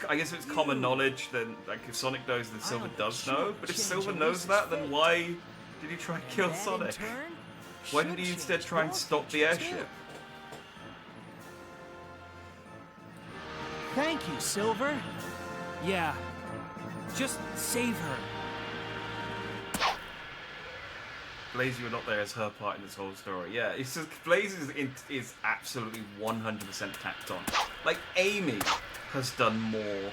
S1: I guess if it's common knowledge, then like if Sonic knows, then Silver does
S15: sure
S1: know. But if
S15: change
S1: Silver
S15: Elise's
S1: knows that, then
S15: fate.
S1: why did he try and kill
S15: that, in
S1: Sonic?
S15: turn,
S1: Why
S15: should
S1: did he
S15: change
S1: instead try and
S15: your
S1: stop the
S15: future,
S1: airship?
S15: too. Thank you, Silver.
S2: Yeah. Just save her.
S1: Blaze, you were not there as her part in this whole story. Yeah, it's just Blaze is absolutely 100% tacked on. Like Amy has done more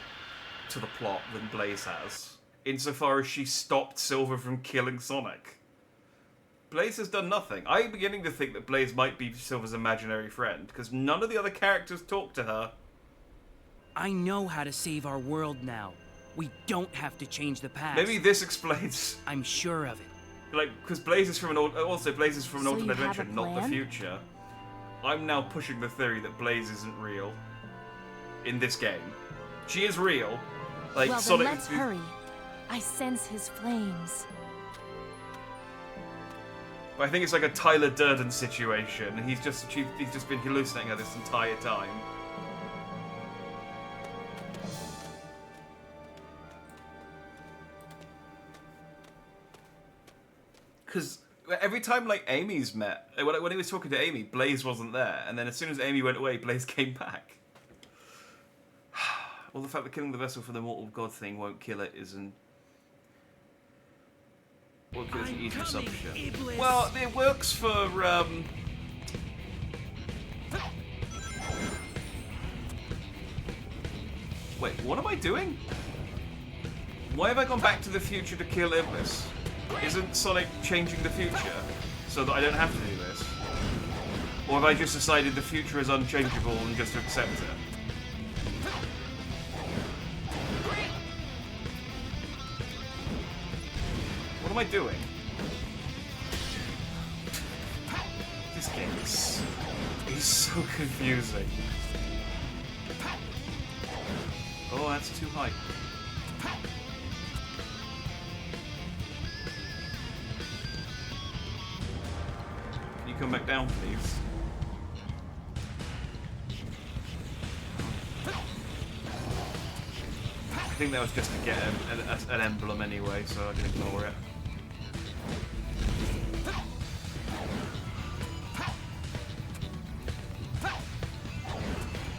S1: to the plot than Blaze has, insofar as she stopped Silver from killing Sonic. Blaze has done nothing. I'm beginning to think that Blaze might be Silver's imaginary friend, because none of the other characters talk to her.
S2: I know how to save our world now. We don't have to change the past.
S1: Maybe this explains.
S2: I'm sure of it.
S1: Like, because Blaze is from an Blaze is from an
S13: So
S1: alternate
S13: you have a
S1: dimension, not the
S13: plan?
S1: future. I'm now pushing the theory that Blaze isn't real in this game. She is real. Like
S13: Well,
S1: Sonic.
S13: then let's hurry. I sense his flames.
S1: I think it's like a Tyler Durden situation. He's just been hallucinating her this entire time. Because every time like Amy's met, when he was talking to Amy, Blaze wasn't there, and then as soon as Amy went away, Blaze came back. Well, the fact that killing the vessel for the mortal god thing won't kill it isn't. Well, because it's easy assumption. Well, it works for, Wait, what am I doing? Why have I gone back to the future to kill Iblis? Isn't Sonic changing the future so that I don't have to do this? Or have I just decided the future is unchangeable and just to accept it? What am I doing? This game is so confusing. Oh, that's too high. Can you come back down, please? I think that was just to get an emblem anyway, so I can ignore it.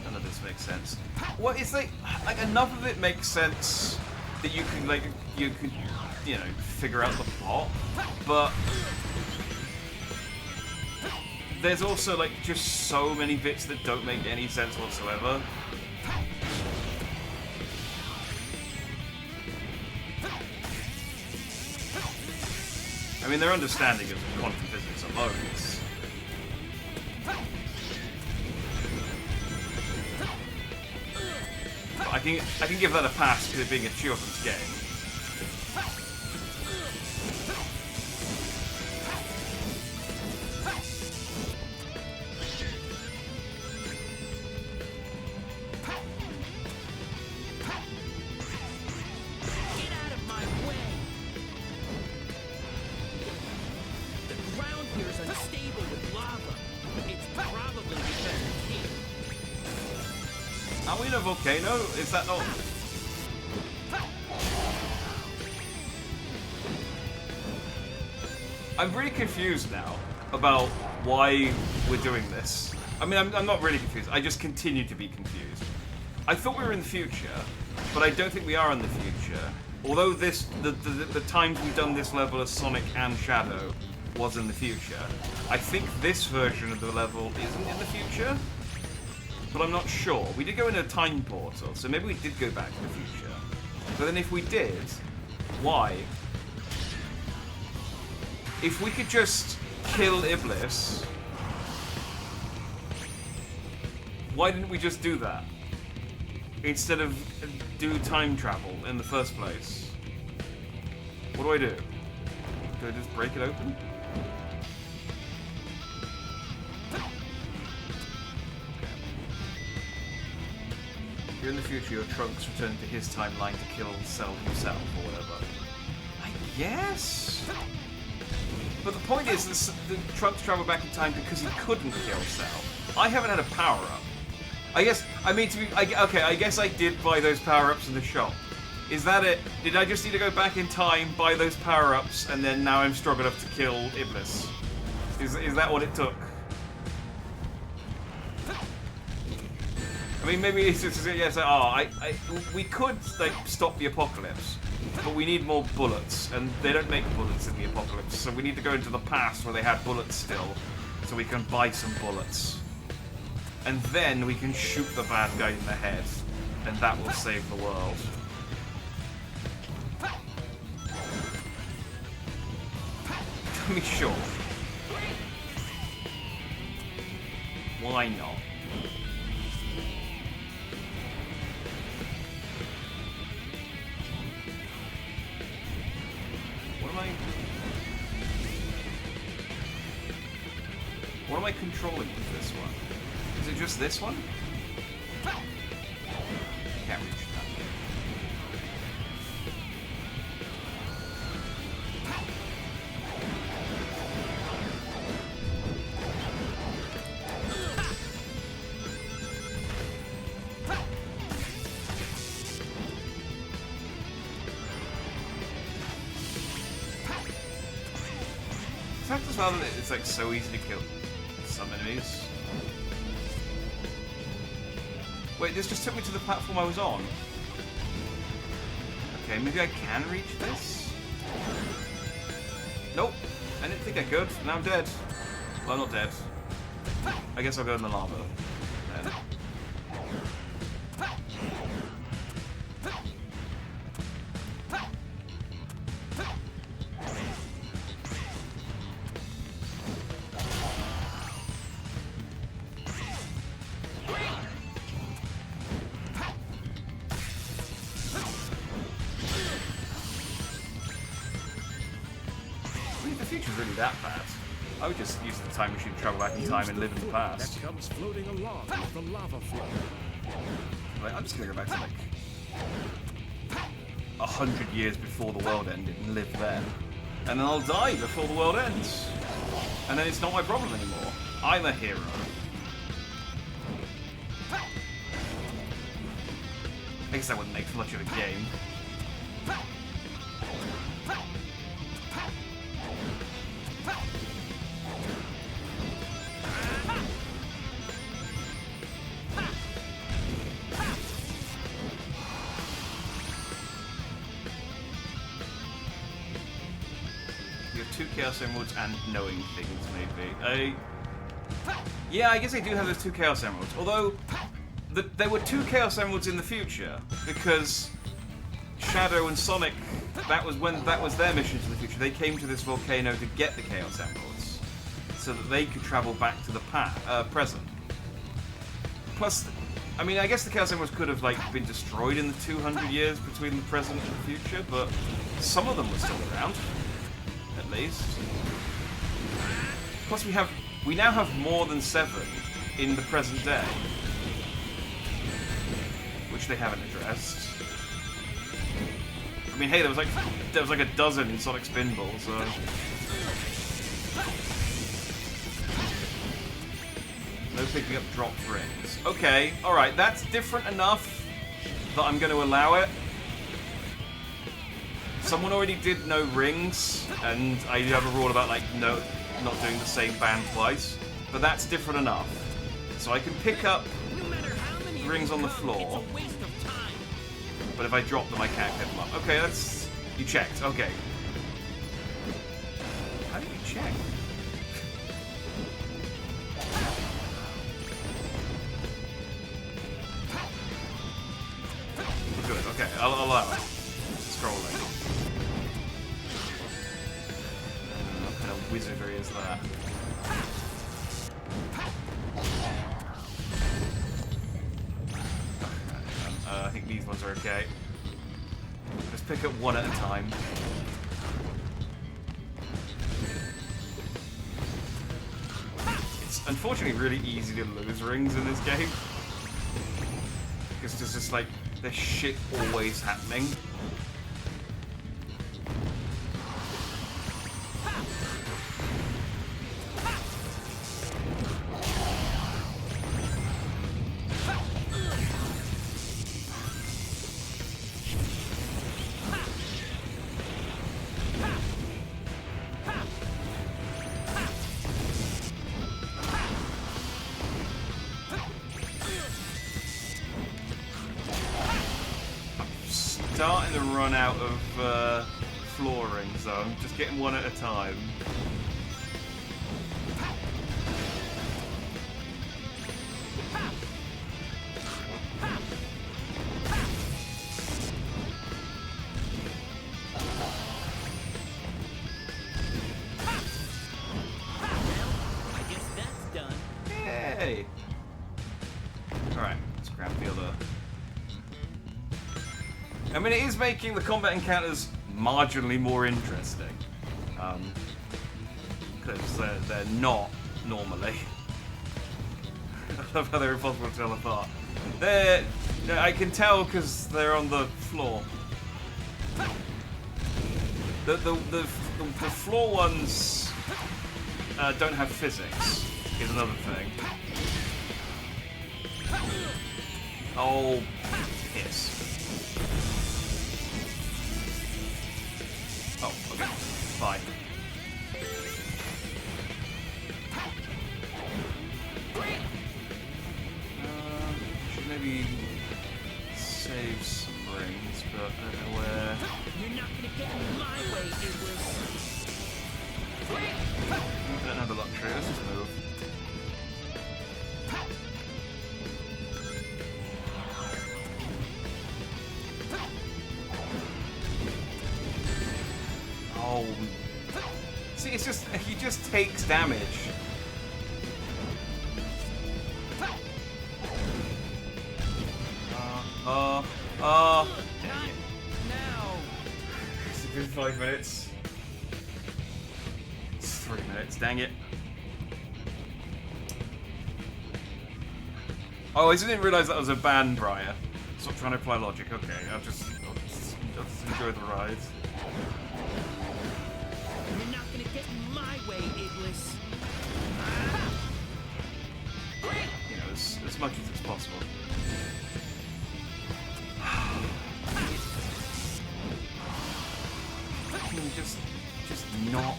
S1: None of this makes sense. What is like enough of it makes sense that you can you know, figure out the plot, but there's also like just so many bits that don't make any sense whatsoever. I mean, their understanding of quantum physics alone is... But I can give that a pass to it being a children's game. Are we in a volcano? Is that not... I'm really confused now about why we're doing this. I mean, I'm not really confused. I just continue to be confused. I thought we were in the future, but I don't think we are in the future. Although the times we've done this level as Sonic and Shadow was in the future, I think this version of the level isn't in the future. But I'm not sure. We did go in a time portal, so maybe we did go back to the future. But then if we did, why? If we could just kill Iblis, why didn't we just do that? Instead of do time travel in the first place. What do I do? Do I just break it open? In the future, your Trunks return to his timeline to kill Cell himself, or whatever. I guess? But the point is, the Trunks travel back in time because he couldn't kill Cell. I haven't had a power-up. I guess, I mean, okay, I guess I did buy those power-ups in the shop. Is that it? Did I just need to go back in time, buy those power-ups, and then now I'm strong enough to kill Iblis? Is that what it took? I mean, maybe it's just, yes, we could, like, stop the apocalypse, but we need more bullets, and they don't make bullets in the apocalypse, so we need to go into the past where they had bullets still, so we can buy some bullets. And then we can shoot the bad guy in the head, and that will save the world. I mean, sure. Why not? What am I controlling with this one? Is it just this one? Can't reach that. The fact as well that it's like so easy to kill some enemies. Wait, this just took me to the platform I was on. Okay, maybe I can reach this? Nope. I didn't think I could. Now I'm dead. Well, I'm not dead. I guess I'll go in the lava. Then. The future's really that bad. I would just use the time machine to travel back in time and live in the past.
S10: That comes floating along with the lava flow.
S1: Like, I'm just gonna go back to like 100 years before the world ended and live then. And then I'll die before the world ends. And then it's not my problem anymore. I'm a hero. I guess that wouldn't make for much of a game. You have 2 Chaos Emeralds and knowing things, maybe. Yeah, I guess I do have those 2 Chaos Emeralds. Although, there were 2 Chaos Emeralds in the future, because Shadow and Sonic, that was their mission to the future. They came to this volcano to get the Chaos Emeralds, so that they could travel back to the present. Plus, I mean, I guess the Chaos Emeralds could have like been destroyed in the 200 years between the present and the future, but some of them were still around, at least. Plus, we now have more than 7 in the present day, which they haven't addressed. I mean, hey, there was like a dozen in Sonic Spinball, so. No picking up dropped rings. Okay, alright, that's different enough that I'm going to allow it. Someone already did no rings, and I have a rule about, like, not doing the same band twice. But that's different enough. So I can pick up rings on the floor. But if I drop them, I can't pick them up. Okay, that's... You checked. Okay. How did you check? Good, okay. I'll allow it. Scrolling. What kind of wizardry is that? I think these ones are okay. Let's pick up one at a time. It's unfortunately really easy to lose rings in this game. Because there's just like, there's shit always happening. Starting to run out of floor rings though. I'm just getting one at a time.
S15: I guess that's done.
S1: Hey! Alright, let's grab the other. I mean, it is making the combat encounters marginally more interesting. Because they're not normally. I love how they're impossible to tell apart. I can tell because they're on the floor. The floor ones don't have physics, is another thing. Oh, piss. Oh, okay. Fine. Should maybe save some rings, but I don't know where.
S15: You're not gonna get in my way, it was.
S1: I don't have the luxury. Let's just move. Oh. See, it's just, he just takes damage. It's been 5 minutes. It's 3 minutes, dang it. Oh, I didn't realise that was a ban, Briar. Stop trying to apply logic. Okay, I'll just enjoy the ride.
S15: You're not gonna get in my way, Iblis.
S1: You know, as much as it's possible. Can you just not?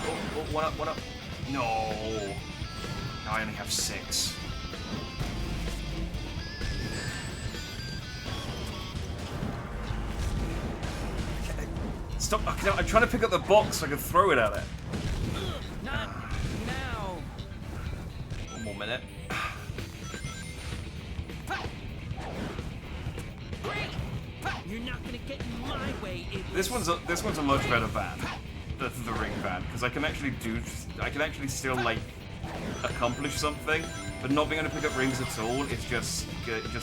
S1: Oh, what up? No. Now I only have 6. Stop! I'm trying to pick up the box so I can throw it at it.
S15: Not now.
S1: One more minute.
S15: You're not gonna get in my way, Iblis.
S1: This one's a much better ban. The ring ban, because I can actually still like accomplish something, but not being able to pick up rings at all, it just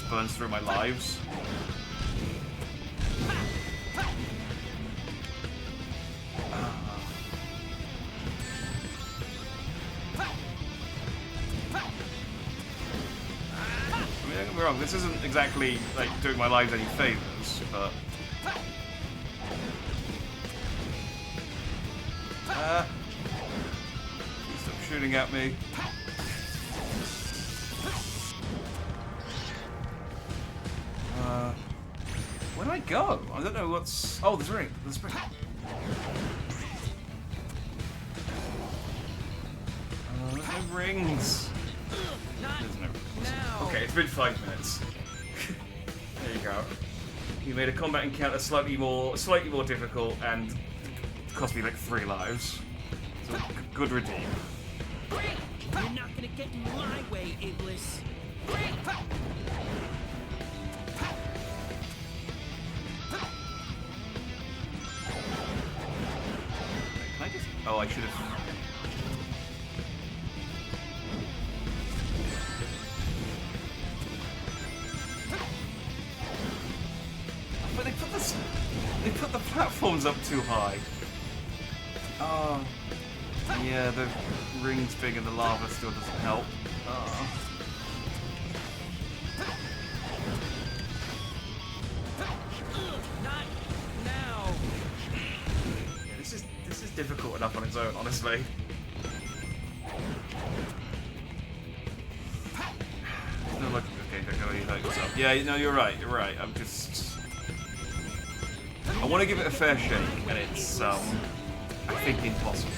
S1: burns through my lives. I mean, don't get me wrong, this isn't exactly like doing my lives any favors, but please stop shooting at me. Where do I go? I don't know what's... Oh, there's a ring. There's a ring. There's no rings. There's no rings. Okay, it's been 5 minutes. There you go. You made a combat encounter slightly more difficult and cost me like 3 lives. So good redeem.
S15: You're not gonna get in my way, Iblis.
S1: Can I just... Oh, I should have... But they put the platforms up too high. Oh. Yeah, the ring's big and the lava still doesn't help. Oh.
S15: Not now.
S1: Yeah, this is difficult enough on its own, honestly. No, look, okay, don't go any hurt yourself. Yeah, no, you're right. I'm just... I want to give it a fair shake, and it's, I think, impossible.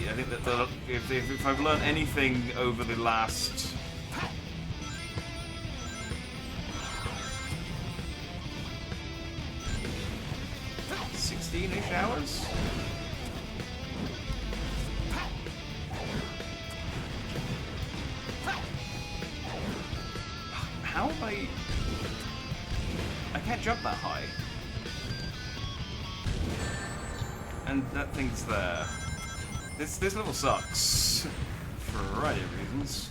S1: I think that if I've learned anything over the last... 16-ish hours? How am I can't jump that high. And that thing's there. This level sucks. For a variety of reasons.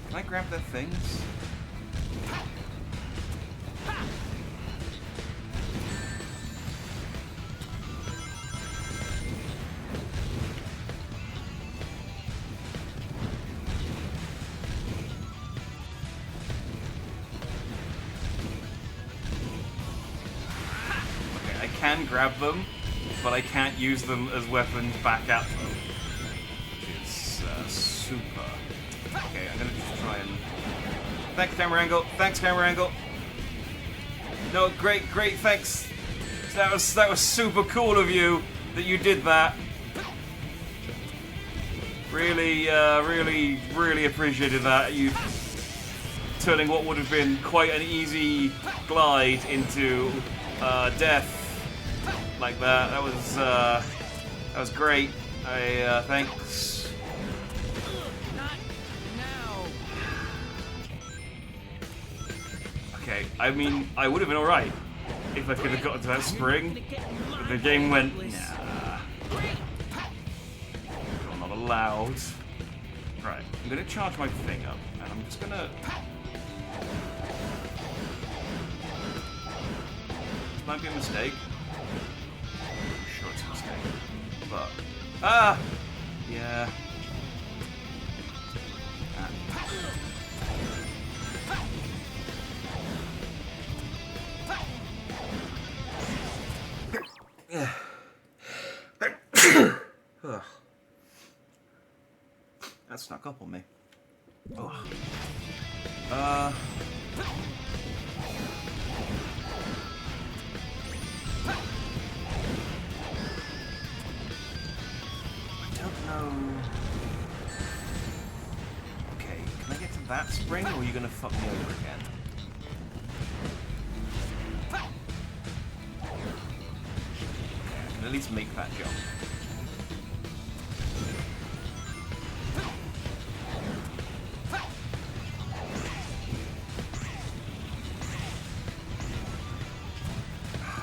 S1: Can I grab their things? Okay, I can grab them, but I can't use them as weapons back at them. Which is super. Okay, I'm gonna just try and... Thanks, camera angle. Thanks, camera angle. No, great, thanks. That was super cool of you that you did that. Really appreciated that. You turning what would have been quite an easy glide into death like that. That was great. Thanks. Okay, I mean, I would have been alright if I could have gotten to that spring, but the game went, nah. I'm not allowed. Right, I'm gonna charge my thing up, and I'm just gonna... This might be a mistake. I'm sure it's a mistake. But... Ah! Yeah. Ugh. That snuck up on me. Ugh. I don't know. Okay, can I get to that spring, or are you gonna fuck me over again? At least make that jump.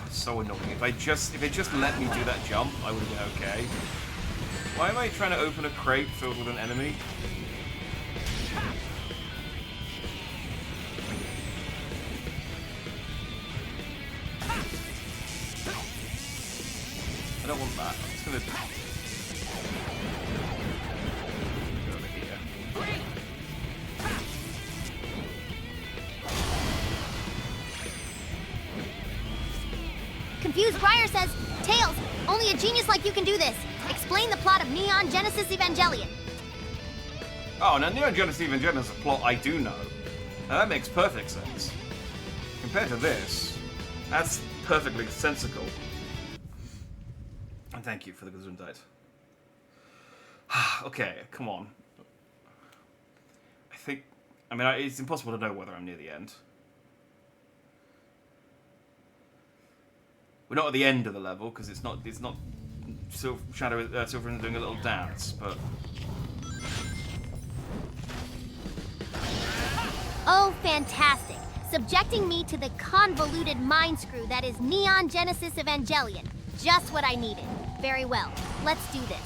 S1: So annoying. If they just let me do that jump, I would have been okay. Why am I trying to open a crate filled with an enemy? I don't want that. I'm just gonna go over here.
S7: Confused Briar says, Tails, only a genius like you can do this. Explain the plot of Neon Genesis Evangelion.
S1: Oh, now Neon Genesis Evangelion is a plot I do know. Now that makes perfect sense. Compared to this, that's perfectly sensical. And thank you for the Gesundheit. Okay, come on. I mean, it's impossible to know whether I'm near the end. We're not at the end of the level because it's not Silver is doing a little dance, but
S7: Oh, fantastic. Subjecting me to the convoluted mind screw that is Neon Genesis Evangelion. Just what I needed. Very well. Let's do this.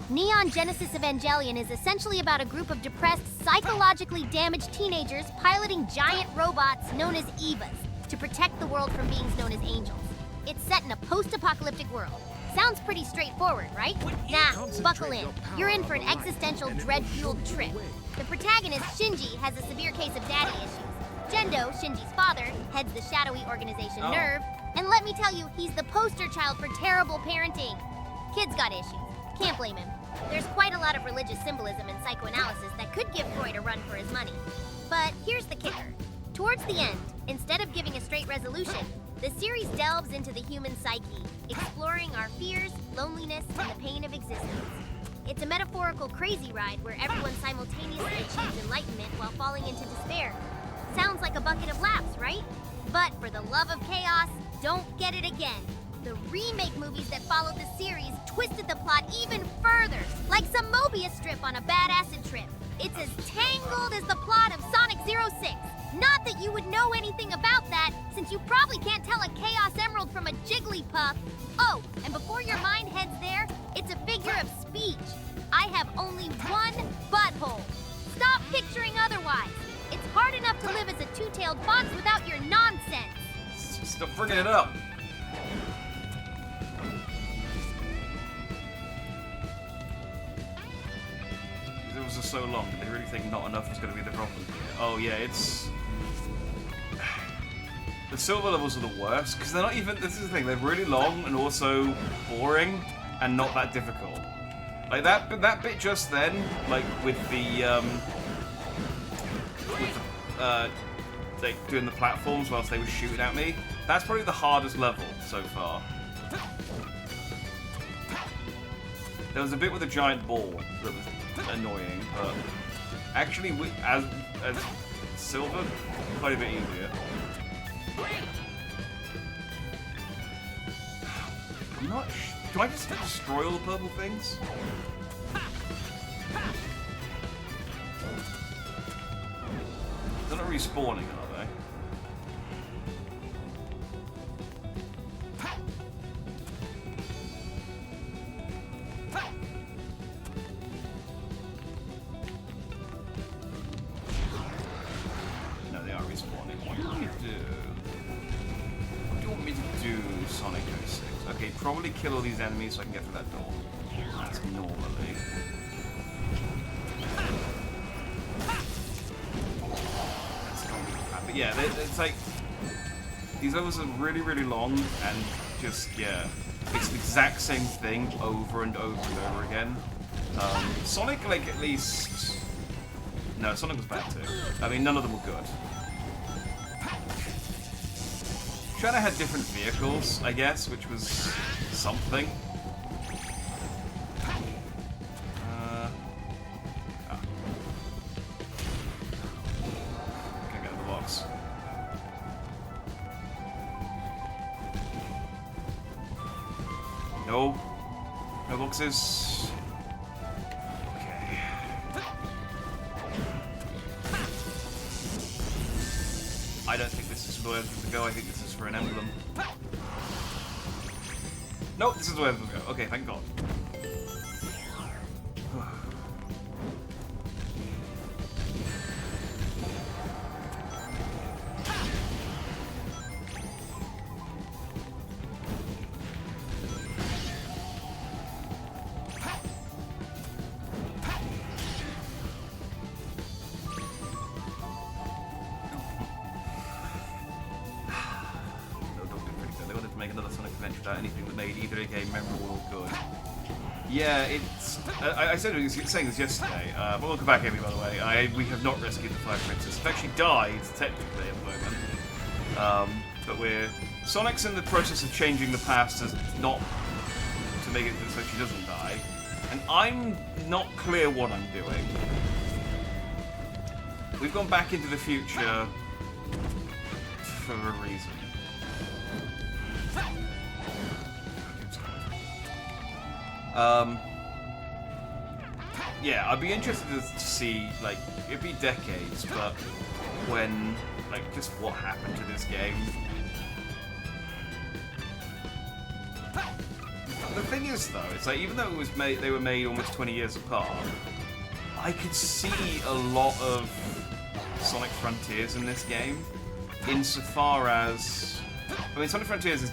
S7: Neon Genesis Evangelion is essentially about a group of depressed, psychologically damaged teenagers piloting giant robots known as Evas to protect the world from beings known as angels. It's set in a post-apocalyptic world. Sounds pretty straightforward, right? Nah, buckle in. You're in for an existential, dread-fueled trip. The protagonist, Shinji, has a severe case of daddy issues. Gendo, Shinji's father, heads the shadowy organization NERV, and let me tell you, he's the poster child for terrible parenting. Kid's got issues. Can't blame him. There's quite a lot of religious symbolism and psychoanalysis that could give Freud a run for his money. But here's the kicker. Towards the end, instead of giving a straight resolution, the series delves into the human psyche, exploring our fears, loneliness, and the pain of existence. It's a metaphorical crazy ride where everyone simultaneously achieves enlightenment while falling into despair. Sounds like a bucket of laughs, right? But for the love of chaos, don't get it again. The remake movies that followed the series twisted the plot even further, like some Mobius strip on a bad acid trip. It's as tangled as the plot of Sonic 06. Not that you would know anything about that, since you probably can't tell a Chaos Emerald from a Jigglypuff. Oh, and before your mind heads there, it's a figure of speech. I have only one butthole. Stop picturing otherwise. It's hard enough to live as a two-tailed fox without your nonsense.
S1: Stop bringing it up. It was just so long. Did they really think not enough was going to be the problem here? Oh yeah, it's... The silver levels are the worst, because they're not even... This is the thing, they're really long and also boring and not that difficult. Like that bit just then, like with the like doing the platforms whilst they were shooting at me, that's probably the hardest level so far. There was a bit with a giant ball that was annoying, but Actually, as Silver, quite a bit easier. I'm not. Do I just destroy all the purple things? They're not respawning, are they? No, they are respawning. What do you want me to do? What do you want me to do, Sonic 06? Okay, probably kill all these enemies so I can get through that door. That's normally. But yeah, it's like these levels are really, really long and just it's the exact same thing over and over and over again. Sonic, like at least no, Sonic was bad too. I mean, none of them were good. Shredder had different vehicles, I guess, which was something. Can't get out of the box. No. No boxes. Okay. I don't think this is where to go. I think this is for an emblem. Nope, this is where to go. Okay, thank God. Yeah, it's. I said I was saying this yesterday. But welcome back, Amy, by the way. We have not rescued the Fire Princess. It's actually died, technically, at the moment. But Sonic's in the process of changing the past as not to make it so she doesn't die. And I'm not clear what I'm doing. We've gone back into the future for a reason. Yeah, I'd be interested to see, like, it'd be decades, but when, like, just what happened to this game. The thing is, though, it's like, even though it was they were made almost 20 years apart, I could see a lot of Sonic Frontiers in this game, insofar as, I mean, Sonic Frontiers is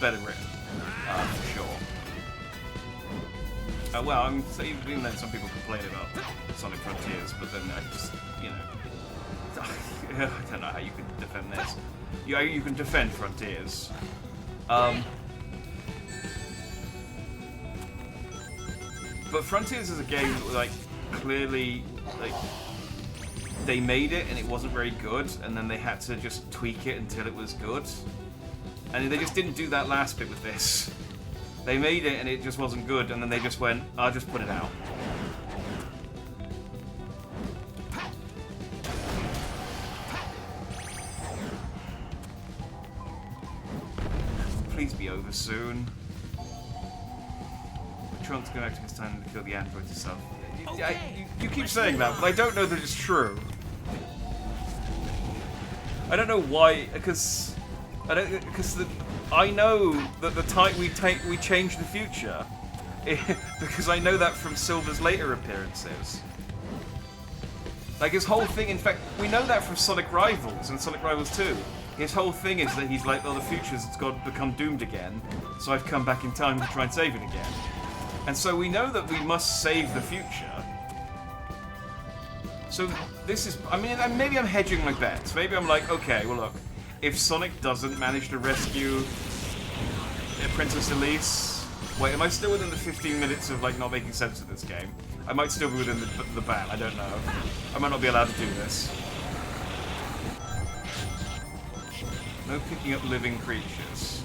S1: better written, for sure. Well, I'm even though some people complain about Sonic Frontiers, but then I just, you know, I don't know how you can defend this. You can defend Frontiers. But Frontiers is a game that, like, clearly, like, they made it and it wasn't very good, and then they had to just tweak it until it was good. And they just didn't do that last bit with this. They made it and it just wasn't good, and then they just went, I'll just put it out. Please be over soon. Trunks going back to his time to kill the androids and stuff. Okay. You keep saying that, but I don't know that it's true. I don't know why, because I know that the time we change the future, because I know that from Silver's later appearances. Like, his whole thing, in fact, we know that from Sonic Rivals and Sonic Rivals 2. His whole thing is that he's like, oh, the future's got to become doomed again, so I've come back in time to try and save it again. And so we know that we must save the future. So this is, I mean, maybe I'm hedging my bets. Maybe I'm like, okay, well look, if Sonic doesn't manage to rescue Princess Elise, wait, am I still within the 15 minutes of, like, not making sense of this game? I might still be within the ban, I don't know. I might not be allowed to do this. No picking up living creatures.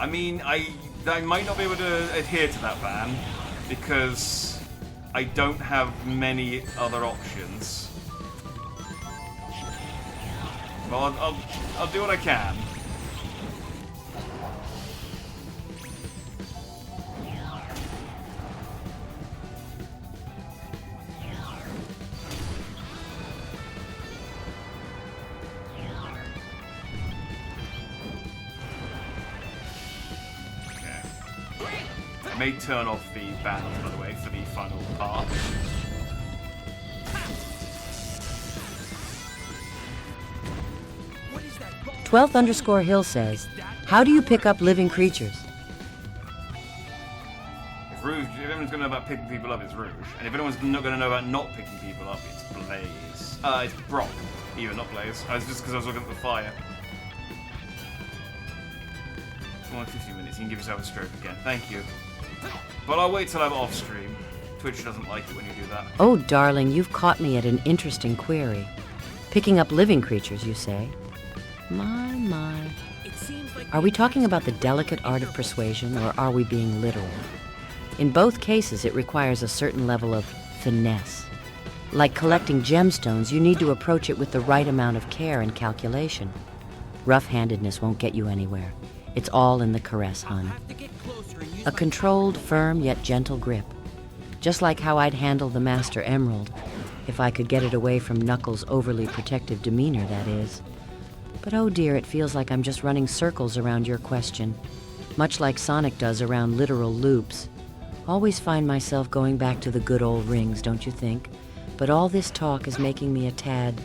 S1: I mean, I might not be able to adhere to that ban, because I don't have many other options. Well, I'll do what I can. I may turn off the band, by the way, for the final part.
S12: 12_Hill says, how do you pick up living creatures?
S1: If anyone's going to know about picking people up, it's Rouge. And if anyone's not going to know about not picking people up, it's Blaze. It's Brock. Even, not Blaze. I was just because I was looking at the fire. It's more than 15 minutes. You can give yourself a stroke again. Thank you. But I'll wait till I'm off stream. Twitch doesn't like it when you do that.
S12: Oh, darling, you've caught me at an interesting query. Picking up living creatures, you say? My. Are we talking about the delicate art of persuasion, or are we being literal? In both cases, it requires a certain level of finesse. Like collecting gemstones, you need to approach it with the right amount of care and calculation. Rough-handedness won't get you anywhere. It's all in the caress, hon. A controlled, firm, yet gentle grip. Just like how I'd handle the Master Emerald, if I could get it away from Knuckles' overly protective demeanor, that is. But oh dear, it feels like I'm just running circles around your question, much like Sonic does around literal loops. Always find myself going back to the good old rings, don't you think? But all this talk is making me a tad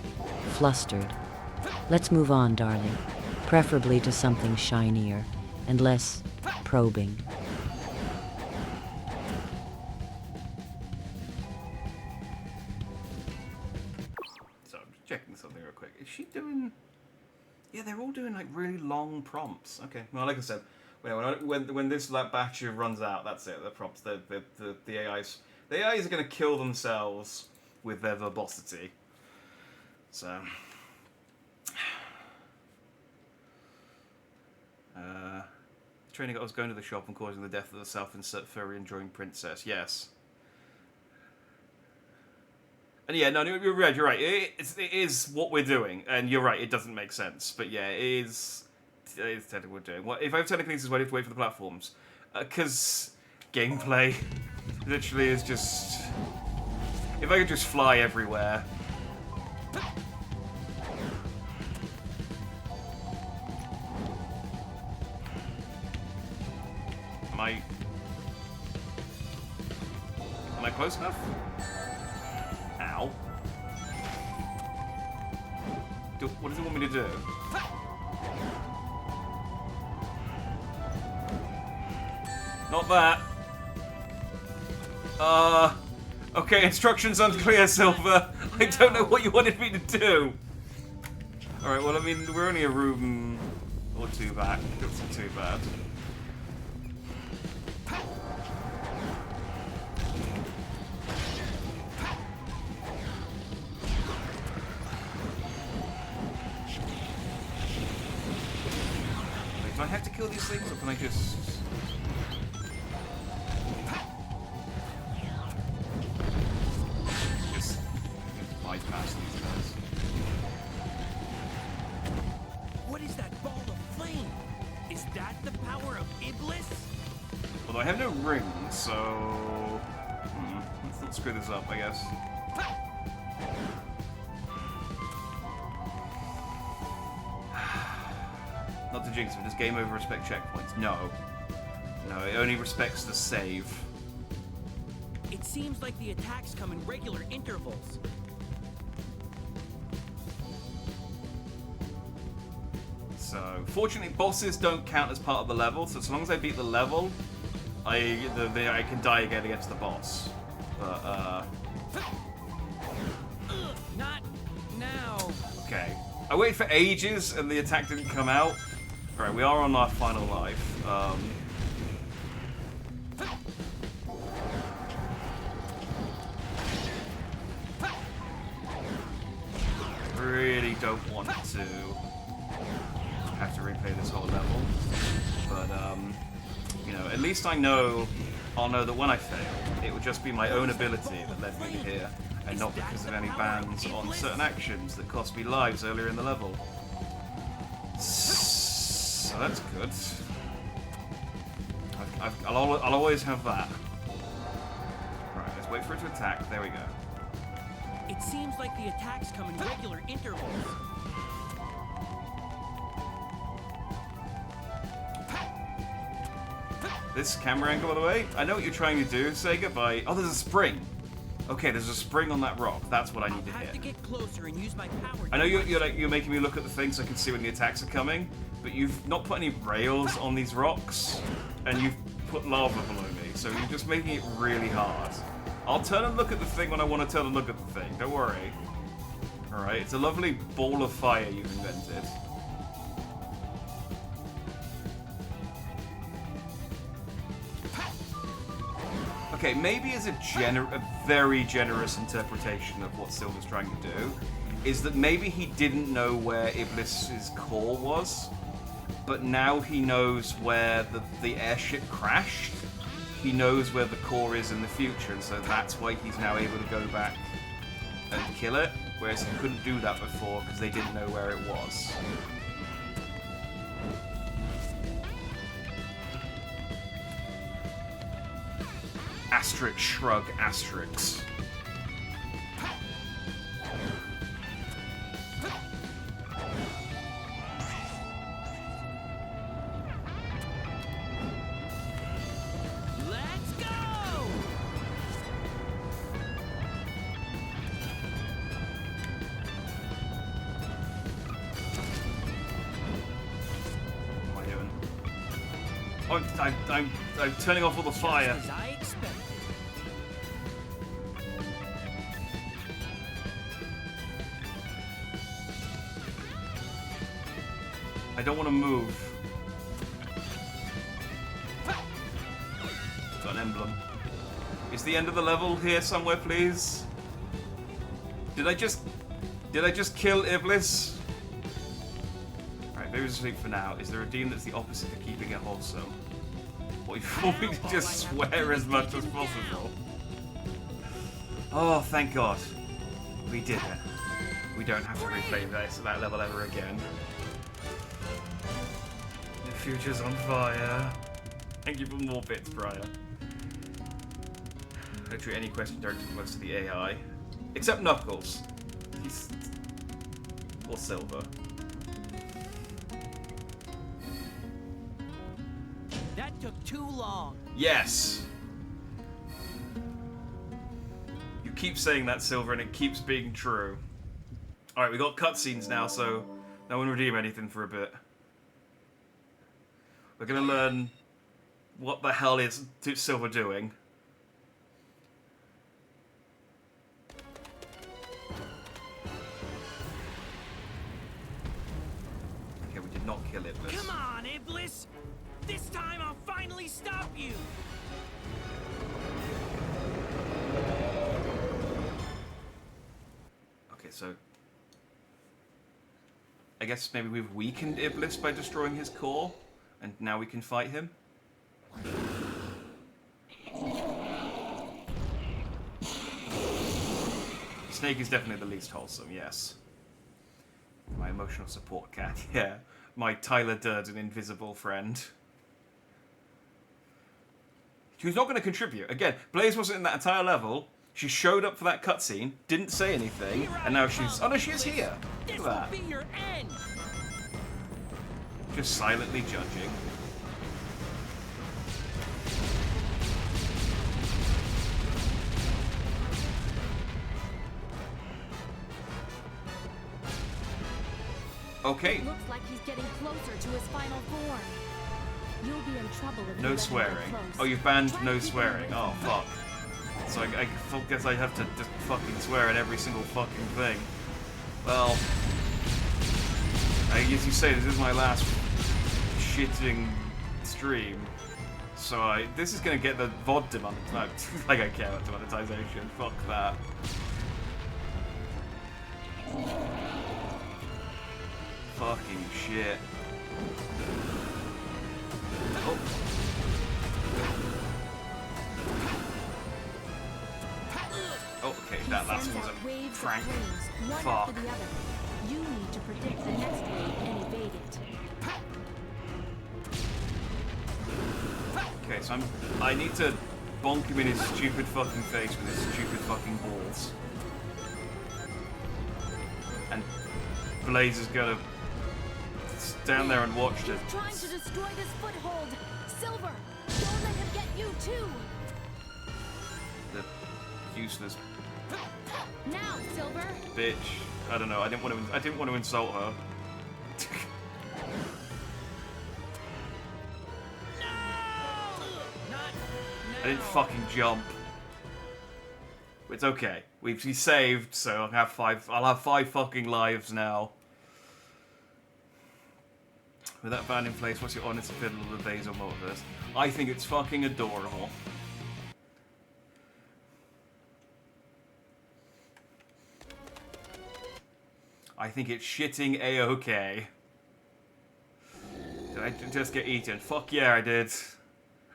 S12: flustered. Let's move on, darling. Preferably to something shinier and less probing.
S1: So I'm just checking something real quick. Is she doing... Yeah, they're all doing like really long prompts. Okay, well, like I said, when this batch runs out, that's it. The prompts, the AIs, the AIs are going to kill themselves with their verbosity. So, training. I was going to the shop and causing the death of the self-insert furry enjoying princess. Yes. And yeah, no, you're right. You're right. It is what we're doing, and you're right. It doesn't make sense, but yeah, it is technically what we're doing. What if I have telekinesis? Why do you have to wait for the platforms? Because gameplay literally is just. If I could just fly everywhere. Am I close enough? Ow. What does it want me to do? Not that. Okay, instructions unclear, Silver. I don't know what you wanted me to do. Alright, well, I mean, we're only a room or two back. It wasn't too bad. Do I have to kill these things, or can I just... bypass these guys?
S15: What is that ball of flame? Is that the power of Iblis?
S1: Although I have no ring, so... let's not screw this up, I guess. Not to jinx it, does game over respect checkpoints? No. No, it only respects the save.
S15: It seems like the attacks come in regular intervals.
S1: So, fortunately, bosses don't count as part of the level, so as long as I beat the level, I can die again against the boss. But,
S15: Not now.
S1: okay. I waited for ages and the attack didn't come out. Alright, we are on our final life. Really don't want to have to replay this whole level. But, you know, at least I'll know that when I fail, it would just be my own ability that led me to here, and not because of any bans on certain actions that cost me lives earlier in the level. So that's good. I'll always have that. Right, let's wait for it to attack. There we go.
S15: It seems like the attacks come in regular intervals.
S1: This camera angle, by the way, I know what you're trying to do, Sega, by... Oh, there's a spring. Okay, there's a spring on that rock. That's what I need to hit.
S15: To get closer and use my power.
S1: I know you're making me look at the thing so I can see when the attacks are coming, but you've not put any rails on these rocks, and you've put lava below me, so you're just making it really hard. I'll turn and look at the thing when I want to turn and look at the thing. Don't worry. Alright, it's a lovely ball of fire you've invented. Okay, maybe as a very generous interpretation of what Silver's trying to do, is that maybe he didn't know where Iblis's core was, but now he knows where the airship crashed. He knows where the core is in the future, and so that's why he's now able to go back and kill it, whereas he couldn't do that before because they didn't know where it was. Asterisk shrug asterisk.
S15: Let's go!
S1: What am I doing? Oh, I'm turning off all the fire.
S15: As I expected.
S1: I don't want to move. It's an emblem. Is the end of the level here somewhere, please? Did I just kill Iblis? Alright, maybe just sleep for now. Is there a demon that's the opposite of keeping it wholesome? Or you want me to just swear as much as possible? Oh, thank God. We did it. We don't have to replay that level ever again. The future's on fire. Thank you for more bits, Briar. Literally any question directed to most of the AI. Except Knuckles. He's... or Silver.
S15: That took too long.
S1: Yes! You keep saying that, Silver, and it keeps being true. Alright, we got cutscenes now, so no one redeem anything for a bit. We're gonna learn what the hell is Silver doing. Okay, we did not kill Iblis.
S15: Come on, Iblis! This time I'll finally stop you!
S1: Okay, so... I guess maybe we've weakened Iblis by destroying his core, and now we can fight him? Snake is definitely the least wholesome, yes. My emotional support cat, yeah. My Tyler Durden invisible friend. She was not going to contribute. Again, Blaze wasn't in that entire level. She showed up for that cutscene, didn't say anything, and now she's... Oh no, she is here! Look at that.
S15: This will be your end!
S1: Just silently judging. Okay.
S13: It looks like he's getting closer to his final form. You'll be in trouble if you
S1: No
S13: let him
S1: swearing.
S13: get close.
S1: Oh, you've banned
S13: Try
S1: no
S13: to keep
S1: swearing.
S13: him
S1: Oh, fuck. So I guess I have to just fucking swear at every single fucking thing. Well, I guess you say this is my last shitting stream. So this is gonna get the VOD demonetized. Like I care about demonetization. Fuck that. Fucking shit. Oh. Oh, okay,
S13: He
S1: that last
S13: sends
S1: one was
S13: out
S1: a
S13: waves of
S1: prank.
S13: flames, one
S1: Fuck.
S13: after the other. You need to predict the next wave and evade it.
S1: Okay, so I need to bonk him in his stupid fucking face with his stupid fucking balls. And Blaze is gonna stand there and watch it.
S13: He's trying to destroy this foothold. Silver, don't let him get you too.
S1: The useless
S13: Now, Silver.
S1: bitch. I don't know. I didn't want to insult her. I didn't fucking jump. It's okay. We've saved, so I'll have five fucking lives now. With that band in place, what's your honest opinion of the Basil Multiverse? I think it's fucking adorable. I think it's shitting A-OK. Did I just get eaten? Fuck yeah, I did.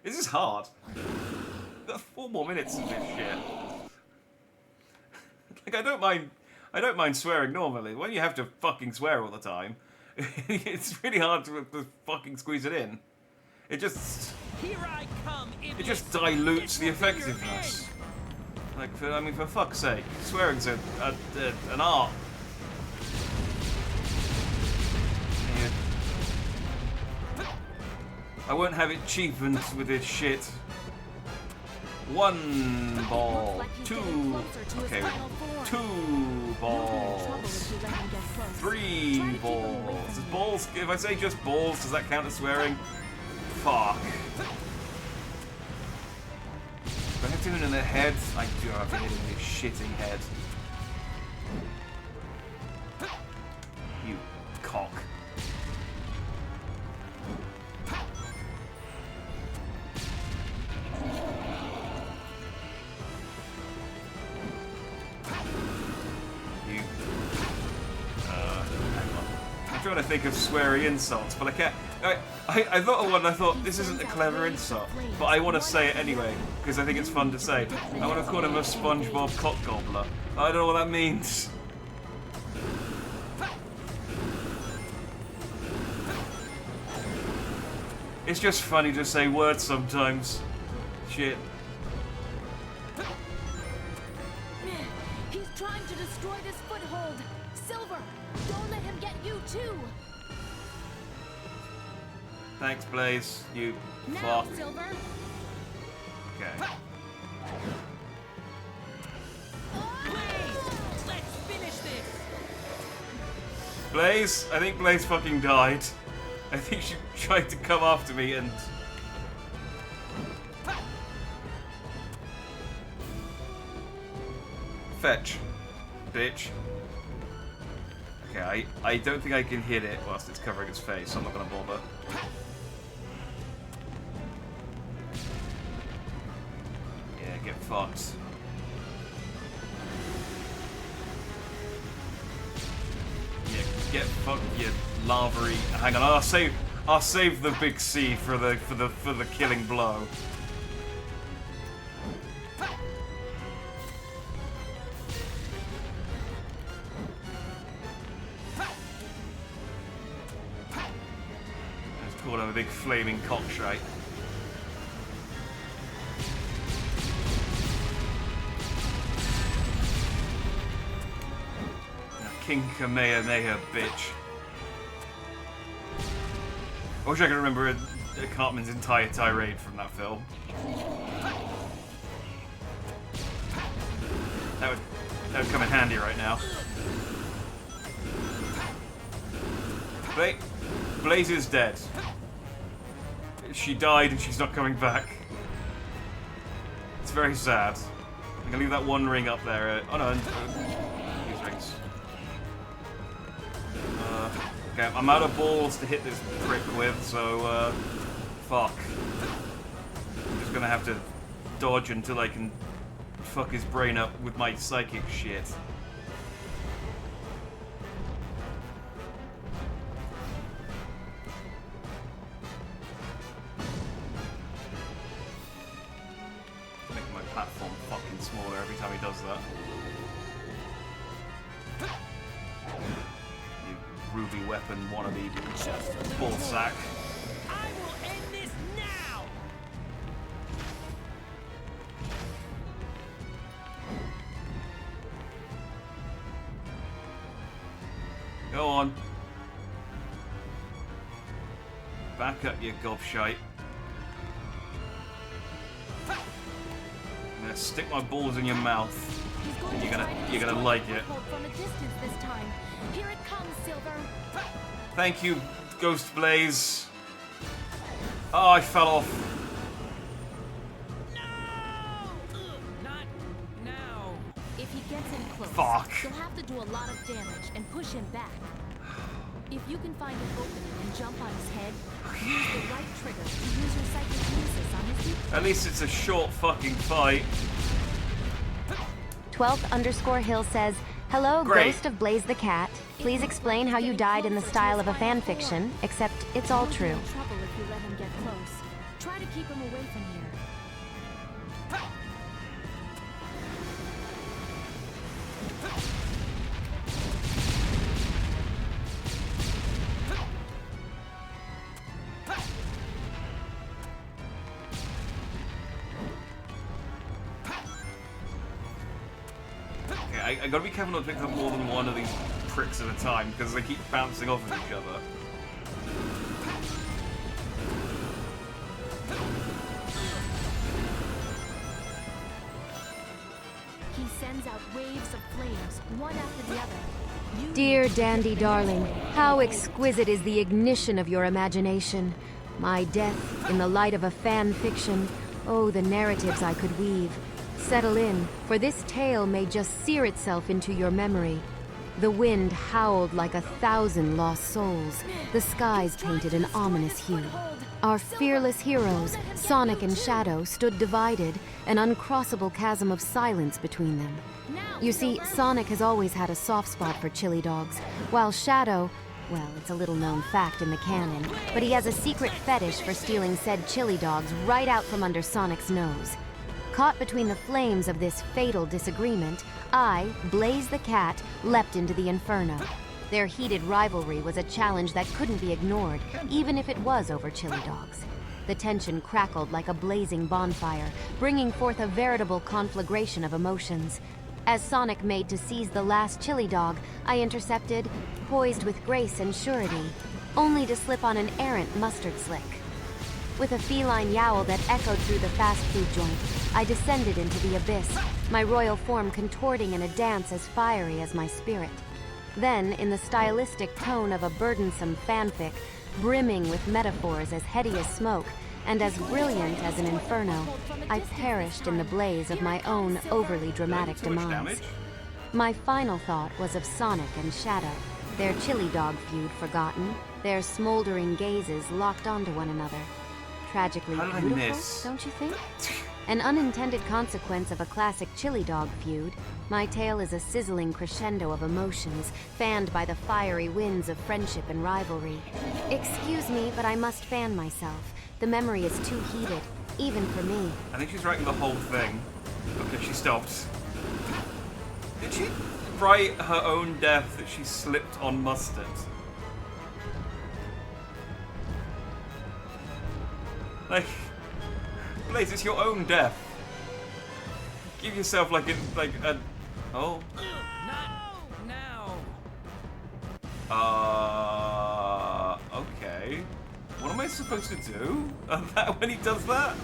S1: This is hard. I've got 4 more minutes of this shit. Like, I don't mind swearing normally. When you have to fucking swear all the time, it's really hard to fucking squeeze it in. It just...
S15: Here I come,
S1: It just dilutes the effectiveness. Like, for fuck's sake. Swearing's an art. Yeah. I won't have it cheapened with this shit. 1 ball. 2. Okay. 2 balls. 3 balls. Is balls. If I say just balls, does that count as swearing? Fuck. Do I have to hit him in the head? I do have to hit him in his shitting head. You cock. You. Hang on. I'm trying to think of sweary insults, but I can't. I thought of one and I thought, this isn't a clever insult, but I want to say it anyway, because I think it's fun to say. I want to call him a SpongeBob cock gobbler. I don't know what that means. It's just funny to say words sometimes. Shit.
S13: He's trying to destroy this foothold. Silver, don't let him get you too.
S1: Thanks, Blaze. You
S13: Now,
S1: fuck.
S13: Silver.
S1: Okay.
S15: Let's finish this.
S1: Blaze? I think Blaze fucking died. I think she tried to come after me and... Fetch. Bitch. Okay, I don't think I can hit it whilst it's covering its face, so I'm not gonna bother. Yeah, get fucked. Yeah, get fucked, you lavery. Hang on, I'll save the big C for the killing blow. Let's call him a big flaming cockshite. King Kamehameha, bitch. I wish I could remember Cartman's entire tirade from that film. That would come in handy right now. Blaze is dead. She died and she's not coming back. It's very sad. I'm gonna leave that one ring up there. Oh no, these rings. Okay, I'm out of balls to hit this prick with, so fuck. I'm just gonna have to dodge until I can fuck his brain up with my psychic shit. Make my platform fucking smaller every time he does that. You ruby weapon wannabe ball sack.
S15: I will end this now!
S1: Go on. Back up, you gobshite. I'm gonna stick my balls in your mouth. And you're gonna like it.
S13: From a distance this time. Here it comes, Silver.
S1: Thank you, Ghost Blaze. Oh, I fell off.
S13: Not now. If he gets in close,
S1: Fuck.
S13: you'll have to do a lot of damage and push him back. If you can find an opening and jump on his head, use the right trigger to use your psychokinesis on his weak.
S1: At least it's a short fucking fight.
S3: 12th_Hill says, "Hello,
S1: Great.
S3: Ghost of Blaze the Cat. Please explain how you died in the style of a fan fiction, except it's all true."
S13: You'll be in trouble if you let him get close. Try to keep him away from here.
S1: Okay, I gotta be careful not to pick up more than one of these pricks at a time because they keep bouncing off of each other.
S13: He sends out waves of flames, one after the other.
S3: Dear Dandy darling, how exquisite is the ignition of your imagination. My death in the light of a fan fiction. Oh, the narratives I could weave. Settle in, for this tale may just sear itself into your memory. The wind howled like 1,000 lost souls. The skies painted an ominous hue. Our fearless heroes, Sonic and Shadow, stood divided, an uncrossable chasm of silence between them. You see, Sonic has always had a soft spot for chili dogs, while Shadow, well, it's a little known fact in the canon, but he has a secret fetish for stealing said chili dogs right out from under Sonic's nose. Caught between the flames of this fatal disagreement, I, Blaze the Cat, leapt into the inferno. Their heated rivalry was a challenge that couldn't be ignored, even if it was over chili dogs. The tension crackled like a blazing bonfire, bringing forth a veritable conflagration of emotions. As Sonic made to seize the last chili dog, I intercepted, poised with grace and surety, only to slip on an errant mustard slick. With a feline yowl that echoed through the fast food joint, I descended into the abyss, my royal form contorting in a dance as fiery as my spirit. Then, in the stylistic tone of a burdensome fanfic, brimming with metaphors as heady as smoke, and as brilliant as an inferno, I perished in the blaze of my own overly dramatic demise. My final thought was of Sonic and Shadow, their chili dog feud forgotten, their smoldering gazes locked onto one another. Tragically beautiful, don't you think? An unintended consequence of a classic chili dog feud, my tale is a sizzling crescendo of emotions, fanned by the fiery winds of friendship and rivalry. Excuse me, but I must fan myself. The memory is too heated, even for me.
S1: I think she's writing the whole thing. Okay, she stopped. Did she write her own death that she slipped on mustard? Like, Blaze, it's your own death. Give yourself like a oh. Okay. What am I supposed to do when he does that?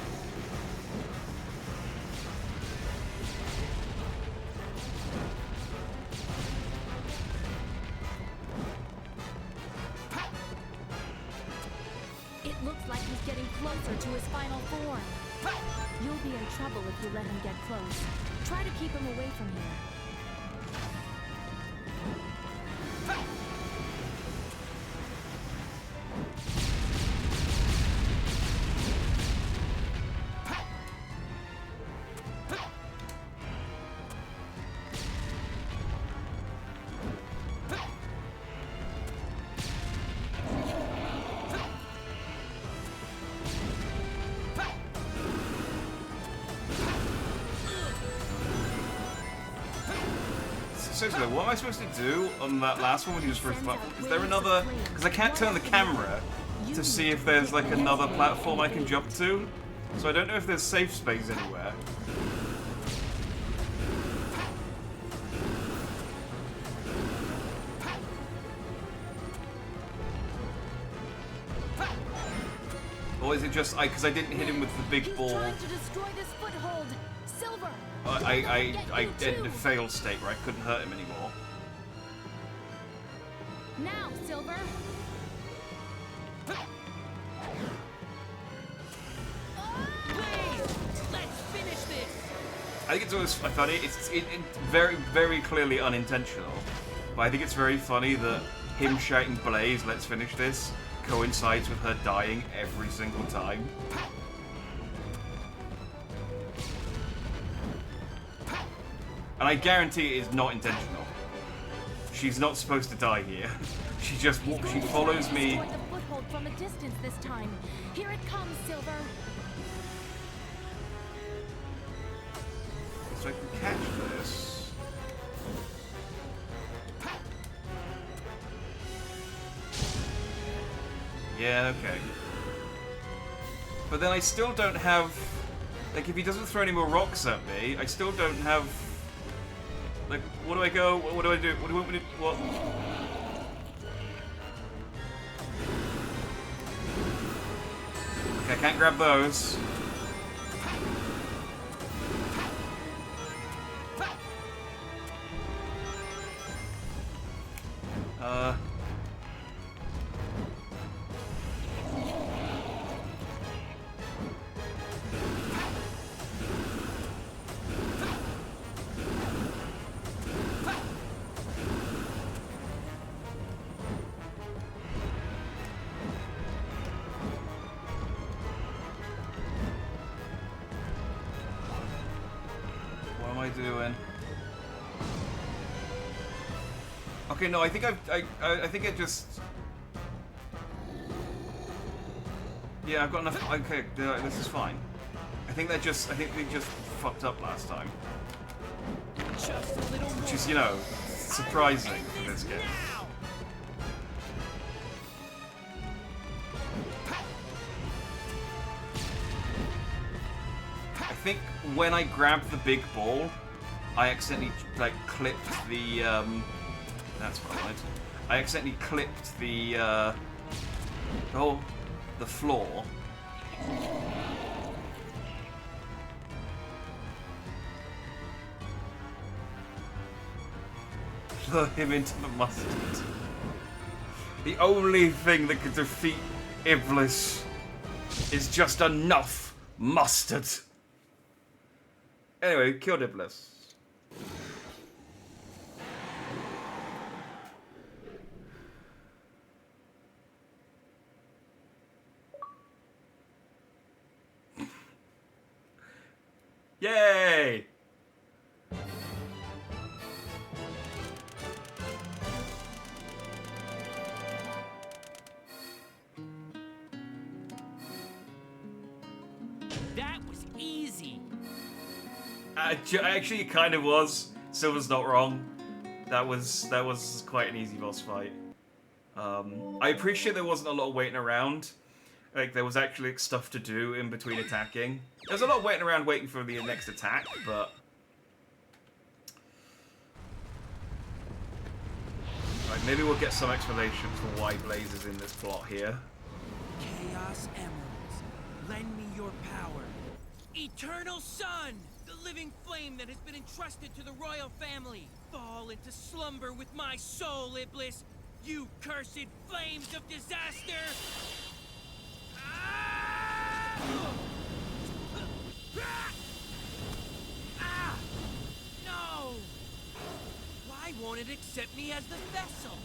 S13: It looks like he's getting closer to his final form. You'll be in trouble if you let him get close. Try to keep him away from here.
S1: seriously, what am I supposed to do on that last one when he was first platform? Is there another? Because I can't turn the camera to see if there's like another platform I can jump to. So I don't know if there's safe space anywhere. Or is it just because I didn't hit him with the big ball?
S13: Trying to destroy this foothold. Silver.
S1: I did a failed state where I couldn't hurt him anymore.
S13: Now, Silver.
S15: Please, let's finish this.
S1: I think it's always funny. It's very, very clearly unintentional. But I think it's very funny that him shouting "Blaze, let's finish this" coincides with her dying every single time. And I guarantee it is not intentional. She's not supposed to die here. She just she follows me.
S13: Destroy the foothold from a distance this time. Here it comes, Silver.
S1: So I can catch this. Yeah, okay. But then I still don't have... Like, if he doesn't throw any more rocks at me, I still don't have... Like, what do I go? What do I do? What do you want me to... What? Okay, I can't grab those. What am I doing? Okay, no, I think I think it just... Yeah, I've got enough... Okay, this is fine. I think they just fucked up last time. Which is, you know, surprising for this game. I think when I grabbed the big ball, I accidentally, like, clipped the, that's what I wanted. I accidentally clipped the floor. Throw him into the mustard. The only thing that could defeat Iblis is just enough mustard. Anyway, killed Iblis. Yay!
S15: That was easy.
S1: Actually, it kind of was. Silver's not wrong. That was quite an easy boss fight. I appreciate there wasn't a lot of waiting around. Like, there was actually stuff to do in between attacking. There was a lot of waiting around waiting for the next attack, but... Right, maybe we'll get some explanation for why Blaze is in this plot here.
S15: Chaos Emeralds, lend me your power. Eternal Sun, the living flame that has been entrusted to the royal family. Fall into slumber with my soul, Iblis, you cursed flames of disaster! No! Why won't it accept me as the vessel?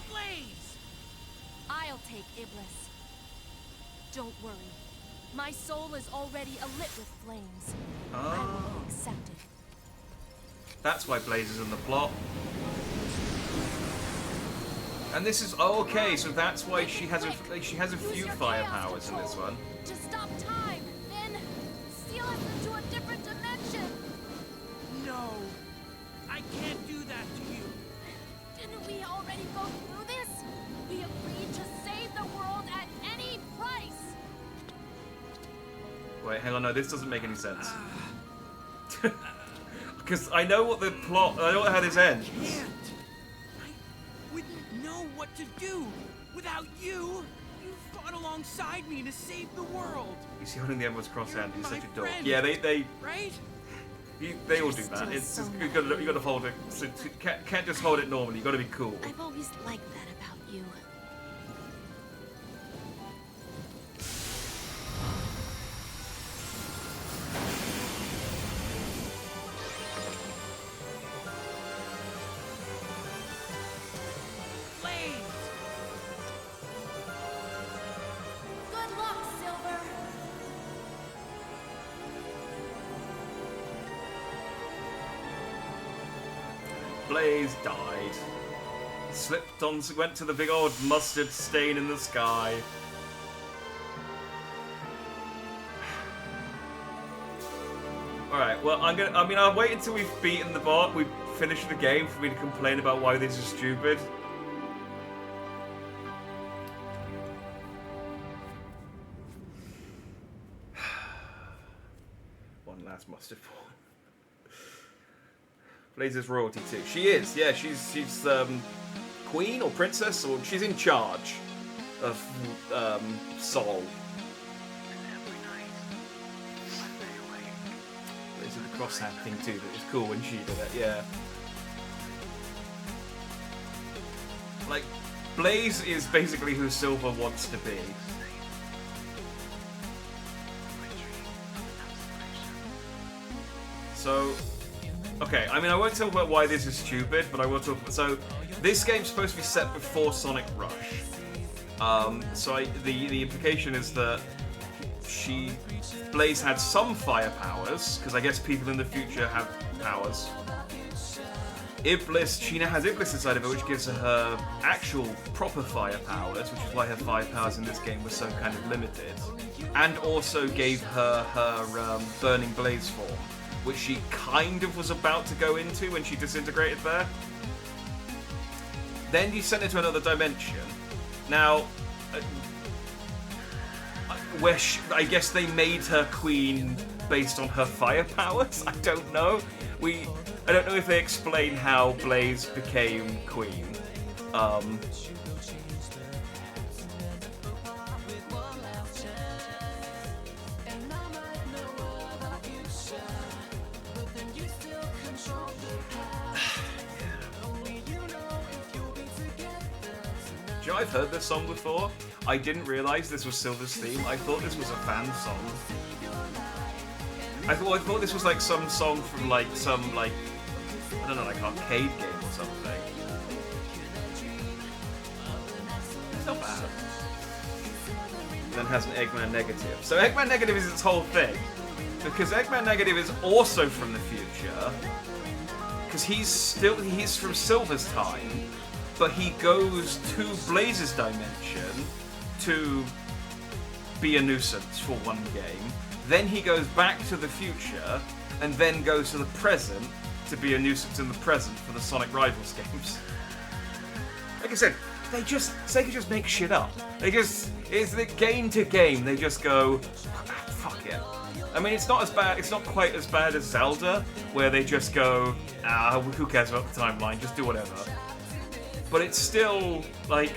S15: Blaze!
S13: I'll take Iblis. Don't worry. My soul is already alit with flames. I will accept it.
S1: That's why Blaze is in the plot. And this is okay. So that's why she has a few fire powers in this one.
S13: To stop time, then steal us into a different dimension.
S1: hang on, no, this doesn't make any sense. Because I know what the plot, I know how this ends.
S15: I wouldn't know what to do without you. You fought alongside me to save the world.
S1: He's holding the Emerald's cross hand, he's such a dog.
S15: friend,
S1: Yeah, they
S15: right?
S1: they all do that. It's just, you gotta hold it. So can't just hold it normally. You gotta be cool.
S13: I've always liked that about you.
S16: Good luck, Silver.
S1: Blaze died. Slipped on, went to the big old mustard stain in the sky. Alright, well, I'll wait until we've beaten the bot, we've finished the game for me to complain about why this is stupid. One last mustard ball. Blaze is royalty too. She is, yeah, she's queen or princess, or she's in charge of Sol. Blaze did the crosshand thing too, that was cool when she did it, yeah. Like, Blaze is basically who Silver wants to be. So, okay, I mean, I won't talk about why this is stupid, but I will talk about... So, this game's supposed to be set before Sonic Rush. The implication is that Blaze had some fire powers, because I guess people in the future have powers. Iblis, she now has Iblis inside of her, which gives her actual proper fire powers, which is why her fire powers in this game were so kind of limited. And also gave her Burning Blaze form, which she kind of was about to go into when she disintegrated there. Then you sent her to another dimension. Now, where I guess they made her queen based on her fire powers? I don't know. I don't know if they explain how Blaze became queen. Do you know, I've heard this song before. I didn't realise this was Silver's theme. I thought this was a fan song. I thought this was like some song from like some I don't know, like arcade game or something. It's not bad. And then has an Eggman Negative. So Eggman Negative is its whole thing. Because Eggman Negative is also from the future. Because he's from Silver's time. But he goes to Blaze's dimension to be a nuisance for one game. Then he goes back to the future, and then goes to the present to be a nuisance in the present for the Sonic Rivals games. Like I said, Sega just make shit up. It's the game to game, they just go, fuck it. I mean, it's not as bad, it's not quite as bad as Zelda, where they just go, who cares about the timeline, just do whatever. But it's still, like...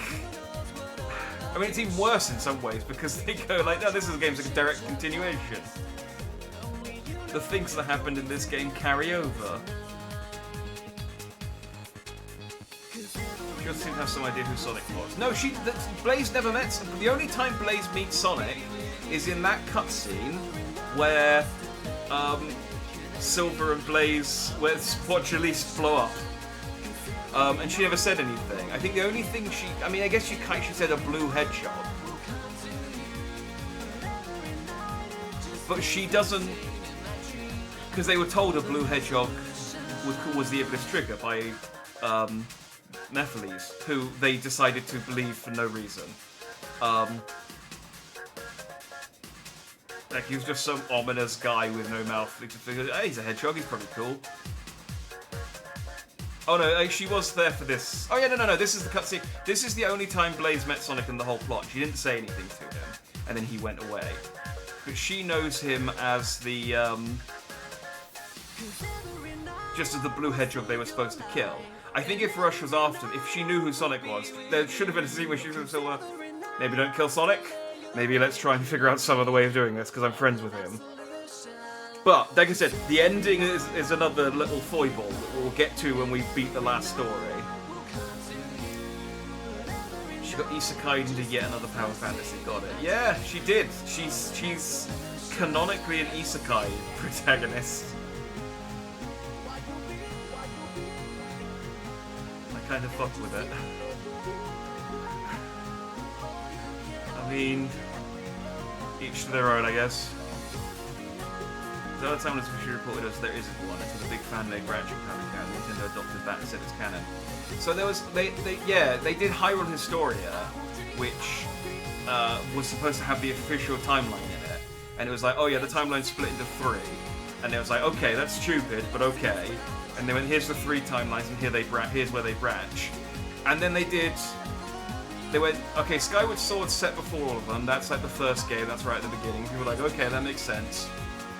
S1: I mean, it's even worse in some ways, because they go like, no, this is a game's like a direct continuation. The things that happened in this game carry over. She doesn't seem to have some idea who Sonic was. No, Blaze never met... The only time Blaze meets Sonic is in that cutscene where Silver and Blaze watch Elise blow up. And she never said anything. I think the only thing I guess she said a blue hedgehog. But she doesn't... Because they were told a blue hedgehog was the Iblis trigger by Nephiles, who they decided to believe for no reason. Like, he was just some ominous guy with no mouth. They just figured, hey, he's a hedgehog, he's probably cool. Oh no, she was there for this. Oh yeah, no, this is the cutscene. This is the only time Blaze met Sonic in the whole plot. She didn't say anything to him, and then he went away. but she knows him as the just as the blue hedgehog they were supposed to kill. I think if Rush was after, if she knew who Sonic was, there should have been a scene where she was so, maybe don't kill Sonic. Maybe let's try and figure out some other way of doing this because I'm friends with him. But like I said, the ending is another little foible that we'll get to when we beat the last story. She got isekai into yet another Power Fantasy. Got it. Yeah, she did. She's canonically an isekai protagonist. I kind of fucked with it. I mean, each to their own, I guess. The other time she reported us there isn't one. It was a big fan-made branching canon. Nintendo adopted that and said it's canon. So there was, they did Hyrule Historia, which was supposed to have the official timeline in it, and it was like, oh yeah, the timeline's split into 3, and it was like, okay, that's stupid, but okay. And they went, here's the 3 timelines, and here's where they branch, and then they went, okay, Skyward Sword's set before all of them. That's like the first game. That's right at the beginning. People were like, okay, that makes sense.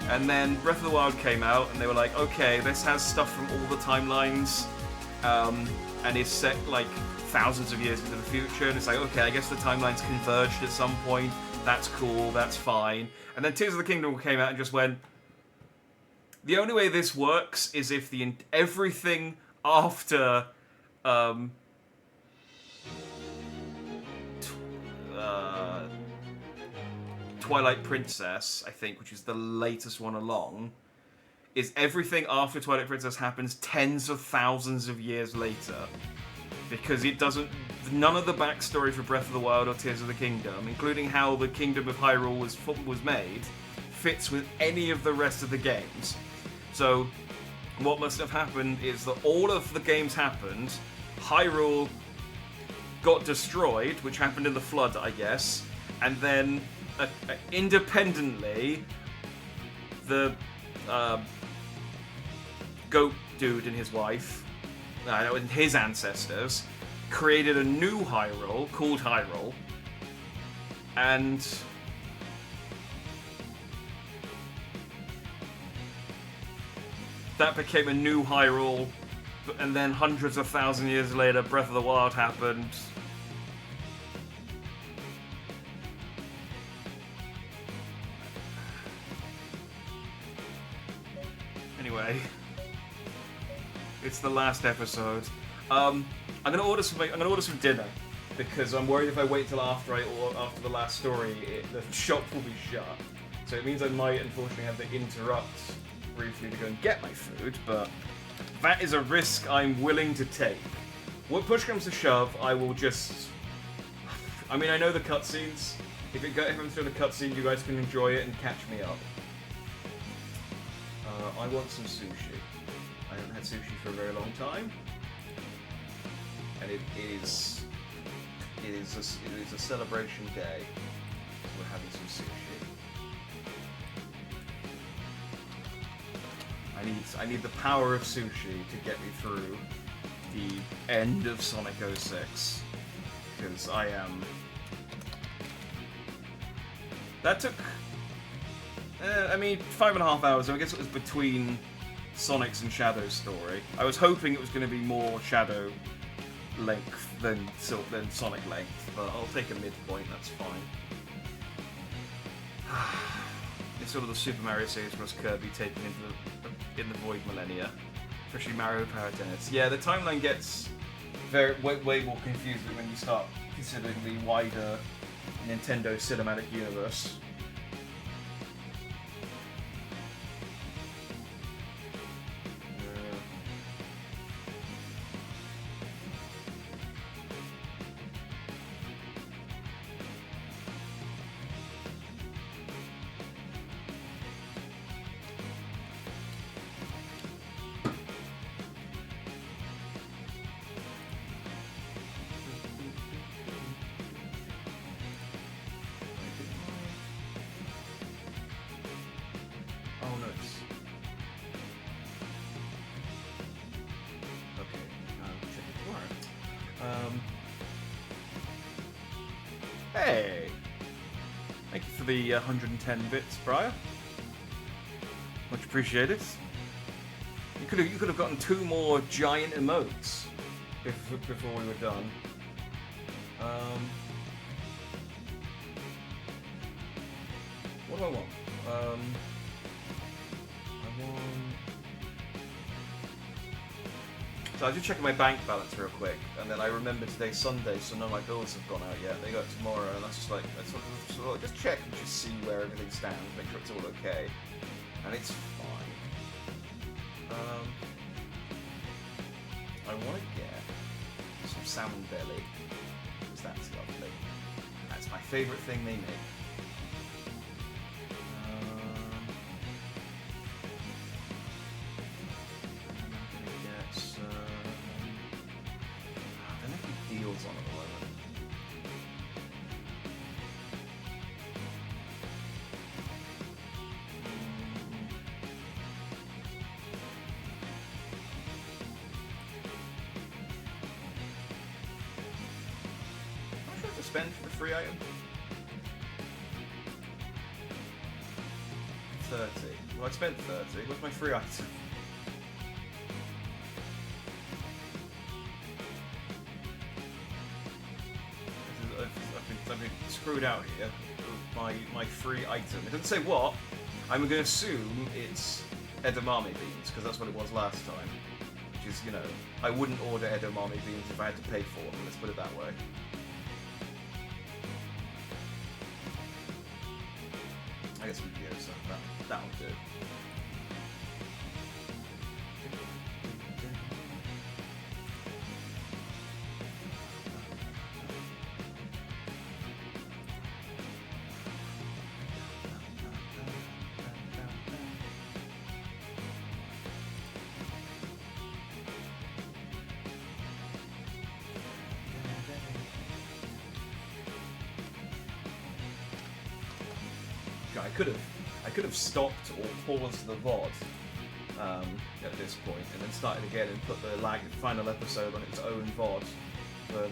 S1: And then Breath of the Wild came out, and they were like, okay, this has stuff from all the timelines, and is set like thousands of years into the future. And it's like, okay, I guess the timelines converged at some point. That's cool. That's fine. And then Tears of the Kingdom came out and just went, the only way this works is if everything after Twilight Princess, I think, which is the latest one along, is everything after Twilight Princess happens tens of thousands of years later. Because it doesn't... None of the backstory for Breath of the Wild or Tears of the Kingdom, including how the Kingdom of Hyrule was made, fits with any of the rest of the games. So, what must have happened is that all of the games happened, Hyrule got destroyed, which happened in the Flood, I guess, and then independently, the goat dude and his wife, and his ancestors, created a new Hyrule called Hyrule, and that became a new Hyrule, and then hundreds of thousand years later, Breath of the Wild happened. Anyway, it's the last episode. I'm gonna order some dinner because I'm worried if I wait till after the last story, the shop will be shut. So it means I might unfortunately have to interrupt briefly to go and get my food, but that is a risk I'm willing to take. When push comes to shove, I will just... I mean, I know the cutscenes. If I'm through the cutscene, you guys can enjoy it and catch me up. I want some sushi. I haven't had sushi for a very long time, and it is a celebration day. We're having some sushi. I need the power of sushi to get me through the end of Sonic 06, because I am. That took. I mean, 5.5 hours. I guess it was between Sonic's and Shadow's story. I was hoping it was going to be more Shadow length than Sonic length, but I'll take a midpoint. That's fine. It's sort of the Super Mario series plus Kirby taken in the Void Millennia, especially Mario Power Tennis. Yeah, the timeline gets way more confusing when you start considering the wider Nintendo cinematic universe. for the 110 bits, Briar. Much appreciated. You could have gotten 2 more giant emotes before we were done. What do I want? So I was just checking my bank balance real quick, and then I remembered today's Sunday, so none of my bills have gone out yet. They go out tomorrow, and that's just like, just check and just see where everything stands, make sure it's all okay, and it's fine. I want to get some salmon belly, because that's lovely. That's my favourite thing they make. Deals on at the moment. How much do I have to spend for the free item? 30. Well, I spent 30. What's my free item? I've been screwed out here with my free item. It doesn't say what. I'm going to assume it's edamame beans, because that's what it was last time. Which is, you know, I wouldn't order edamame beans if I had to pay for them, let's put it that way. I guess we can go, so that'll do. I could have stopped or paused the VOD at this point and then started again and put the final episode on its own VOD. But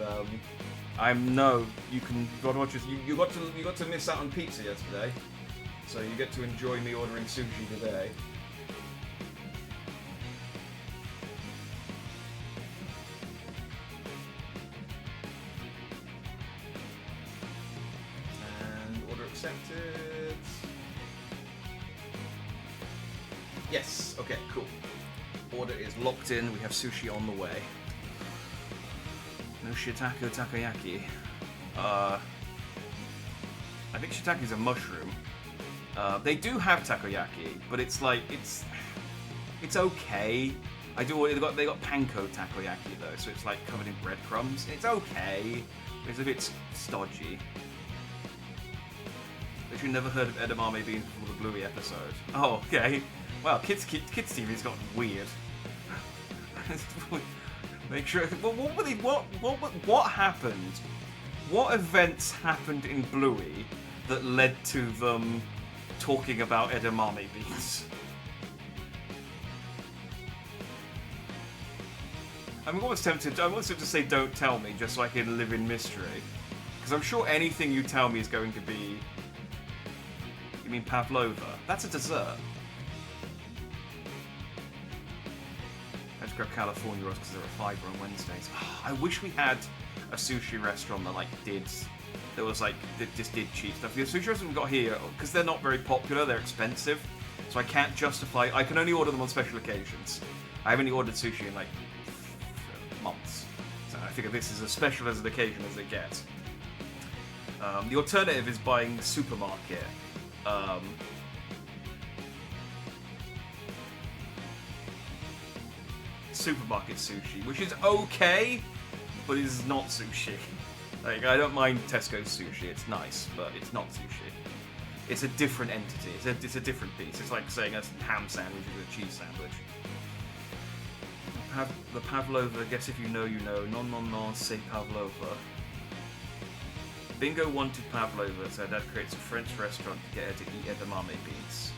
S1: you got to miss out on pizza yesterday, so you get to enjoy me ordering sushi today. And order accepted. Yes, okay, cool. Order is locked in, we have sushi on the way. No shiitake takoyaki. I think shiitake is a mushroom. They do have takoyaki, but it's like, it's okay. They got panko takoyaki though, so it's like covered in breadcrumbs. It's okay. It's a bit stodgy. But you never heard of edamame beans before the Bluey episode. Oh, okay. Wow, kids TV's gotten weird. Make sure. Well, what happened? What events happened in Bluey that led to them talking about edamame beans? I'm almost tempted to say "Don't tell me" just so I can live in mystery, because I'm sure anything you tell me is going to be. You mean pavlova? That's a dessert. I just grab California rolls because they're a fiver on Wednesdays. I wish we had a sushi restaurant that just did cheap stuff. The sushi restaurant we got here, because they're not very popular, they're expensive, so I can't justify. I can only order them on special occasions. I haven't ordered sushi in like months, so I figure this is as special as an occasion as it gets. The alternative is buying the supermarket. Supermarket sushi, which is okay, but is not sushi. Like, I don't mind Tesco's sushi, it's nice, but it's not sushi. It's a different entity, it's a different piece. It's like saying a ham sandwich is a cheese sandwich. The pavlova, guess if you know, you know. Non, say pavlova. Bingo wanted pavlova, so Dad creates a French restaurant to get her to eat edamame beans.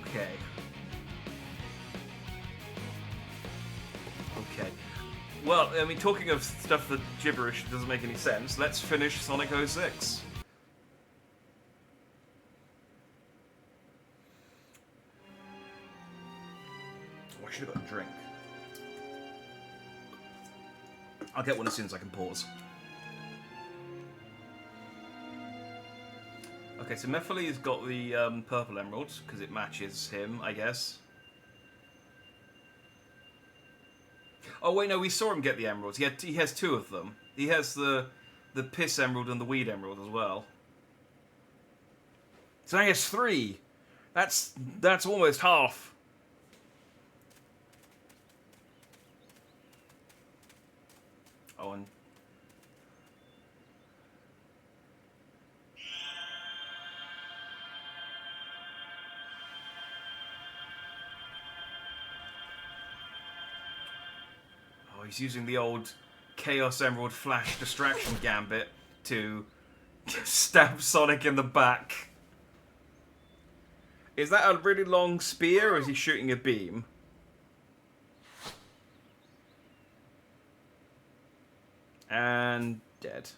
S1: Okay. Well, I mean, talking of stuff that gibberish doesn't make any sense, let's finish Sonic 06. Oh, I should have got a drink. I'll get one as soon as I can pause. Okay, so Mephile's got the purple emerald, because it matches him, I guess. Oh wait, no, we saw him get the emeralds. He has two of them. He has the piss emerald and the weed emerald as well. So he has three. That's almost half. Oh, and he's using the old Chaos Emerald Flash distraction gambit to stab Sonic in the back. Is that a really long spear, or is he shooting a beam? And dead.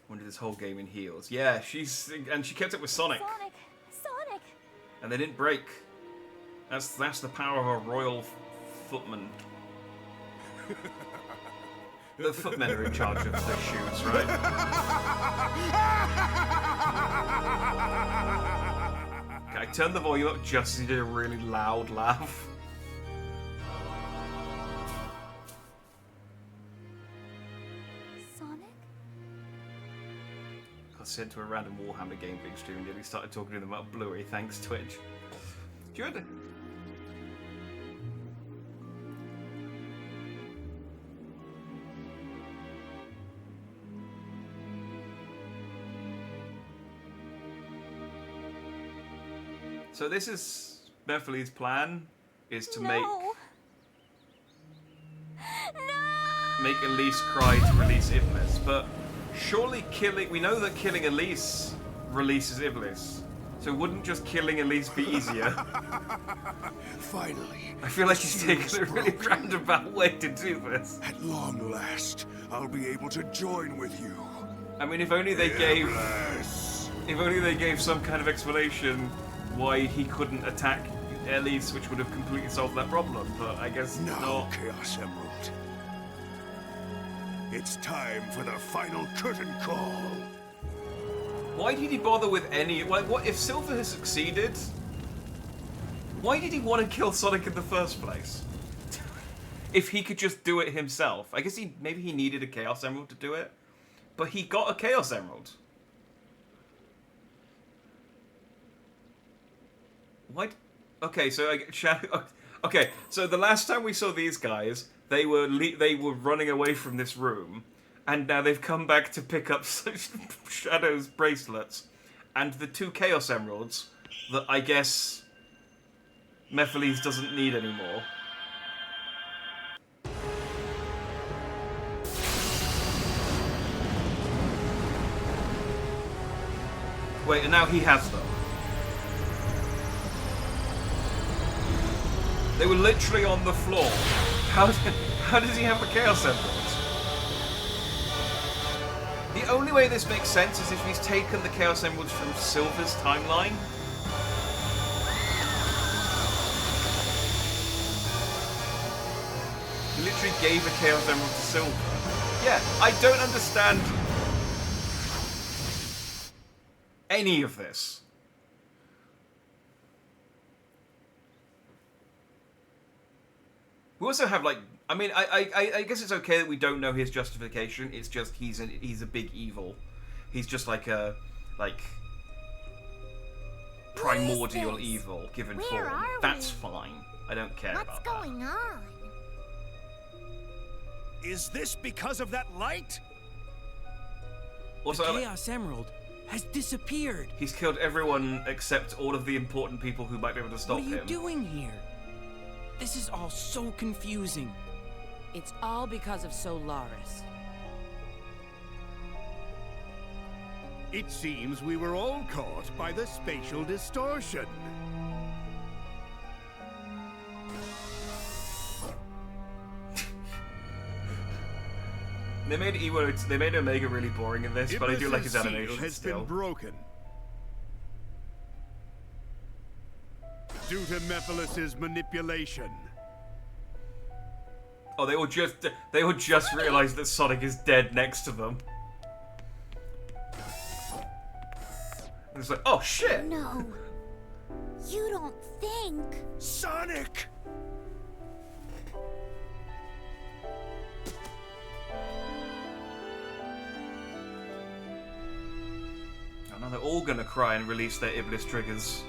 S1: Wonder this whole game in heals. Yeah, she kept it with Sonic.
S7: Sonic!
S1: And they didn't break. That's the power of a royal footman. The footmen are in charge of the shoes, right? Okay, I turned the volume up just as he did a really loud laugh.
S7: Sonic?
S1: Got sent to a random Warhammer game being streamed and he started talking to them about Blu-ray, thanks Twitch. Good. So this is Mephile's plan, is to make Elise cry to release Iblis, but surely we know that killing Elise releases Iblis, so wouldn't just killing Elise be easier?
S8: Finally.
S1: I feel like he's taken a really roundabout way to do this.
S8: At long last, I'll be able to join with you.
S1: I mean, if only they gave some kind of explanation why he couldn't attack Elise, which would have completely solved that problem, but I guess
S8: now,
S1: not.
S8: Chaos Emerald. It's time for the final curtain call.
S1: Why did he bother with any... what if Silver has succeeded? Why did he want to kill Sonic in the first place? If he could just do it himself. I guess maybe he needed a Chaos Emerald to do it. But he got a Chaos Emerald. What? Okay, so okay, so the last time we saw these guys, they were running away from this room, and now they've come back to pick up Shadow's bracelets and the two Chaos Emeralds that I guess Mephiles doesn't need anymore. Wait, and now he has them. They were literally on the floor. How does he have a Chaos Emerald? The only way this makes sense is if he's taken the Chaos Emeralds from Silver's timeline. He literally gave a Chaos Emerald to Silver. Yeah, I don't understand any of this. We also have, like, I mean, I guess it's okay that we don't know his justification. It's just he's a big evil. He's just like a primordial evil given form. That's fine. I don't care about that.
S7: What's going on?
S10: Is this because of that light?
S1: Also,
S15: the Chaos Emerald has disappeared.
S1: He's killed everyone except all of the important people who might be able to stop him.
S15: What are you doing here? This is all so confusing.
S19: It's all because of Solaris.
S10: It seems we were all caught by the spatial distortion.
S1: They made Omega really boring in this, but I do like his
S10: Iblis's seal
S1: animation
S10: has
S1: still.
S10: been broken. Due to Mephiles' manipulation.
S1: Oh, they will just realize that Sonic is dead next to them. And it's like, oh shit!
S7: No. You don't think...
S8: Sonic!
S1: Oh, now they're all gonna cry and release their Iblis triggers.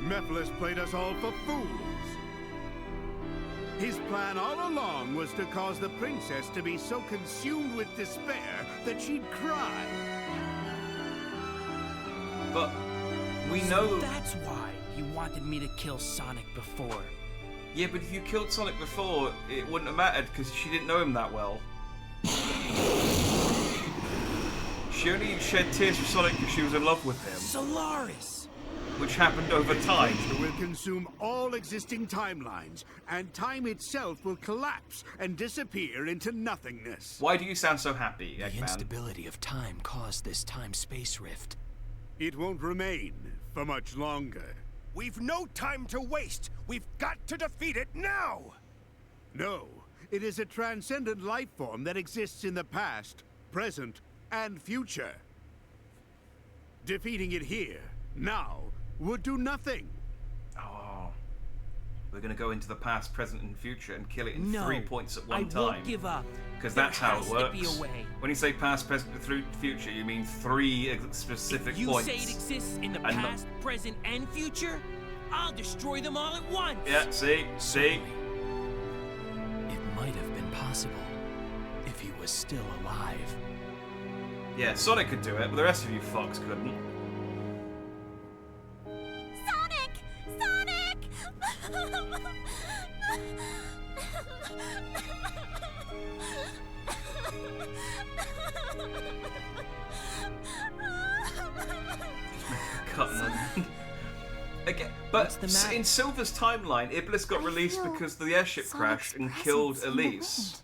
S10: Mephiles played us all for fools. His plan all along was to cause the princess to be so consumed with despair that she'd cry.
S1: But we know...
S15: That's why he wanted me to kill Sonic before.
S1: Yeah, but if you killed Sonic before, it wouldn't have mattered because she didn't know him that well. She only shed tears for Sonic because she was in love with him.
S15: Solaris!
S1: Which happened over time.
S10: It will consume all existing timelines, and time itself will collapse and disappear into nothingness.
S1: Why do you sound so happy, Eggman?
S18: The instability of time caused this time-space rift.
S10: It won't remain for much longer.
S8: We've no time to waste. We've got to defeat it now!
S10: No, it is a transcendent life form that exists in the past, present, and future. Defeating it here, now, would do nothing.
S1: Oh. We're gonna go into the past, present, and future and kill it in
S15: No,
S1: 3 points at one
S15: I
S1: time.
S15: won't give up.
S1: Because
S15: There
S1: that's how it
S15: has to
S1: works.
S15: be a way.
S1: When you say past, present, and future, you mean 3 specific
S15: If you
S1: points.
S15: say it exists in the
S1: And not-
S15: past, present, and future, I'll destroy them all at once.
S1: Yeah, see?
S18: It might have been possible if he was still alive.
S1: Yeah, Sonic could do it, but the rest of you fucks couldn't.
S7: Sonic! Sonic!
S1: Cutting them. Again, but
S15: the matter?
S1: in Silver's timeline, Iblis got released because the airship crashed and killed Elise.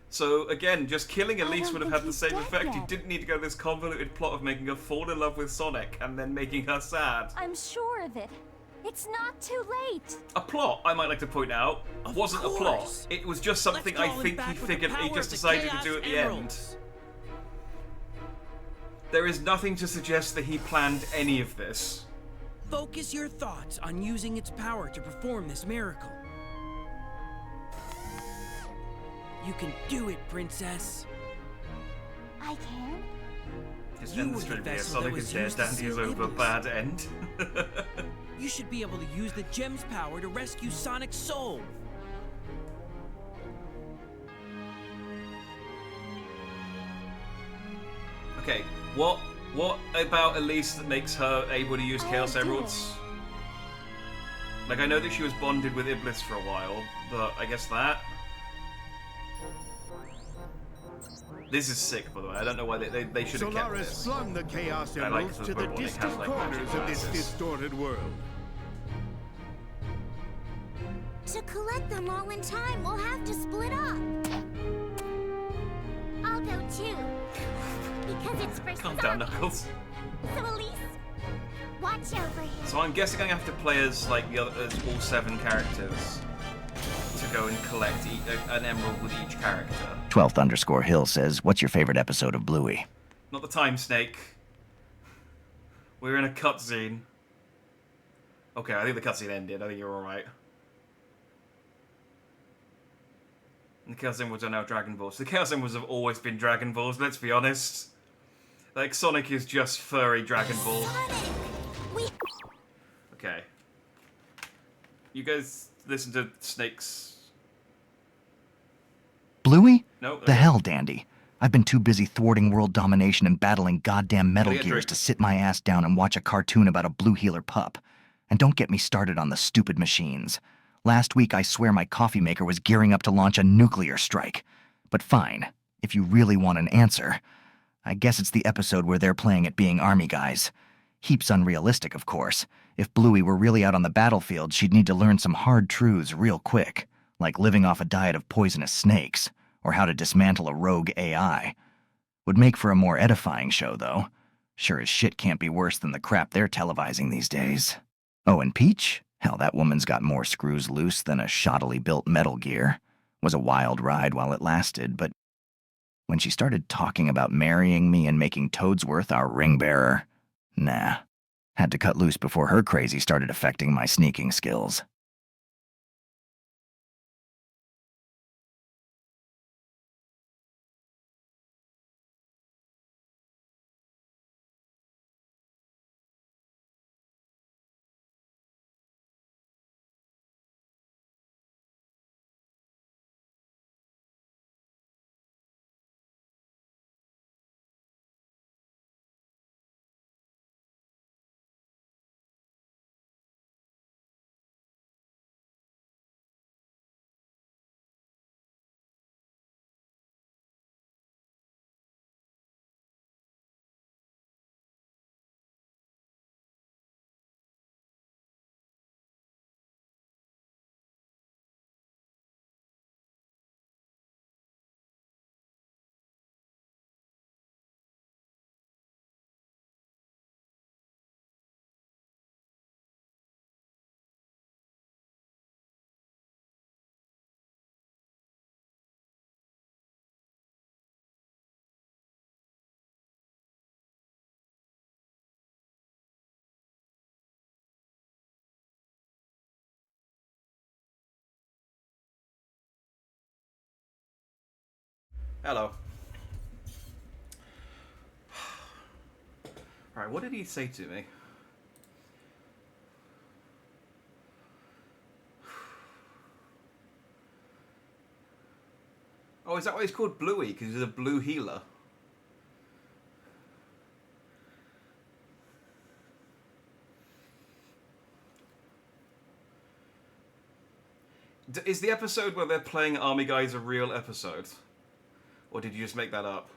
S1: So again, just killing Elise would have had the same effect. You didn't need to go this convoluted plot of making her fall in love with Sonic and then making her sad.
S7: I'm sure of it. It's not too late.
S1: A plot, I might like to point out, wasn't a plot.
S15: course.
S1: It was just something I
S15: call him
S1: think
S15: back
S1: he
S15: with the
S1: figured he
S15: power
S1: just
S15: of the
S1: decided to
S15: Chaos
S1: do at the
S15: Emeralds.
S1: end. There is nothing to suggest that he planned any of this.
S15: Focus your thoughts on using its power to perform this miracle. You can do it, Princess.
S7: I can?
S1: Just
S15: You
S1: end the
S15: were the
S1: stream here.
S15: vessel
S1: Sonic
S15: that
S1: is
S15: was
S1: dead,
S15: used to
S1: Dandy is
S15: seal
S1: over,
S15: Iblis.
S1: bad end.
S15: You should be able to use the gem's power to rescue Sonic's soul.
S1: Okay, what about Elise that makes her able to use Chaos Emeralds? Like, I know that she was bonded with Iblis for a while, but I guess that... This is sick, by the way. I don't know why they should have kept
S10: Solaris
S1: this.
S10: flung the Chaos
S1: I like
S10: Emeralds
S1: the
S10: to the
S1: Robotnik has,
S10: distant
S1: like,
S10: corners
S1: magic
S10: of this
S1: glasses.
S10: distorted world.
S7: To collect them all in time, we'll have to split up. I'll go too. Because it's for
S1: Calm
S7: Sonic.
S1: down, Knuckles.
S7: So Elise, watch over him.
S1: So I'm guessing I have to play as, like, the other, as all 7 characters to go and collect an emerald with each character.
S4: 12th_Hill says, what's your favorite episode of Bluey?
S1: Not the Time Snake. We're in a cutscene. Okay, I think the cutscene ended. I think you're alright. And the Chaos Emeralds are now Dragon Balls. The Chaos Emeralds have always been Dragon Balls, let's be honest. Like, Sonic is just furry Dragon Ball. Okay. You guys listen to Snake's...
S4: Bluey?
S1: No,
S4: The hell, Dandy. I've been too busy thwarting world domination and battling goddamn Metal
S1: Gotta get
S4: Gears
S1: drink.
S4: to sit my ass down and watch a cartoon about a blue healer pup. And don't get me started on the stupid machines. Last week, I swear my coffee maker was gearing up to launch a nuclear strike. But fine, if you really want an answer, I guess it's the episode where they're playing at being army guys. Heaps unrealistic, of course. If Bluey were really out on the battlefield, she'd need to learn some hard truths real quick, like living off a diet of poisonous snakes, or how to dismantle a rogue AI. Would make for a more edifying show, though. Sure as shit can't be worse than the crap they're televising these days. Oh, and Peach? Hell, that woman's got more screws loose than a shoddily built Metal Gear. Was a wild ride while it lasted, but when she started talking about marrying me and making Toadsworth our ring bearer, nah. Had to cut loose before her crazy started affecting my sneaking skills.
S1: Hello. Alright, what did he say to me? Oh, is that why he's called Bluey? Because he's a blue healer? Is the episode where they're playing Army Guys a real episode? Or did you just make that up?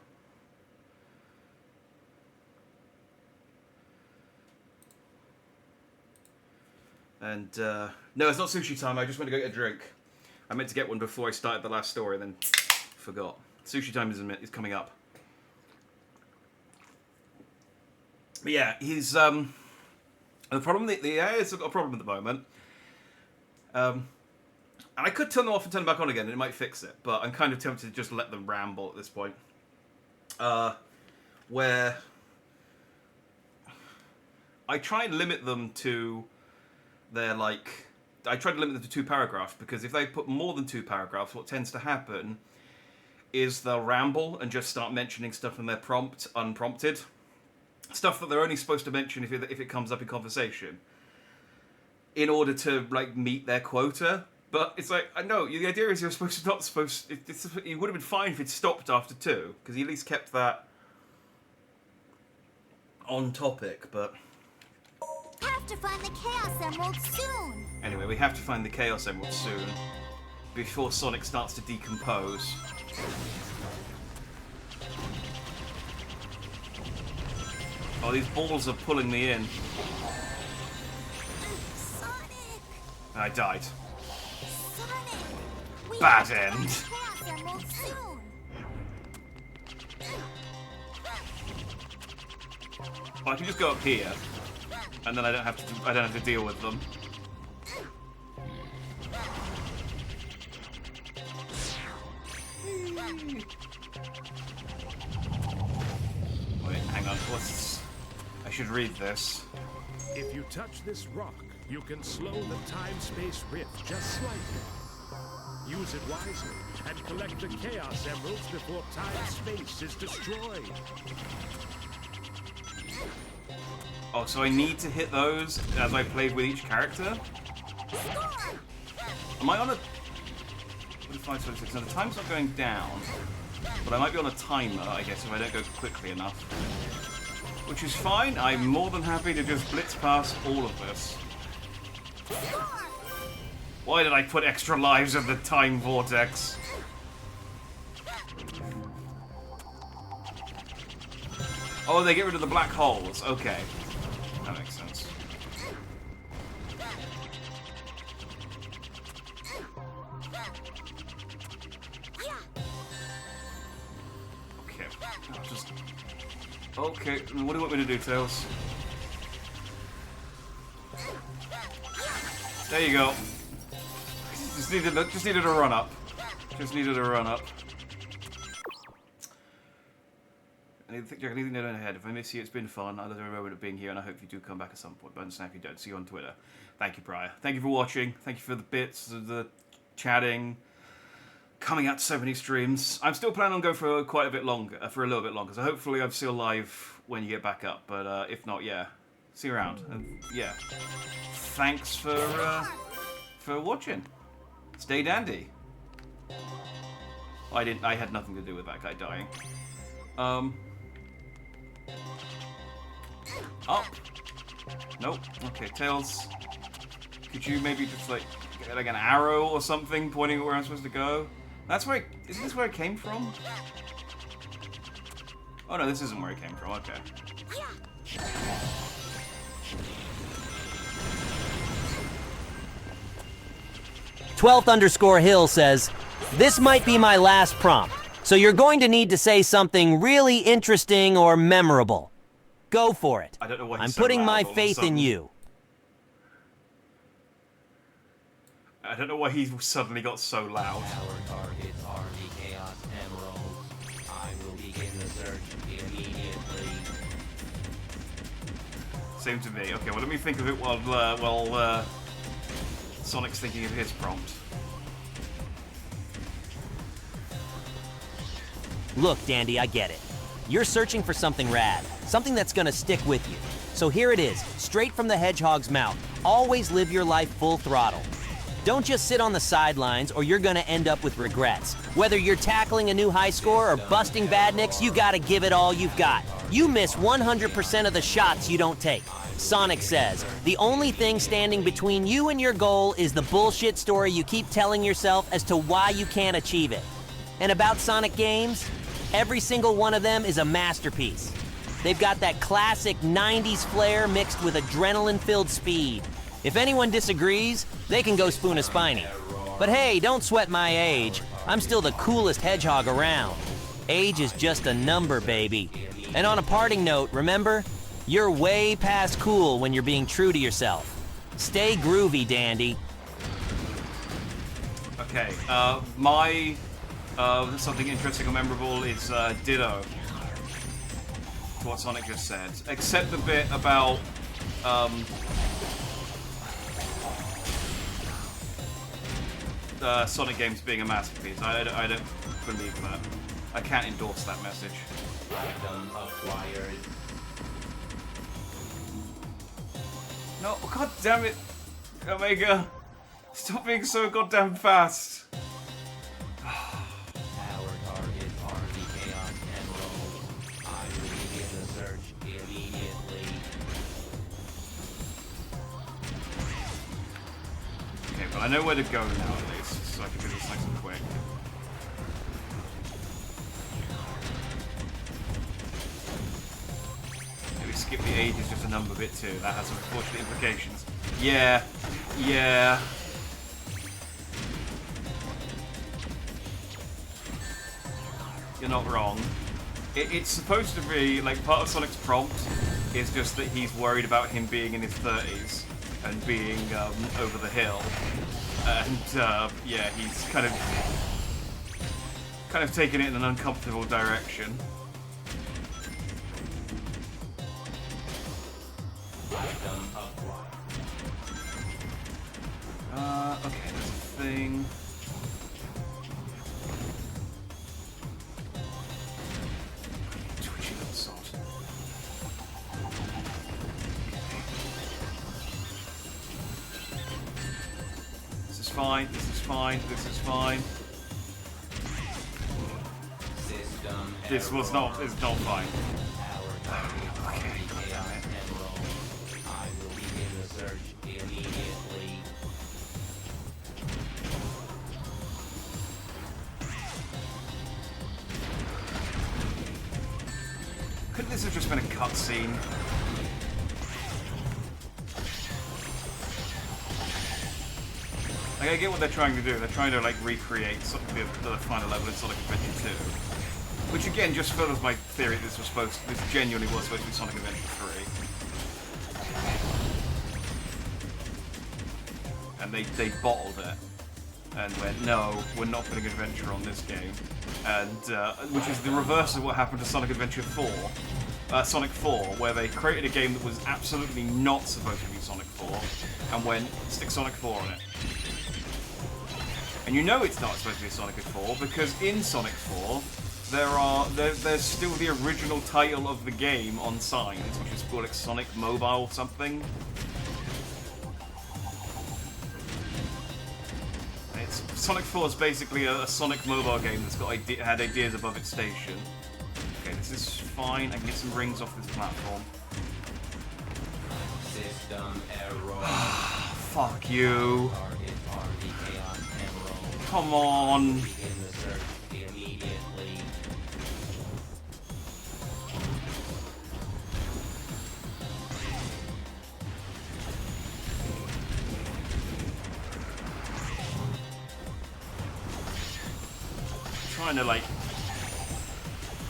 S1: And, no, it's not sushi time. I just went to go get a drink. I meant to get one before I started the last story, then forgot. Sushi time is coming up. But yeah, he's, the problem, the AI has got a problem at the moment. And I could turn them off and turn them back on again, and it might fix it. But I'm kind of tempted to just let them ramble at this point. Where I try and limit them to their, like... I try to limit them to 2 paragraphs, because if they put more than 2 paragraphs, what tends to happen is they'll ramble and just start mentioning stuff in their prompt, unprompted. Stuff that they're only supposed to mention if it comes up in conversation. In order to, like, meet their quota. But it's like, no, the idea is it would have been fine if it stopped after 2, because he at least kept that on topic, but...
S7: Have to find the Chaos Emerald soon!
S1: Anyway, we have to find the Chaos Emerald soon, before Sonic starts to decompose. Oh, these balls are pulling me in.
S7: Sonic!
S1: I died.
S7: Sonic!
S1: Bad end.
S7: Chaos Emerald soon!
S1: I can just go up here, and then I don't have to deal with them. Wait, hang on. I should read this.
S10: If you touch this rock, you can slow the time-space rift just slightly. Use it wisely and collect the Chaos Emeralds before time-space is destroyed.
S1: Oh, so I need to hit those as I played with each character? Am I on a... 25, 26. Now, the time's not going down, but I might be on a timer, I guess, if I don't go quickly enough. Which is fine. I'm more than happy to just blitz past all of this. Why did I put extra lives in the time vortex? Oh, they get rid of the black holes. Okay. that makes sense. Okay, I'll just... Okay, what do you want me to do, Tails? There you go. Just needed a run up. Just needed a run up. Anything to know ahead. If I miss you, it's been fun. I love every moment of being here, and I hope you do come back at some point. But understand if you don't. See you on Twitter. Thank you, Briar. Thank you for watching. Thank you for the bits, the chatting, coming out to so many streams. I'm still planning on going for quite a bit longer, for a little bit longer. So hopefully I'm still live when you get back up. But if not, yeah, see you around. And yeah, thanks for watching. Stay dandy. I had nothing to do with that guy dying. Up. Nope. Okay, Tails. Could you maybe just like an arrow or something pointing at where I'm supposed to go? That's where. Isn't this where it came from? Oh no, this isn't where it came from. Okay.
S14: 12th_Hill says, "This might be my last prompt, so you're going to need to say something really interesting or memorable. Go for it.
S1: I don't know why
S14: I'm putting my faith in you."
S1: I don't know why he suddenly got so loud.
S20: Our targets are the Chaos Emeralds. I will begin the search immediately.
S1: Same to me. Okay, well let me think of it while Sonic's thinking of his prompt.
S14: Look, Dandy, I get it. You're searching for something rad, something that's gonna stick with you. So here it is, straight from the hedgehog's mouth. Always live your life full throttle. Don't just sit on the sidelines or you're gonna end up with regrets. Whether you're tackling a new high score or busting badniks, you gotta give it all you've got. You miss 100% of the shots you don't take. Sonic says, the only thing standing between you and your goal is the bullshit story you keep telling yourself as to why you can't achieve it. And about Sonic games, every single one of them is a masterpiece. They've got that classic 90s flair mixed with adrenaline-filled speed. If anyone disagrees, they can go spoon a Spiny. But hey, don't sweat my age. I'm still the coolest hedgehog around. Age is just a number, baby. And on a parting note, remember, you're way past cool when you're being true to yourself. Stay groovy, Dandy.
S1: Okay, my something interesting or memorable is ditto to what Sonic just said, except the bit about Sonic games being a masterpiece. I don't believe that. I can't endorse that message.
S20: Item acquired.
S1: No, god damn it, Omega! Stop being so goddamn fast.
S20: Our targets are the Chaos Emeralds. I will begin the search immediately.
S1: Okay, but I know where to go now at least, so I can do this nice and quick. Maybe skip the age is just a number bit too. That has some unfortunate implications. Yeah. You're not wrong. It's supposed to be, like, part of Sonic's prompt is just that he's worried about him being in his 30s and being over the hill. And, yeah, he's kind of taken it in an uncomfortable direction. Okay, there's a thing. Twitchy little sod. This is fine, this is fine, this is fine.
S20: System
S1: This was not, it's not fine.
S20: Okay. I will begin the search immediately.
S1: Couldn't this have just been a cutscene? Like, I get what they're trying to do. They're trying to, like, recreate the final level in Sonic Adventure 2. Which, again, just furthers my theory that this genuinely was supposed to be Sonic Adventure 3. And they bottled it. And went, no, we're not putting Adventure on this game. And, which is the reverse of what happened to Sonic Adventure 4. Sonic 4, where they created a game that was absolutely not supposed to be Sonic 4, and went, stick Sonic 4 on it. And you know it's not supposed to be Sonic 4, because in Sonic 4, there's still the original title of the game on signs, which is called like Sonic Mobile something. Sonic 4 is basically a Sonic Mobile game that's had ideas above its station. Okay, this is fine. I can get some rings off this platform.
S20: System error.
S1: Fuck you. Come on.
S20: Begin the search immediately.
S1: Trying to like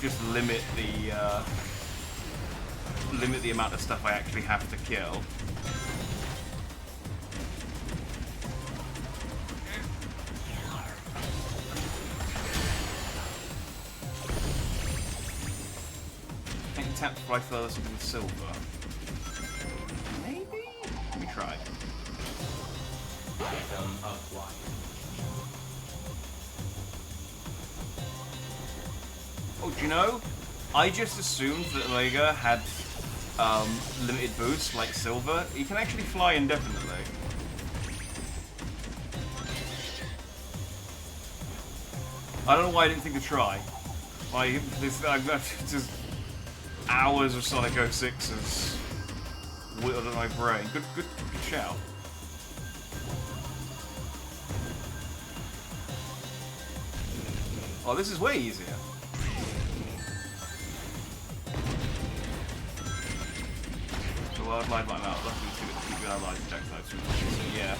S1: just limit the amount of stuff I actually have to kill. I think tap to fly further something with silver. Maybe? Let me try.
S20: Item acquired.
S1: Oh, do you know? I just assumed that Omega had limited boosts like Silver. He can actually fly indefinitely. I don't know why I didn't think to try. Like, I've just hours of Sonic 06 has whittled at my brain. Good shout. Oh, this is way easier. Wildlife like that. Luckily, keep our lives protect those. So yeah,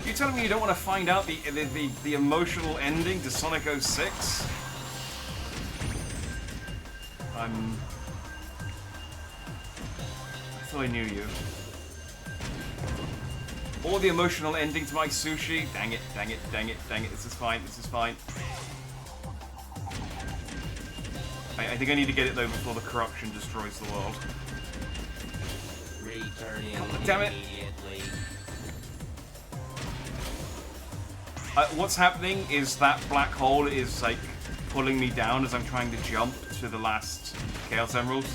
S1: you're telling me you don't want to find out the emotional ending to Sonic 06? I thought I knew you. Or the emotional ending to my sushi. Dang it! Dang it! Dang it! Dang it! This is fine. This is fine. I think I need to get it though before the corruption destroys the world.
S20: Returning
S1: damn it! What's happening is that black hole is like pulling me down as I'm trying to jump to the last Chaos Emeralds.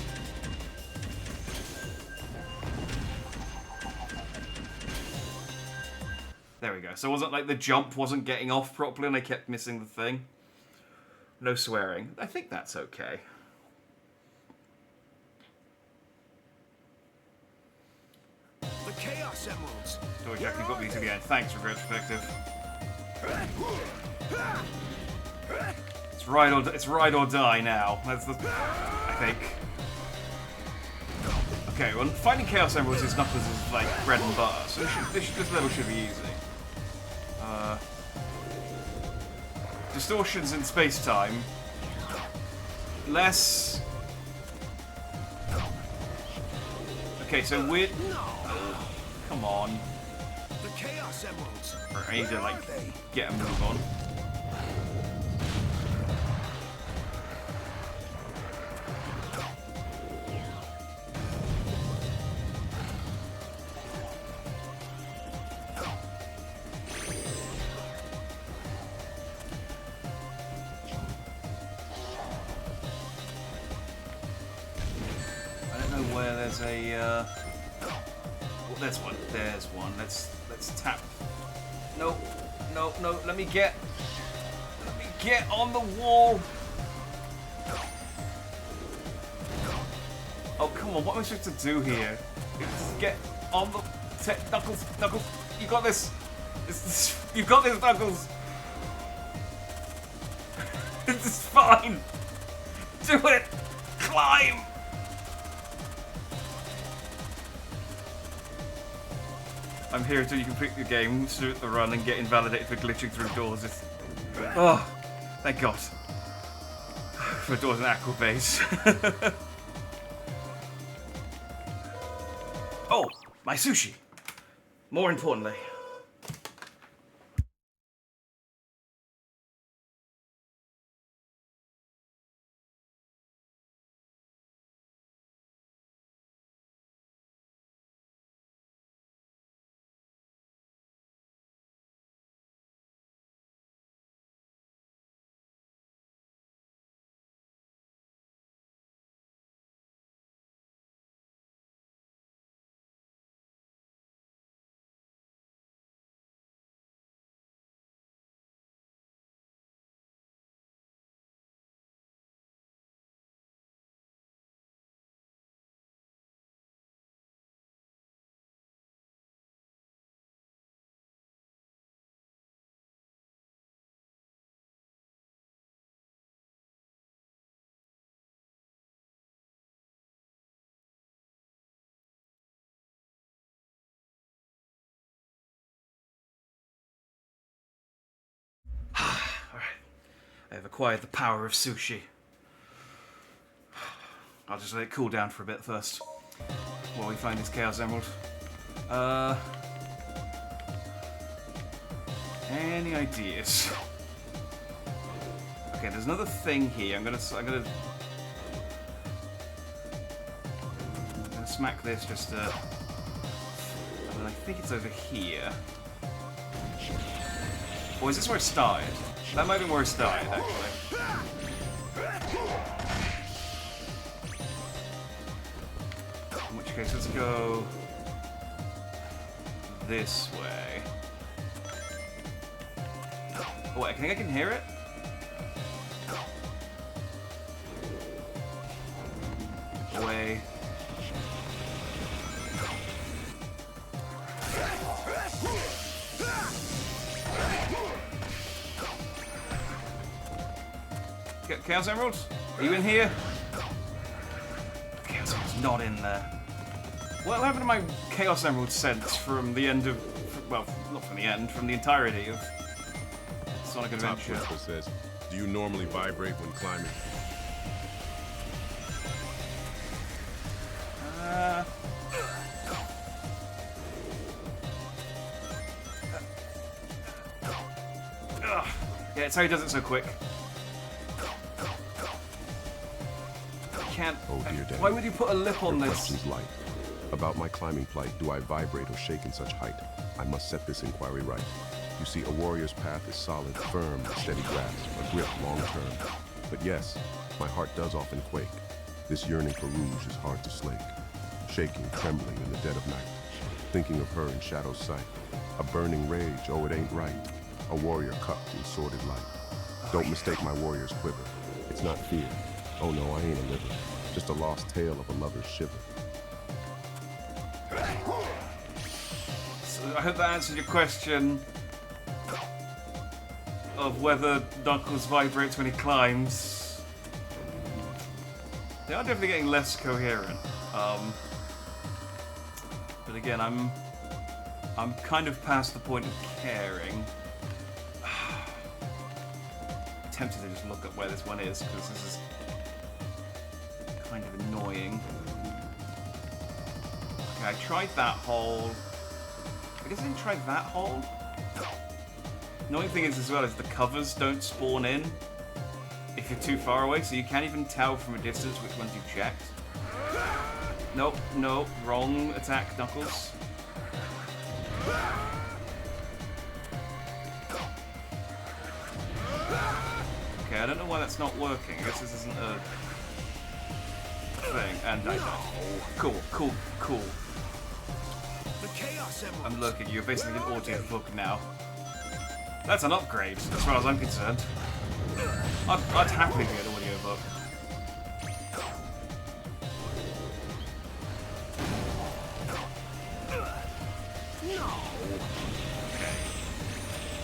S1: There we go. So it wasn't like the jump wasn't getting off properly and I kept missing the thing. No swearing. I think that's okay.
S8: The Chaos Emeralds.
S1: So Jack, you got me to the end. Thanks, Retrospective. It's ride or die now. That's the, I think. Okay, well, finding Chaos Emeralds is Knuckles' like bread and butter, so this level should be easy. Distortions in space-time. Less. Okay, so we're. Come on.
S8: The Chaos Emeralds.
S1: I need to like get a move on. I don't know where there's a. Well, there's one. There's one. Let's tap. No, no, no. Let me get on the wall. Oh, come on. What am I supposed to do here? Just get on the... Knuckles, Knuckles. You got this. You got this, Knuckles. This is fine. Do it. Climb. I'm here until you complete the game, start the run, and get invalidated for glitching through doors. It's... Oh, thank God. For doors and aqua base. Oh, my sushi. More importantly. I have acquired the power of sushi. I'll just let it cool down for a bit first, while we find this Chaos Emerald. Any ideas? Okay, there's another thing here. I'm gonna smack this just and I think it's over here. Or is this where it started? That might be where it started, actually. In which case, let's go this way. Oh, wait, I think I can hear it? Away. Chaos Emeralds? Are you in here? Chaos Emerald's not in there. What happened to my Chaos Emerald sense from the end of... Well, not from the end, from the entirety of Sonic Adventure?
S17: Top Whisper says, do you normally vibrate when climbing?
S1: Yeah, it's how he does it so quick.
S17: Oh dear Danny.
S1: Why would you put a lip on
S17: Your
S1: this?
S17: question's light. About my climbing plight, do I vibrate or shake in such height? I must set this inquiry right. You see, a warrior's path is solid, firm, steady grasp, a grip long term. But yes, my heart does often quake. This yearning for Rouge is hard to slake. Shaking, trembling in the dead of night. Thinking of her in shadow's sight. A burning rage, oh it ain't right. A warrior cupped in sordid light. Don't mistake my warrior's quiver. It's not fear. Oh no, I ain't a liver. Just a lost tale of a lover's shiver.
S1: So I hope that answered your question of whether Knuckles vibrates when he climbs. They are definitely getting less coherent. But again, I'm kind of past the point of caring. Tempted to just look at where this one is, because this is kind of annoying. Okay, I tried that hole. I guess I didn't try that hole. Annoying thing is as well is the covers don't spawn in if you're too far away, so you can't even tell from a distance which ones you've checked. Nope, no, wrong attack, Knuckles. Okay, I don't know why that's not working. I guess this isn't a thing. And I know. Cool, cool, cool. I'm looking. You're basically an audiobook now. That's an upgrade, as far as I'm concerned. I'd happily be an audiobook.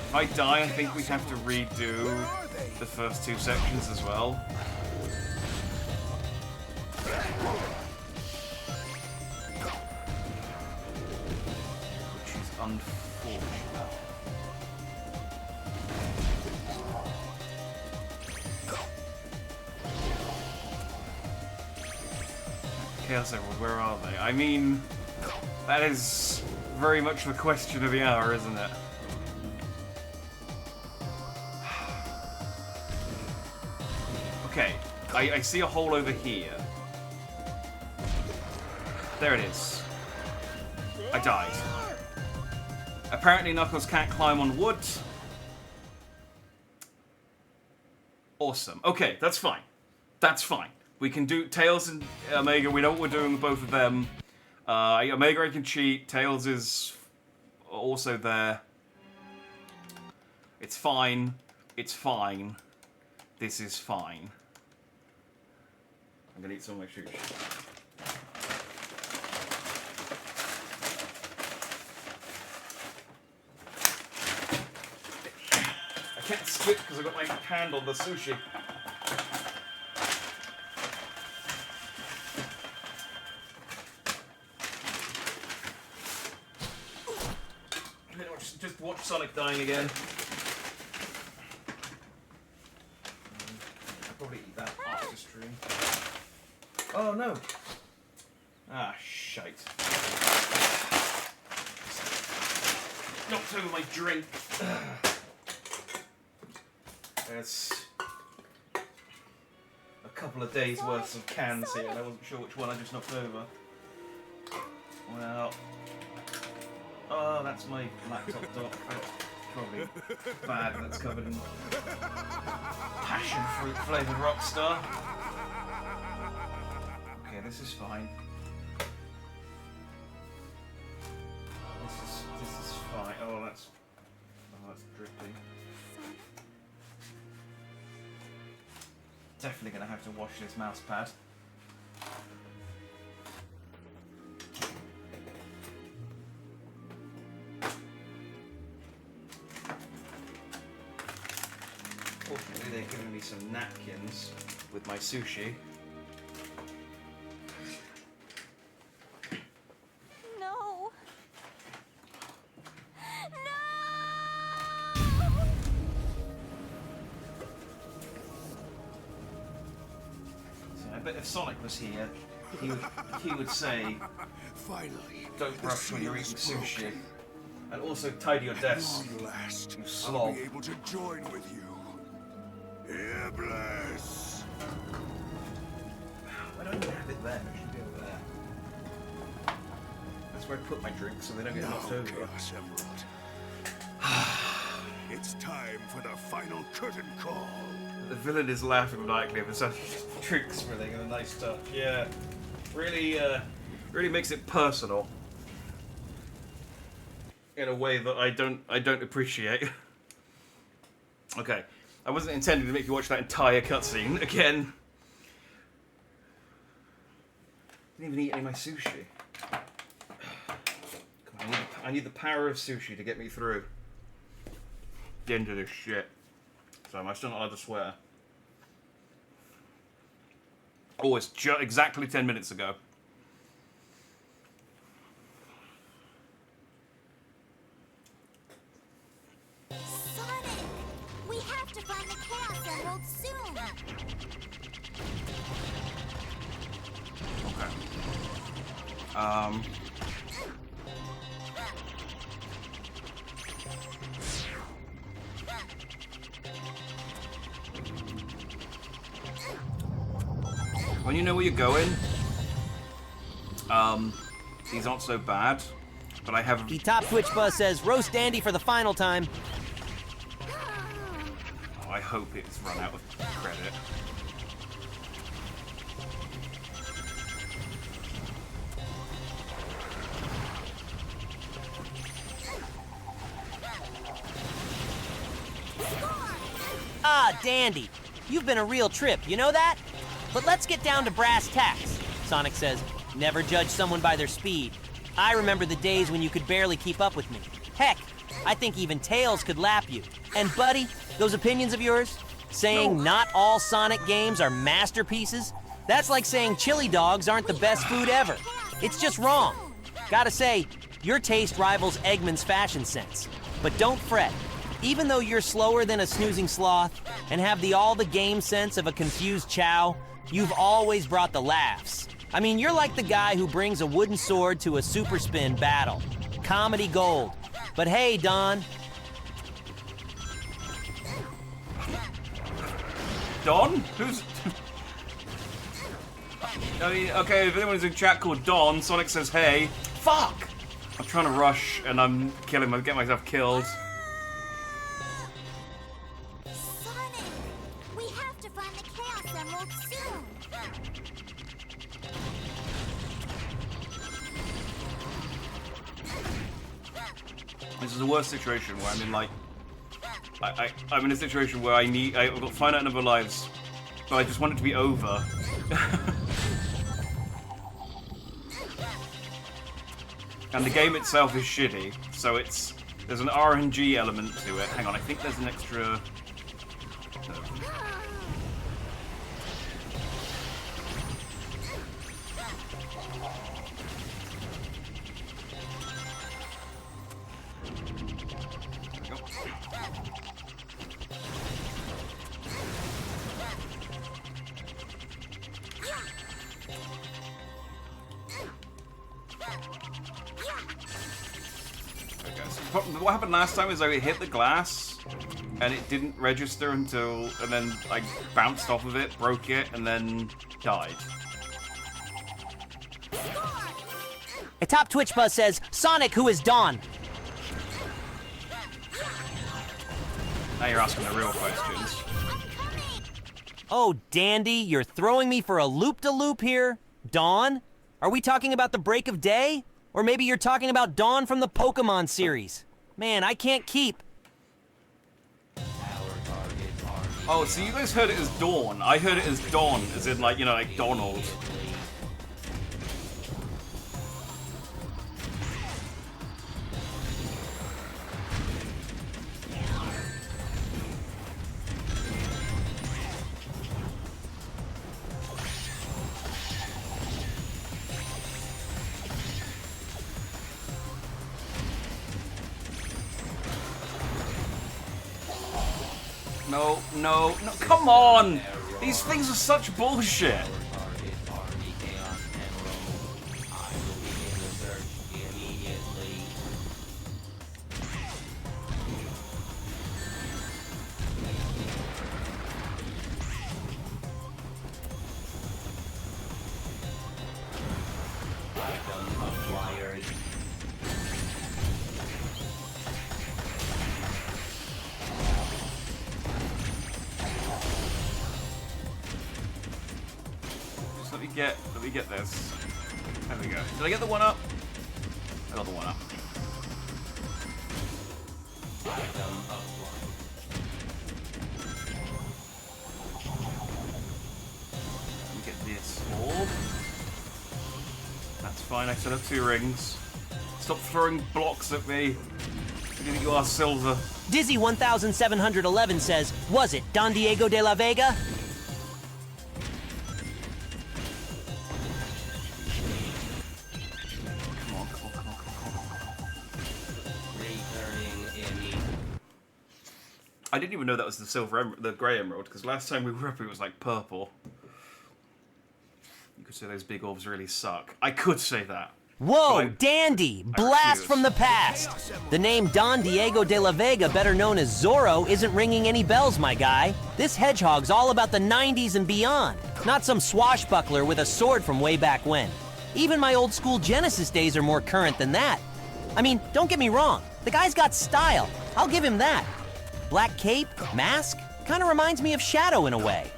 S1: If I die, I think we have to redo the first two sections as well. Which is unfortunate. Chaos Emerald, where are they? I mean, that is very much the question of the hour, isn't it? Okay, I see a hole over here. There it is. I died. Apparently Knuckles can't climb on wood. Awesome. Okay, that's fine. That's fine. We can do Tails and Omega. We know what we're doing with both of them. Omega can cheat. Tails is also there. It's fine. It's fine. This is fine. I'm gonna eat some of my sushi. I can't switch because I've got my hand on the sushi. Just watch Sonic dying again. I'll probably eat that after stream. Oh no! Ah, shite. Knocked over my drink. There's a couple of days worth of cans here, and I wasn't sure which one I just knocked over. Well, oh, that's my laptop dock. That's probably bad. That's covered in passion fruit flavoured Rockstar. Okay, this is fine. This is fine. Oh, that's dripping. Definitely gonna have to wash this mouse pad. Fortunately, they've given me some napkins with my sushi.
S7: No.
S1: I bet if Sonic was here, he would say,
S8: "Finally,
S1: don't rush when you're eating sushi, and also tidy your desk,
S8: At long last,
S1: you
S8: I'll
S1: slob."
S8: be able to join with you. Iblis!
S1: I don't even have it there. It should be over there. That's where I put my drink, so they don't get knocked over.
S8: Chaos Emerald. It's time for the final curtain call.
S1: The villain is laughing maniacally for such tricks for everything and a nice touch. Yeah, really makes it personal in a way that I don't appreciate. Okay, I wasn't intending to make you watch that entire cutscene again. Didn't even eat any of my sushi. Come on, I need the power of sushi to get me through the end of this shit. So am I still not allowed to swear? Oh, it's exactly 10 minutes ago.
S7: Sonic! We have to find the Chaos Emerald soon!
S1: Okay. When you know where you're going, these aren't so bad, but I have...
S14: The top Twitch buzz says, roast Dandy for the final time.
S1: Oh, I hope it's run out of credit.
S14: Ah, Dandy, you've been a real trip, you know that? But let's get down to brass tacks. Sonic says, never judge someone by their speed. I remember the days when you could barely keep up with me. Heck, I think even Tails could lap you. And buddy, those opinions of yours? Saying not all Sonic games are masterpieces? That's like saying chili dogs aren't the best food ever. It's just wrong. Gotta say, Your taste rivals Eggman's fashion sense. But don't fret. Even though you're slower than a snoozing sloth and have all the game sense of a confused Chow, you've always brought the laughs. I mean, you're like the guy who brings a wooden sword to a super spin battle. Comedy gold. But hey, Don.
S1: Don? Who's... I mean, okay, if anyone's in chat called Don, Sonic says hey. Fuck! I'm trying to rush and I'm getting myself killed.
S7: Sonic! We have to find the Chaos Emerald soon!
S1: This is the worst situation where I'm in, like... I'm in a situation where I've got finite number of lives, but I just want it to be over. And the game itself is shitty, so there's an RNG element to it. Hang on, I think there's an extra... What happened last time is I hit the glass and it didn't register and then I bounced off of it, broke it, and then died.
S14: A top Twitch buzz says, Sonic, who is Don?
S1: Now you're asking the real questions.
S14: Oh, Dandy, you're throwing me for a loop-de-loop here? Dawn? Are we talking about the break of day? Or maybe you're talking about Dawn from the Pokemon series. Man, I can't keep.
S1: Oh, so you guys heard it as Dawn. I heard it as Dawn, as in, like, you know, like Donald. No, come on! These things are such bullshit. Let me get this. There we go. Did I get the one up? I got the one up. Let me get this orb. That's fine, I still have 2 rings. Stop throwing blocks at me. I think you are silver.
S14: Dizzy 1711 says, was it Don Diego de la Vega?
S1: I didn't even know that was the the grey emerald, because last time we were up it was like purple. You could say those big orbs really suck. I could say that.
S14: Whoa, Dandy! Blast from the past! The name Don Diego de la Vega, better known as Zorro, isn't ringing any bells, my guy. This hedgehog's all about the 90s and beyond, not some swashbuckler with a sword from way back when. Even my old school Genesis days are more current than that. I mean, don't get me wrong, the guy's got style. I'll give him that. Black cape, mask, kinda reminds me of Shadow in a way.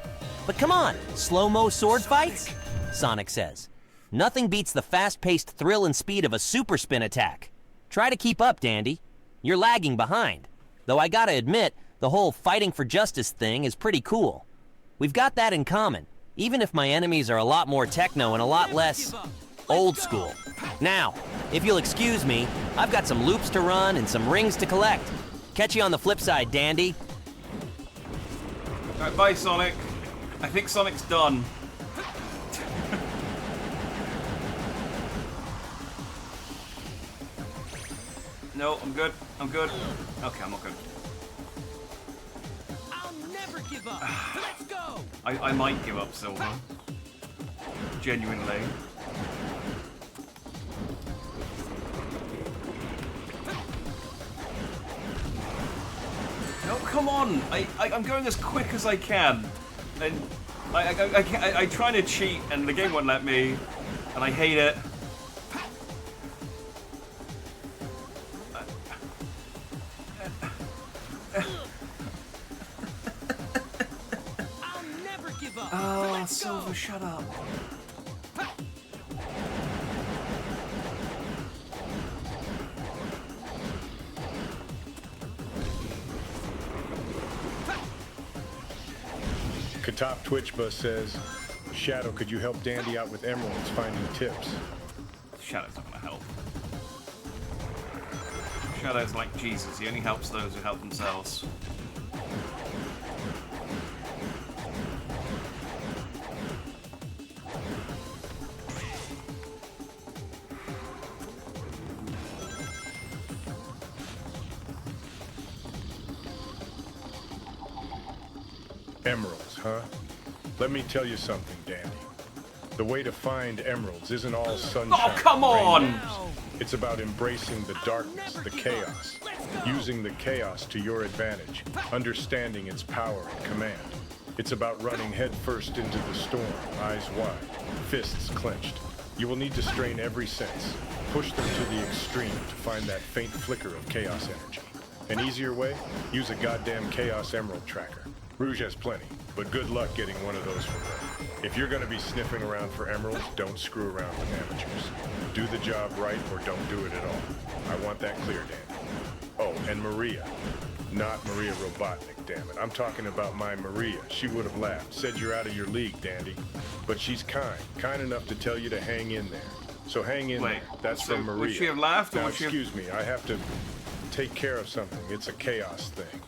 S14: But come on, slow-mo sword fights? Sonic says. Nothing beats the fast-paced thrill and speed of a super spin attack. Try to keep up, Dandy. You're lagging behind. Though I gotta admit, the whole fighting for justice thing is pretty cool. We've got that in common, even if my enemies are a lot more techno and a lot less old school. Now, if you'll excuse me, I've got some loops to run and some rings to collect. Catch you on the flip side, Dandy.
S1: Alright, bye, Sonic. I think Sonic's done. No, I'm good. I'm good. Okay, I'm not good.
S15: I'll never give up. Let's go.
S1: I might give up, Silver. Genuinely. No, come on! I'm going as quick as I can, and I try to cheat, and the game won't let me, and I hate it.
S15: I'll never give up.
S1: Oh,
S15: Let's go.
S1: Silver, shut up.
S11: Katop Twitchba says, Shadow, could you help Dandy out with emeralds finding tips?
S1: Shadow's not gonna help. Shadow's like Jesus, he only helps those who help themselves.
S11: Emeralds, huh? Let me tell you something, Dandy. The way to find emeralds isn't all sunshine.
S1: Oh, come on!
S11: rainbows. It's about embracing the darkness, the chaos, using the chaos to your advantage, understanding its power and command. It's about running headfirst into the storm, eyes wide, fists clenched. You will need to strain every sense, push them to the extreme to find that faint flicker of chaos energy. An easier way? Use a goddamn Chaos Emerald tracker. Rouge has plenty, but good luck getting one of those from her. If you're gonna be sniffing around for emeralds, don't screw around with amateurs. Do the job right or don't do it at all. I want that clear, Dandy. Oh, and Maria. Not Maria Robotnik, damn it. I'm talking about my Maria. She would have laughed, said you're out of your league, Dandy. But she's kind enough to tell you to hang in there. So hang in there. That's
S1: so
S11: from Maria.
S1: would she have laughed, or
S11: now,
S1: would she have...
S11: excuse me, I have to take care of something. It's a chaos thing.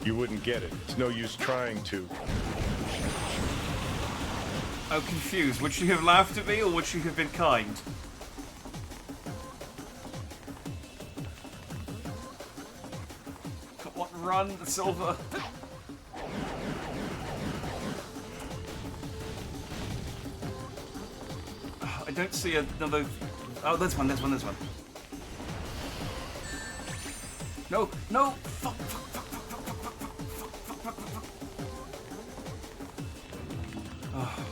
S11: You wouldn't get it. It's no use trying to.
S1: I'm confused. Would she have laughed at me, or would she have been kind? Come on, run, Silver. I don't see another... Oh, there's one. No, no! Fuck. Oh.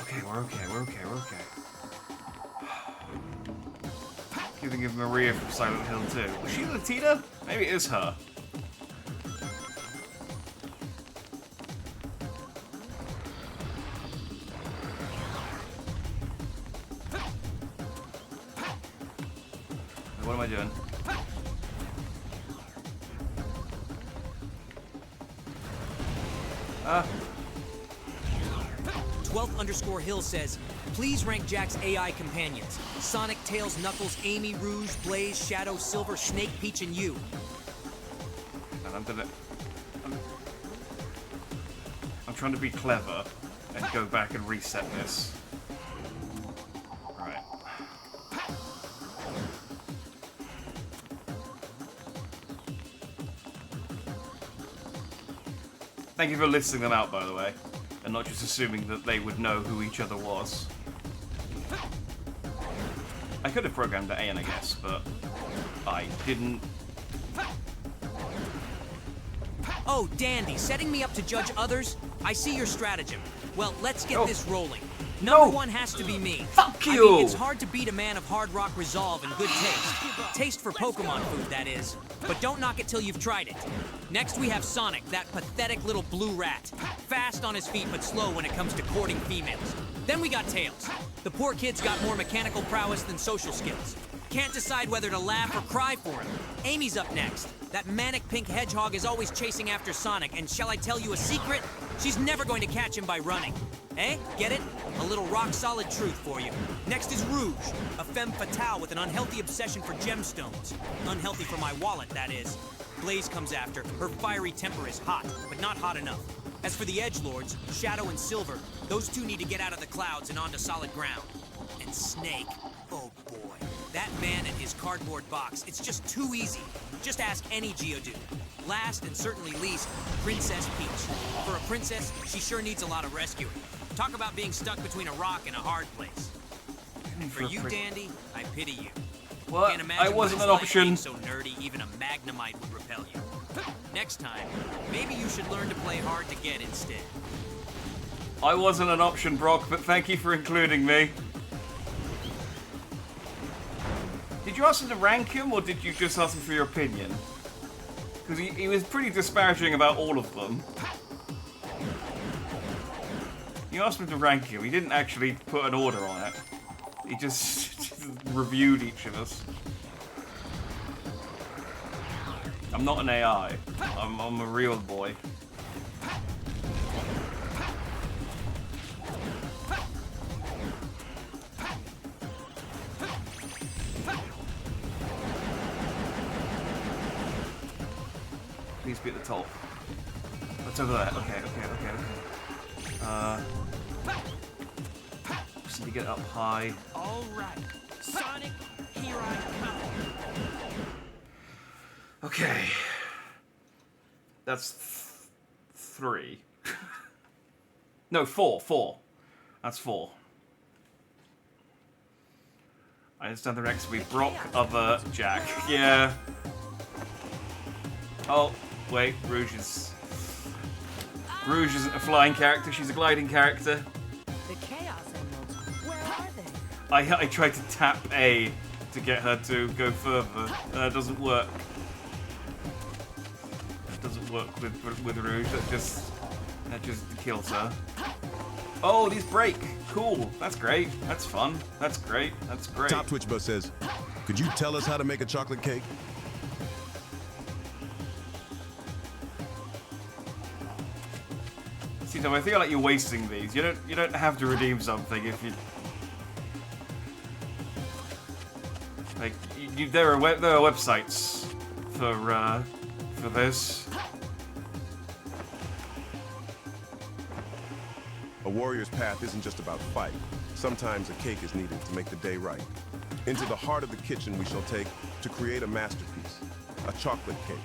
S1: Okay, we're okay. Giving of Maria from Silent Hill 2. Was she Latina? Maybe it is her. What am I doing?
S5: 12_Hill says, please rank Jack's AI companions. Sonic, Tails, Knuckles, Amy, Rouge, Blaze, Shadow, Silver, Snake, Peach, and you.
S1: And I'm trying to be clever and go back and reset this. Right. Thank you for listing them out, by the way, and not just assuming that they would know who each other was. I could have programmed that in, I guess, but I didn't.
S5: Oh, Dandy, setting me up to judge others? I see your stratagem. Well, let's get this rolling. Number one has to be me.
S1: Fuck you!
S5: I mean, it's hard to beat a man of hard rock resolve and good taste. Taste for Pokemon food, that is. But don't knock it till you've tried it. Next we have Sonic, that pathetic little blue rat. Fast on his feet, but slow when it comes to courting females. Then we got Tails. The poor kid's got more mechanical prowess than social skills. Can't decide whether to laugh or cry for him. Amy's up next. That manic pink hedgehog is always chasing after Sonic, and shall I tell you a secret? She's never going to catch him by running. Eh? Get it? A little rock-solid truth for you. Next is Rouge, a femme fatale with an unhealthy obsession for gemstones. Unhealthy for my wallet, that is. Blaze comes after. Her fiery temper is hot, but not hot enough. As for the edgelords, Shadow and Silver, those two need to get out of the clouds and onto solid ground. And Snake, oh boy. That man and his cardboard box, it's just too easy. Just ask any Geodude. Last and certainly least, Princess Peach. For a princess, she sure needs a lot of rescuing. Talk about being stuck between a rock and a hard place. And for you, Dandy, I pity you.
S1: Well,
S5: Can't imagine
S1: I wasn't
S5: what
S1: an
S5: it's like
S1: option.
S5: being so nerdy, even a Magnemite would repel you. Next time, maybe you should learn to play hard to get instead.
S1: I wasn't an option, Brock, but thank you for including me. Did you ask him to rank him, or did you just ask him for your opinion? Because he was pretty disparaging about all of them. You asked him to rank him. He didn't actually put an order on it. He just reviewed each of us. I'm not an AI. I'm a real boy. Please be at the top. What's over there? Okay. Just need to get up high.
S15: All right, Sonic, here I come.
S1: Okay. That's 3. No, 4. That's 4. I understand the next will be Brock, other, Jack. Yeah. Oh, wait, Rouge isn't a flying character, she's a gliding character.
S13: The Chaos Emeralds, where are they?
S1: I tried to tap A to get her to go further. It doesn't work. It doesn't work with Rouge. That just kills her. Oh, these break. Cool. That's great. That's fun. That's great. That's great.
S17: Top Twitch Buzz says, could you tell us how to make a chocolate cake?
S1: See, Tom, I feel like you're wasting these. You don't have to redeem something if you like. There are websites for this.
S17: A warrior's path isn't just about fight. Sometimes a cake is needed to make the day right. Into the heart of the kitchen we shall take to create a masterpiece, a chocolate cake.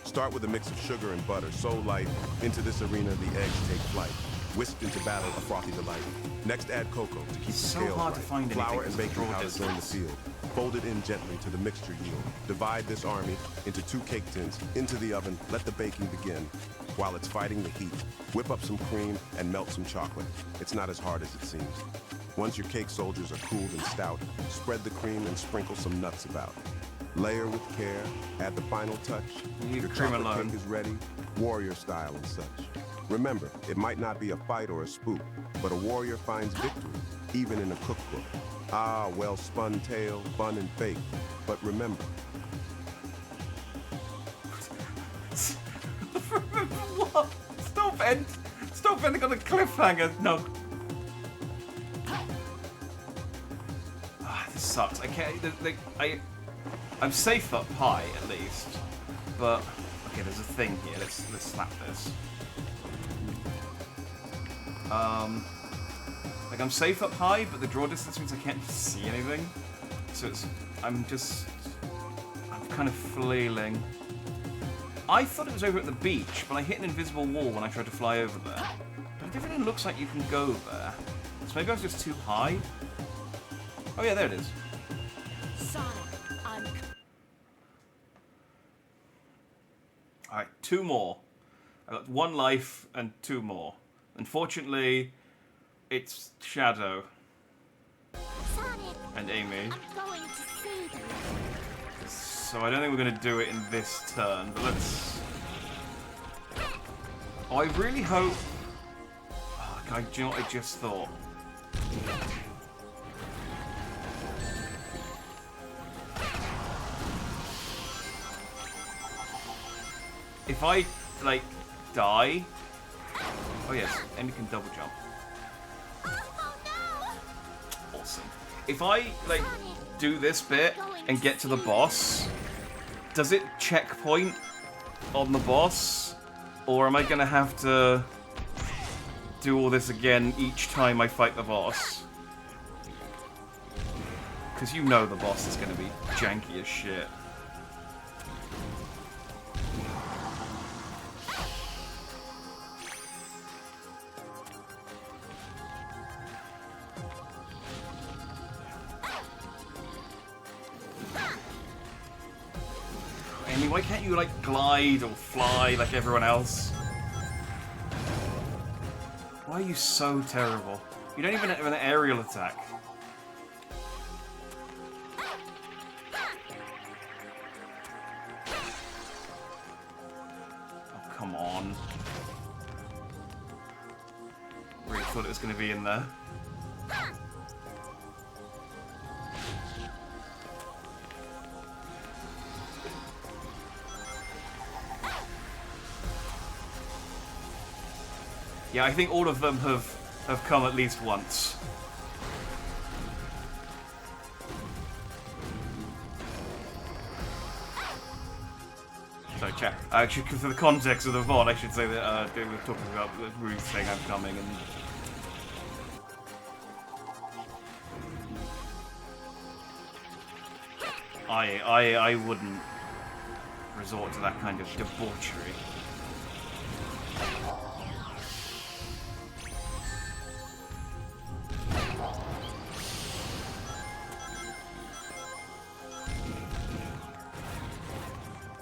S17: Start with a mix of sugar and butter so light, into this arena the eggs take flight. Whisked into battle, a frothy delight. Next add cocoa to keep the
S1: So
S17: scales
S1: hard to
S17: right.
S1: find
S17: Flour
S1: anything
S17: and
S1: that's
S17: baking
S1: draw
S17: powder join the
S1: distance.
S17: field. Fold it in gently to the mixture yield. Divide this army into 2 cake tins. Into the oven, let the baking begin. While it's fighting the heat, whip up some cream and melt some chocolate. It's not as hard as it seems. Once your cake soldiers are cooled and stout, spread the cream and sprinkle some nuts about. Layer with care, add the final touch.
S1: Leave
S17: Your
S1: the cream
S17: chocolate
S1: alone.
S17: cake is ready, warrior style and such. Remember, it might not be a fight or a spook, but a warrior finds victory, even in a cookbook. Ah, well-spun tale, fun and fake. But remember,
S1: What? Stop ending on a cliffhanger. No. This sucks. I can't. I'm safe up high at least, but okay. There's a thing here. Let's slap this. Like I'm safe up high, but the draw distance means I can't see anything. So I'm kind of flailing. I thought it was over at the beach, but I hit an invisible wall when I tried to fly over there. But it definitely looks like you can go there. So maybe I was just too high. Oh yeah, there it is.
S13: Sonic, I'm...
S1: Alright, 2 more. I got 1 life and 2 more. Unfortunately, it's Shadow.
S7: Sonic,
S1: And Amy.
S7: I'm going to save you.
S1: So I don't think we're going to do it in this turn, but let's... Oh, I really hope... Oh, God, do you know what I just thought? If I, like, die... Oh yes, Amy can double jump. Awesome. If I, like, do this bit and get to the boss, does it checkpoint on the boss? Or am I gonna have to do all this again each time I fight the boss? Because you know the boss is going to be janky as shit. Amy, why can't you, like, glide or fly like everyone else? Why are you so terrible? You don't even have an aerial attack. Oh, come on. Really thought it was going to be in there. Yeah, I think all of them have come at least once. So, chat. Actually, for the context of the VOD, I should say that they were talking about Ruth saying I'm coming, and I wouldn't resort to that kind of debauchery.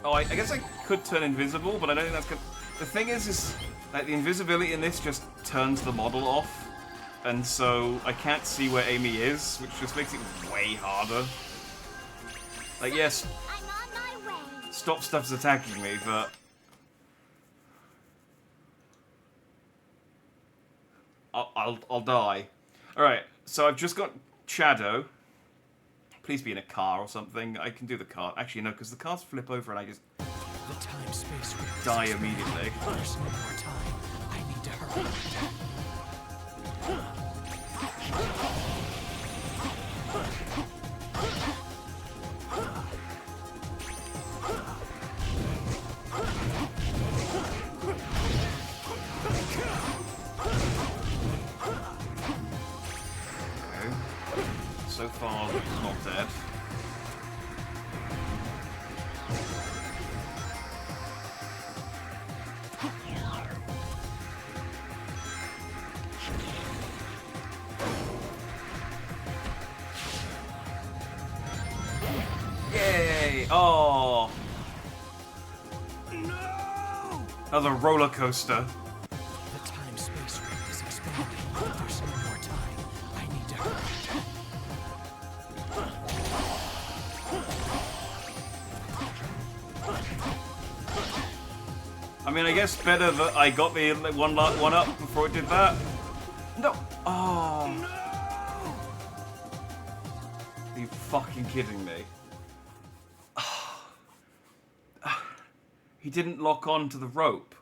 S1: Oh, I guess I could turn invisible, but I don't think that's good. The thing is like the invisibility in this just turns the model off, and so I can't see where Amy is, which just makes it way harder. Like, yes, stop stuff's attacking me, but I'll die. All right, so I've just got Shadow. Please be in a car or something. I can do the car. Actually, no, because the cars flip over and I just die immediately.
S18: There's no more time. I need to hurry.
S1: So far, he's not dead. Yay! Oh! No! Another roller coaster.
S18: The time-space rift is expanding. There's no more time. I need to hurry.
S1: I mean, I guess better that I got the one up before it did that. No! Oh! No! Are you fucking kidding me? He didn't lock on to the rope.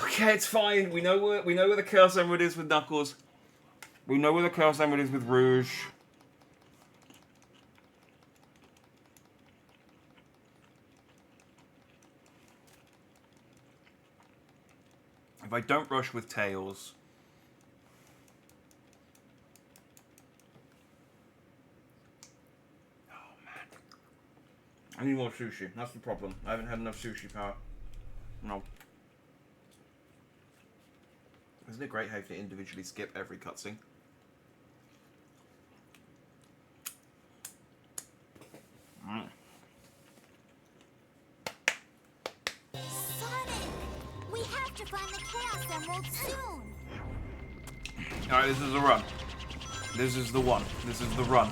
S1: Okay, it's fine. We know where the Chaos Emerald is with Knuckles. We know where the Chaos Emerald is with Rouge. If I don't rush with Tails, I need more sushi. That's the problem. I haven't had enough sushi power. No. Isn't it great how you can individually skip every cutscene? Mm.
S7: Sonic! We have to find the Chaos Emerald soon!
S1: Alright, this is the run. This is the one. This is the run.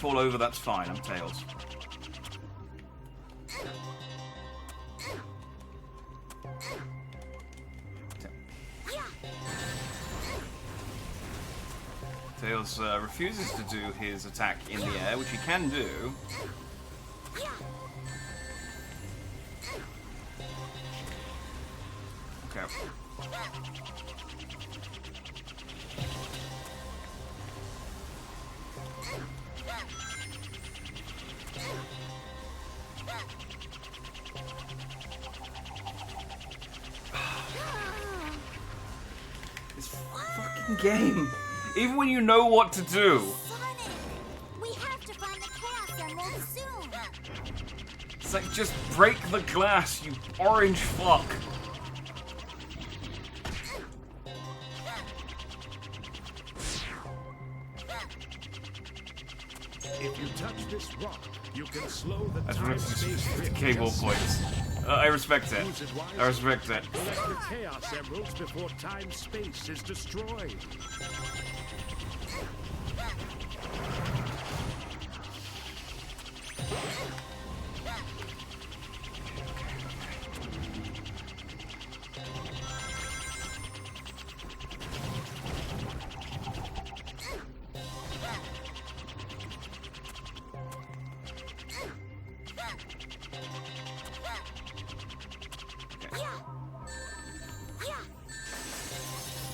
S1: fall over, that's fine. I'm Tails. Tails refuses to do his attack in the air, which he can do. Okay. This fucking game. Even when you know what to do.
S7: We have to find the Chaos Emerald soon.
S1: It's like, just break the glass, you orange fuck.
S10: If you touch this rock, you can slow the
S1: That's
S10: time space rift.
S1: cable
S10: just
S1: points. I respect it.
S10: Use it wisely.
S1: I respect it.
S10: Collect the Chaos Emeralds before time-space is destroyed.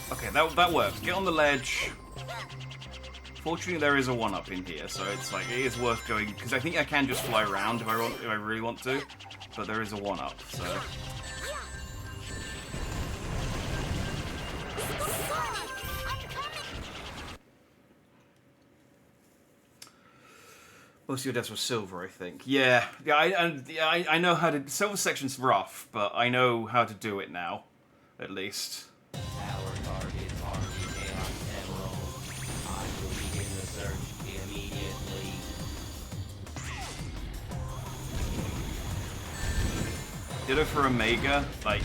S1: Okay, that works. Get on the ledge. Fortunately, there is a one-up in here, so it's like it is worth going because I think I can just fly around if I really want to, but there is a one-up. So most of your deaths were silver, I think. Yeah. I know how to. Silver section's rough, but I know how to do it now, at least.
S20: Our targets are the Chaos Emerald. I will begin the search immediately.
S1: Ditto for Omega. Like,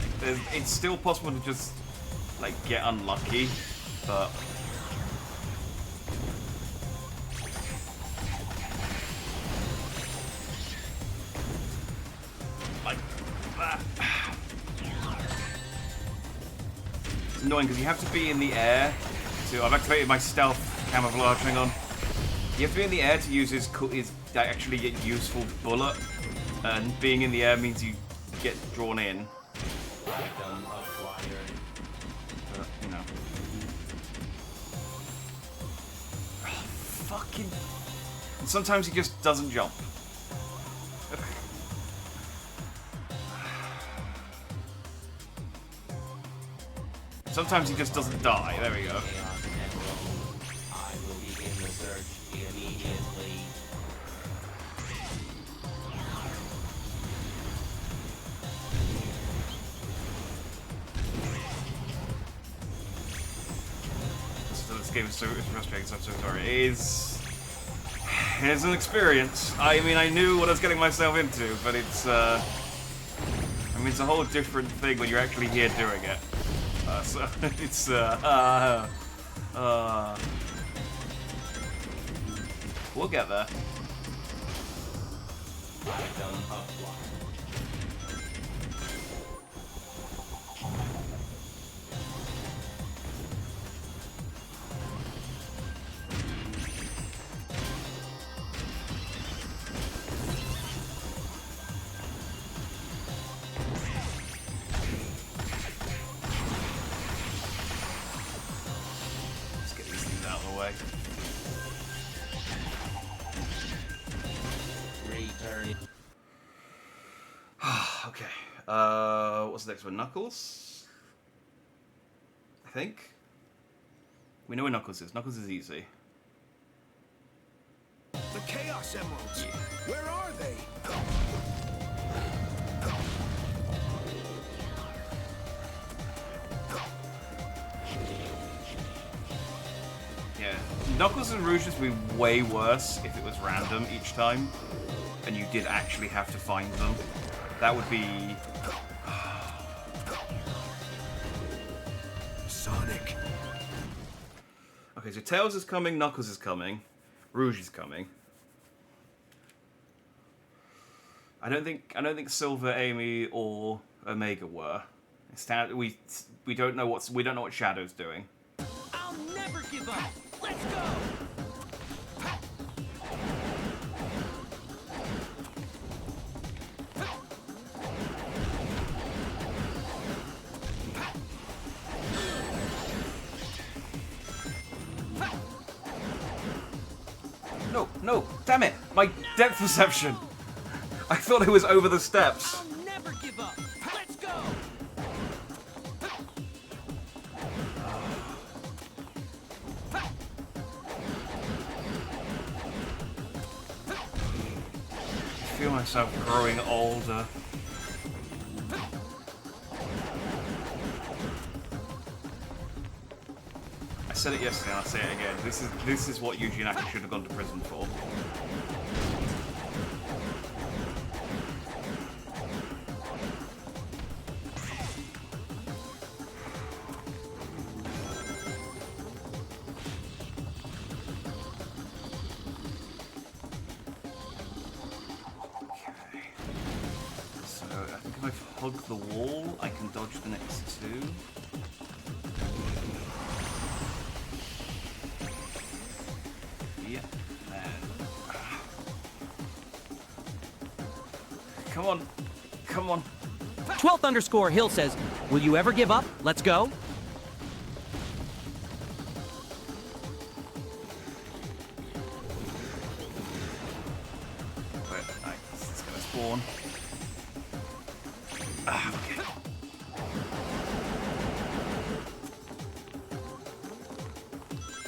S1: it's still possible to just like get unlucky, but. Like that. It's annoying because you have to be in the air to. I've activated my stealth camouflage. Hang on. You have to be in the air to use his actually get useful bullet, and being in the air means you get drawn in.
S20: Item acquired.
S1: But, you know. Oh, fucking. And sometimes he just doesn't jump. Sometimes he just doesn't die. There we go.
S20: I will begin the search immediately.
S1: This game is so frustrating, so I'm so sorry. It's an experience. I mean, I knew what I was getting myself into, but it's, I mean, it's a whole different thing when you're actually here doing it. So, it's, we'll get there.
S20: Item acquired.
S1: Let's get these things out of the way.
S20: Return.
S1: Okay. What's the next one? Knuckles? I think. We know where Knuckles is. Knuckles is easy.
S8: The Chaos Emeralds! Where are they?
S1: Yeah. Knuckles and Rouge would be way worse if it was random each time, and you did actually have to find them. That would be...
S8: Sonic.
S1: Okay, so Tails is coming, Knuckles is coming, Rouge is coming. I don't think Silver, Amy, or Omega were. We don't know what Shadow's doing.
S15: I'll never give up. Let's go.
S1: No, damn it! My depth perception! I thought it was over the steps.
S15: I'll never give up. Let's go.
S1: I feel myself growing older. I said it yesterday and I'll say it again. This is what Yuji Naka should have gone to prison for. Okay. So I think if I hug the wall, I can dodge the next two. Come on. Come on.
S14: 12th_Hill says, will you ever give up? Let's go.
S1: Wait, it's gonna spawn. Okay.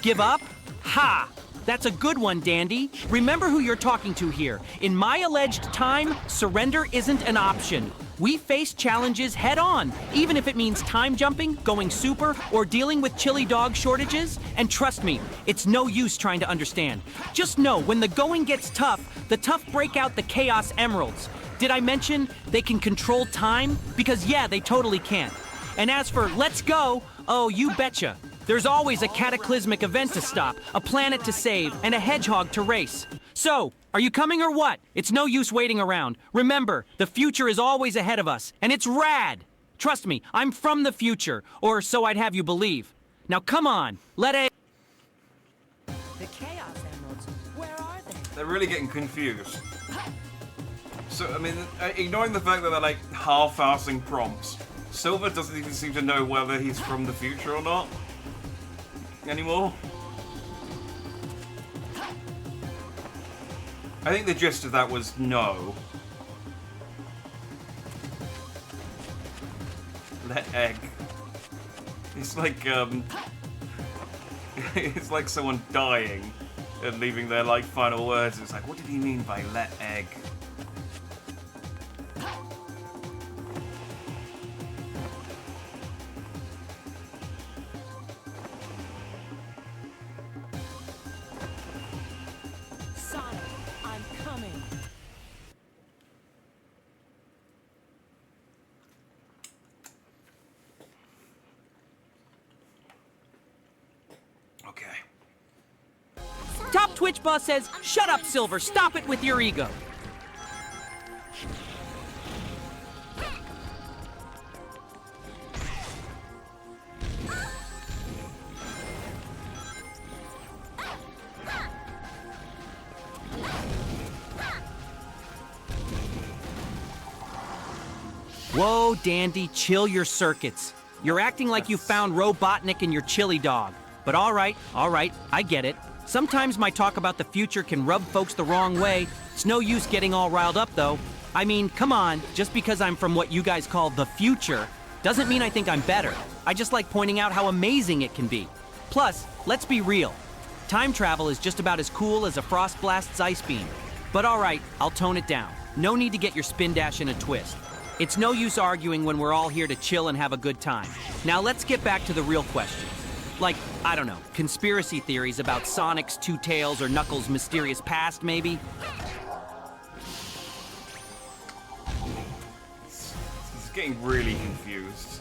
S14: Give up? Ha! That's a good one, Dandy. Remember who you're talking to here. In my alleged time, surrender isn't an option. We face challenges head on, even if it means time jumping, going super, or dealing with chili dog shortages. And trust me, it's no use trying to understand. Just know, when the going gets tough, the tough break out the Chaos Emeralds. Did I mention they can control time? Because yeah, they totally can. And as for let's go, oh, you betcha. There's always a cataclysmic event to stop, a planet to save, and a hedgehog to race. So, are you coming or what? It's no use waiting around. Remember, the future is always ahead of us, and it's rad! Trust me, I'm from the future, or so I'd have you believe. Now come on, let a...
S19: The Chaos Emeralds, where are they?
S1: They're really getting confused. So, I mean, ignoring the fact that they're like half-assing prompts, Silver doesn't even seem to know whether he's from the future or not anymore. I think the gist of that was no. Let egg. It's like it's like someone dying and leaving their like final words. It's like, what did he mean by let egg?
S13: Sonic, I'm coming.
S1: Okay.
S14: Top Twitch boss says, shut up, Silver, stop it with your ego. Whoa, Dandy, chill your circuits. You're acting like you found Robotnik in your chili dog. But all right, I get it. Sometimes my talk about the future can rub folks the wrong way. It's no use getting all riled up, though. I mean, come on, just because I'm from what you guys call the future doesn't mean I think I'm better. I just like pointing out how amazing it can be. Plus, let's be real. Time travel is just about as cool as a Frost Blast's ice beam. But all right, I'll tone it down. No need to get your spin dash in a twist. It's no use arguing when we're all here to chill and have a good time. Now let's get back to the real questions. Like, I don't know, conspiracy theories about Sonic's two tails or Knuckles' mysterious past, maybe?
S1: He's getting really confused.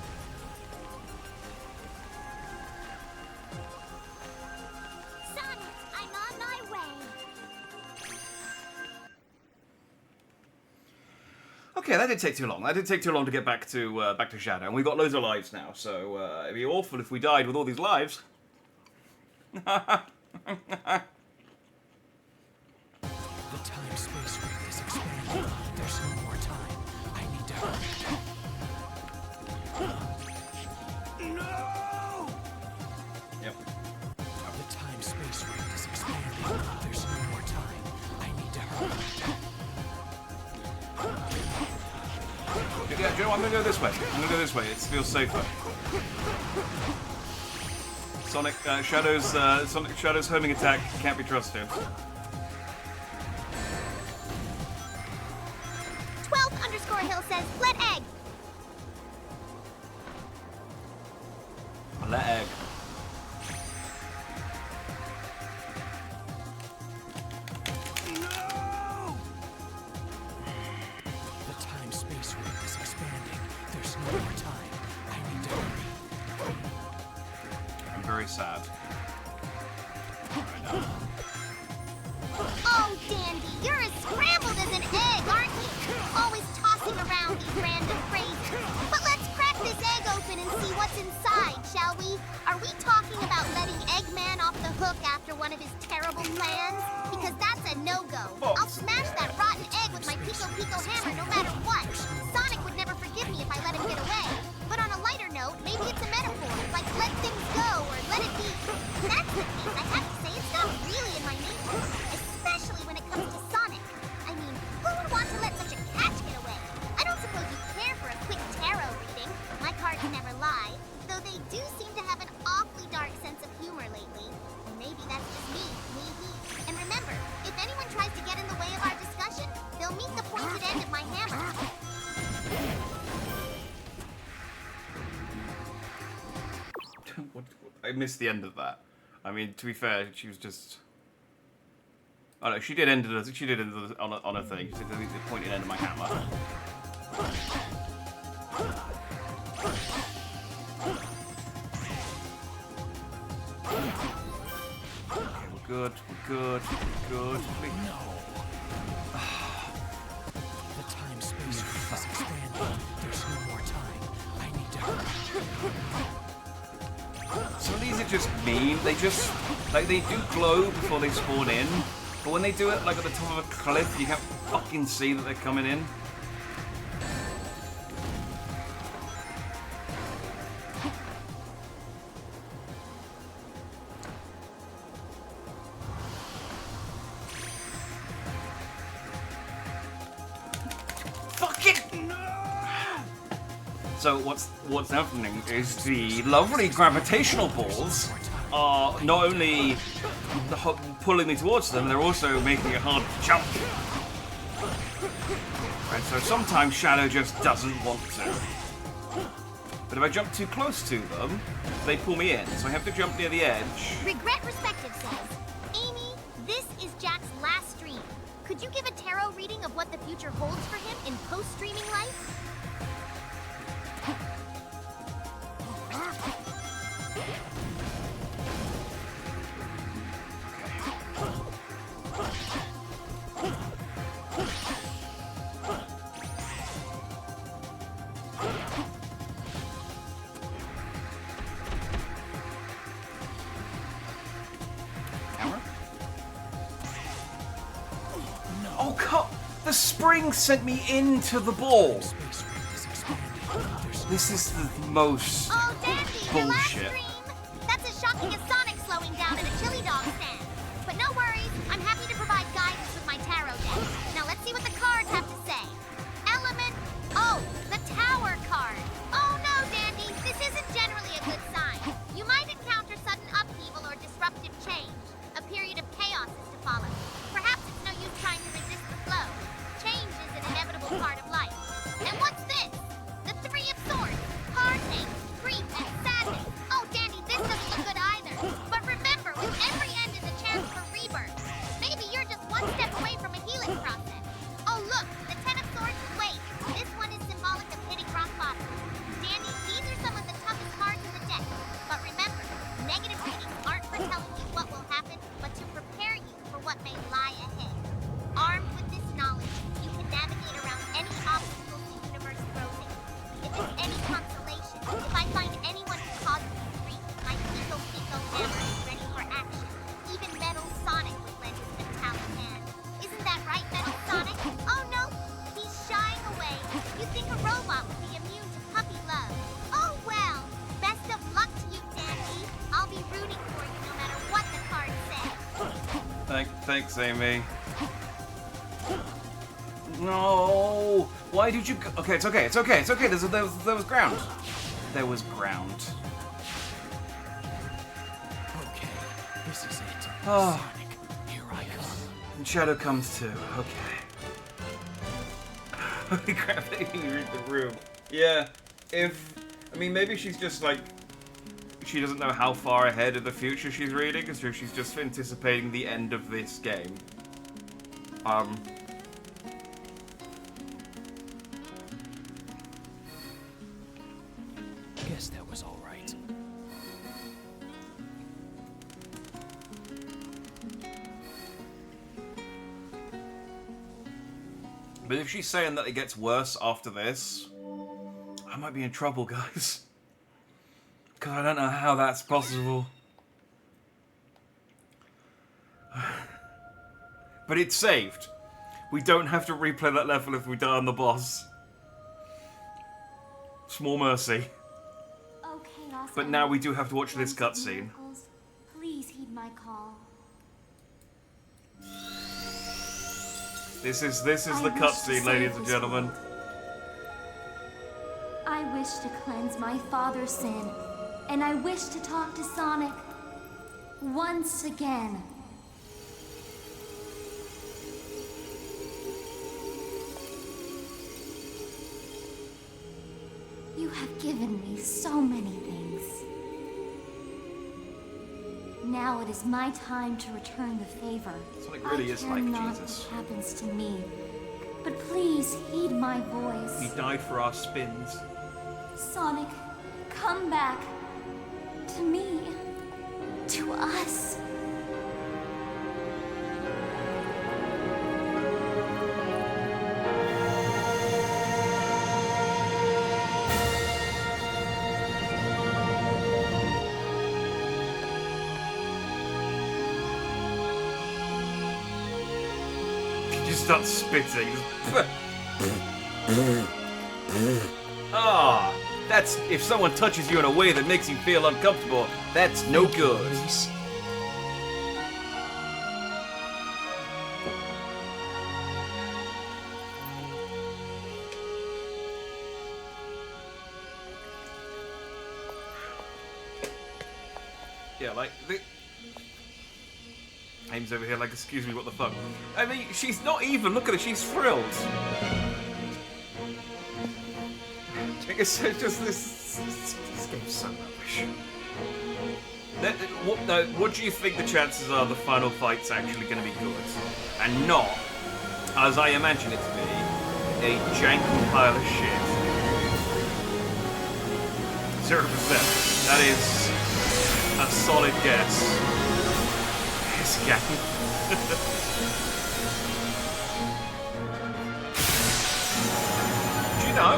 S7: Sonic, I'm on my way.
S1: Okay, that didn't take too long. That didn't take too long to get back to Shadow, and we've got loads of lives now. So it'd be awful if we died with all these lives.
S18: The time-space rift is expanding. There's no more time. I need to hurry. No!
S1: Yep.
S18: The time-space rift is expanding. There's no more time. I need to hurry.
S1: Yeah, do you know what? I'm gonna go this way. I'm gonna go this way. It feels safer. Sonic Shadow's homing attack can't be trusted.
S7: 12_Hill says, let egg.
S1: Let egg.
S18: No! The time-space rift is expanding. There's no more time. I need to hurry.
S1: I'm very sad. Right now.
S7: Oh, Dandy, you're as scrambled as an egg, aren't you? Always tossing around these random phrases. But let's crack this egg open and see what's inside, shall we? Are we talking about letting Eggman off the hook after one of his terrible plans? Because that's a no-go. I'll smash that rotten egg with my Pico Pico hammer no matter what. Sonic would never forgive me if I let him get away. But on a lighter note, maybe it's a metaphor, like let things go or let it be. That's the case, I have to say it's not really in my nature, especially when it comes to Sonic. I mean, who would want to let such a catch get away? I don't suppose you care for a quick tarot reading. My cards never lie, though they do seem to have an awfully dark sense of humor lately. And maybe that's just me. And remember, if anyone tries to get in the way of our discussion, they'll meet the pointed end of my hammer.
S1: I missed the end of that. I mean, to be fair, she was just. Oh no, she did end it. She did it on a thing. She did the pointed end of my hammer. Okay, we're good. We're good. We're good.
S18: No. The time-space rift is expanding. There's no more time. I need to hurry.
S1: Some of these are just mean. They just, like, they do glow before they spawn in, but when they do it, like, at the top of a cliff, you can't fucking see that they're coming in. Fuck it! So what's happening is the lovely gravitational balls are not only pulling me towards them, they're also making it hard to jump. Right, so sometimes Shadow just doesn't want to. But if I jump too close to them, they pull me in, so I have to jump near the edge.
S7: Regret Perspective says, Amy, this is Jack's last stream. Could you give a tarot reading of what the future holds for him in post-streaming life?
S1: Oh, cut! The spring sent me into the ball. This is the most
S7: Oh, Dandy, your last
S1: bullshit.
S7: stream! That's as shocking as Sonic slowing down at a chili dog stand. But no worries, I'm happy to provide guidance with my tarot deck. Now let's see what the cards have to say. Element... Oh, the Tower card. Oh no, Dandy, this isn't generally a good sign. You might encounter sudden upheaval or disruptive change. A period of chaos is to follow. Perhaps it's no use trying to resist the flow. Change is an inevitable part of life. And what's this? The Three of Swords. Heartache, grief, and sadness. Oh, Danny, this doesn't look good either.
S1: Thanks, Amy. No! Why did you go? Okay, it's okay, it's okay, it's okay. There was ground. There was ground.
S18: Okay, this is it.
S1: Oh.
S18: Sonic, here I come.
S1: And Shadow comes too. Okay. Crap, they didn't read the room. Yeah, I mean, maybe she's just like, she doesn't know how far ahead of the future she's reading, so she's just anticipating the end of this game.
S18: Guess that was all right.
S1: But if she's saying that it gets worse after this, I might be in trouble, guys. Because I don't know how that's possible. But it's saved. We don't have to replay that level if we die on the boss. Small mercy. But now we do have to watch this cutscene.
S7: Please heed my call.
S1: This is the cutscene, ladies and gentlemen.
S7: I wish to cleanse my father's sin, and I wish to talk to Sonic once again. You have given me so many things. Now it is my time to return the favor.
S1: Sonic really is like Jesus.
S7: What happens to me, but please heed my voice.
S1: He died for our spins.
S7: Sonic, come back. To me. To us.
S1: He just starts spitting. Ah, that's if someone touches you in a way that makes you feel uncomfortable, that's no good. Yeah, like Aim's over here like, excuse me, what the fuck? I mean, she's not even, look at her, she's thrilled. It's just this game's so rubbish. What do you think the chances are the final fight's actually going to be good? And not, as I imagine it to be, a janky pile of shit. 0%. That is a solid guess. This game. Do you know?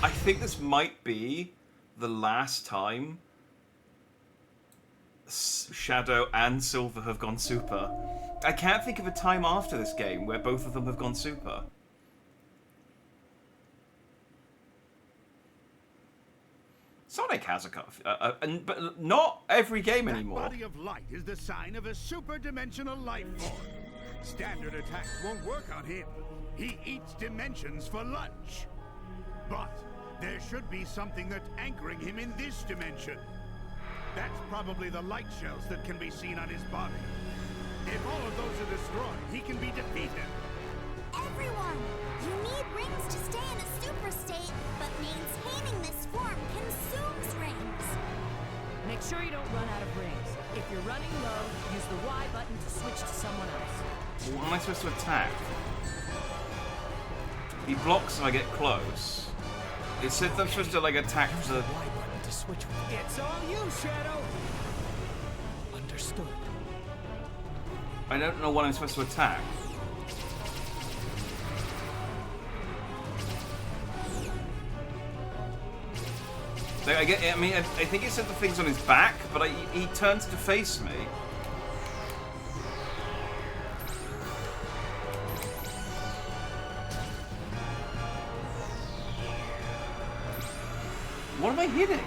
S1: I think this might be the last time Shadow and Silver have gone super. I can't think of a time after this game where both of them have gone super. Sonic has a couple, but not every game anymore.
S10: That body of light is the sign of a super-dimensional life form. Standard attacks won't work on him. He eats dimensions for lunch. But there should be something that's anchoring him in this dimension. That's probably the light shells that can be seen on his body. If all of those are destroyed, he can be defeated.
S7: Everyone, you need rings to stay in a super state, but maintaining this form consumes rings.
S19: Make sure you don't run out of rings. If you're running low, use the Y button to switch to someone else.
S1: What am I supposed to attack? He blocks if I get close. It said I'm supposed to like attack the.
S18: Y button to switch with.
S10: It's all you, Shadow.
S18: Understood.
S1: I don't know what I'm supposed to attack. I think it said the things on his back, but he turns to face me. What am I hitting?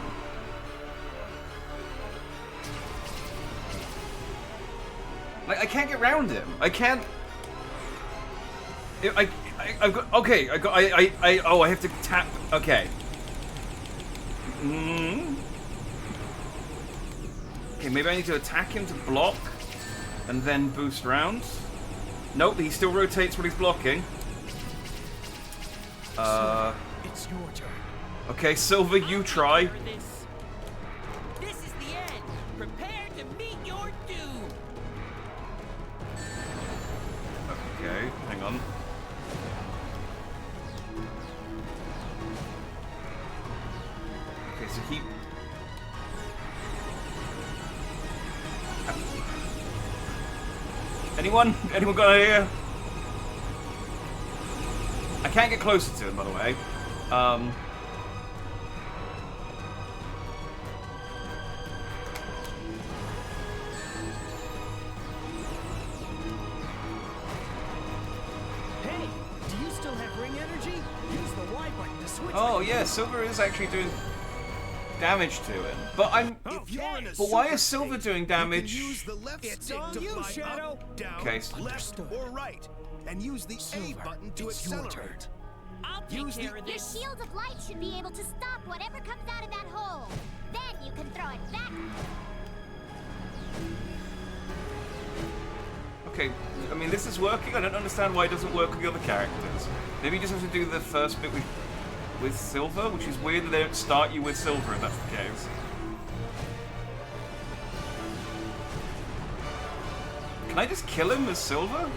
S1: I can't get around him. I can't. I've got. Okay, oh, I have to tap. Okay. Okay, maybe I need to attack him to block, and then boost rounds. Nope, he still rotates when he's blocking.
S18: It's your turn.
S1: Okay, Silver, you try.
S15: This is the end. Prepare to meet your doom.
S1: Okay, hang on. Okay, so he... Anyone? Anyone got an idea? I can't get closer to him, by the way.
S18: Hey, do you still have ring energy? Use the Y button to switch.
S1: Oh yeah, Silver is actually doing damage to him. But I'm... But why is Silver doing damage?
S8: Use the left stick to fly up, down,
S1: Okay.
S8: left, or right. And use the A button to accelerate.
S15: I'll take care of
S7: Your
S15: this.
S7: shield of light should be able to stop whatever comes out of that hole. Then you can throw it back.
S1: Okay, I mean, this is working. I don't understand why it doesn't work with the other characters. Maybe you just have to do the first bit with Silver, which is weird that they don't start you with Silver if that's the case. Can I just kill him as Silver?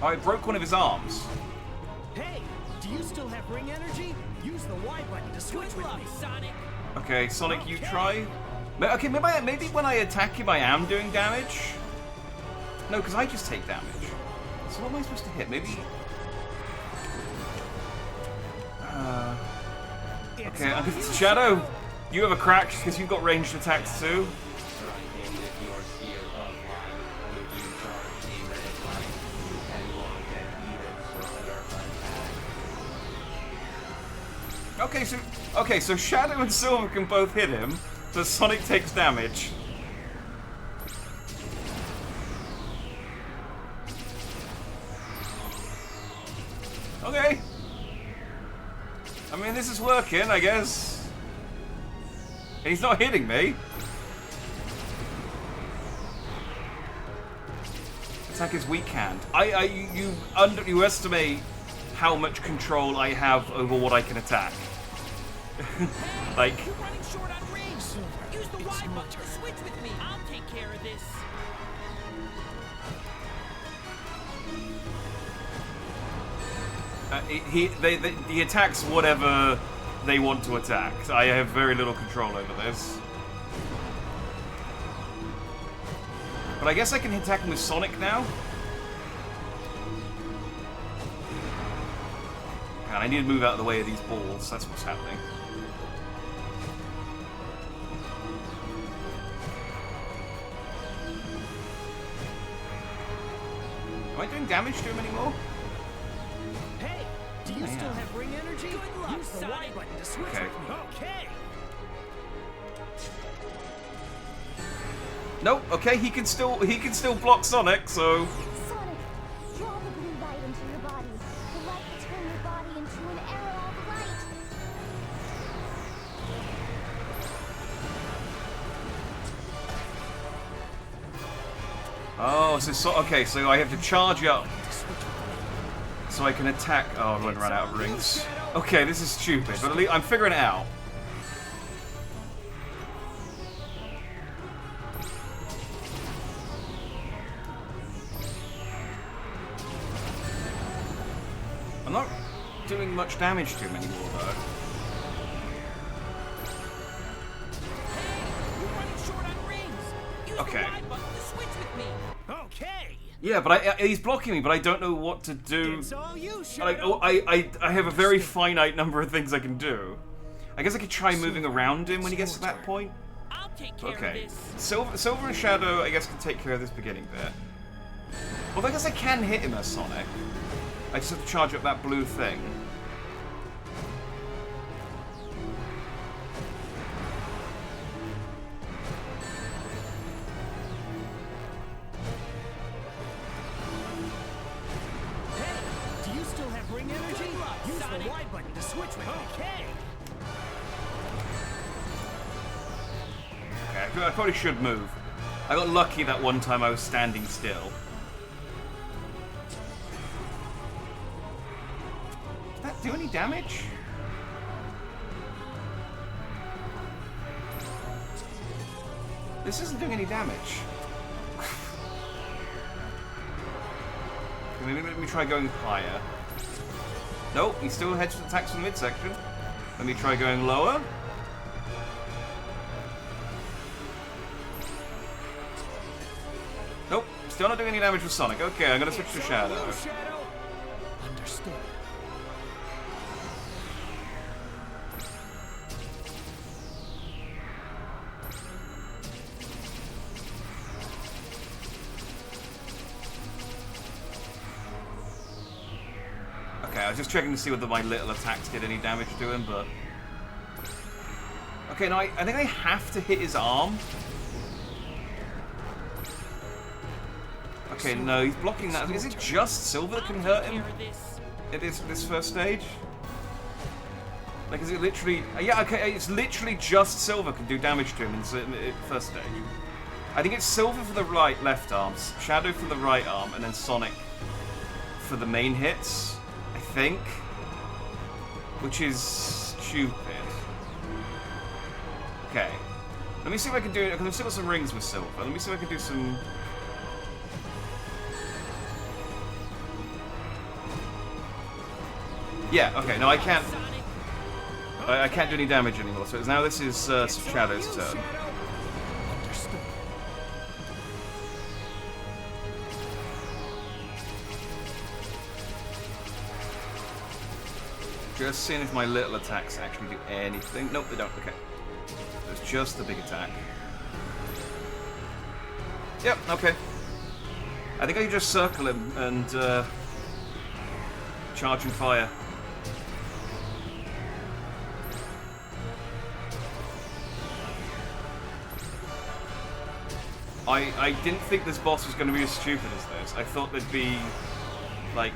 S1: Oh, I broke one of his arms.
S18: Hey, do you still have ring energy? Use the Y button to switch with me.
S15: Sonic.
S1: Okay, Sonic, you try. Okay, maybe when I attack him, I am doing damage. No, because I just take damage. So what am I supposed to hit? Maybe. Okay, Shadow, you have a crack because you've got ranged attacks too. Okay, so Shadow and Silver can both hit him, so Sonic takes damage. Okay. I mean, this is working, I guess. And he's not hitting me. Attack is weak hand. You underestimate how much control I have over what I can attack. Like.
S15: You're running short on rings. Use the Y button to switch with me. I'll take care of this.
S1: He attacks whatever they want to attack. So I have very little control over this. But I guess I can attack him with Sonic now. And I need to move out of the way of these balls. That's what's happening. Am I doing damage to him anymore?
S18: Hey, do you still have ring energy?
S15: Good luck,
S18: Use the Y
S15: Sonic.
S18: button to switch
S1: Okay.
S18: with me. Okay.
S1: Nope. Okay, he can still block Sonic. So.
S7: Sonic, draw the blue light into your body. The light will turn your body into an arrow of light.
S1: Oh, okay, so I have to charge up so I can attack. Oh, I'm going to run out of rings. Okay, this is stupid, but at least I'm figuring it out. I'm not doing much damage to him anymore, though.
S15: You're running short on rings. Use
S1: Okay.
S15: the Y button to switch with me.
S18: Okay.
S1: Yeah, but he's blocking me, but I don't know what to do.
S18: It's all you,
S1: Like,
S18: Shadow.
S1: I have a very finite number of things I can do. I guess I could try moving around him when he gets to that point.
S15: I'll take care of
S1: Okay.
S15: this.
S1: Silver and Shadow, I guess, can take care of this beginning bit. Well, I guess I can hit him as Sonic. I just have to charge up that blue thing.
S18: Do you still have ring energy? Use the Y button to switch with okay.
S1: Okay, I probably should move. I got lucky that one time I was standing still. Did that do any damage? This isn't doing any damage. Okay, maybe let me try going higher. Nope, he still hedged attacks from the midsection. Let me try going lower. Nope, still not doing any damage with Sonic. Okay, I'm gonna switch to Shadow.
S18: Understood.
S1: Okay, I was just checking to see whether my little attacks did any damage to him, but... Okay, now I think I have to hit his arm. Okay, no, he's blocking that. Is it just Silver that can hurt him at this first stage? Like, is it literally... Yeah, okay, it's literally just Silver can do damage to him in the first stage. I think it's Silver for the left arm, Shadow for the right arm, and then Sonic for the main hits, I think. Which is stupid. Okay. Let me see if I can do it, because I've still got some rings with Silver. Let me see if I can do some... Yeah, okay, no, I can't... I can't do any damage anymore, so now this is Shadow's turn. Just seeing if my little attacks actually do anything. Nope, they don't, okay. So it's just the big attack. Yep, okay. I think I can just circle him and charge and fire. I didn't think this boss was going to be as stupid as this. I thought there'd be, like...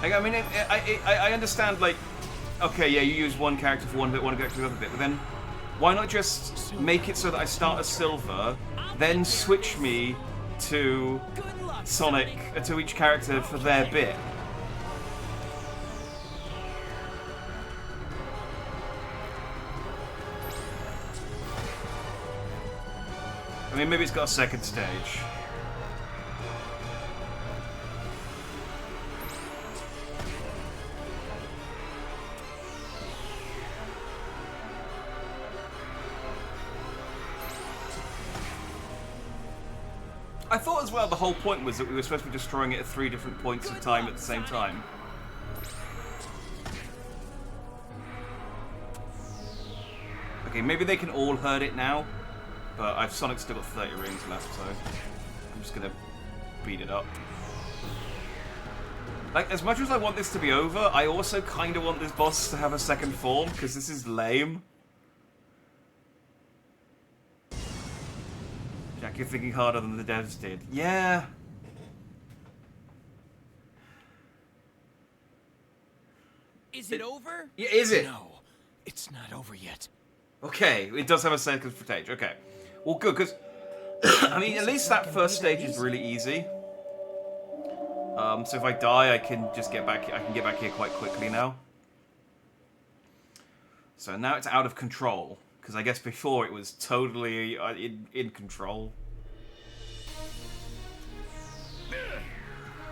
S1: I mean, I understand, like, okay, yeah, you use one character for one bit, one character for the other bit, but then why not just make it so that I start as Silver, then switch me to Sonic, to each character for their bit? I mean, maybe it's got a second stage. I thought as well the whole point was that we were supposed to be destroying it at 3 different points of time at the same time. Okay, maybe they can all hurt it now, but Sonic's still got 30 rings left, so I'm just gonna beat it up. Like, as much as I want this to be over, I also kind of want this boss to have a second form, because this is lame. Jack, you're thinking harder than the devs did. Yeah.
S15: Is it over?
S1: Yeah, is it?
S18: No, it's not over yet.
S1: Okay, it does have a second stage. Okay. Well, good, because, I mean, at least that first stage is really easy. So if I die, I can just get back. I can get back here quite quickly now. So now it's out of control, because I guess before it was totally in control.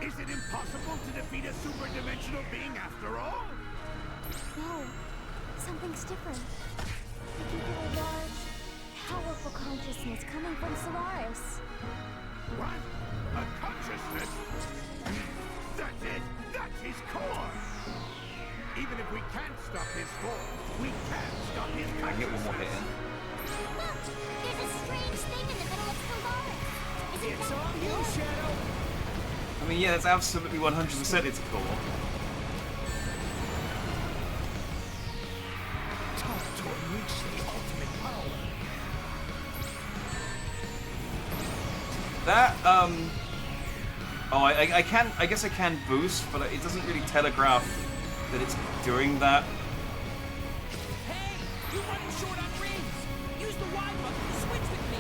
S10: Is it impossible to defeat a super-dimensional being after all?
S7: No, something's different. I can feel a large, powerful consciousness coming from Solaris.
S10: What? A consciousness? That's it! That's his core! Even if we can't stop his form, we can stop his consciousness.
S1: I can get one more hit in.
S7: Look! There's a strange thing in the middle of Solaris. Is it
S18: It's all you, Shadow!
S1: I mean, yeah, it's absolutely 100% its core.
S10: Time to unleash the ultimate power.
S1: That, oh, I guess I can boost, but it doesn't really telegraph that it's doing that.
S15: Hey, you're running short on rings. Use the Y button to switch with me.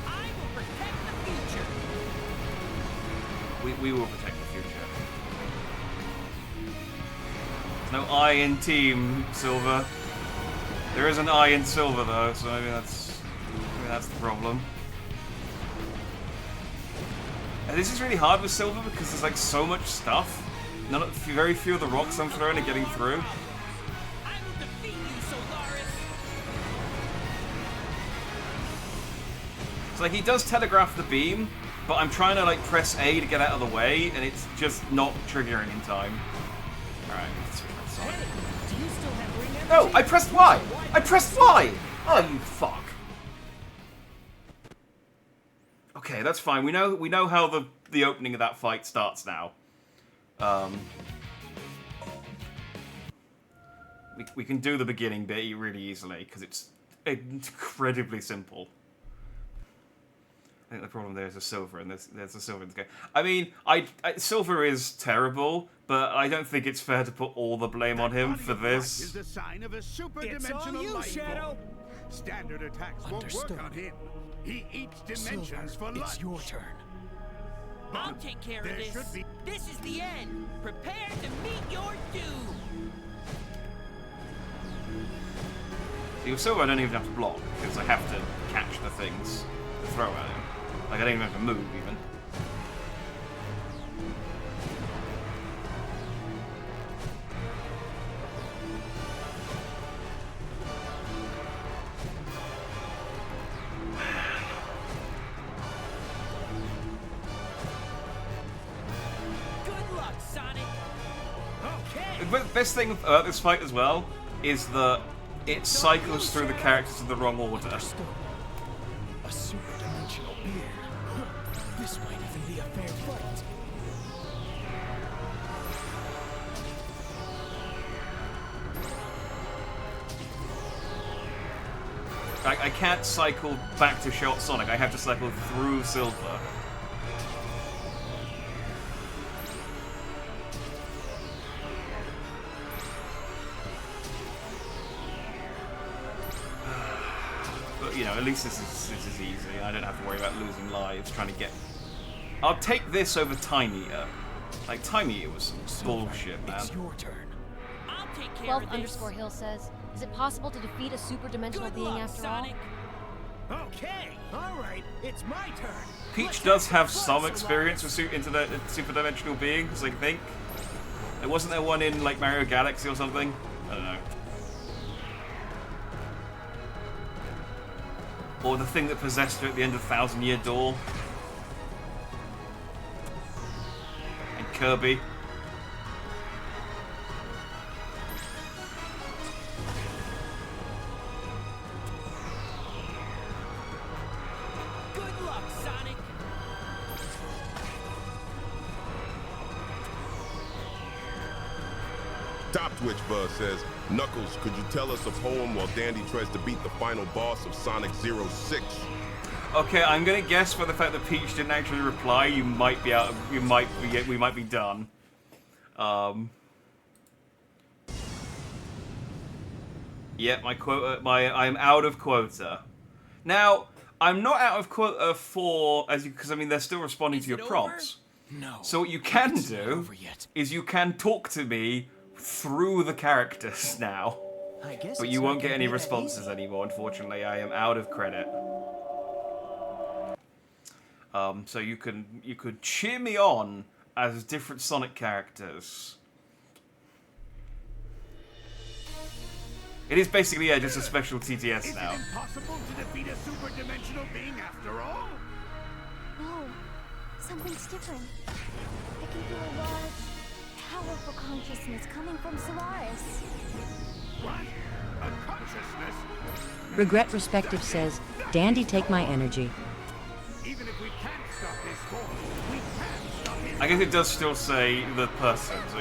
S15: I will protect the future.
S1: We will protect the future. There's no I in Team Silver. There is an I in Silver though, so maybe that's the problem. And this is really hard with Silver because there's like so much stuff. Very few of the rocks I'm throwing are getting through. So like he does telegraph the beam, but I'm trying to like press A to get out of the way, and it's just not triggering in time. Alright, let's switch that side. No, I pressed Y! I pressed Y! Oh, you fuck. Okay, that's fine. We know how the opening of that fight starts now. We can do the beginning bit really easily because it's incredibly simple. I think the problem there is a Silver, and there's a Silver in this game. I mean, Silver is terrible, but I don't think it's fair to put all the blame on him for this.
S10: Is the sign of a super-dimensional life form. Standard attacks won't work on him. He eats dimensions for lunch.
S18: It's your turn.
S15: I'll take care of this. This is the end. Prepare to meet your doom.
S1: See, with Silver, I don't even have to block because I have to catch the things to throw at him. Like I don't even have to move even. The best thing about this fight as well is that it cycles through the characters in the wrong order.
S18: A super-dimensional being. This might even be a fair fight.
S1: I can't cycle back to Shot Sonic. I have to cycle through Silver. You know, at least this is easy. I don't have to worry about losing lives trying to get... I'll take this over Time Eater. Like, Time Eater was some bullshit, man.
S18: It's your turn.
S15: I'll take care of this.
S6: 12_Hill says, is it possible to defeat a super-dimensional being after
S15: Sonic.
S6: all?
S10: Okay, all right, it's my turn.
S1: Peach does have some experience with super-dimensional beings, I think. Wasn't there one in, like, Mario Galaxy or something? I don't know. Or the thing that possessed her at the end of Thousand Year Door. And Kirby.
S15: Good luck, Sonic.
S17: Top Twitch Buzz says, Knuckles, could you tell us a poem while Dandy tries to beat the final boss of Sonic 06?
S1: Okay, I'm gonna guess for the fact that Peach didn't actually reply, you might be out. We might be done. Yeah, my quota. I'm out of quota. Now, I'm not out of quota for because I mean they're still responding to your prompts.
S18: No.
S1: So what you can do is you can talk to me through the characters now. But you won't get any responses anymore, unfortunately. I am out of credit. So you could cheer me on as different Sonic characters. It is basically just a special TTS now.
S10: Is it impossible to defeat a super-dimensional being after all?
S7: No, something's different. I can feel a large, powerful consciousness coming from Solaris.
S10: What? A consciousness?
S12: Regret Respective says, Dandy, take my energy.
S10: Even if we can't stop this force, we can stop
S1: I guess it does still say the person, so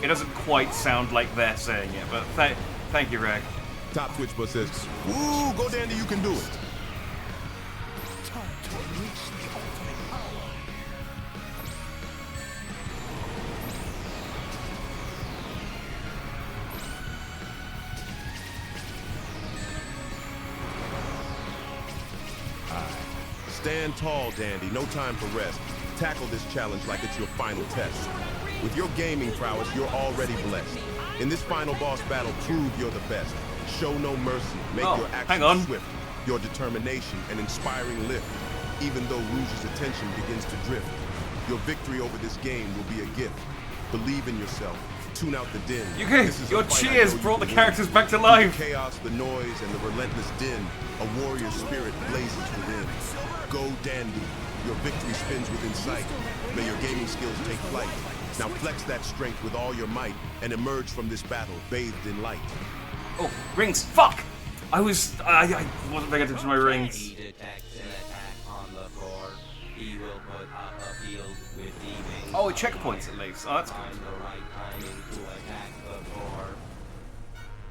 S1: it doesn't quite sound like they're saying it, but thank you, Reg.
S17: Top Twitch Bus says, "Woo, go Dandy, you can do it." Stand tall, Dandy. No time for rest. Tackle this challenge like it's your final test. With your gaming prowess, you're already blessed. In this final boss battle, prove you're the best. Show no mercy. Make your actions swift. Your determination an inspiring lift. Even though Rouge's attention begins to drift, your victory over this game will be a gift. Believe in yourself. Tune out the din.
S1: Your cheers brought the characters back to life.
S17: The chaos, the noise, and the relentless din. A warrior spirit blazes within. Go Dandy. Your victory spins within sight. May your gaming skills take flight. Now flex that strength with all your might and emerge from this battle bathed in light.
S1: Oh, rings! Fuck! I wasn't paying attention to my rings. Oh, it checkpoints at least. Oh, that's good.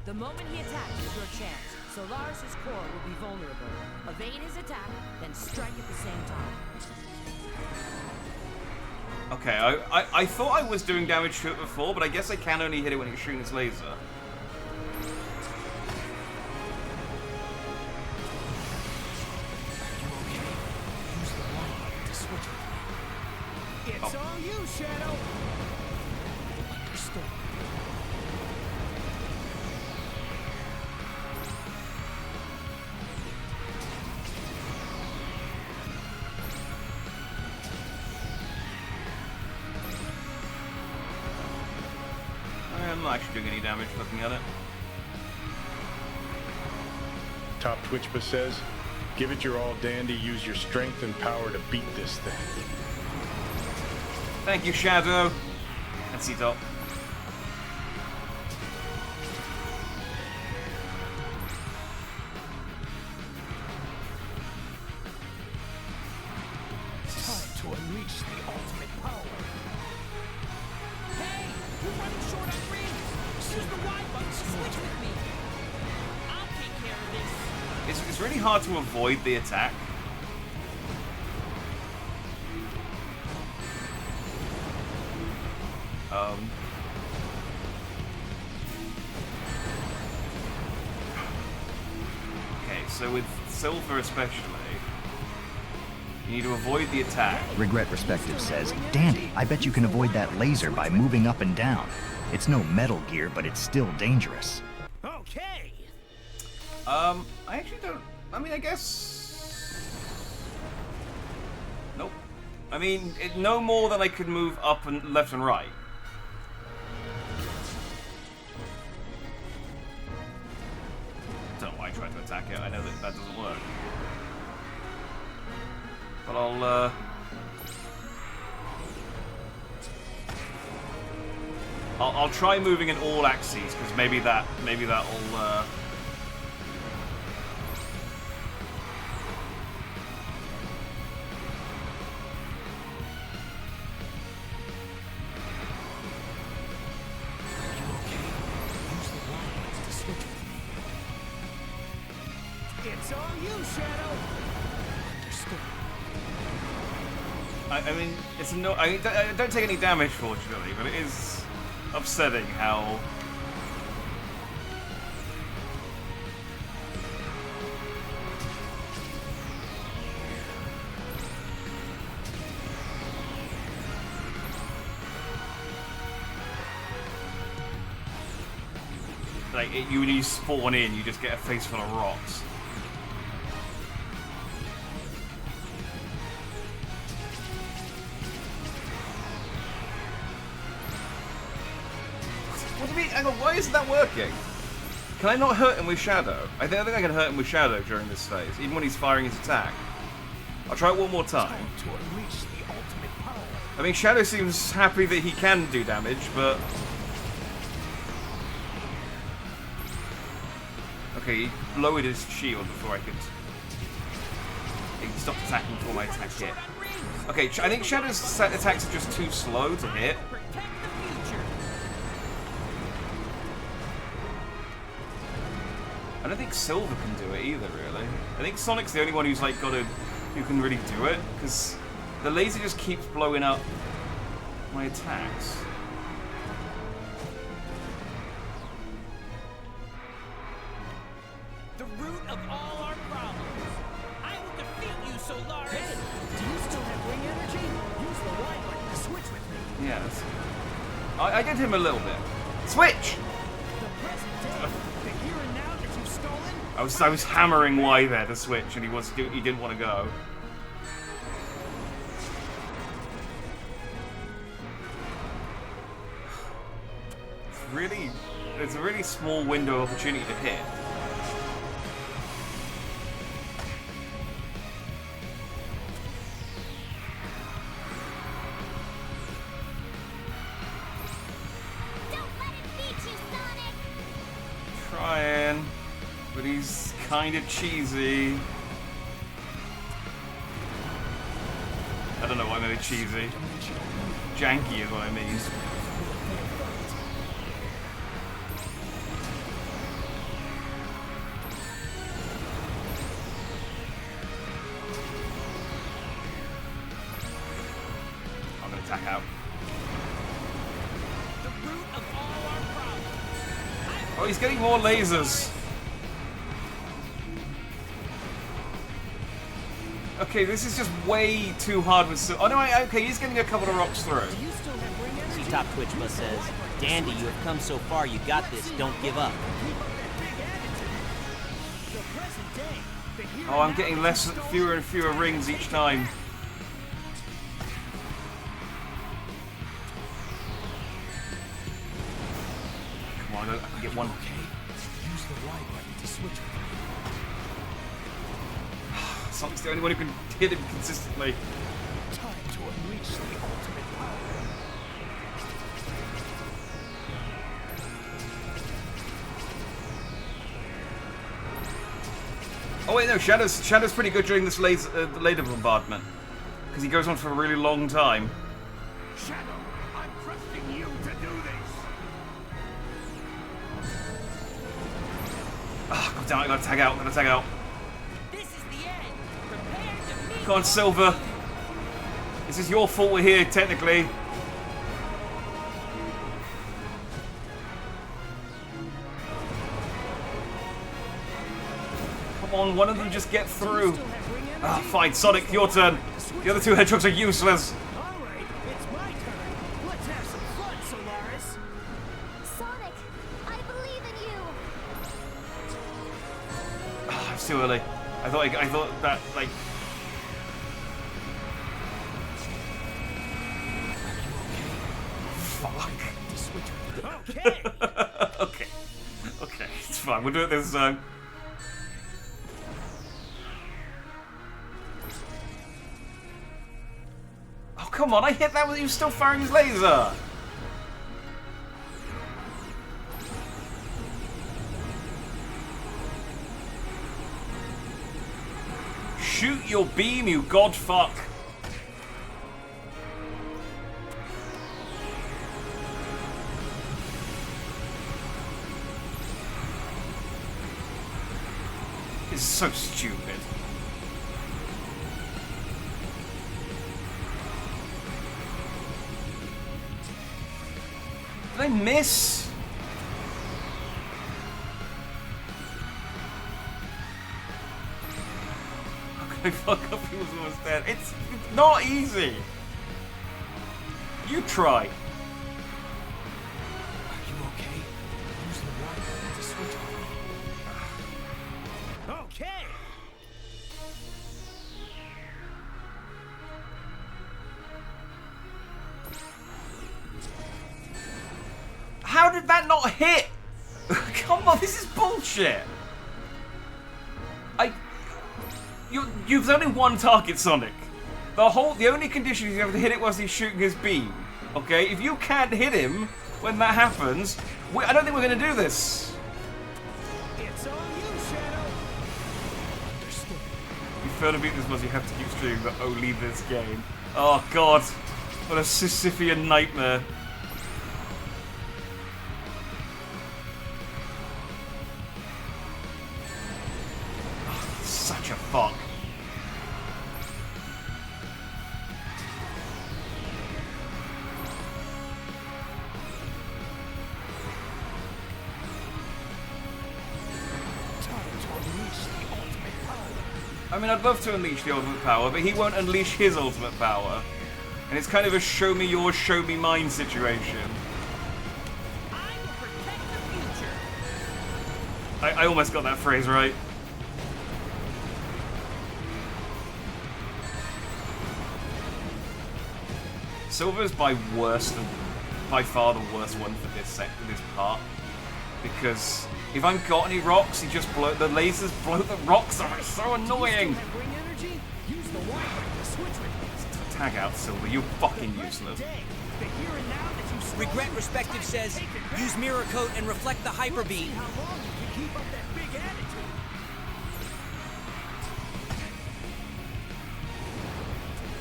S19: The moment he attacks is your chance. Solaris' core will be vulnerable. Evade his attack, then strike at the same time.
S1: Okay, I thought I was doing damage to it before, but I guess I can only hit it when it's shooting its laser.
S15: It's all you, Shadow.
S18: Understood.
S1: I'm not actually doing any damage looking at it.
S11: Top Twitchpa says, "Give it your all, Dandy. Use your strength and power to beat this thing."
S1: Thank you, Shadow. And C-Top.
S15: It's time to unleash the ultimate power. Hey, you're running short on rings. Use the Y button to switch with me. I'll take care of this.
S1: It's really hard to avoid the attack. Okay, so with Silver especially, you need to avoid the attack.
S4: Regret Perspective says, Dandy, I bet you can avoid that laser by moving up and down. It's no Metal Gear, but it's still dangerous.
S15: Okay.
S1: I actually don't... I mean, I guess... Nope. I mean, no more than I could move up and left and right. I don't know why I tried to attack it. I know that that doesn't work. But I'll try moving in all axes, because maybe that'll
S15: It's all you, Shadow.
S18: Understood.
S1: I mean, it's no. I don't take any damage, fortunately, but it is upsetting how. Like, when you spawn in, you just get a face full of rocks. What do you mean? Hang on, why isn't that working? Can I not hurt him with Shadow? I think I can hurt him with Shadow during this phase, even when he's firing his attack. I'll try it one more time. I mean, Shadow seems happy that he can do damage, but... Okay, he lowered his shield before I could... He stopped attacking before my attack hit. Okay, I think Shadow's attacks are just too slow to hit. I don't think Silver can do it either, really. I think Sonic's the only one who's like who can really do it, because the laser just keeps blowing up my attacks.
S15: The root of all our problems. I will defeat you, Solaris.
S18: Hey, do you still have ring energy? Use the Y button to switch with me.
S1: Yes. I did him a little bit. Switch!
S18: The present day, the here and now that you've stolen.
S1: I was hammering Y there to switch, and he didn't want to go. It's a really small window of opportunity to hit. Trying, but he's kind of cheesy. I don't know why I mean cheesy. Janky is what I mean. I'm gonna attack out. Oh, he's getting more lasers. Okay, this is just way too hard with... Oh no, okay, he's getting a couple of rocks through.
S14: See, Top Twitch Bus says, Dandy, you have come so far, you got this, don't give up.
S1: Oh, I'm getting fewer and fewer rings each time. Come on, I can get one.
S18: Use the Y button to switch with me.
S1: Sonic's the only one who can hit him consistently.
S18: Time to unleash the ultimate power.
S1: Oh wait, no, Shadow's pretty good during this laser bombardment, because he goes on for a really long time.
S10: Shadow, I'm trusting you to do this.
S1: Ah, god damn it, I gotta tag out,
S15: This is the end. Prepare to meet.
S1: Come on, Silver. This is your fault we're here, technically. Come on, one of them just get through. Ah, fine, Sonic, your turn. The other two hedgehogs are useless.
S18: Alright, it's my turn. Let's have some fun, Solaris.
S7: Sonic, I believe in you.
S1: Ah, it's too early. I thought that, like... Fuck. Okay. Okay, it's fine. We'll do it this time. Oh, come on. I hit that when he was still firing his laser. Shoot your beam, you godfuck. This is so stupid. Did I miss? How can I fuck up he was almost dead? It's not easy. You try.
S18: Are you okay? Use the Y button to switch with me. Okay.
S1: How did that not hit? Come on, this is bullshit. You've only one target, Sonic. The only condition is you have to hit it whilst he's shooting his beam. Okay, if you can't hit him when that happens, I don't think we're gonna do this.
S18: It's on you, Shadow. Understood.
S1: You fail to beat this boss, you have to keep streaming, but only this game. Oh god, what a Sisyphean nightmare. Oh, such a fuck. I mean, I'd love to unleash the ultimate power, but he won't unleash his ultimate power. And it's kind of a show me yours, show me mine situation. I almost got that phrase right. Silver's by far the worst one for this part. Because if I've got any rocks, the lasers blow the rocks off. It's so annoying. Tag out, Silver. You're fucking useless.
S5: Regret Respective says, use Mirror Coat and reflect the Hyper Beam.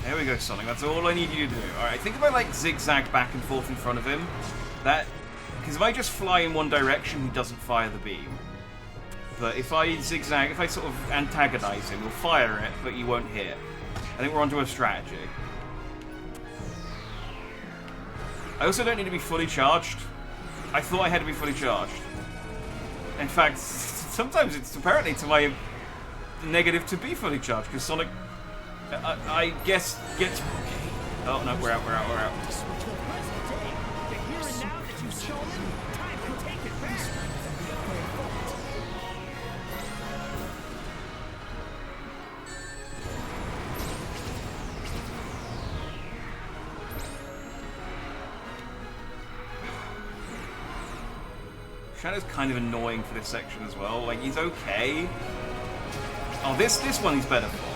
S1: There we go, Sonic. That's all I need you to do. Alright, I think if I like zigzag back and forth in front of him, because if I just fly in one direction, he doesn't fire the beam. But if I zigzag, if I sort of antagonize him, he'll fire it, but you won't hit. I think we're onto a strategy. I also don't need to be fully charged. I thought I had to be fully charged. In fact, sometimes it's apparently to my negative to be fully charged, because Sonic, I guess, gets... Oh no, we're out. Shadow's kind of annoying for this section as well. Like, he's okay. Oh, this one he's better for.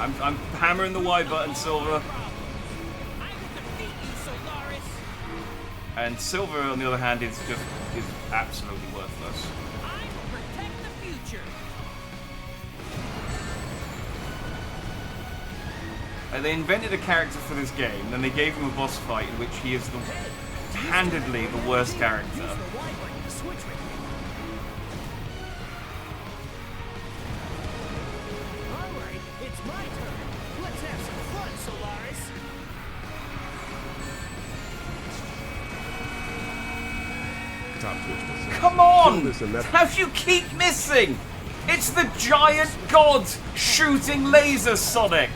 S1: I'm hammering the Y button, Silver. And Silver, on the other hand, is absolutely worthless. They invented a character for this game, then they gave him a boss fight in which he is handedly the worst character.
S15: Alright, it's my turn. Let's have some fun, Solaris.
S1: Come on! How do you keep missing? It's the giant god shooting laser Sonic!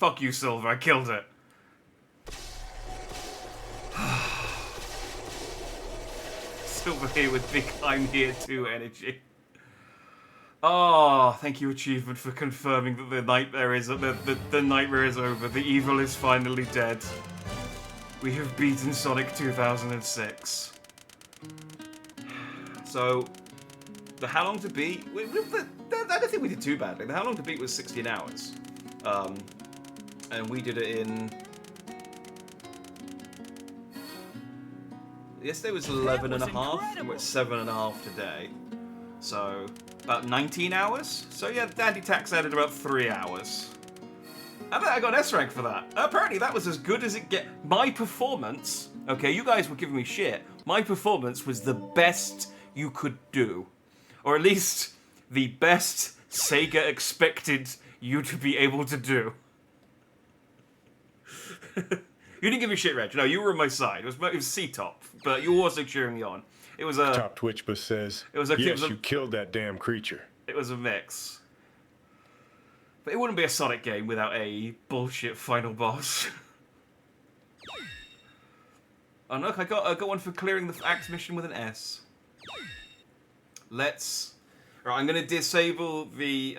S1: Fuck you, Silver. I killed it. Silver here with big I'm here too energy. Oh, thank you, Achievement, for confirming that the nightmare is the nightmare is over. The evil is finally dead. We have beaten Sonic 2006. So, the how long to beat? I don't think we did too badly. The how long to beat was 16 hours. And we did it in... Yesterday was 11 and a half, and we're at 7.5 today. So, about 19 hours? So yeah, Dandy Tax added about 3 hours. I bet I got an S rank for that. Apparently that was as good as it get. My performance, okay, you guys were giving me shit. My performance was the best you could do. Or at least, the best Sega expected you to be able to do. You didn't give me shit, Reg. No, you were on my side. It was C-Top, but you were also cheering me on. It was a...
S11: Top Twitchbus says, you killed that damn creature.
S1: It was a mix. But it wouldn't be a Sonic game without a bullshit final boss. Oh, look, I got one for clearing the axe mission with an S. Let's... Right, I'm going to disable the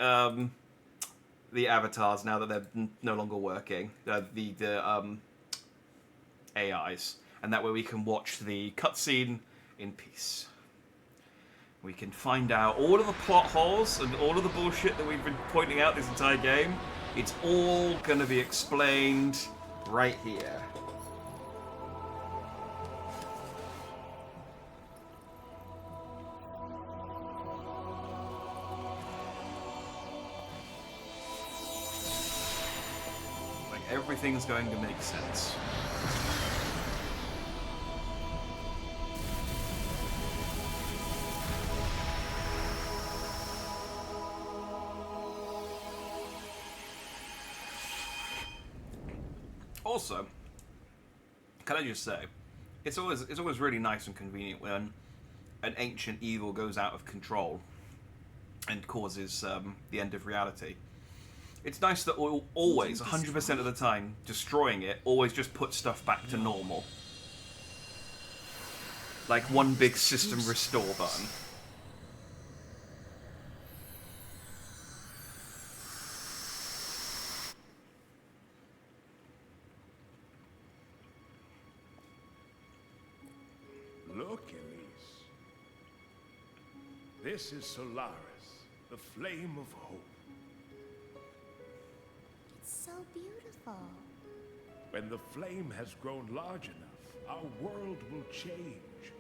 S1: avatars now that they're no longer working. The AIs. And that way we can watch the cutscene in peace. We can find out all of the plot holes and all of the bullshit that we've been pointing out this entire game. It's all going to be explained right here. Like, everything's going to make sense. Also, can I just say, it's always really nice and convenient when an ancient evil goes out of control and causes the end of reality. It's nice that always, 100% of the time, destroying it always just puts stuff back to normal. Like one big system restore button.
S10: Look, Elise. This is Solaris, the flame of hope.
S7: It's so beautiful.
S10: When the flame has grown large enough, our world will change.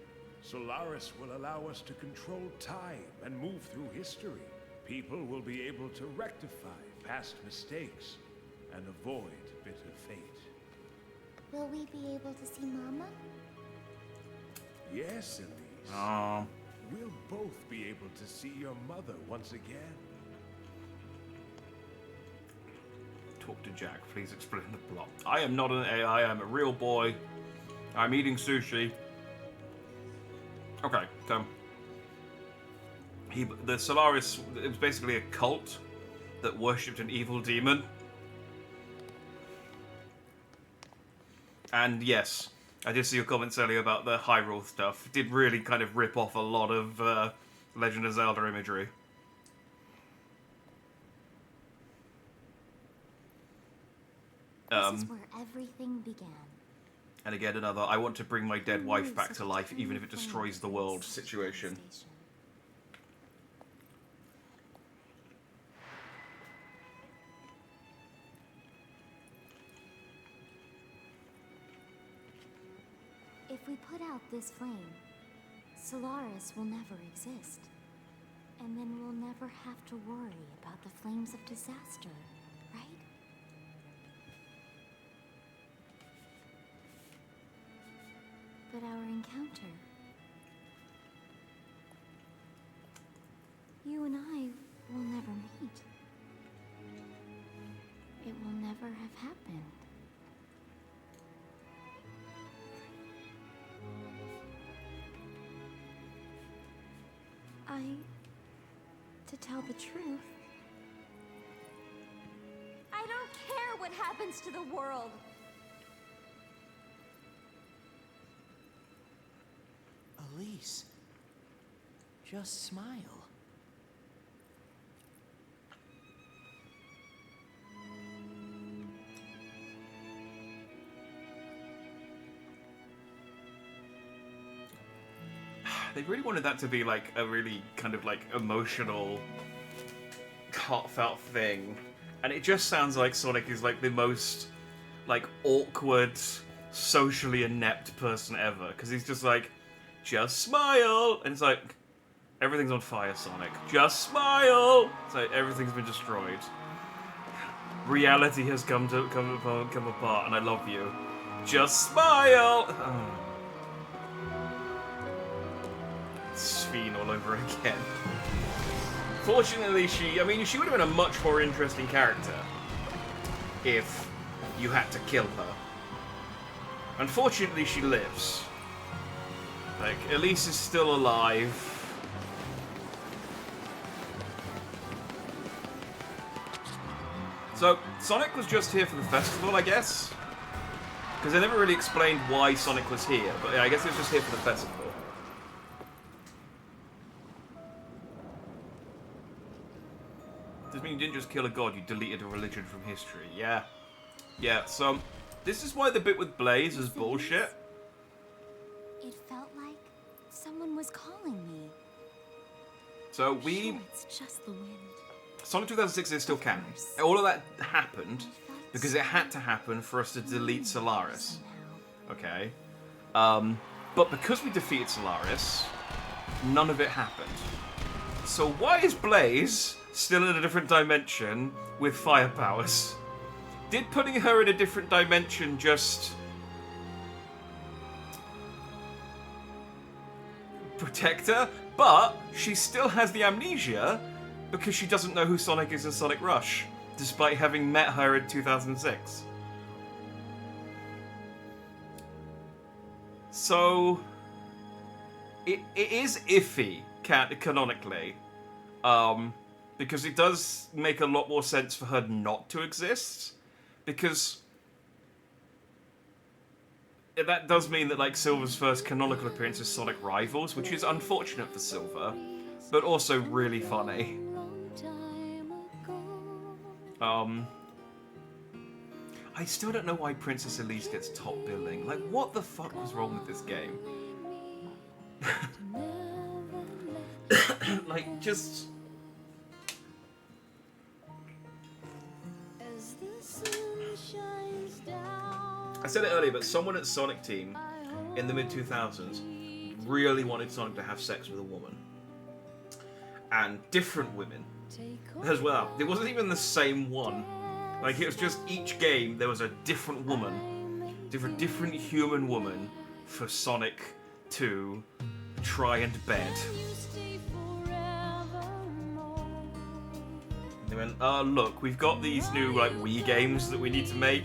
S10: Solaris will allow us to control time and move through history. People will be able to rectify past mistakes and avoid bitter fate.
S7: Will we be able to see Mama?
S10: Yes, Elise.
S1: Aww.
S10: We'll both be able to see your mother once again.
S1: Talk to Jack. Please explain the plot. I am not an AI. I'm a real boy. I'm eating sushi. Okay, so the Solaris, it was basically a cult that worshipped an evil demon. And yes, I did see your comments earlier about the Hyrule stuff. It did really kind of rip off a lot of Legend of Zelda imagery.
S7: This is where everything began.
S1: And again, another, I want to bring my dead wife back to life, even if it destroys the world situation.
S7: If we put out this flame, Solaris will never exist. And then we'll never have to worry about the flames of disaster, right? But our encounter... You and I will never meet. It will never have happened. To tell the truth, I don't care what happens to the world.
S18: Elise, just smile.
S1: They really wanted that to be like a really kind of like emotional, heartfelt thing. And it just sounds like Sonic is like the most like awkward, socially inept person ever. Because he's just like, just smile. And it's like, everything's on fire, Sonic. Just smile. It's like, everything's been destroyed. Reality has come apart, and I love you. Just smile. Oh. Sphene all over again. Fortunately, she would have been a much more interesting character if you had to kill her. Unfortunately, she lives. Like, Elise is still alive. So, Sonic was just here for the festival, I guess? Because they never really explained why Sonic was here, but yeah, I guess he was just here for the festival. Does mean you didn't just kill a god, you deleted a religion from history. Yeah. Yeah, so this is why the bit with Blaze is bullshit.
S7: It felt like someone was calling me.
S1: So
S7: Sure, it's just the wind.
S1: Sonic 2006 is still canon. All of that happened because it had to happen for us to delete Solaris. Okay? But because we defeated Solaris, none of it happened. So why is Blaze still in a different dimension with fire powers? Did putting her in a different dimension just protect her? But she still has the amnesia because she doesn't know who Sonic is in Sonic Rush, despite having met her in 2006. So it is iffy canonically, because it does make a lot more sense for her not to exist, because that does mean that, like, Silver's first canonical appearance is Sonic Rivals, which is unfortunate for Silver, but also really funny. I still don't know why Princess Elise gets top billing. Like, what the fuck was wrong with this game? Like, just... I said it earlier, but someone at Sonic Team in the mid-2000s really wanted Sonic to have sex with a woman. And different women as well. It wasn't even the same one. Like, it was just each game there was a different woman, different human woman for Sonic to try and bed. They went, look, we've got these new, like, Wii games that we need to make.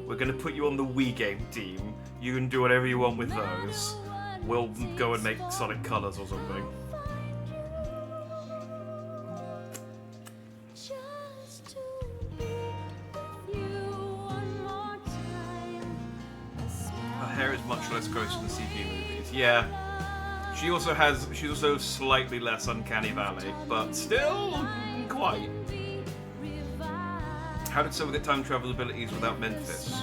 S1: We're gonna put you on the Wii game team. You can do whatever you want with those. We'll go and make Sonic Colors or something. Her hair is much less gross in the CP movies. Yeah. She's also slightly less Uncanny Valley, but still quite. How did Silver get time travel abilities without Memphis?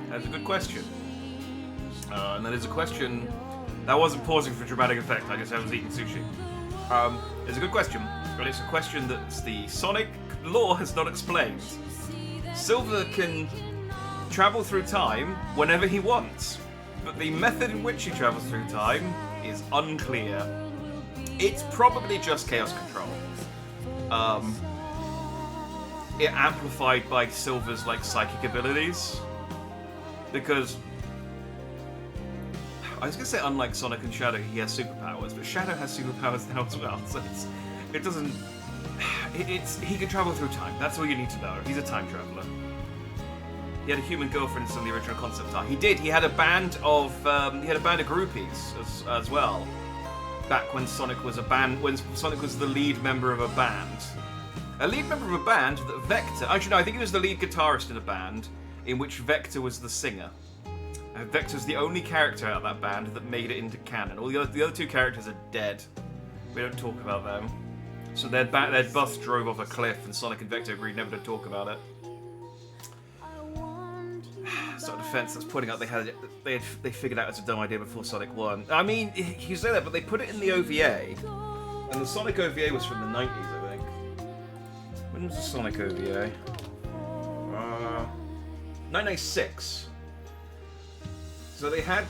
S1: That's a good question. And that is a question that wasn't pausing for dramatic effect. I guess I was eating sushi. It's a good question, but it's a question that the Sonic lore has not explained. Silver can travel through time whenever he wants, but the method in which he travels through time is unclear. It's probably just chaos control. It amplified by Silver's, like, psychic abilities, because I was gonna say, unlike Sonic and Shadow, he has superpowers, but Shadow has superpowers now as well, so he can travel through time. That's all you need to know. He's a time traveler. He had a human girlfriend in some of the original concept art. He did. He had a band of groupies as well. Back when Sonic was when Sonic was the lead member of a band. A lead member of a band that Vector... Actually, no, I think he was the lead guitarist in a band in which Vector was the singer. Vector's the only character out of that band that made it into canon. All the other two characters are dead. We don't talk about them. So their bus drove off a cliff, and Sonic and Vector agreed never to talk about it. Sort of defense that's putting out they figured out it's a dumb idea before Sonic 1. I mean, you say that, but they put it in the OVA, and the Sonic OVA was from the 90s, I think. When was the Sonic OVA? 1996. So they had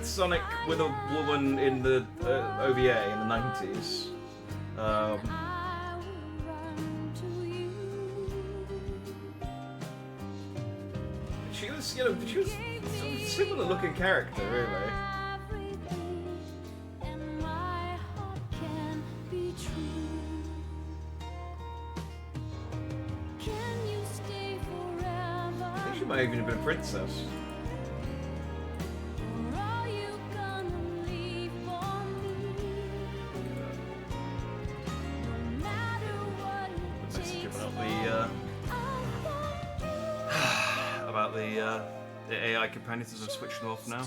S1: Sonic with a woman in the OVA in the 90s. She was sort of a similar looking character, really. I think she might even have been a princess. About the AI companions, as I've switched them off now.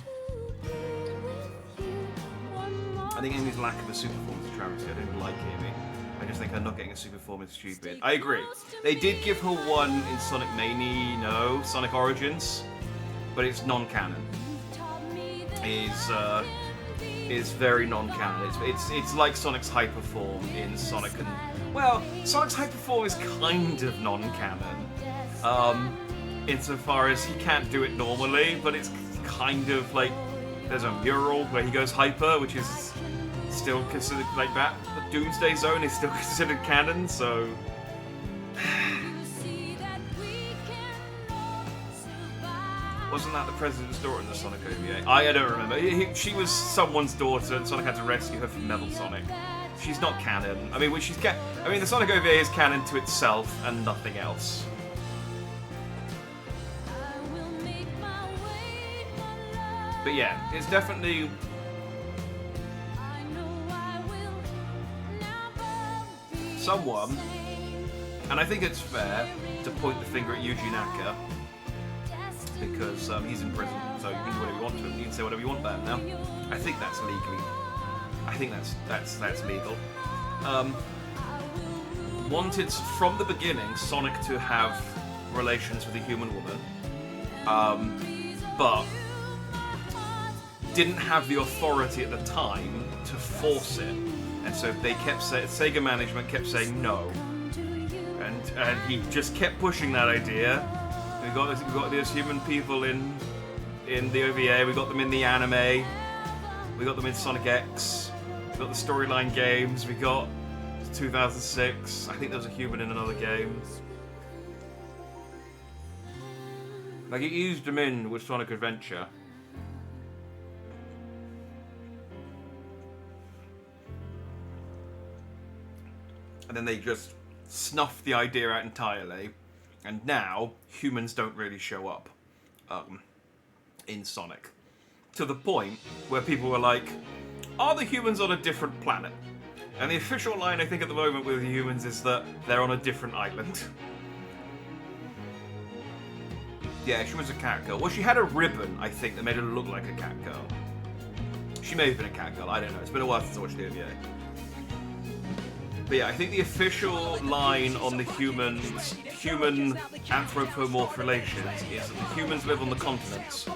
S1: I think Amy's lack of a super form is a travesty. I don't like Amy. I just think her not getting a super form is stupid. I agree. They did give her one in Sonic Mania, no, Sonic Origins, but it's non-canon. Is very non-canon. It's like Sonic's hyper form in Sonic and well, Sonic's hyper form is kind of non-canon, insofar as he can't do it normally, but it's kind of like there's a mural where he goes hyper, which is still considered like that. The Doomsday Zone is still considered canon, so. Wasn't that the President's daughter in the Sonic OVA? I don't remember. She was someone's daughter, and Sonic had to rescue her from Metal Sonic. She's not canon. I mean, the Sonic OVA is canon to itself and nothing else. But yeah, it's definitely. Someone, and I think it's fair to point the finger at Yuji Naka. Because he's in prison, so you can do whatever you want to him. You can say whatever you want about him now. I think that's legally. I think that's legal. Wanted from the beginning Sonic to have relations with a human woman, but didn't have the authority at the time to force it, and so they kept saying Sega management kept saying no, and he just kept pushing that idea. We got these human people in the OVA. We got them in the anime. We got them in Sonic X. We got the storyline games. We got 2006. I think there was a human in another game. Like it eased them in with Sonic Adventure. And then they just snuffed the idea out entirely. And now, humans don't really show up in Sonic. To the point where people were like, are the humans on a different planet? And the official line, I think, at the moment with the humans is that they're on a different island. Yeah, she was a cat girl. Well, she had a ribbon, I think, that made her look like a cat girl. She may have been a cat girl, I don't know. It's been a while since I watched the OVA. But yeah, I think the official line on the human anthropomorph relations is that the humans live on the continents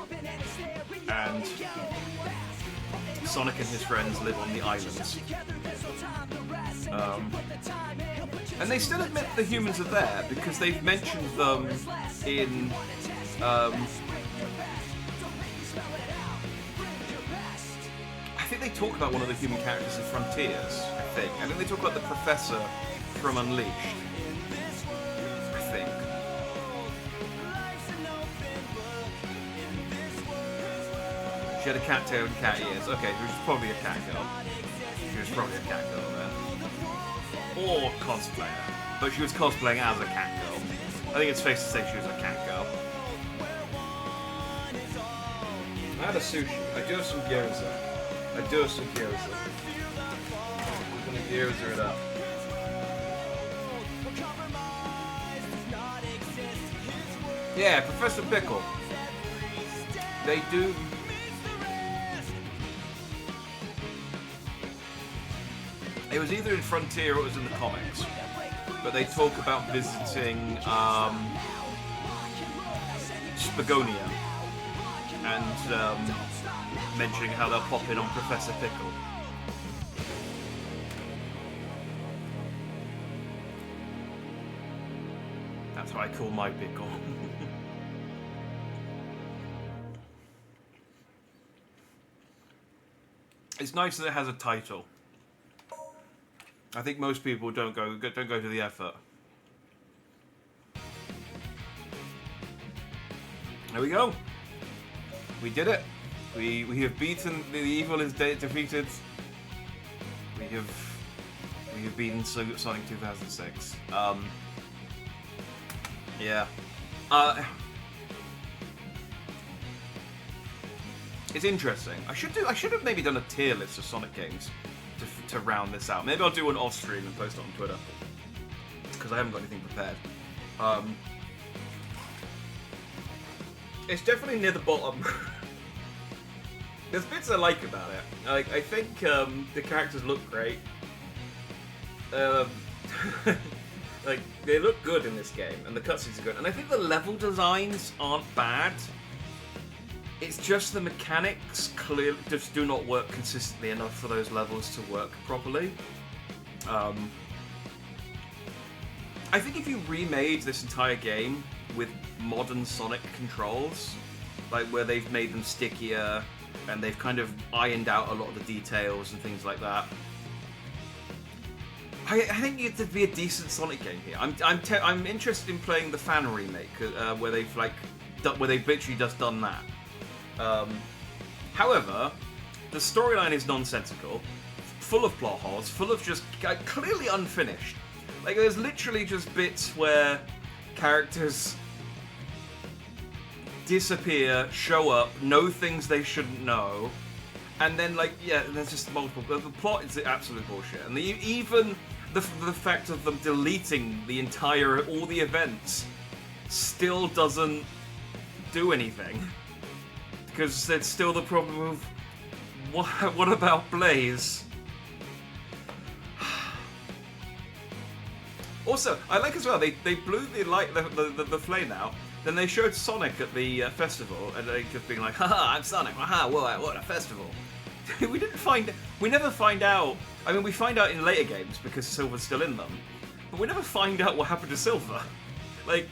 S1: and Sonic and his friends live on the islands. And they still admit the humans are there because they've mentioned them in I think they talk about one of the human characters in Frontiers, I think they talk about the Professor from Unleashed, I think. She had a cat tail and cat ears. Okay, she was probably a cat girl. She was probably a cat girl then. Or cosplayer. But she was cosplaying as a cat girl. I think it's safe to say she was a cat girl. I had a sushi. I do have some gyoza. I'm gonna gyoza it up. Yeah, Professor Pickle. They do. It was either in Frontier or it was in the comics. But they talk about visiting Spagonia and mentioning how they'll pop in on Professor Pickle. That's what I call my pickle. It's nice that it has a title. I think most people don't go to the effort. There we go. We did it. We have beaten the evil is defeated. We have beaten Sonic 2006. Yeah. It's interesting. I should have maybe done a tier list of Sonic games to round this out. Maybe I'll do an off stream and post it on Twitter because I haven't got anything prepared. It's definitely near the bottom. There's bits I like about it. I think the characters look great. Like, they look good in this game, and the cutscenes are good. And I think the level designs aren't bad. It's just the mechanics clearly just do not work consistently enough for those levels to work properly. I think if you remade this entire game with modern Sonic controls, like where they've made them stickier and they've kind of ironed out a lot of the details and things like that, I think it'd be a decent Sonic game here. I'm interested in playing the fan remake where they've literally just done that. However, the storyline is nonsensical, full of plot holes, full of just clearly unfinished. Like, there's literally just bits where characters disappear, show up, know things they shouldn't know, and then, like, yeah, there's just multiple. The plot is absolute bullshit, and even the fact of them deleting all the events still doesn't do anything, because there's still the problem of what about Blaze? Also, I like as well, they blew the flame out, then they showed Sonic at the festival, and they just being like, haha, I'm Sonic, haha, what a festival. We never find out, I mean, we find out in later games because Silver's still in them, but we never find out what happened to Silver. Like,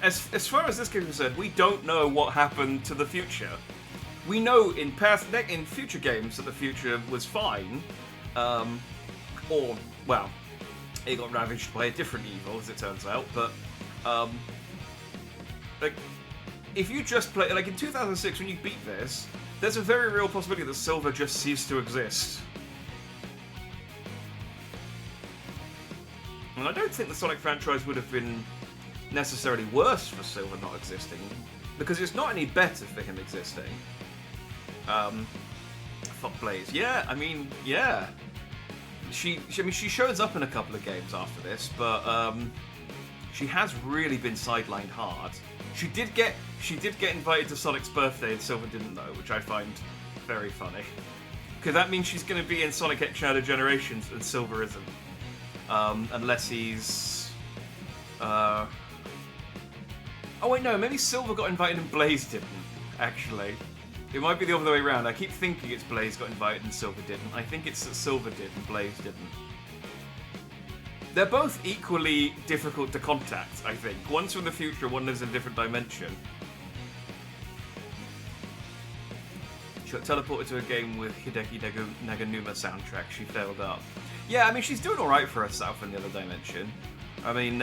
S1: as far as this game is concerned, we don't know what happened to the future. We know in future games that the future was fine, or, well, it got ravaged by a different evil, as it turns out, but, like, if you just play, like, in 2006, when you beat this, there's a very real possibility that Silver just ceased to exist. And I don't think the Sonic franchise would have been necessarily worse for Silver not existing, because it's not any better for him existing. Fuck Blaze. Yeah, I mean, yeah. She shows up in a couple of games after this, but she has really been sidelined hard. She did get invited to Sonic's birthday, and Silver didn't though, which I find very funny. Because that means she's going to be in Sonic X Shadow Generations, and Silver isn't, unless he's. Oh wait, no, maybe Silver got invited and Blaze didn't. Actually, it might be the other way around. I keep thinking it's Blaze got invited and Silver didn't. I think it's that Silver did and Blaze didn't. They're both equally difficult to contact, I think. One's from the future, one lives in a different dimension. She got teleported to a game with Hideki Naganuma soundtrack. She failed up. Yeah, I mean, she's doing alright for herself in the other dimension. I mean,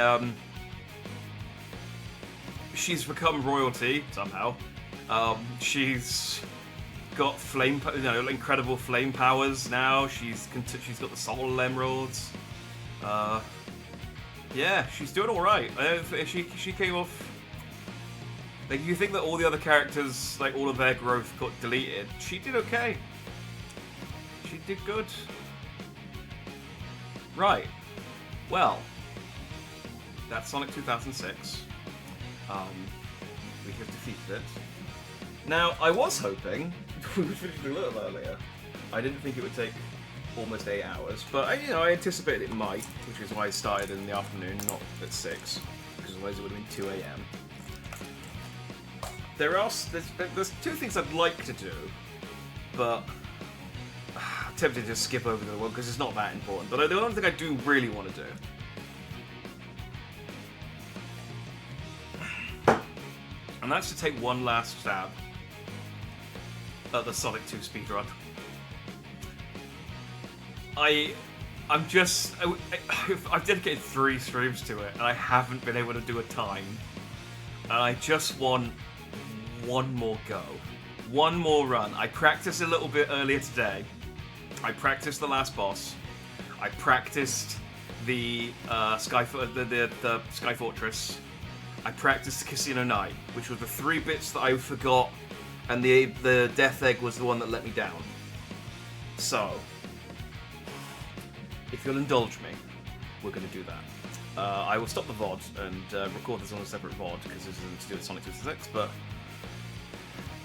S1: she's become royalty, somehow. She's got incredible flame powers now. She's got the soul emeralds. Yeah, she's doing all right. She came off. Like, you think that all the other characters, like all of their growth, got deleted. She did okay. She did good. Right. Well, that's Sonic 2006. We have defeated it. Now, I was hoping we would finish a little earlier. I didn't think it would take almost 8 hours, but I anticipated it might, which is why I started in the afternoon, not at 6, because otherwise it would have been 2 a.m. There's two things I'd like to do, but I'm tempted to just skip over the one because it's not that important. But the one thing I do really want to do, and that's to take one last stab at the Sonic 2 speedrun. I've dedicated 3 streams to it, and I haven't been able to do a time. And I just want one more go. One more run. I practiced a little bit earlier today. I practiced the last boss. I practiced the Sky Fortress. I practiced Casino Night, which were the 3 bits that I forgot, and the Death Egg was the one that let me down. So, if you'll indulge me, we're going to do that. I will stop the VOD and record this on a separate VOD because this isn't to do with Sonic 2006, but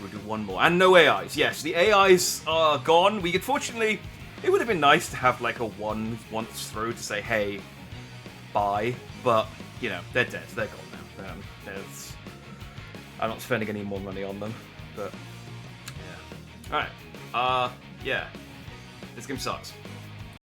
S1: We'll do one more. And no AIs. Yes, the AIs are gone. Unfortunately, it would have been nice to have like a one once through to say, hey, bye. But, you know, they're dead. They're gone now. I'm not spending any more money on them. But, yeah. Alright. Yeah. This game sucks.